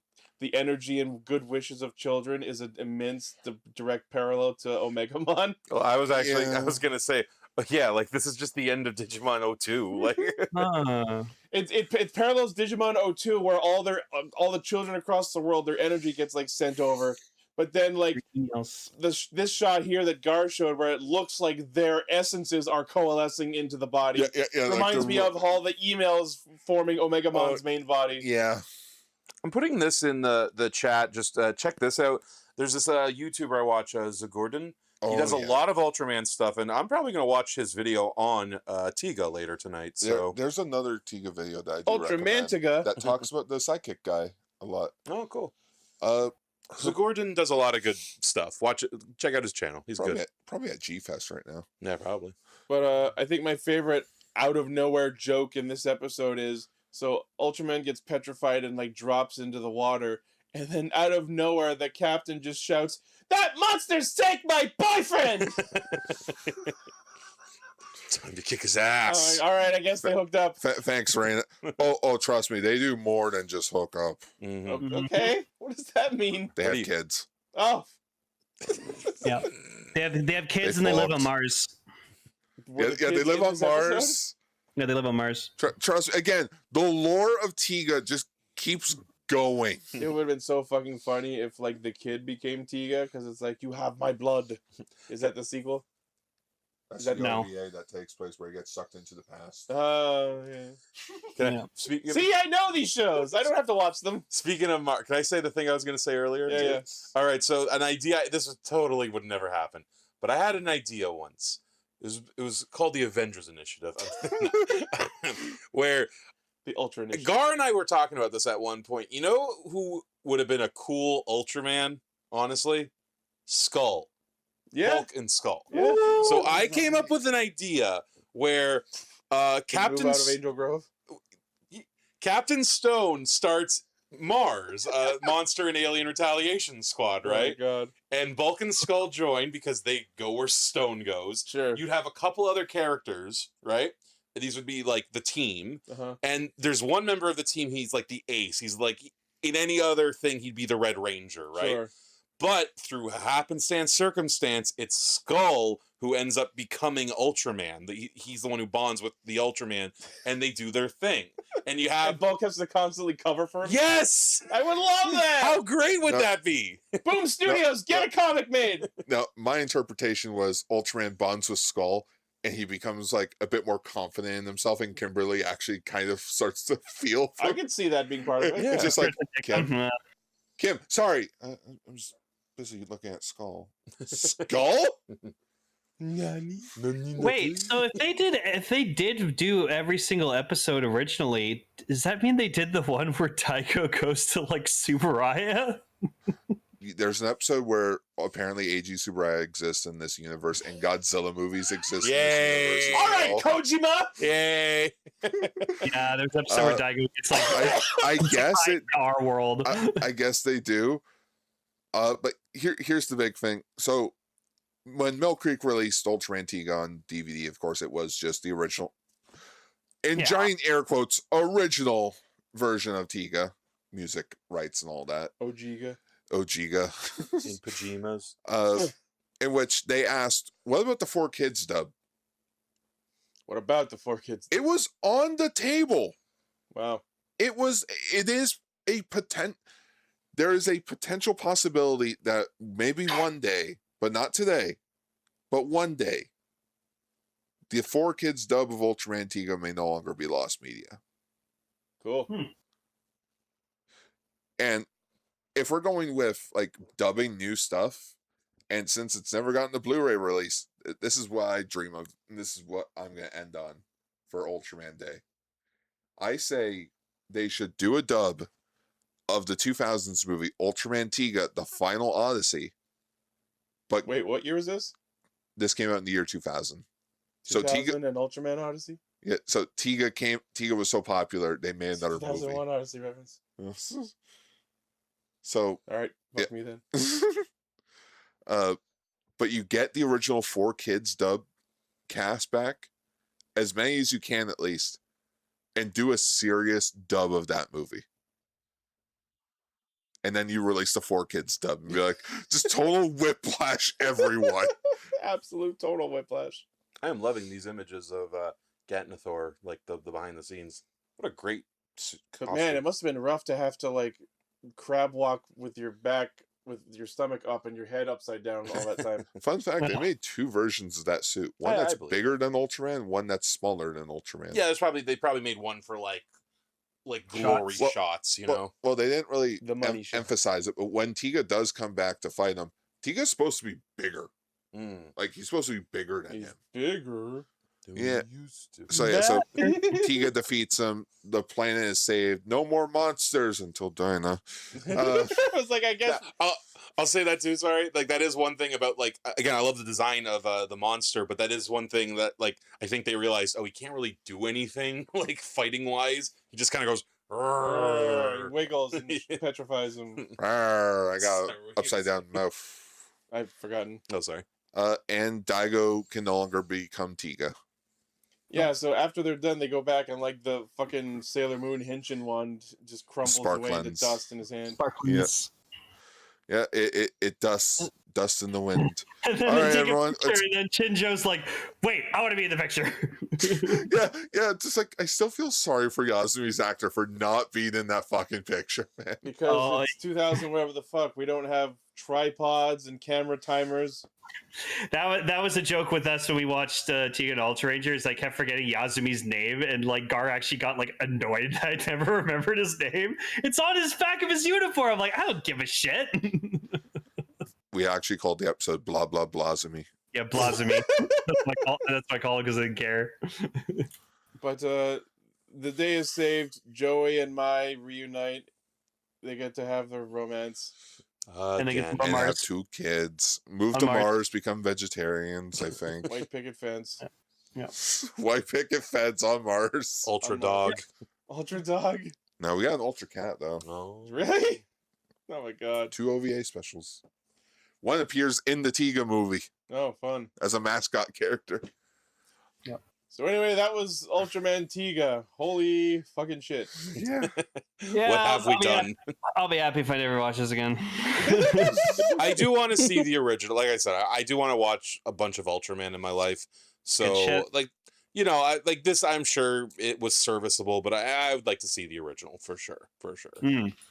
Speaker 3: energy and good wishes of children is an immense direct parallel to Omegamon.
Speaker 8: well, I was actually
Speaker 1: Yeah.
Speaker 8: I was gonna say yeah, like this is just the end of Digimon 02. Like
Speaker 3: It parallels Digimon 02 where all the children across the world, their energy gets like sent over. But then like this shot here that Gar showed where it looks like their essences are coalescing into the body.
Speaker 1: Yeah,
Speaker 3: Reminds me of all the emails forming Omegamon's main body.
Speaker 1: Yeah.
Speaker 8: I'm putting this in the chat. Just check this out. There's this YouTuber I watch, Zagordon. He does a lot of Ultraman stuff, and I'm probably going to watch his video on Tiga later tonight. So
Speaker 1: There's another Tiga video that I do
Speaker 3: Ultraman
Speaker 1: recommend
Speaker 3: Tiga
Speaker 1: that talks about the psychic guy a lot.
Speaker 8: oh, cool.
Speaker 1: Uh,
Speaker 8: Zagordon does a lot of good stuff. Watch it. Check out his channel. He's good.
Speaker 1: Probably at G-Fest right now.
Speaker 8: Yeah, probably.
Speaker 3: But I think my favorite out of nowhere joke in this episode is so Ultraman gets petrified and like drops into the water, and then out of nowhere the captain just shouts, "That monster's take my boyfriend!"
Speaker 8: Time to kick his ass.
Speaker 3: All right, I guess they hooked up.
Speaker 1: Thanks, Raina. Oh, trust me, they do more than just hook up.
Speaker 8: Mhm.
Speaker 3: Okay, what does that mean?
Speaker 1: They
Speaker 8: What
Speaker 1: have
Speaker 8: do you-
Speaker 1: kids.
Speaker 3: Oh,
Speaker 2: Yeah, they have kids
Speaker 1: They
Speaker 2: and they live
Speaker 1: fucked.
Speaker 2: on Mars.
Speaker 3: were
Speaker 1: Yeah,
Speaker 3: the
Speaker 1: they
Speaker 3: kids
Speaker 1: live
Speaker 3: in
Speaker 1: on
Speaker 3: this episode?
Speaker 1: Mars.
Speaker 2: Yeah, they live on Mars.
Speaker 1: Trust me, again, the lore of Tiga just keeps going.
Speaker 3: It would have been so fucking funny if like the kid became Tiga because it's like you have my blood. Is that the sequel?
Speaker 1: That's
Speaker 3: that-
Speaker 1: the
Speaker 2: No.
Speaker 1: OVA that takes place where he gets sucked into the past.
Speaker 3: Oh, yeah.
Speaker 8: Can
Speaker 2: Yeah.
Speaker 8: I, speaking,
Speaker 3: See, I know these shows. I don't have to watch them.
Speaker 8: speaking of Mark, can I say the thing I was going to say earlier?
Speaker 3: Yeah, yeah.
Speaker 8: All right, so an idea. This was totally would never happen, but I had an idea once. It was called the Avengers Initiative, where
Speaker 3: The Ultra Initiative.
Speaker 8: Gar and I were talking about this at one point. You know who would have been a cool Ultraman? Honestly, Skull,
Speaker 3: Yeah.
Speaker 8: Hulk, and Skull.
Speaker 3: Yeah.
Speaker 8: So I came up with an idea where
Speaker 3: Captain move out of Angel Grove.
Speaker 8: Captain Stone starts Mars, Monster and Alien Retaliation Squad, right?
Speaker 3: Oh my god.
Speaker 8: And Bulk and Skull join because they go where Stone goes.
Speaker 3: Sure.
Speaker 8: You'd have a couple other characters, right? These would be like the team.
Speaker 3: Uh-huh.
Speaker 8: And there's one member of the team, he's like the ace. He's like, in any other thing, he'd be the Red Ranger, right?
Speaker 3: Sure.
Speaker 8: But through happenstance, circumstance, it's Skull who ends up becoming Ultraman. He's the one who bonds with the Ultraman, and they do their thing. And you
Speaker 3: And
Speaker 8: have
Speaker 3: Bulk has to constantly cover for him.
Speaker 8: yes.
Speaker 3: I would love that.
Speaker 8: How great would
Speaker 1: No.
Speaker 8: that be?
Speaker 3: Boom Studios, get a comic made.
Speaker 1: Now, my interpretation was Ultraman bonds with Skull, and he becomes like a bit more confident in himself, and Kimberly actually kind of starts to feel.
Speaker 3: I could see that being part of it.
Speaker 1: It's just like Kim.
Speaker 2: Uh,
Speaker 1: Kim, sorry, I'm just busy looking at Skull. Skull?
Speaker 2: Wait, so if they did do every single episode originally, does that mean they did the one where Tycho goes to like Subaraya?
Speaker 1: There's an episode where apparently AG Subaraya exists in this universe, and Godzilla movies exist
Speaker 8: Yay.
Speaker 1: in this universe.
Speaker 3: All right,
Speaker 1: as
Speaker 3: Kojima.
Speaker 8: Yay!
Speaker 2: Yeah, there's an episode where Daigo gets like
Speaker 1: I guess it.
Speaker 2: our world.
Speaker 1: I guess they do. But here's the big thing. So when Mill Creek released Ultraman Tiga on DVD, of course, it was just the original, in
Speaker 2: Yeah.
Speaker 1: giant air quotes, original version of Tiga, music rights and all that.
Speaker 3: Ojiga.
Speaker 1: Ojiga.
Speaker 8: In pajamas.
Speaker 1: In which they asked, what about the 4Kids dub?
Speaker 3: What about the 4Kids?
Speaker 1: It was on the table.
Speaker 3: Wow.
Speaker 1: It is a there is a potential possibility that maybe one day, but not today, but one day, the 4Kids dub of Ultraman Tiga may no longer be lost media.
Speaker 3: Cool.
Speaker 1: And if we're going with like dubbing new stuff, and since it's never gotten the Blu-ray release, this is what I dream of, and this is what I'm going to end on for Ultraman Day. I say they should do a dub of the 2000s movie Ultraman Tiga: The Final Odyssey. But
Speaker 3: Wait, what year was this?
Speaker 1: this came out in the year 2000. So
Speaker 3: 2000 and Ultraman Odyssey?
Speaker 1: Yeah, so Tiga was so popular they made another
Speaker 3: 2001 Odyssey reference.
Speaker 1: movie. So
Speaker 3: All right, fuck me then.
Speaker 1: but you get the original 4 kids dub cast back, as many as you can at least, and do a serious dub of that movie. And then you release the 4 kids dub and be like, just total whiplash, everyone.
Speaker 3: Absolute total whiplash.
Speaker 8: I am loving these images of Gatnathor, like the behind the scenes. What a great
Speaker 3: But man, it must have been rough to have to like crab walk with your back, with your stomach up and your head upside down all that time.
Speaker 1: Fun fact, they made 2 versions of that suit. One that's
Speaker 8: believe
Speaker 1: bigger than Ultraman, one that's smaller than Ultraman.
Speaker 8: Yeah, they probably made one for like glory shots, you know.
Speaker 1: Well, they didn't really
Speaker 3: The money shot.
Speaker 1: emphasize it, but when Tiga does come back to fight him, Tiga's supposed to be bigger.
Speaker 8: Mm.
Speaker 1: Like, he's supposed to be bigger than
Speaker 3: He's
Speaker 1: him.
Speaker 3: bigger.
Speaker 1: Yeah. So Tiga defeats him. The planet is saved. No more monsters until Dinah.
Speaker 3: I was like, I guess.
Speaker 8: I'll say that too. Sorry, like that is one thing about like again, I love the design of the monster, but that is one thing that like I think they realized. Oh, he can't really do anything like fighting wise. He just kind of goes.
Speaker 3: He wiggles and petrifies him.
Speaker 1: I got upside down mouth.
Speaker 3: I've forgotten.
Speaker 8: Oh, sorry.
Speaker 1: And Daigo can no longer become Tiga.
Speaker 3: Yeah, so after they're done, they go back and like the fucking Sailor Moon Henshin wand just crumbles away into
Speaker 1: Sparklens.
Speaker 3: dust in his hand.
Speaker 2: Sparklings.
Speaker 1: Yeah, it dust in the wind.
Speaker 2: And then
Speaker 1: All
Speaker 2: they
Speaker 1: right,
Speaker 2: take
Speaker 1: everyone,
Speaker 2: a picture, and then Shinjo's like, "Wait, I want to be in the picture."
Speaker 1: yeah. Just like I still feel sorry for Yasumi's actor for not being in that fucking picture, man.
Speaker 3: Because it's 2000, whatever the fuck. We don't have tripods and camera timers.
Speaker 2: That was a joke with us when we watched Tiga and Ultra Rangers. I kept forgetting Yasumi's name, and like Gar actually got like annoyed that I never remembered his name. It's on his back of his uniform. I'm like, I don't give a shit.
Speaker 1: We actually called the episode "Blah Blah Blasimi."
Speaker 2: Yeah, Blasimi. That's what I call it because I didn't care.
Speaker 3: But the day is saved. Joey and Mai reunite. They get to have their romance.
Speaker 2: And they get
Speaker 8: Again.
Speaker 2: to
Speaker 1: And have
Speaker 2: Mars.
Speaker 1: 2 kids. Move
Speaker 2: On
Speaker 1: to
Speaker 2: Mars.
Speaker 1: Mars, become vegetarians. I think.
Speaker 3: White picket fence.
Speaker 1: White picket fence on Mars.
Speaker 8: Ultra
Speaker 3: I'm
Speaker 8: Dog.
Speaker 3: Ultra Dog.
Speaker 1: No, we got an Ultra Cat though.
Speaker 8: No.
Speaker 3: Really? Oh my god.
Speaker 1: 2 OVA specials. One appears in the Tiga movie
Speaker 3: Oh, fun.
Speaker 1: as a mascot character.
Speaker 3: So anyway, that was Ultraman Tiga. Holy fucking shit.
Speaker 1: Yeah.
Speaker 2: Yeah,
Speaker 8: What have we
Speaker 2: I'll be
Speaker 8: done?
Speaker 2: I'll be happy if I never watch this again.
Speaker 8: I do want to see the original. Like I said, I do want to watch a bunch of Ultraman in my life. So,
Speaker 2: shit.
Speaker 8: like, you know, like this, I'm sure it was serviceable, but I would like to see the original for sure.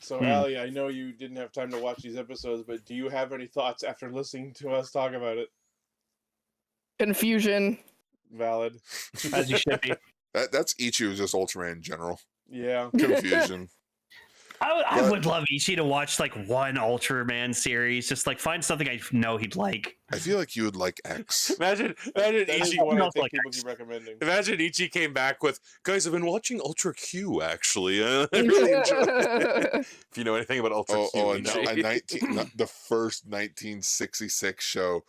Speaker 3: So,
Speaker 2: Hmm.
Speaker 3: Allie, I know you didn't have time to watch these episodes, but do you have any thoughts after listening to us talk about it?
Speaker 7: Confusion.
Speaker 3: Valid.
Speaker 2: As you should be.
Speaker 1: That's Ichigo, just Ultraman in general.
Speaker 3: Yeah.
Speaker 1: Confusion.
Speaker 2: I
Speaker 1: But-
Speaker 2: would love Ichi to watch like one Ultraman series. Just like find something I know he'd like.
Speaker 1: I feel like you would like X.
Speaker 8: Imagine
Speaker 3: That is
Speaker 8: Ichi.
Speaker 3: what I
Speaker 2: Not
Speaker 3: think
Speaker 2: like
Speaker 3: people
Speaker 2: X.
Speaker 3: keep recommending.
Speaker 8: Imagine Ichi came back with, guys, I've been watching Ultra Q actually. I really enjoy it. If you know anything about Ultra Q, Ichi,
Speaker 1: The first 1966 show.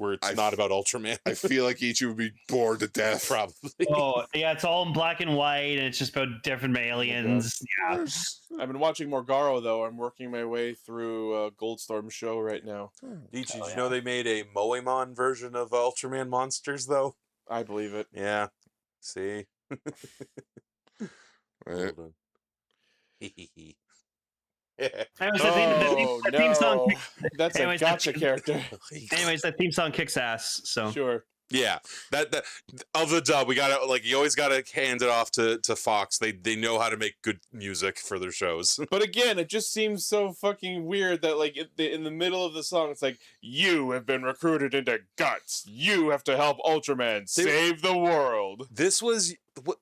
Speaker 8: where it's
Speaker 1: I
Speaker 8: not about Ultraman.
Speaker 1: I feel like Ichi would be bored to death.
Speaker 8: Probably.
Speaker 2: Oh yeah, it's all in black and white, and it's just about different aliens. Yeah,
Speaker 3: I've been watching more Garo, though. I'm working my way through Goldstorm's show right now.
Speaker 8: Ichi,
Speaker 2: Oh,
Speaker 8: did you know they made a Moemon version of Ultraman monsters, though?
Speaker 3: I believe it.
Speaker 8: Yeah. See?
Speaker 1: Right?
Speaker 8: Hold on.
Speaker 2: anyways,
Speaker 3: Oh,
Speaker 2: the theme song.
Speaker 3: no. That's a
Speaker 2: Anyways,
Speaker 3: gotcha character.
Speaker 2: Anyways, that theme song kicks ass. So
Speaker 3: Sure.
Speaker 8: Yeah, that of the dub, we gotta you always gotta hand it off to Fox. They know how to make good music for their shows.
Speaker 3: But again, it just seems so fucking weird that, like, in the middle of the song, it's like, you have been recruited into Guts. You have to help Ultraman save the world.
Speaker 8: This was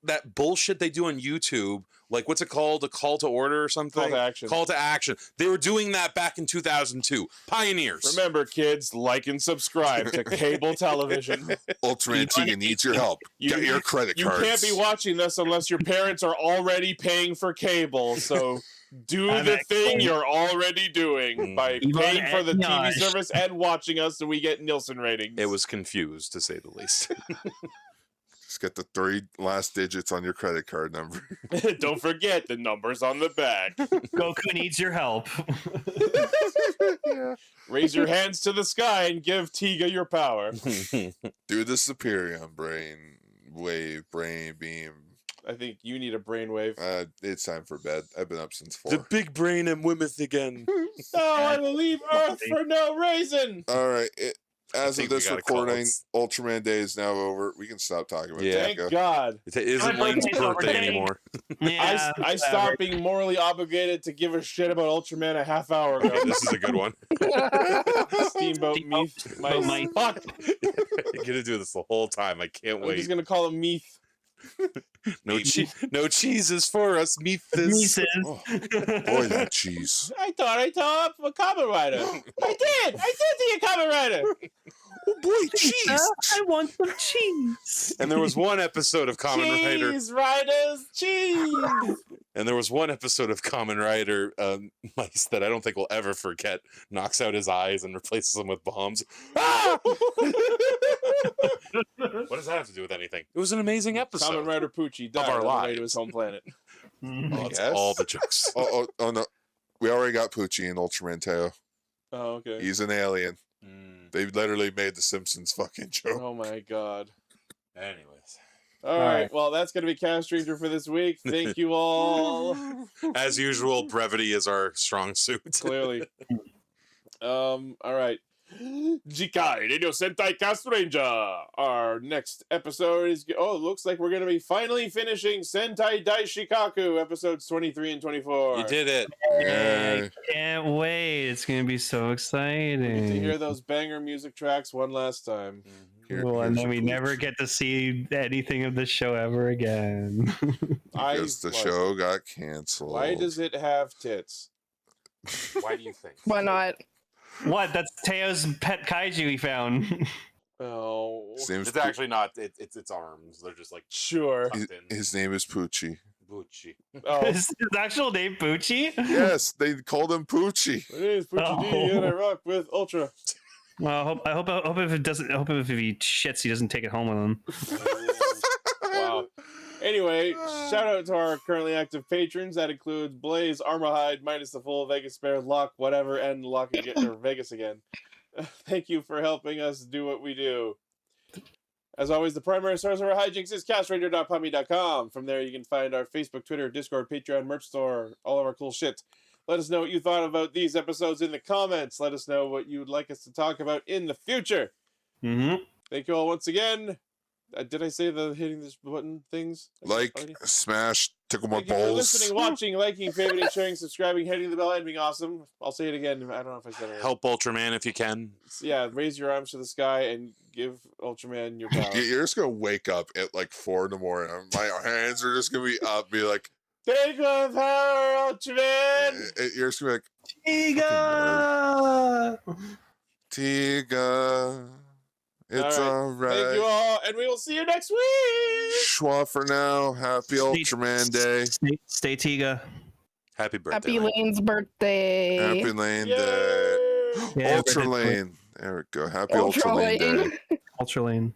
Speaker 8: that bullshit they do on YouTube. Like, what's it called? A call to order or something?
Speaker 3: Call to action.
Speaker 8: Call to action. They were doing that back in 2002. Pioneers.
Speaker 3: Remember, kids, like and subscribe to cable television.
Speaker 1: Ultraman Tiga needs your help. Get your credit cards.
Speaker 3: You can't be watching this unless your parents are already paying for cable. So do the thing you're already doing by paying for the TV service and watching us, so we get Nielsen ratings.
Speaker 8: It was confused, to say the least.
Speaker 1: Just get the 3 last digits on your credit card number.
Speaker 3: Don't forget the numbers on the back.
Speaker 2: Goku needs your help.
Speaker 3: Raise your hands to the sky and give Tiga your power.
Speaker 1: Do the Superior brain wave, brain beam.
Speaker 3: I think you need a brainwave.
Speaker 1: It's time for bed. I've been up since 4.
Speaker 8: The big brain and Wimeth again.
Speaker 3: No, I will leave Earth for no reason.
Speaker 1: All right. As of
Speaker 8: think we
Speaker 1: this
Speaker 8: gotta call
Speaker 1: recording,
Speaker 8: it.
Speaker 1: Ultraman Day is now over. We can stop talking about
Speaker 3: Thank
Speaker 1: Tiga.
Speaker 3: God.
Speaker 8: It isn't
Speaker 2: My
Speaker 8: Lane's
Speaker 2: birthday's over.
Speaker 8: birthday anymore.
Speaker 2: Yeah,
Speaker 3: I stopped being morally obligated to give a shit about Ultraman a half hour ago.
Speaker 8: Okay, this is a good one.
Speaker 3: Steamboat Meath. My fuck.
Speaker 8: You're gonna do this the whole time. I can't
Speaker 3: I'm
Speaker 8: wait.
Speaker 3: just gonna call him Meath.
Speaker 8: No cheeses for us. Meet this.
Speaker 1: Oh, boy, that cheese.
Speaker 3: I thought I taught a Kamen Rider. I did see a Kamen Rider.
Speaker 1: Oh boy, cheese.
Speaker 2: I want some cheese.
Speaker 8: And there was one episode of Kamen Rider.
Speaker 3: Cheese Riders, cheese.
Speaker 8: And there was one episode of Kamen Rider Mice that I don't think we'll ever forget. Knocks out his eyes and replaces them with bombs. Ah! What does that have to do with anything? It was an amazing episode.
Speaker 3: Kamen Rider Poochie died
Speaker 8: our
Speaker 3: on the way
Speaker 8: lives.
Speaker 3: to his home planet.
Speaker 8: Oh, that's
Speaker 1: Yes.
Speaker 8: all the jokes.
Speaker 1: Oh no. We already got Poochie in Ultraman Teo.
Speaker 3: Oh, okay.
Speaker 1: He's an alien.
Speaker 8: Mm.
Speaker 1: They literally made the Simpsons fucking joke.
Speaker 3: Oh my God.
Speaker 8: Anyways,
Speaker 3: All right. Well, that's gonna be Castranger for this week. Thank you all.
Speaker 8: as usual, brevity is our strong suit.
Speaker 3: Clearly. All right. Jikai Radio Sentai Castranger. Our next episode is it looks like we're gonna be finally finishing Sentai Daishikaku episodes 23 and 24.
Speaker 8: You did it.
Speaker 1: Yeah.
Speaker 2: Can't wait. It's going to be so
Speaker 3: We
Speaker 2: exciting.
Speaker 3: get to hear those banger music tracks one last time.
Speaker 2: Cool, and then we never get to see anything of the show ever again.
Speaker 1: Because the show got canceled.
Speaker 3: Why does it have tits?
Speaker 8: Why do you think?
Speaker 7: Why not?
Speaker 2: What? That's Teo's pet kaiju we found.
Speaker 3: Oh,
Speaker 1: Seems
Speaker 8: It's actually not. It's its arms. They're just like
Speaker 3: sure.
Speaker 8: tucked in.
Speaker 1: his name is Poochie.
Speaker 8: Bucci.
Speaker 3: Oh,
Speaker 2: Is his actual name Poochie?
Speaker 1: Yes, they called him Poochie.
Speaker 3: it is Poochie D, and I rock with Ultra.
Speaker 2: Well, I hope if it doesn't. I hope if he shits, he doesn't take it home with him.
Speaker 3: Wow. Anyway, shout out to our currently active patrons. That includes Blaze, Armorhide, minus the full Vegas Spare, Lock, whatever, and Lock again, or Vegas again. Thank you for helping us do what we do. As always, the primary source of our hijinks is castranger.pummy.com. From there, you can find our Facebook, Twitter, Discord, Patreon, merch store, all of our cool shit. Let us know what you thought about these episodes in the comments. Let us know what you would like us to talk about in the future.
Speaker 2: Mm-hmm.
Speaker 3: Thank you all once again. Did I say the hitting this button things?
Speaker 1: Like,
Speaker 3: Already?
Speaker 1: smash, tickle more
Speaker 3: Thank you for
Speaker 1: balls.
Speaker 3: listening, watching, liking, favoriting, sharing, subscribing, hitting the bell, and being awesome. I'll say it again. I don't know if I said it.
Speaker 8: Help Ultraman if you can.
Speaker 3: Yeah, raise your arms to the sky and give Ultraman your power.
Speaker 1: You're just gonna wake up at like 4 in the morning. My hands are just gonna be up, be like,
Speaker 3: Take my power, Ultraman!
Speaker 1: you're just gonna be like,
Speaker 2: Tiga!
Speaker 1: Tiga, it's alright.
Speaker 3: Thank you all, and we will see you next week!
Speaker 1: Schwa for now. Happy Ultraman Day.
Speaker 2: Stay Tiga.
Speaker 8: Happy birthday.
Speaker 7: Happy
Speaker 8: Lane.
Speaker 7: Lane's birthday.
Speaker 1: Happy Lane
Speaker 3: Yay!
Speaker 1: Day.
Speaker 2: Yeah,
Speaker 1: Ultra
Speaker 2: birthday.
Speaker 1: Lane. There we go. Happy
Speaker 7: Ultra
Speaker 1: Ultra Lane
Speaker 7: Lane.
Speaker 1: Day.
Speaker 2: Ultra Lane.